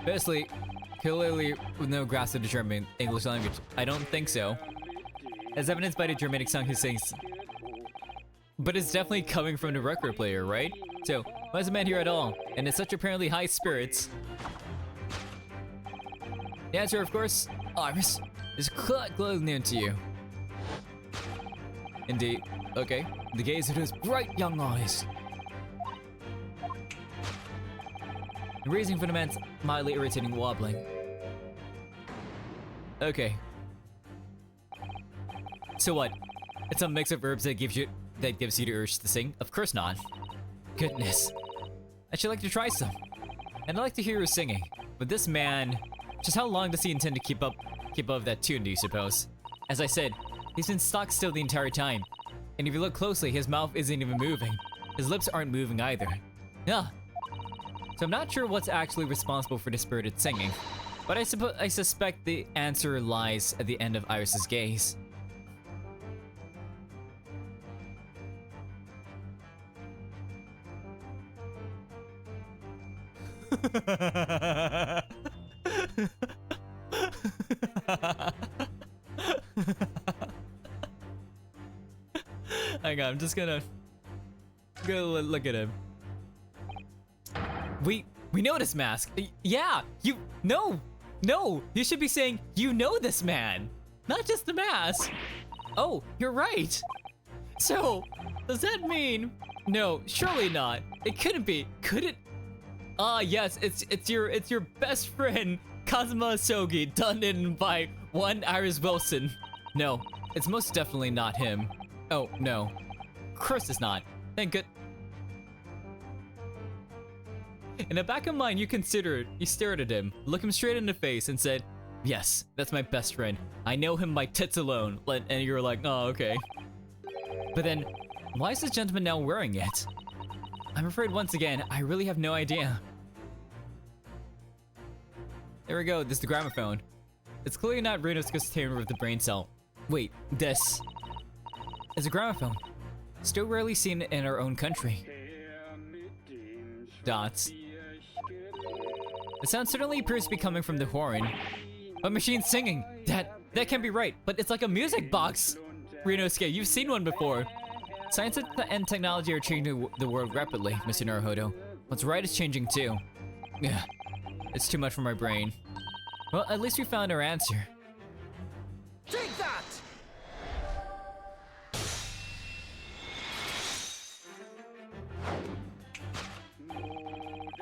Firstly, clearly with no grasp of the German English language. I don't think so. As evidenced by the Germanic song he sings. But it's definitely coming from the record player, right? So, why is the man here at all? And in such apparently high spirits? The answer, of course, Iris, is clearly known to you. Indeed. Okay. The gaze of those bright young eyes. The reason for the man's mildly irritating wobbling. Okay. So what? It's a mix of herbs that gives you the urge to sing? Of course not. Goodness. I should like to try some. And I'd like to hear you singing. But this man, just how long does he intend to keep up that tune, do you suppose? As I said, he's been stock still the entire time. And if you look closely, his mouth isn't even moving. His lips aren't moving either. Yeah. So I'm not sure what's actually responsible for the spirited singing. But I suspect the answer lies at the end of Iris's gaze. Hang on, I'm just gonna look at him. We know this mask. Yeah, no, you should be saying you know this man, not just the mask. Oh, you're right. So, does that mean? No, surely not. It couldn't be. Could it? Ah, yes, it's your best friend, Kazuma Sogi, done in by one Iris Wilson. No, it's most definitely not him. Oh, no. Of course it's not. Thank good. In the back of mind, you stared at him, looked him straight in the face, and said, "Yes, that's my best friend. I know him by tits alone." And you were like, "Oh, okay." But then, why is this gentleman now wearing it? I'm afraid once again, I really have no idea. There we go, this is the gramophone. It's clearly not Renosuke's tamer with the brain cell. Wait, this is a gramophone. Still rarely seen in our own country. Dots. The sound certainly appears to be coming from the horn. But machine singing! That can't be right, but it's like a music box! Renosuke, you've seen one before. Science and technology are changing the world rapidly, Mr. Naruhodo. What's right is changing too. Yeah, it's too much for my brain. Well, at least we found our answer. Take that!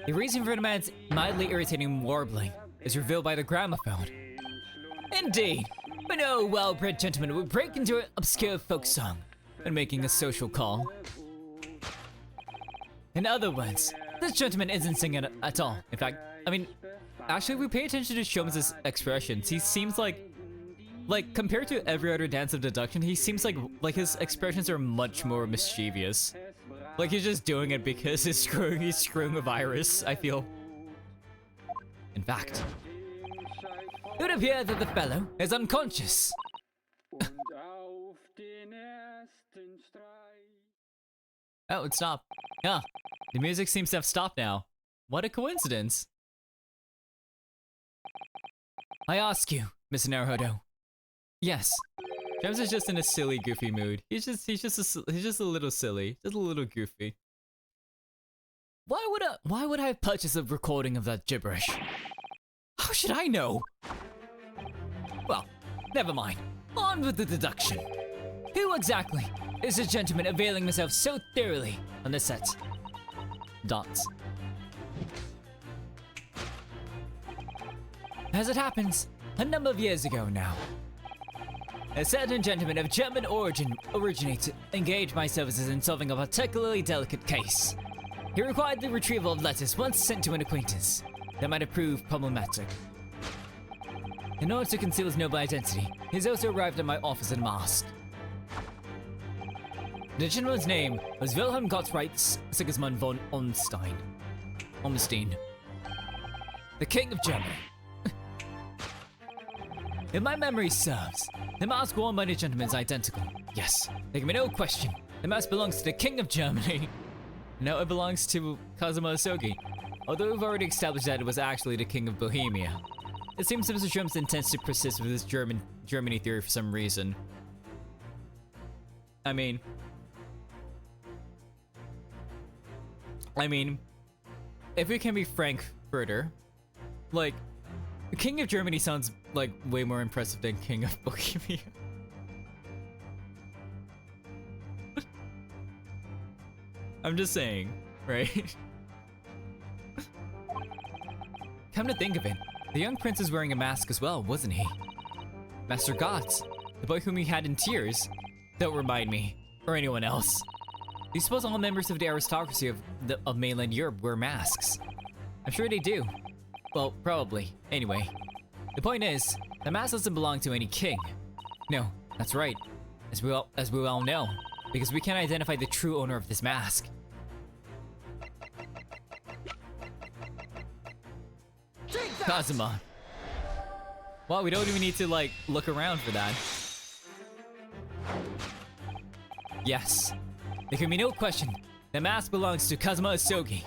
The reason for the man's mildly irritating warbling is revealed by the gramophone. Indeed, but no well-bred gentleman would break into an obscure folk song when making a social call. In other words, this gentleman isn't singing at all. In fact, I mean, actually, if we pay attention to Shoma's expressions, he seems like compared to every other dance of deduction, he seems like his expressions are much more mischievous. Like he's just doing it because he's screwing a virus, I feel. In fact, it would appear that the fellow is unconscious. Oh, it stopped. Yeah, the music seems to have stopped now. What a coincidence. I ask you, Mr. Naruhodo. Yes, James is just in a silly, goofy mood. He's just a little silly, just a little goofy. Why would I purchase a recording of that gibberish? How should I know? Well, never mind. On with the deduction. Who exactly is this gentleman availing himself so thoroughly on the set? Dots. As it happens, a number of years ago now, a certain gentleman of German origin originated engaged my services in solving a particularly delicate case. He required the retrieval of letters once sent to an acquaintance that might have proved problematic. In order to conceal his noble identity, he has also arrived at my office unmasked. The gentleman's name was Wilhelm Gottfried Sigismund von Ornstein. The King of Germany. If my memory serves, the mask worn by the gentleman is identical. Yes, there can be no question. The mask belongs to the King of Germany. No, it belongs to Kazuma Osogi. Although we've already established that it was actually the King of Bohemia. It seems that Mr. Jones intends to persist with his Germany theory for some reason. I mean, if we can be frank further, like, the King of Germany sounds like way more impressive than King of Bohemia. I'm just saying, right? Come to think of it, the young prince was wearing a mask as well, wasn't he? Master Gotts, the boy whom he had in tears. Don't remind me, or anyone else. Do you suppose all members of the aristocracy of mainland Europe wear masks? I'm sure they do. Well, probably. Anyway, the point is, the mask doesn't belong to any king. No, that's right. As we all know, because we can't identify the true owner of this mask. Kazuma. Well, we don't even need to, like, look around for that. Yes. There can be no question. The mask belongs to Kazuma Osogi.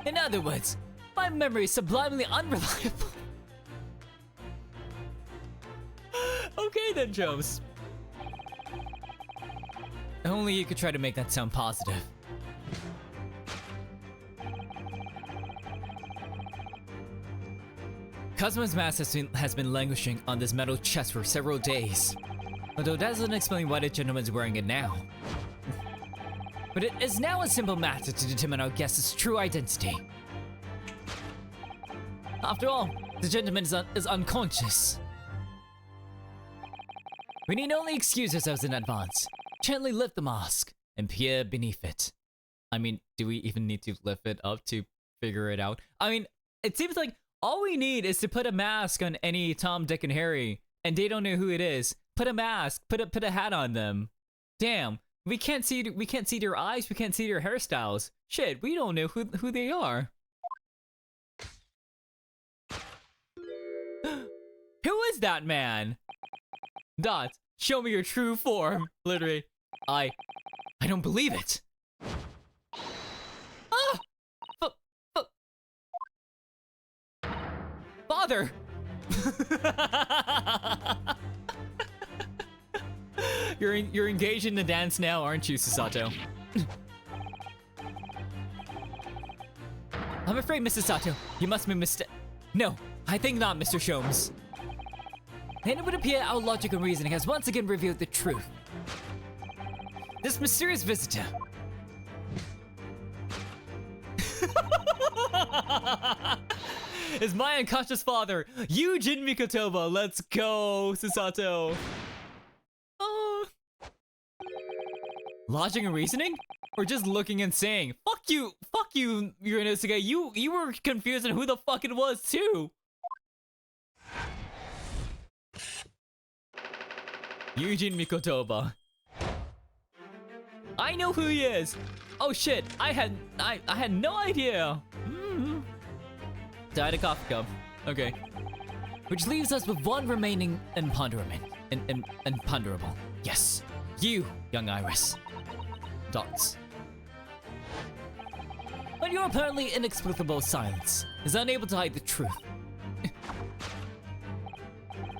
In other words, my memory is sublimely unreliable. Okay then, Jones. Only you could try to make that sound positive. Kazuma's mask has been languishing on this metal chest for several days. Although that doesn't explain why the gentleman's wearing it now. But it is now a simple matter to determine our guest's true identity. After all, the gentleman is unconscious. We need only excuse ourselves in advance, gently lift the mask, and peer beneath it. I mean, do we even need to lift it up to figure it out. I mean, it seems like all we need is to put a mask on any Tom, Dick, and Harry, and they don't know who it is. Put a mask, put a hat on them. Damn, we can't see their eyes, we can't see their hairstyles. Shit, we don't know who they are. Who is that man? Dot, show me your true form. Literally, I don't believe it. Ah! Father! You're engaged in the dance now, aren't you, Sasato? I'm afraid, Mrs. Sato, you must be No, I think not, Mr. Sholmes. And it would appear our logic and reasoning has once again revealed the truth. This mysterious visitor. Is my unconscious father, Yujin Mikotoba. Let's go, Susato. Oh. Logic and reasoning? Or just looking and saying, fuck you, Uranosuke. You were confused on who the fuck it was too. Yujin Mikotoba. I know who he is. Oh shit, I had no idea. Died a coffee cup. Okay. Which leaves us with one remaining imponderable. Yes. You, young Iris. Dots. But your apparently inexplicable silence is unable to hide the truth.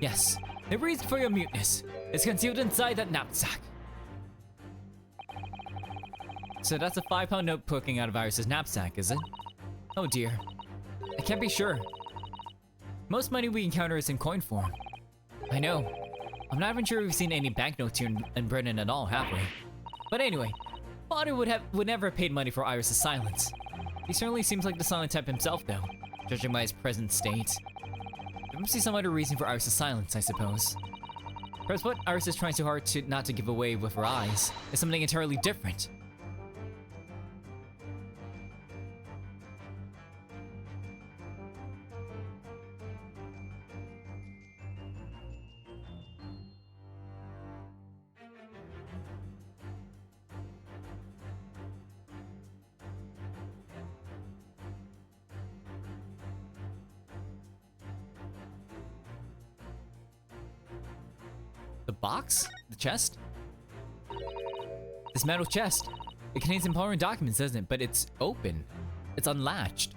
Yes. The reason for your muteness is concealed inside that knapsack. So that's a 5-pound note poking out of Iris's knapsack, is it? Oh dear. I can't be sure. Most money we encounter is in coin form. I know. I'm not even sure we've seen any banknotes here in Britain at all, have we? But anyway, Father would never have paid money for Iris's silence. He certainly seems like the silent type himself, though, judging by his present state. There must be some other reason for Iris's silence, I suppose. Perhaps what Iris is trying so hard not to give away with her eyes is something entirely different. The box? The chest? This metal chest. It contains important documents, doesn't it? But it's open. It's unlatched.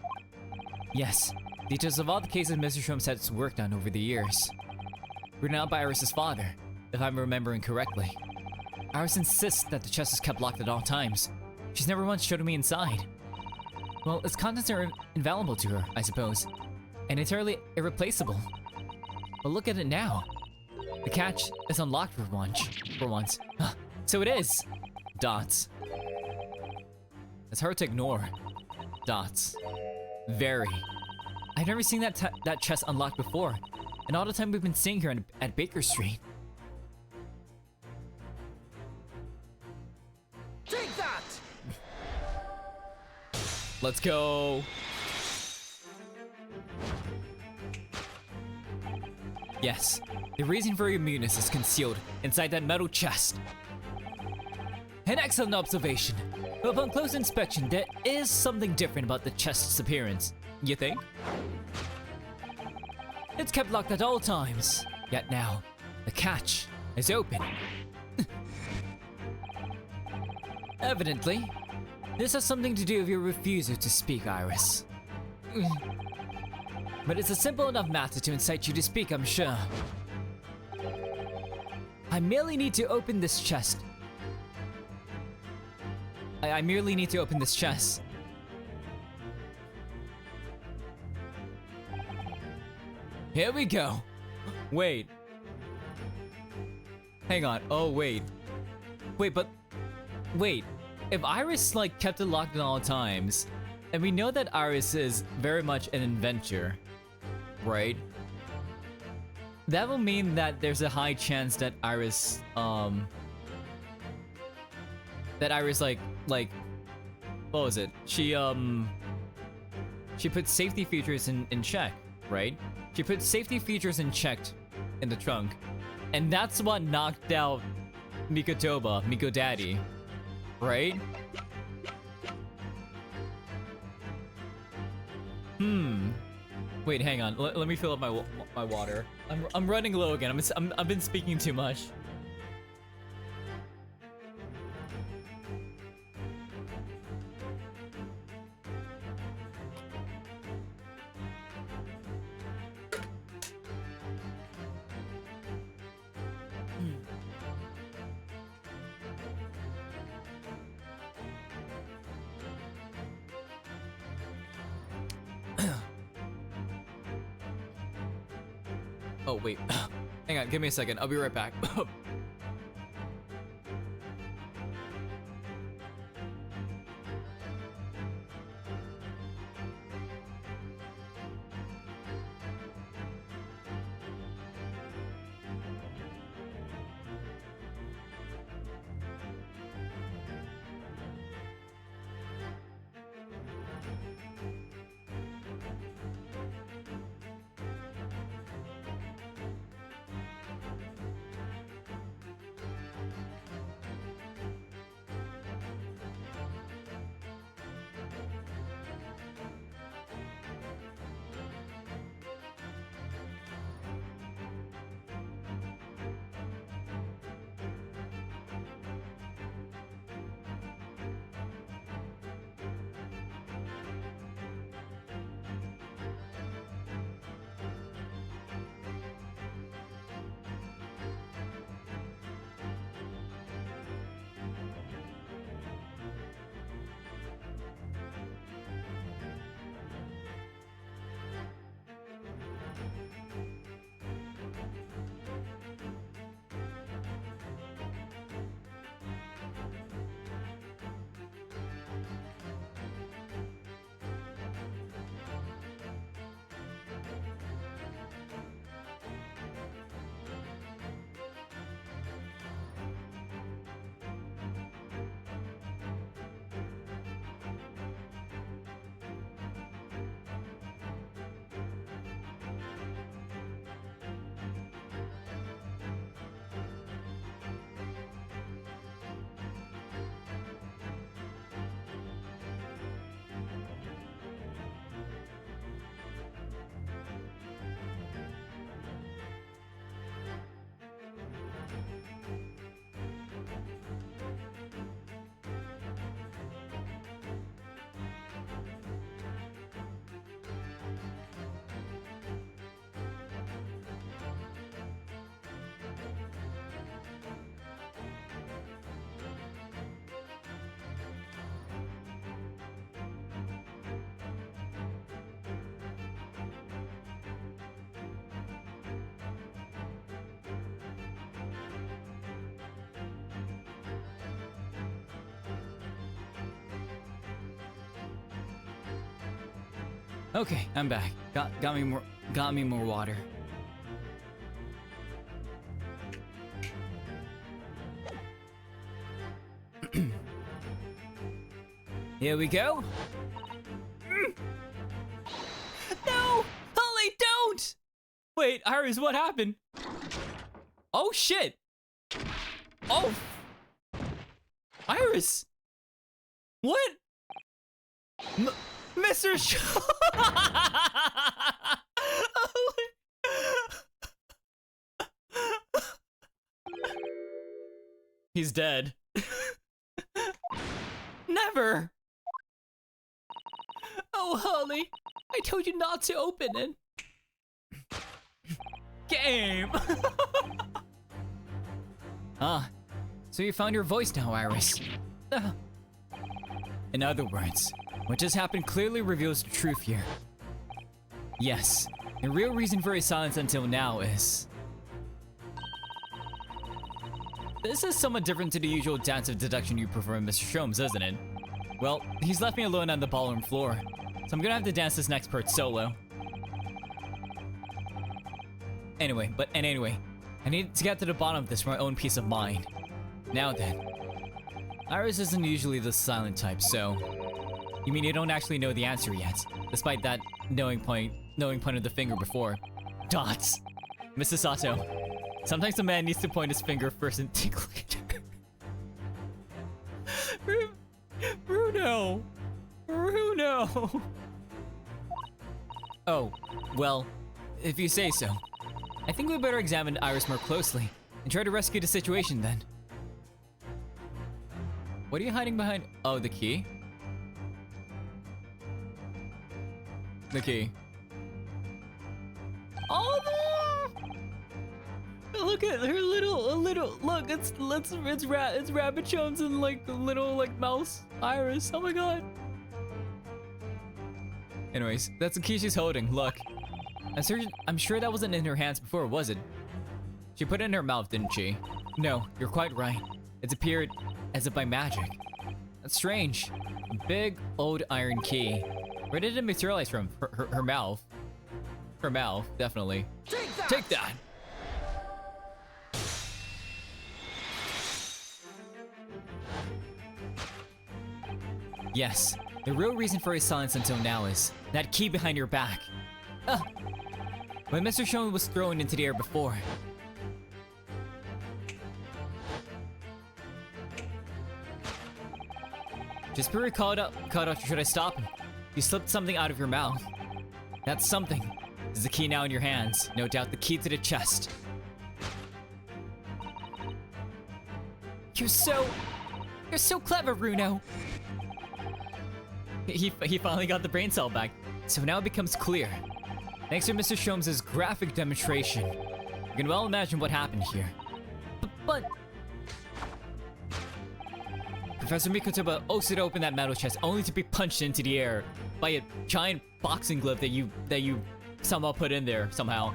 Yes. Details of all the cases Mr. Sholmes has worked on over the years. Written out by Iris's father, if I'm remembering correctly. Iris insists that the chest is kept locked at all times. She's never once showed me inside. Well, its contents are invaluable to her, I suppose. And entirely irreplaceable. But look at it now. The catch is unlocked for once. So it is! Dots. It's hard to ignore. Dots. Very. I've never seen that chest unlocked before, and all the time we've been staying here at Baker Street. Take that! Let's go! Yes, the reason for your muteness is concealed inside that metal chest. An excellent observation. But upon close inspection, there is something different about the chest's appearance. You think? It's kept locked at all times. Yet now, the catch is open. Evidently, this has something to do with your refusal to speak, Iris. But it's a simple enough matter to incite you to speak, I'm sure. I merely need to open this chest. I merely need to open this chest. Here we go. Wait. Hang on. Oh, wait. Wait, but... Wait. If Iris, like, kept it locked at all times, and we know that Iris is very much an inventor, right? That will mean that there's a high chance that Iris, like, what was it? She, she put safety features in check, right? She put safety features in checked in the trunk. And that's what knocked out Mikotoba, Miko Daddy, right? Wait, hang on. Let me fill up my water. I'm running low again. I've been speaking too much. Oh, wait. Hang on, give me a second. I'll be right back. Okay, I'm back. Got me more water. Here we go. No! Holly, don't! Wait, Iris, what happened? Oh shit! Oh! Iris! What? Mr. He's dead. Never! Oh, Holly, I told you not to open it. Game! Ah, so you found your voice now, Iris. In other words, what just happened clearly reveals the truth here. Yes, the real reason for his silence until now is... This is somewhat different to the usual dance of deduction you perform, Mr. Sholmes, isn't it? Well, he's left me alone on the ballroom floor, so I'm gonna have to dance this next part solo. Anyway, I need to get to the bottom of this for my own peace of mind. Now then, Iris isn't usually the silent type, so You mean you don't actually know the answer yet, despite that knowing point of the finger before. Dots. Mrs. Sato. Sometimes a man needs to point his finger first and think later. Bruno! Bruno! Oh, well, if you say so. I think we better examine Iris more closely and try to rescue the situation then. What are you hiding behind? Oh, the key? The key. Oh no! Look at her little look, it's Rabbit Jones and like little like mouse Iris. Oh my god. Anyways, that's the key she's holding. Look. I'm sure that wasn't in her hands before, was it? She put it in her mouth, didn't she? No, you're quite right. It's appeared as if by magic. That's strange. A big old iron key. Where did it materialize from? Her mouth. Her mouth, definitely. Take that! Take that! Yes, the real reason for his silence until now is that key behind your back. When Mr. Shone was thrown into the air before. Just be caught up, should I stop him? You slipped something out of your mouth. That something is the key now in your hands. No doubt the key to the chest. You're so clever, Bruno. He finally got the brain cell back. So now it becomes clear. Thanks to Mr. Sholmes' graphic demonstration, you can well imagine what happened here. But Professor Mikotoba ousted open that metal chest only to be punched into the air by a giant boxing glove that you somehow put in there somehow,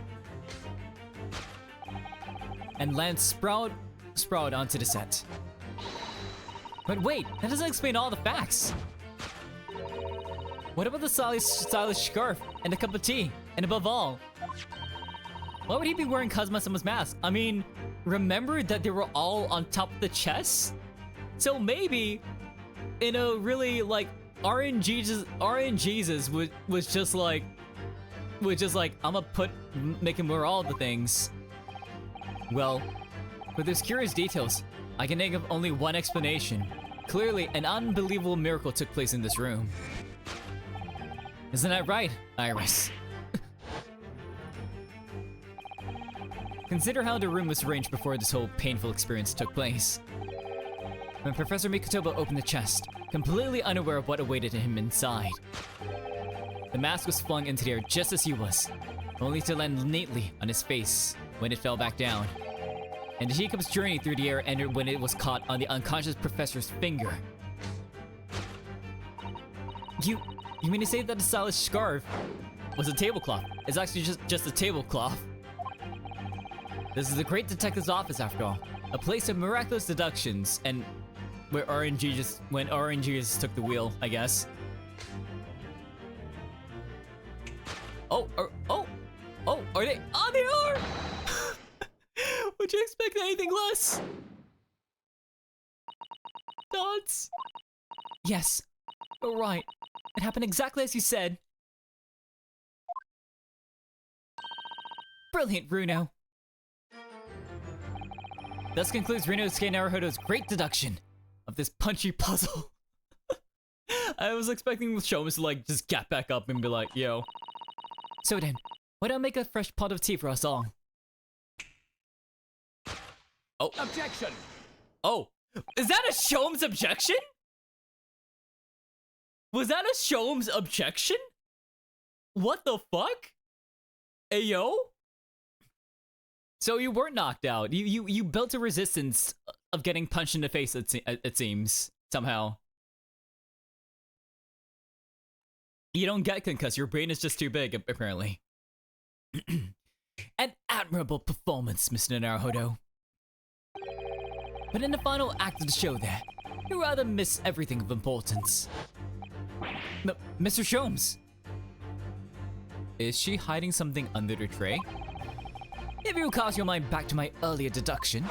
and land sprawled onto the set. But wait, that doesn't explain all the facts. What about the stylish scarf and a cup of tea? And above all, why would he be wearing Kazuma-sama's mask? I mean, remember that they were all on top of the chest? So maybe, in a really like RNG Jesus was just like, I'ma make him wear all the things. Well, with those curious details, I can think of only one explanation. Clearly, an unbelievable miracle took place in this room. Isn't that right, Iris? Consider how the room was arranged before this whole painful experience took place. When Professor Mikotoba opened the chest, completely unaware of what awaited him inside, the mask was flung into the air just as he was, only to land neatly on his face when it fell back down. And the teacup's journey through the air ended when it was caught on the unconscious professor's finger. You mean to say that the stylish scarf was a tablecloth? It's actually just a tablecloth. This is the great detective's office after all. A place of miraculous deductions and when RNG just took the wheel, I guess. Oh, are they? Oh, they are! Would you expect anything less? Dots? Yes, you're right. It happened exactly as you said. Brilliant, Bruno. Thus concludes Ryunosuke Naruhodo's great deduction of this punchy puzzle. I was expecting Sholmes to like just get back up and be like, yo. So then, why don't I make a fresh pot of tea for us all? Oh. Objection! Oh, is that a Sholmes objection? Was that a Sholmes objection? What the fuck? Ayo? So you weren't knocked out. You built a resistance of getting punched in the face, it seems. Somehow. You don't get concussed. Your brain is just too big, apparently. An admirable performance, Mr. Naruhodo. But in the final act of the show there, you rather miss everything of importance. Mr. Sholmes! Is she hiding something under the tray? If you cast your mind back to my earlier deduction,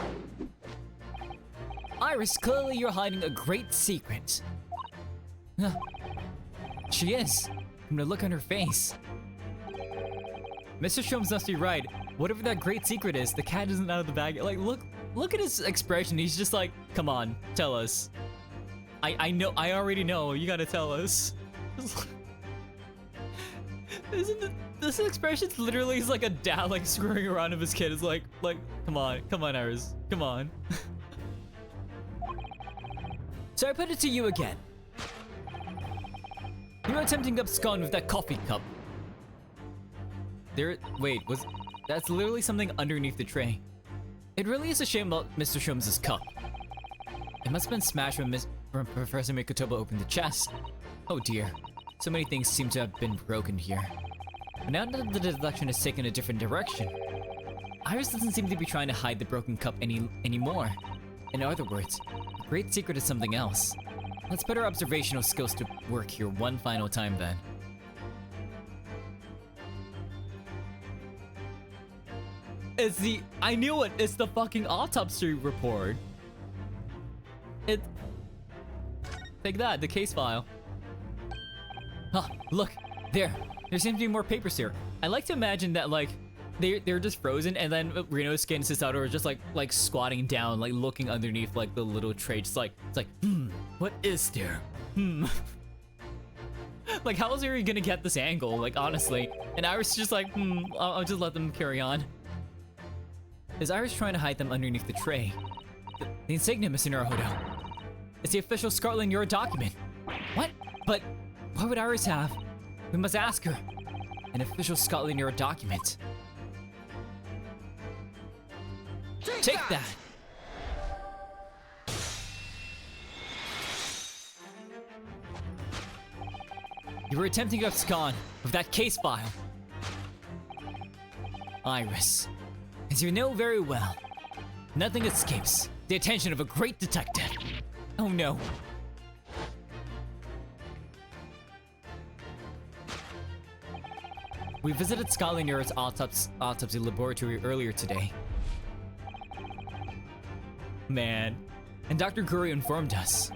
Iris, clearly you're hiding a great secret. She is. From the look on her face. Mr. Sholmes must be right. Whatever that great secret is, the cat isn't out of the bag. Like, look at his expression. He's just like, come on, tell us. I know, I already know. You gotta tell us. This expression's literally is like a dad like screwing around with his kid. It's like, come on, Iris, come on. So I put it to you again. You were attempting to abscond with that coffee cup. Wait, that's literally something underneath the tray. It really is a shame about Mr. Sholmes' cup. It must have been smashed when Professor Mikotoba opened the chest. Oh dear, so many things seem to have been broken here. But now that the deduction has taken a different direction, Iris doesn't seem to be trying to hide the broken cup anymore. In other words, the great secret is something else. Let's put our observational skills to work here one final time then. I knew it! It's the fucking autopsy report! Take that, the case file. Huh, look! There seems to be more papers here. I like to imagine that, like, they're just frozen, and then Reno's skin sits out, or just like squatting down, like looking underneath like the little tray, just like, it's like, what is there? Like, how is he gonna get this angle? Like, honestly. And Iris is just like, I'll just let them carry on. Is Iris trying to hide them underneath the tray? The insignia, Mr. Naruhodo. It's the official Scotland Yard document. What? But what would Iris have? We must ask her. An official Scotland Yard document. Take that! You were attempting to abscond with that case file. Iris, as you know very well, nothing escapes the attention of a great detective. Oh no. We visited Scotland Yard's autopsy laboratory earlier today. Man, and Dr. Guri informed us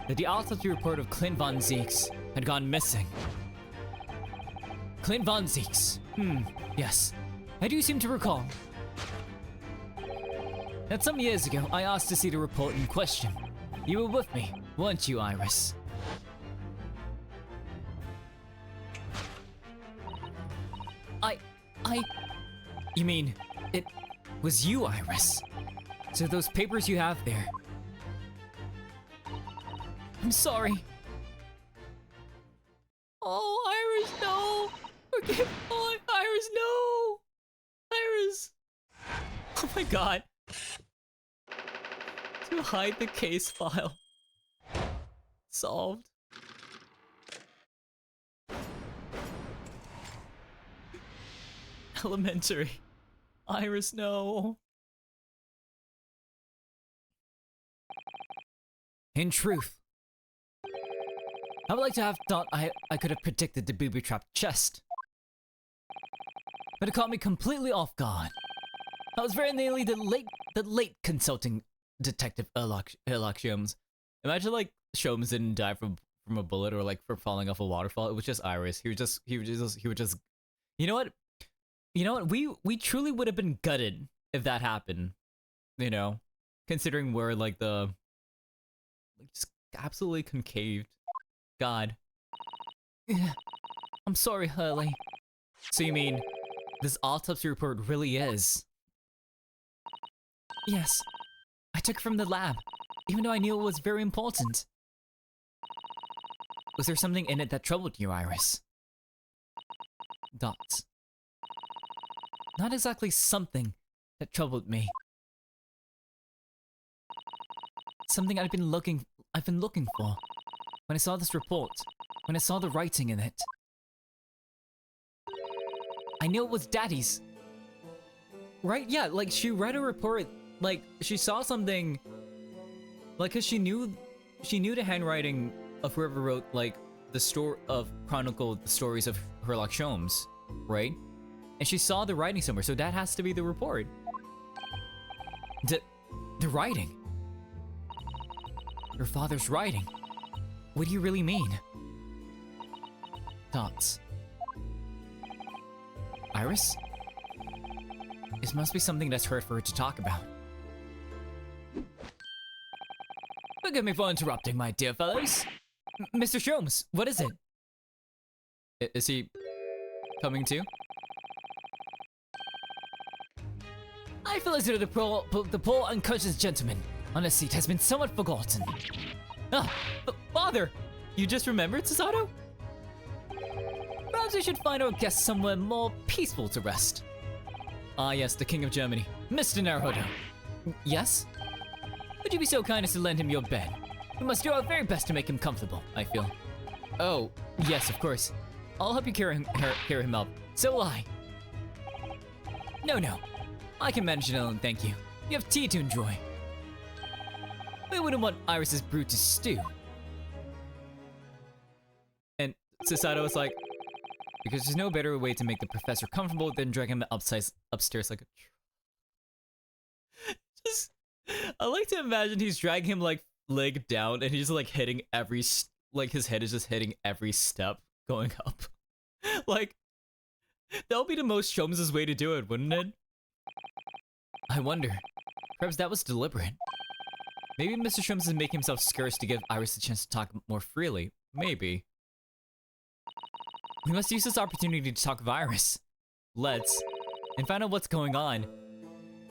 that the autopsy report of Clint Von Zeeks had gone missing. Clint Von Zeeks. Yes. I do seem to recall that some years ago I asked to see the report in question. You were with me, weren't you, Iris? You mean, it was you, Iris? So those papers you have there. I'm sorry. Oh, Iris, no! Forgive me, Iris, no! Iris! Oh my god. To hide the case file. Solved. Elementary. Iris, no. In truth, I would like to have thought I could have predicted the booby-trapped chest. But it caught me completely off guard. I was very nearly the late consulting detective Sherlock Sholmes. Imagine like Sholmes didn't die from a bullet or like for falling off a waterfall. It was just Iris. He would just You know what? You know what? We truly would have been gutted if that happened. You know, considering where like just absolutely concaved. God. I'm sorry, Hurley. So you mean this autopsy report really is? Yes. I took it from the lab, even though I knew it was very important. Was there something in it that troubled you, Iris? Dots. Not exactly something that troubled me. Something I've been looking for. When I saw this report, when I saw the writing in it, I knew it was Daddy's. Right? Yeah, like she read a report, like she saw something, like cause she knew the handwriting of whoever wrote like chronicled the stories of Sherlock Sholmes, right? And she saw the writing somewhere, so that has to be the report. The writing. Your father's writing. What do you really mean? Dots. Iris? This must be something that's hurt for her to talk about. Forgive me for interrupting, my dear fellows. Mr. Sholmes, what is it? Is he coming too? I feel as though the poor unconscious gentleman on the seat has been somewhat forgotten. Ah, but father, you just remembered, Susato? Perhaps we should find our guest somewhere more peaceful to rest. Ah yes, the King of Germany, Mr. Naruhodo. Yes? Would you be so kind as to lend him your bed? We must do our very best to make him comfortable, I feel. Oh, yes, of course. I'll help you carry him up. So will I. No, I can manage it alone, thank you. You have tea to enjoy. We wouldn't want Iris's brood to stew. And Susato was like, because there's no better way to make the professor comfortable than drag him upstairs like a... I like to imagine he's dragging him like leg down and he's like hitting every... like his head is just hitting every step going up. Like, that would be the most Sholmes' way to do it, wouldn't it? I wonder. Perhaps that was deliberate. Maybe Mr. Sholmes is making himself scarce to give Iris a chance to talk more freely. Maybe. We must use this opportunity to talk with Iris. Let's. And find out what's going on.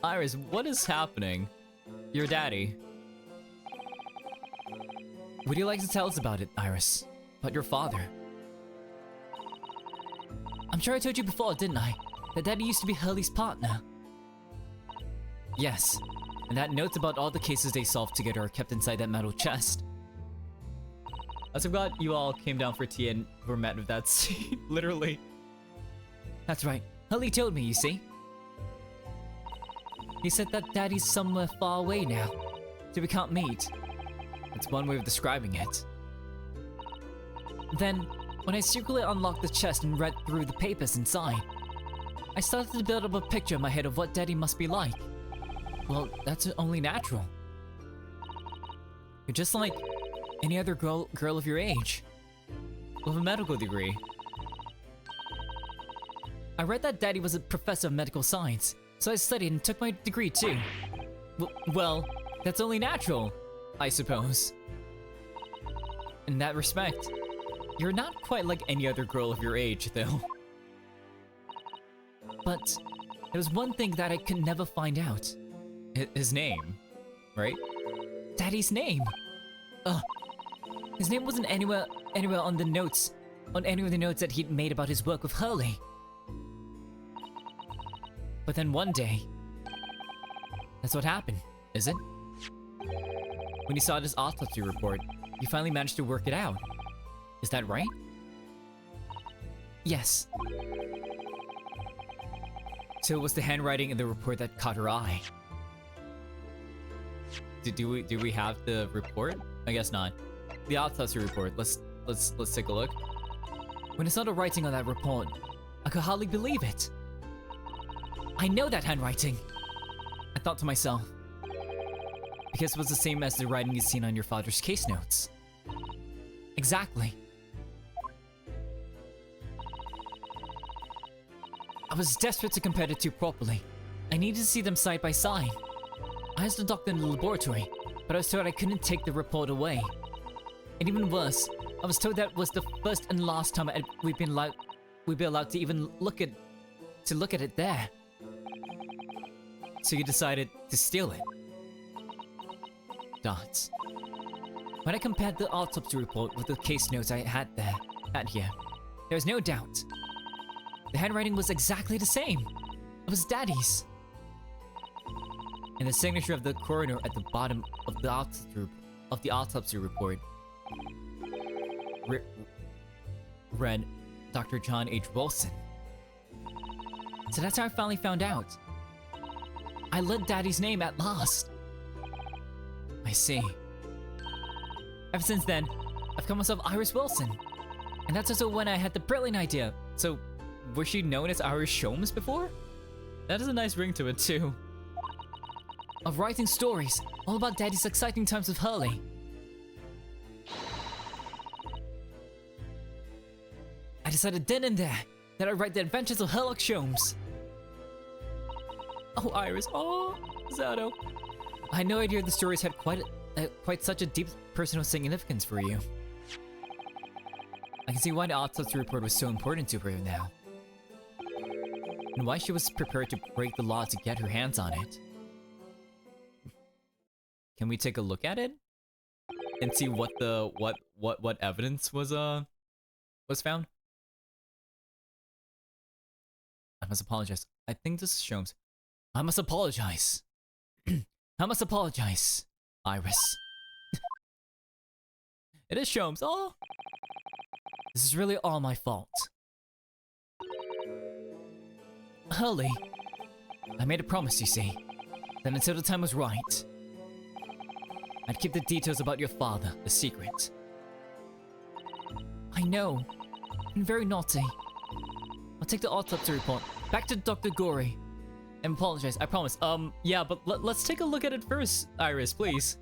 Iris, what is happening? Your daddy. Would you like to tell us about it, Iris? About your father? I'm sure I told you before, didn't I? That Daddy used to be Hurley's partner. Yes, and that notes about all the cases they solved together are kept inside that metal chest. I was glad you all came down for tea and were met with that scene, literally. That's right, Hurley told me, you see. He said that Daddy's somewhere far away now, so we can't meet. That's one way of describing it. Then, when I secretly unlocked the chest and read through the papers inside, I started to build up a picture in my head of what Daddy must be like. Well, that's only natural. You're just like any other girl of your age, with a medical degree. I read that Daddy was a professor of medical science, so I studied and took my degree too. Well, that's only natural, I suppose. In that respect, you're not quite like any other girl of your age, though. But there was one thing that I could never find out. His name, right? Daddy's name. His name wasn't anywhere on the notes, on any of the notes that he'd made about his work with Hurley. But then one day, that's what happened, is it? When you saw this autopsy report, you finally managed to work it out. Is that right? Yes. So it was the handwriting in the report that caught her eye. Do we have the report? I guess not. The autopsy report. Let's take a look. When I saw the writing on that report, I could hardly believe it. I know that handwriting, I thought to myself. Because it was the same as the writing you'd seen on your father's case notes. Exactly. I was desperate to compare the two properly. I needed to see them side by side. I asked the doctor in the laboratory, but I was told I couldn't take the report away. And even worse, I was told that was the first and last time we'd be allowed to even look at it there. So you decided to steal it. Dots. When I compared the autopsy report with the case notes I had here, there was no doubt. The handwriting was exactly the same. It was Daddy's. And the signature of the coroner at the bottom of the autopsy report read Dr. John H. Wilson. So that's how I finally found out. I learned Daddy's name at last. I see. Ever since then, I've called myself Iris Wilson. And that's also when I had the brilliant idea. So, was she known as Iris Sholmes before? That is a nice ring to it too. Of writing stories, all about Daddy's exciting times with Hurley. decided then and there that I'd write the adventures of Herlock Sholmes. Oh, Iris. Oh, Zato. I had no idea the stories had quite such a deep personal significance for you. I can see why the autopsy report was so important to her now. And why she was prepared to break the law to get her hands on it. Can we take a look at it? And see what the what evidence was found? I must apologize. I think this is Sholmes. I must apologize. I must apologize, Iris. It is Sholmes. Oh, this is really all my fault. Hurley, I made a promise, you see, that until the time was right, I'd keep the details about your father a secret. I know, I'm very naughty. I'll take the autopsy report back to Dr. Gory and apologize, I promise. Yeah, but let's take a look at it first, Iris, please.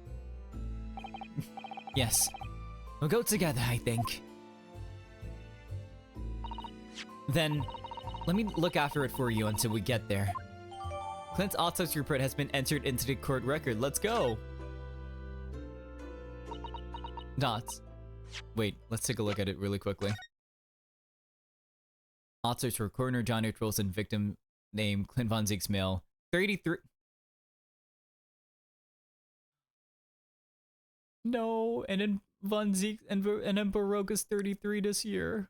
Yes, we'll go together, I think. Then, let me look after it for you until we get there. Clint's autopsy report has been entered into the court record. Let's go! Dots. Wait, let's take a look at it really quickly. Autopsy for coroner John H. Wilson, victim name Clint Von Zieg's male. 33. No, and then Von Zieg and then Baroque is 33 this year.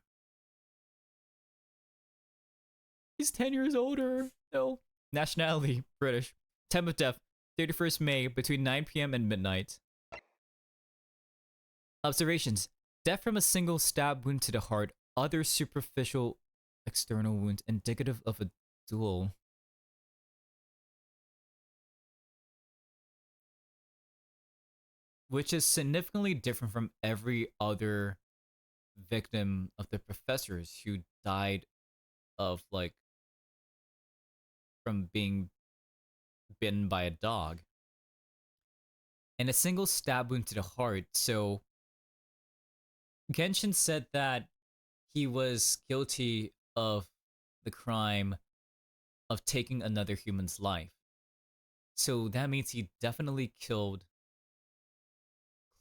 He's 10 years older. No. Nationality, British. Time of death, 31st May, between 9 p.m. and midnight. Observations. Death from a single stab wound to the heart. Other superficial external wounds indicative of a duel. Which is significantly different from every other victim of the professors who died of, like, from being bitten by a dog. And a single stab wound to the heart, so Genshin said that he was guilty of the crime of taking another human's life. So that means he definitely killed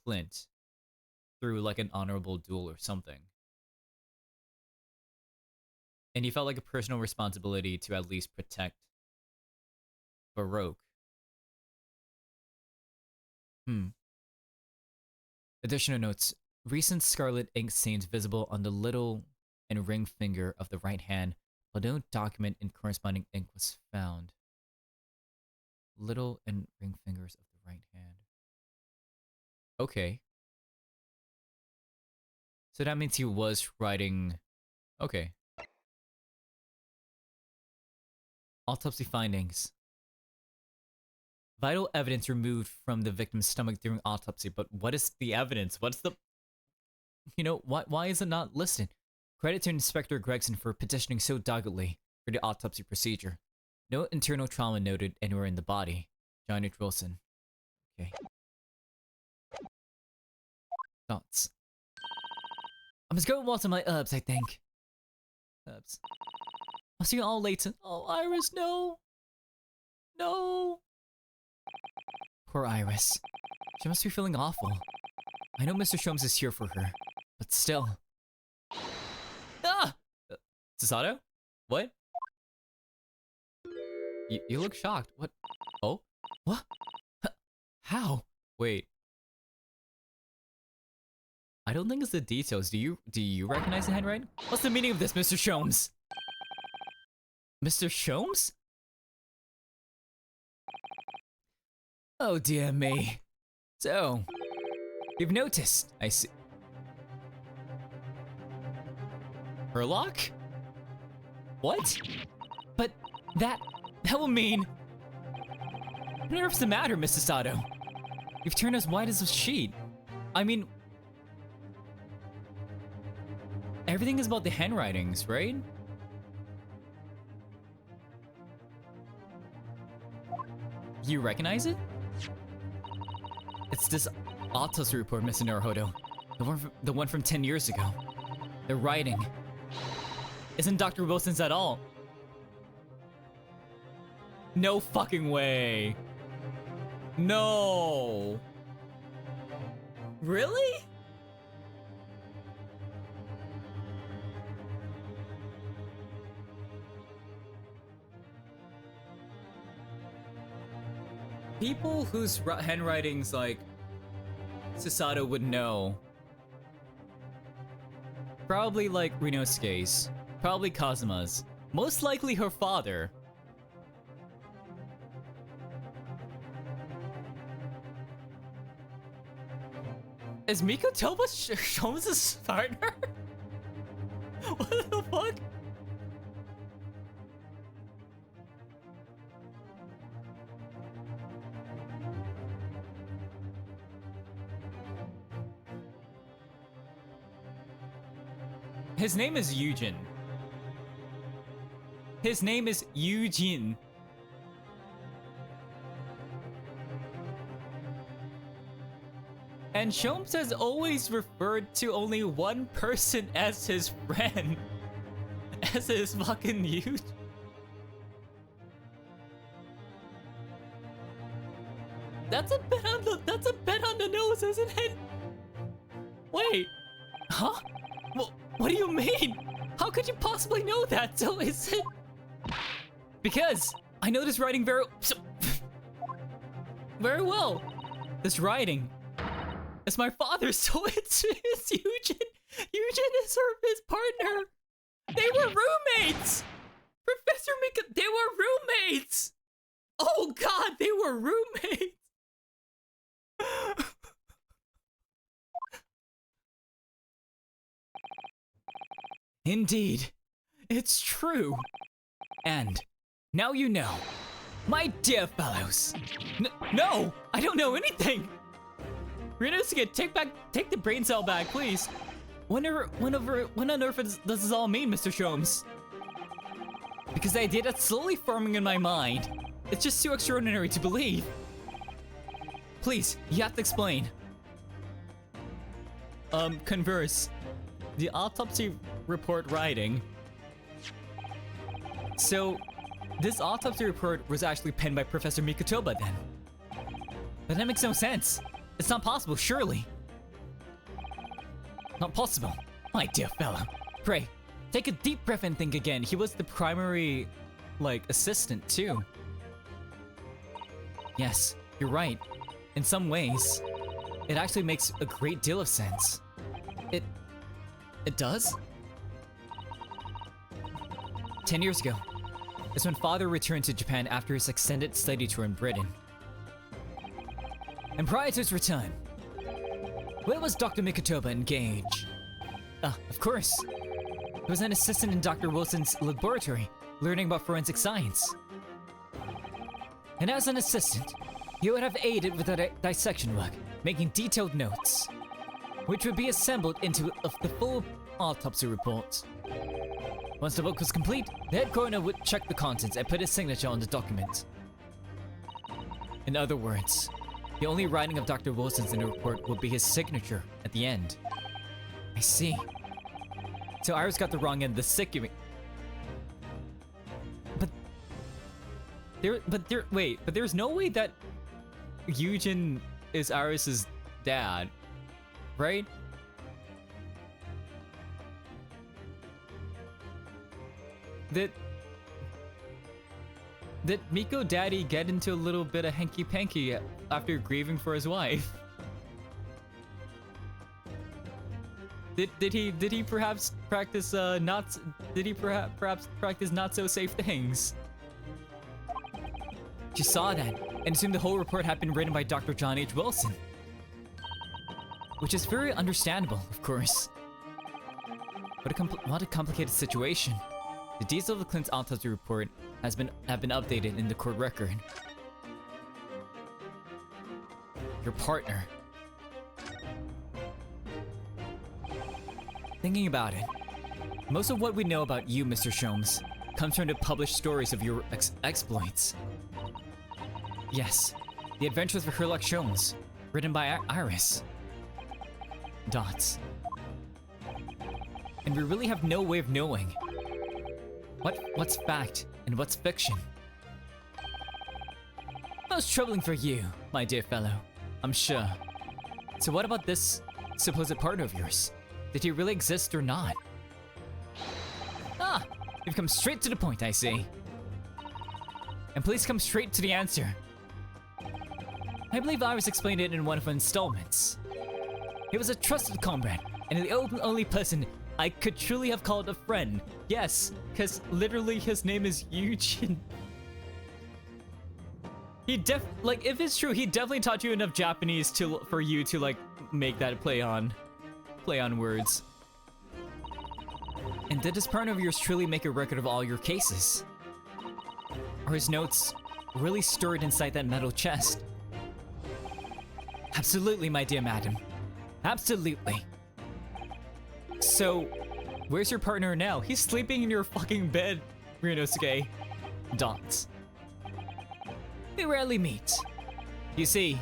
Clint through like an honorable duel or something. And he felt like a personal responsibility to at least protect Baroque. Additional notes. Recent scarlet ink stains visible on the little and ring finger of the right hand, although no document in corresponding ink was found. Little and ring fingers of the right hand. Okay. So that means he was writing... Okay. Autopsy findings. Vital evidence removed from the victim's stomach during autopsy, but what is the evidence? What's the... You know, why is it not listed? Credit to Inspector Gregson for petitioning so doggedly for the autopsy procedure. No internal trauma noted anywhere in the body. John H. Wilson. Okay. Thoughts. I must go water my herbs, I think. Herbs. I'll see you all later. Oh, Iris, no! No! Poor Iris. She must be feeling awful. I know Mr. Sholmes is here for her, but still. Ah! Sasato? What? You look shocked. What? Oh? What? How? Wait. I don't think it's the details. Do you recognize the handwriting? What's the meaning of this, Mr. Sholmes? Mr. Sholmes? Oh dear me. So, you've noticed, I see. Herlock? What? But that will mean... What on earth's the matter, Mrs. Sato? You've turned as white as a sheet. I mean... Everything is about the handwritings, right? You recognize it? It's this autopsy report, Mr. Naruhodo. The one from 10 years ago. The writing. isn't Dr. Wilson's at all. No fucking way. No. Really? People whose handwritings, like, Susato would know. Probably, like, Rinosuke's. Probably Kazuma's. Most likely her father. Is Miko Toba Sholmes' partner? What the fuck? His name is Yujin. His name is Yujin. And Sholmes has always referred to only one person as his friend. As his fucking Yujin. That's a bit on the nose, isn't it? Wait. Huh? What do you mean? How could you possibly know that? So is it? Because I know this writing very well. This writing is my father's, so it's Yujin. Yujin is his partner. They were roommates. Professor Mika, they were roommates. Oh God, they were roommates. Indeed, it's true. And now you know. My dear fellows. No, I don't know anything. Rinosuke, take the brain cell back, please. When on earth does this all mean, Mr. Sholmes? Because the idea that's slowly forming in my mind, it's just too extraordinary to believe. Please, you have to explain. Converse. The autopsy report writing. So, this autopsy report was actually penned by Professor Mikotoba then. But that makes no sense. It's not possible, surely. Not possible. My dear fellow. Pray, take a deep breath and think again. He was the primary, like, assistant too. Yes, you're right. In some ways, it actually makes a great deal of sense. It does? 10 years ago is when Father returned to Japan after his extended study tour in Britain. And prior to his return, where was Dr. Mikotoba engaged? Of course. He was an assistant in Dr. Wilson's laboratory, learning about forensic science. And as an assistant, he would have aided with the dissection work, making detailed notes, which would be assembled into the full autopsy report. Once the book was complete, the head coroner would check the contents and put his signature on the document. In other words, the only writing of Dr. Wilson's in the report would be his signature at the end. I see. So Iris got the wrong end of the stick. But there's no way that Yujin is Iris's dad, right? Did Miko Daddy get into a little bit of hanky-panky after grieving for his wife? Did he perhaps practice perhaps practice not so safe things? She saw that and assumed the whole report had been written by Dr. John H. Wilson. Which is very understandable, of course. What a complicated situation. The details of the Clint's autopsy report have been updated in the court record. Your partner. Thinking about it, most of what we know about you, Mr. Sholmes, comes from the published stories of your exploits. Yes, The Adventures of Sherlock Sholmes, written by Iris. Dots. And we really have no way of knowing What's fact and what's fiction? Most troubling for you, my dear fellow, I'm sure. So what about this supposed partner of yours? Did he really exist or not? Ah, you've come straight to the point, I see. And please come straight to the answer. I believe Iris explained it in one of her installments. He was a trusted comrade, and the only person I could truly have called a friend. Yes, because literally his name is Eugene. Like, if it's true, he definitely taught you enough Japanese for you to, like, make that play on words. And did this partner of yours truly make a record of all your cases? Are his notes really stored inside that metal chest? Absolutely, my dear madam. Absolutely. So, where's your partner now? He's sleeping in your fucking bed, Ryunosuke. Dots. We rarely meet. You see,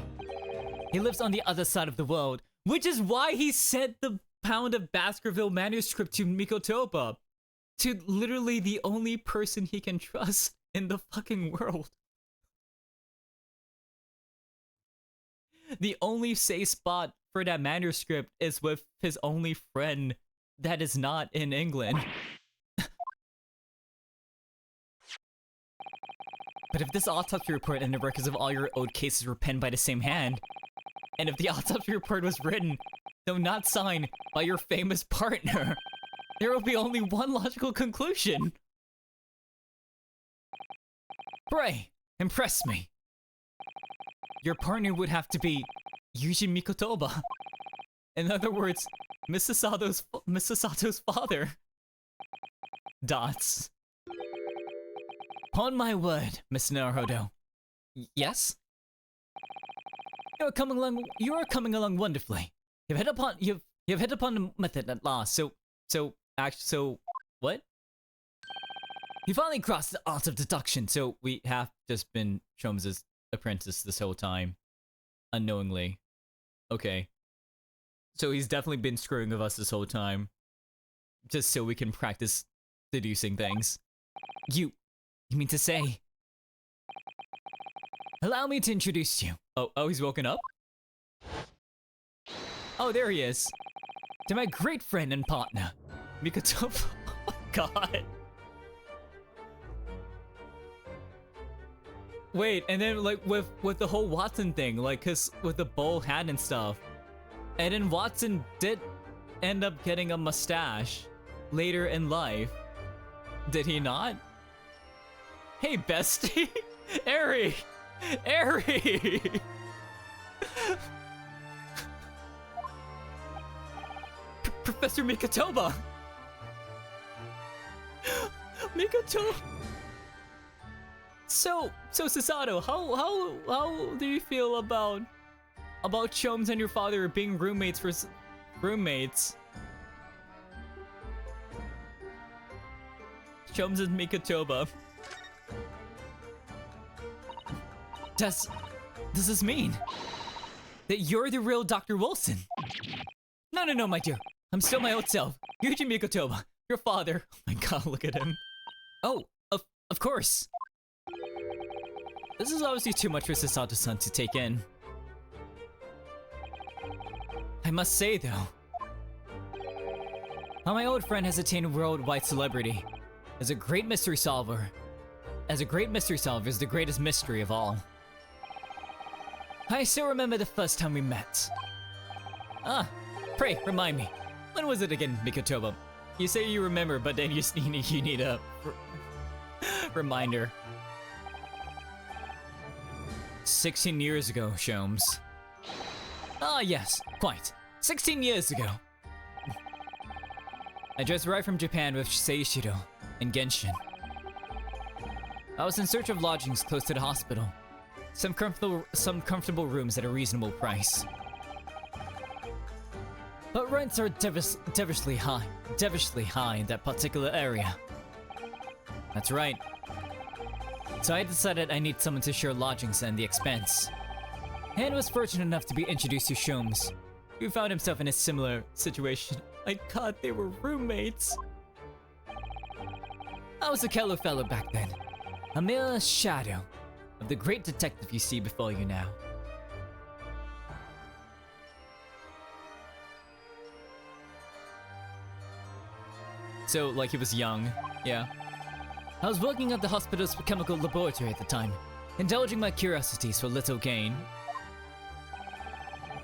he lives on the other side of the world, which is why he sent the pound of Baskerville manuscript to Mikotoba. To literally the only person he can trust in the fucking world. The only safe spot for that manuscript is with his only friend that is not in England. But if this autopsy report and the records of all your old cases were penned by the same hand, and if the autopsy report was written, though not signed, by your famous partner, there will be only one logical conclusion. Pray, impress me. Your partner would have to be Yuji Mikotoba. In other words, Mrs. Sato's father. Dots. Upon my word, Miss Naruhodo. Yes? You are coming along wonderfully. You've hit upon the method at last. So what? You finally crossed the art of deduction. So we have just been Sholmes' apprentice this whole time, unknowingly. Okay. So he's definitely been screwing with us this whole time, just so we can practice deducing things. You mean to say? Allow me to introduce you. Oh, he's woken up? Oh, there he is. To my great friend and partner, Mikotoba. Oh my god. Wait, and then like with the whole Watson thing, like cause with the bowl hat and stuff. And then Watson did end up getting a mustache later in life. Did he not? Hey, bestie! Eri! Eri! Professor Mikotoba! Mikotoba! So Susato, how do you feel about Sholmes and your father being roommates for roommates? Sholmes and Mikotoba. Does this mean that you're the real Dr. Wilson? No, my dear. I'm still my old self. Yuji Mikotoba, your father. Oh my god, look at him. Oh, of course. This is obviously too much for Susato-san to take in. I must say though, while my old friend has attained worldwide celebrity as a great mystery solver, is the greatest mystery of all. I still remember the first time we met. Ah, pray, remind me. When was it again, Mikotoba? You say you remember, but then you need a reminder. 16 years ago, Sholmes. Ah, yes, quite. 16 years ago. I just arrived from Japan with Seishiro and Genshin. I was in search of lodgings close to the hospital. Some comfortable rooms at a reasonable price. But rents are devilishly high in that particular area. That's right. So I decided I need someone to share lodgings and the expense. And was fortunate enough to be introduced to Sholmes, who found himself in a similar situation. I thought they were roommates. I was a killer fellow back then. A mere shadow of the great detective you see before you now. So, like, he was young, yeah. I was working at the hospital's chemical laboratory at the time, indulging my curiosities for little gain.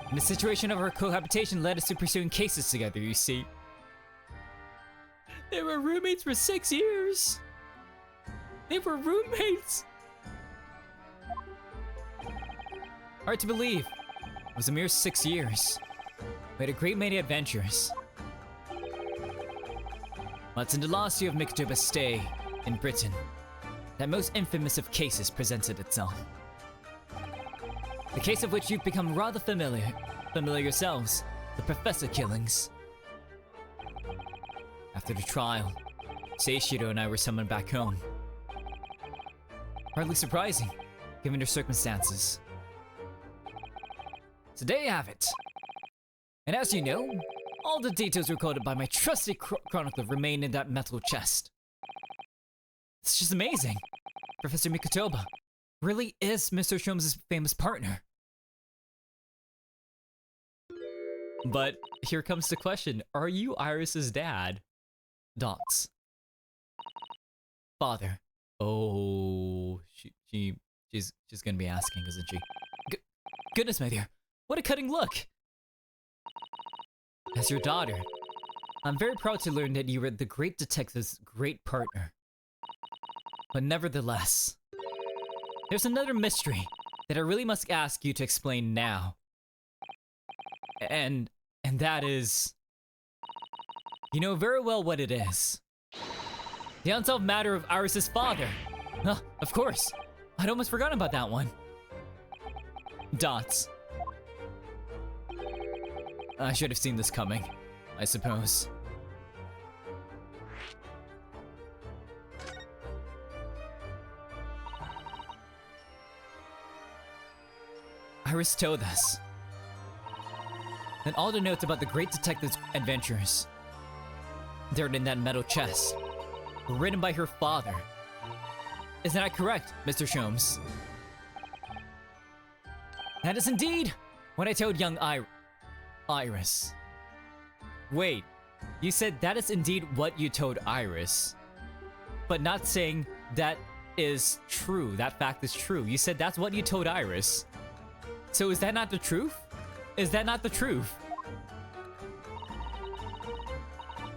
And the situation of our cohabitation led us to pursuing cases together, you see. They were roommates for 6 years! They were roommates! Hard to believe. It was a mere 6 years. We had a great many adventures. But in the last year of Mikotoba's stay in Britain, that most infamous of cases presented itself. The case of which you've become rather familiar yourselves, the Professor killings. After the trial, Seishiro and I were summoned back home. Hardly surprising, given their circumstances. So there you have it. And as you know, all the details recorded by my trusty chronicler remain in that metal chest. It's just amazing. Professor Mikotoba really is Mr. Sholmes' famous partner. But here comes the question, are you Iris's dad? Dots. Father. Oh, she's gonna be asking, isn't she? Goodness, my dear, what a cutting look! As your daughter, I'm very proud to learn that you were the great detective's great partner. But nevertheless, there's another mystery that I really must ask you to explain now. And that is... You know very well what it is. The unsolved matter of Iris' father. Of course. I'd almost forgotten about that one. Dots. I should have seen this coming, I suppose. Iris told us that all the notes about the great detective's adventures, they're in that metal chest, were written by her father. Isn't that correct, Mr. Sholmes? That is indeed what I told young Iris. Wait, you said that is indeed what you told Iris, but not saying that is true, that fact is true. You said that's what you told Iris. So is that not the truth? Is that not the truth?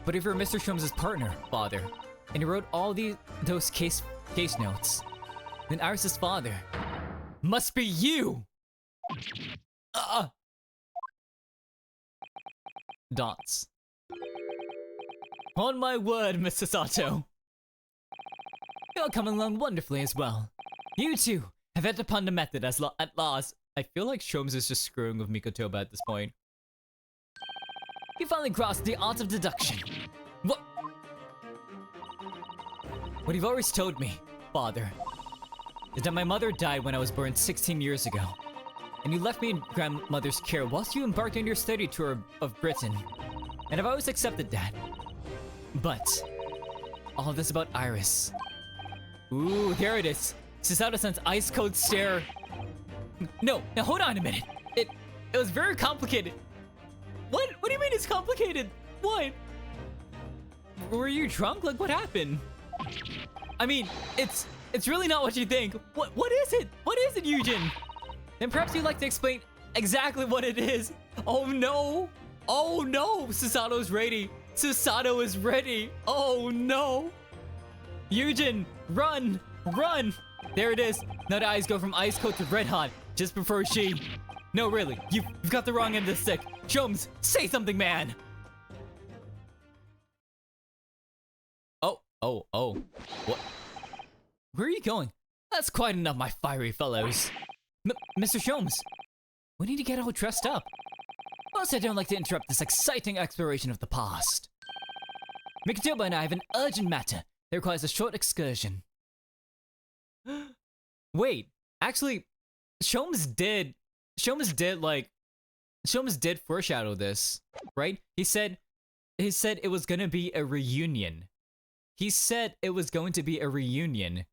But if you're Mr. Sholmes' partner, father, and you wrote all those case notes, then Iris' father must be you! Dots. On my word, Mr. Sato. You're coming along wonderfully as well. You too have hit upon the method at last. I feel like Sholmes is just screwing with Mikotoba at this point. You finally grasped the art of deduction. What you've always told me, father, is that my mother died when I was born 16 years ago, and you left me in grandmother's care whilst you embarked on your study tour of Britain. And I've always accepted that. But all this about Iris. Ooh, there it is. Susato-san's ice cold stare. No, now hold on a minute. It was very complicated. What do you mean it's complicated? What? Were you drunk? Like, what happened? I mean, it's really not what you think. What is it? What is it, Eugen? Then perhaps you'd like to explain exactly what it is. Oh no! Oh no! Susato's ready. Susato is ready. Oh no! Eugen, run! Run! There it is. Now the eyes go from ice cold to red hot just before she... No, really, you've got the wrong end of the stick. Sholmes, say something, man! Oh. What? Where are you going? That's quite enough, my fiery fellows. Mr. Sholmes, we need to get all dressed up. Plus, I don't like to interrupt this exciting exploration of the past. Mikotoba and I have an urgent matter that requires a short excursion. Wait, actually, Sholmes did foreshadow this, right? He said it was gonna be a reunion. he said it was going to be a reunion.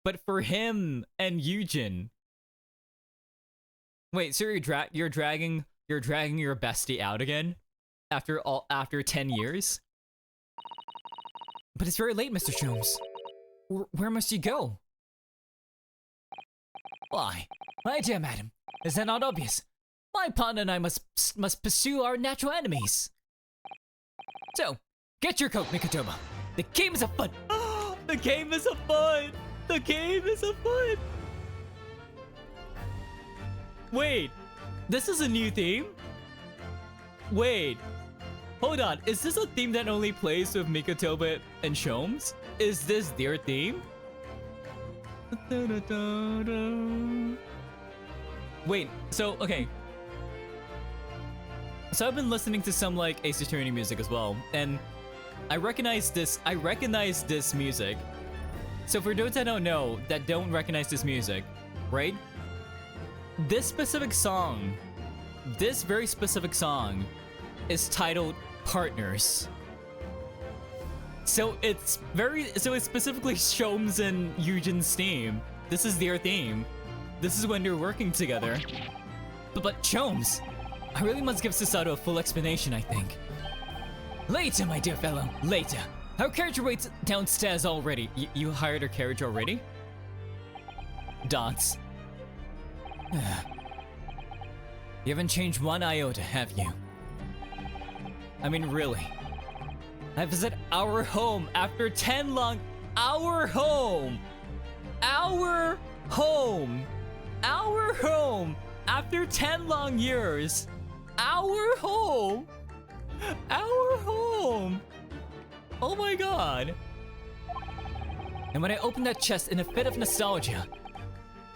But for him and Eugen... Wait, so you're dragging your bestie out again? After 10 years? But it's very late, Mr. Sholmes. Where must you go? Why, my dear madam, is that not obvious? My partner and I must pursue our natural enemies. So, get your coat, Mikotoba. The game is afoot. The game is afoot. The game is afoot. Wait, this is a new theme? Wait, hold on. Is this a theme that only plays with Mikotoba and Sholmes? Is this their theme? Wait, so, okay. So I've been listening to some like Ace Attorney music as well, and I recognize this music. So for those that don't know, that don't recognize this music, right? This specific song, this very specific song is titled Partners. So it's specifically Sholmes and Eugen's theme. This is their theme. This is when they're working together. But Sholmes, I really must give Susato a full explanation, I think. Later, my dear fellow, later. Our carriage waits downstairs already. You hired our carriage already? Dots. You haven't changed one iota, have you? I mean, really. I visit our home after 10 long... Our home! Our home! Our home! After 10 long years! Our home! Our home! Oh my god! And when I opened that chest in a fit of nostalgia,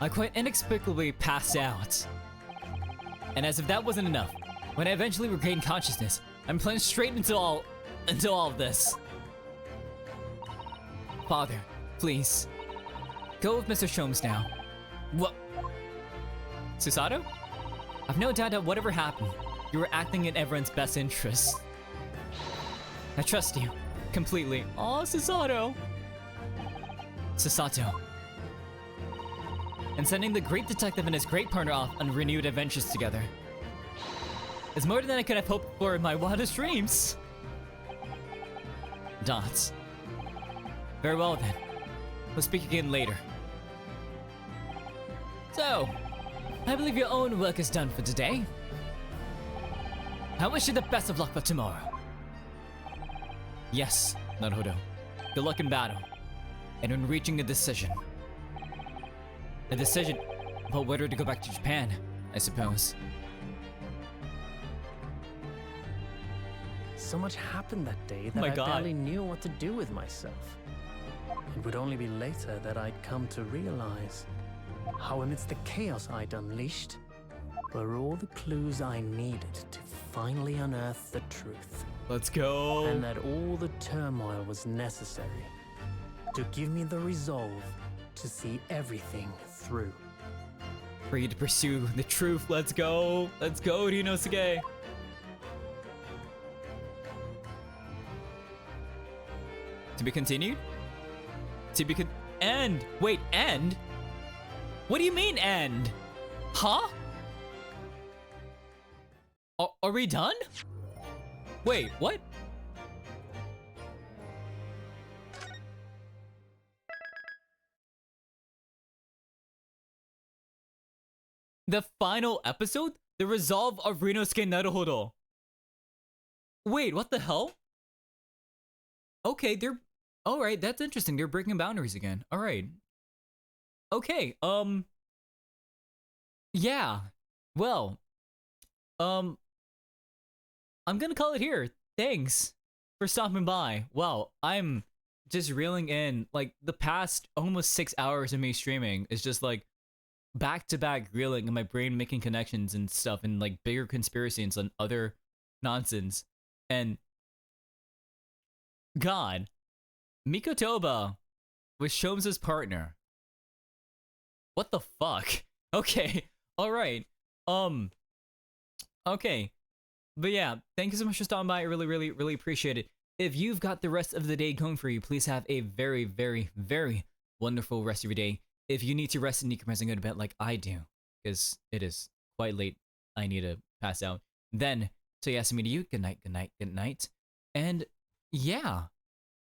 I quite inexplicably passed out. And as if that wasn't enough, when I eventually regained consciousness, I'm plunged straight into all of this. Father, please, go with Mr. Sholmes now. What? Susato? I've no doubt that whatever happened, you were acting in everyone's best interest. I trust you, completely. Aw, Susato. Susato. And sending the great detective and his great partner off on renewed adventures together. It's more than I could have hoped for in my wildest dreams. Dots. Very well then. We'll speak again later. So, I believe your own work is done for today. I wish you the best of luck for tomorrow. Yes, Naruto. Good luck in battle. And in reaching a decision. A decision about whether to go back to Japan, I suppose. So much happened that day that My I God. barely knew what to do with myself. It would only be later that I'd come to realize how amidst the chaos I'd unleashed were all the clues I needed to finally unearth the truth. Let's go. And that all the turmoil was necessary to give me the resolve to see everything through. For you to pursue the truth. Let's go. Let's go, Ryunosuke. To be continued? To be end? Wait, end? What do you mean end? Huh? Are we done? Wait, what? The final episode? The resolve of Ryunosuke Naruhodo. Wait, what the hell? Okay, they're... Alright, that's interesting. They're breaking boundaries again. Alright. Okay, yeah. Well, I'm gonna call it here. Thanks for stopping by. Wow, I'm just reeling in, like, the past almost 6 hours of me streaming is just, like, back-to-back reeling in my brain making connections and stuff and, like, bigger conspiracies and other nonsense. And... God. Mikotoba was Sholmes' partner. What the fuck? Okay, alright. Okay. But yeah, thank you so much for stopping by. I really appreciate it. if you've got the rest of the day going for you, please have a very, very, very wonderful rest of your day. If you need to rest and decompress and go to bed like I do, because it is quite late, I need to pass out. Then, so yes, me to you. Good night, good night, good night. And yeah.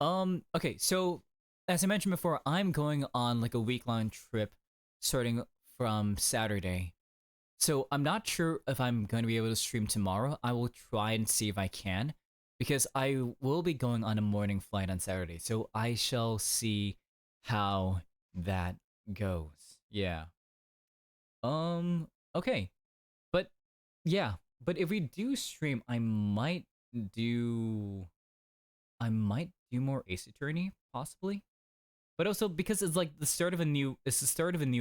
Okay, so as I mentioned before, I'm going on like a week-long trip starting from Saturday. So I'm not sure if I'm going to be able to stream tomorrow. I will try and see if I can because I will be going on a morning flight on Saturday. So I shall see how that goes. Yeah. Okay. But yeah, but if we do stream, do I might do more Ace Attorney possibly. But also because it's like it's the start of a new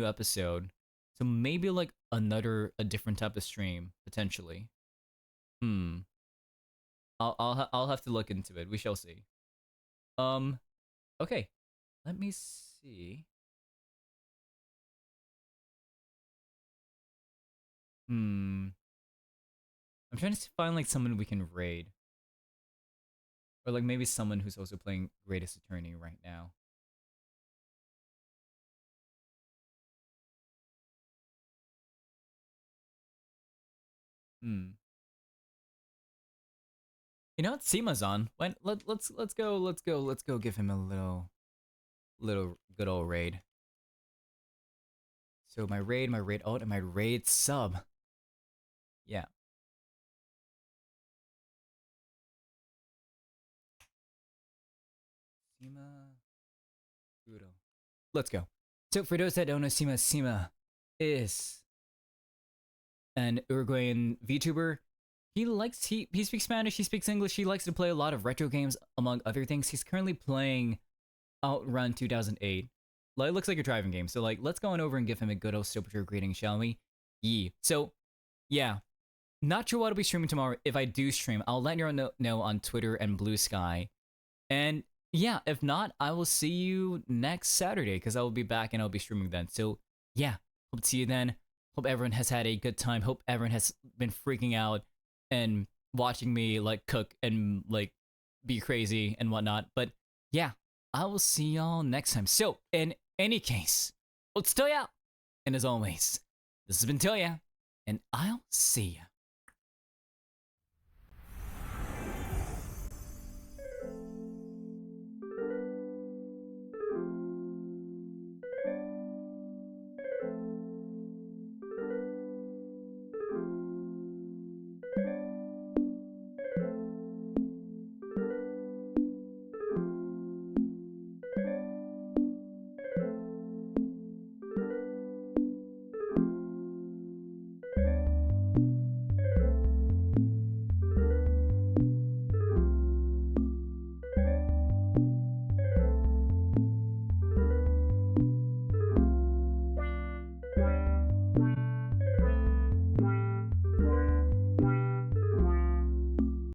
episode. So maybe like a different type of stream potentially. Hmm. I'll have to look into it. We shall see. Okay. Let me see. Hmm. I'm trying to find like someone we can raid. Or like maybe someone who's also playing Greatest Attorney right now. Hmm. You know what? Seema's on. Let's go give him a little good old raid. So my raid alt, and my raid sub. Yeah. Seema Kudo. Let's go. So for those that don't know, Seema is an Uruguayan VTuber. He speaks Spanish, he speaks English, he likes to play a lot of retro games, among other things. He's currently playing Outrun 2008. Like, it looks like a driving game, so like, let's go on over and give him a good old Stopper greeting, shall we? Yee. So, yeah. Not sure what I'll be streaming tomorrow. If I do stream, I'll let you know on Twitter and Blue Sky. And yeah, if not, I will see you next Saturday, because I will be back and I'll be streaming then. So, yeah. Hope to see you then. Hope everyone has had a good time. Hope everyone has been freaking out and watching me like cook and like be crazy and whatnot. But yeah, I will see y'all next time. So in any case, it's Toya. And as always, this has been Toya, and I'll see ya.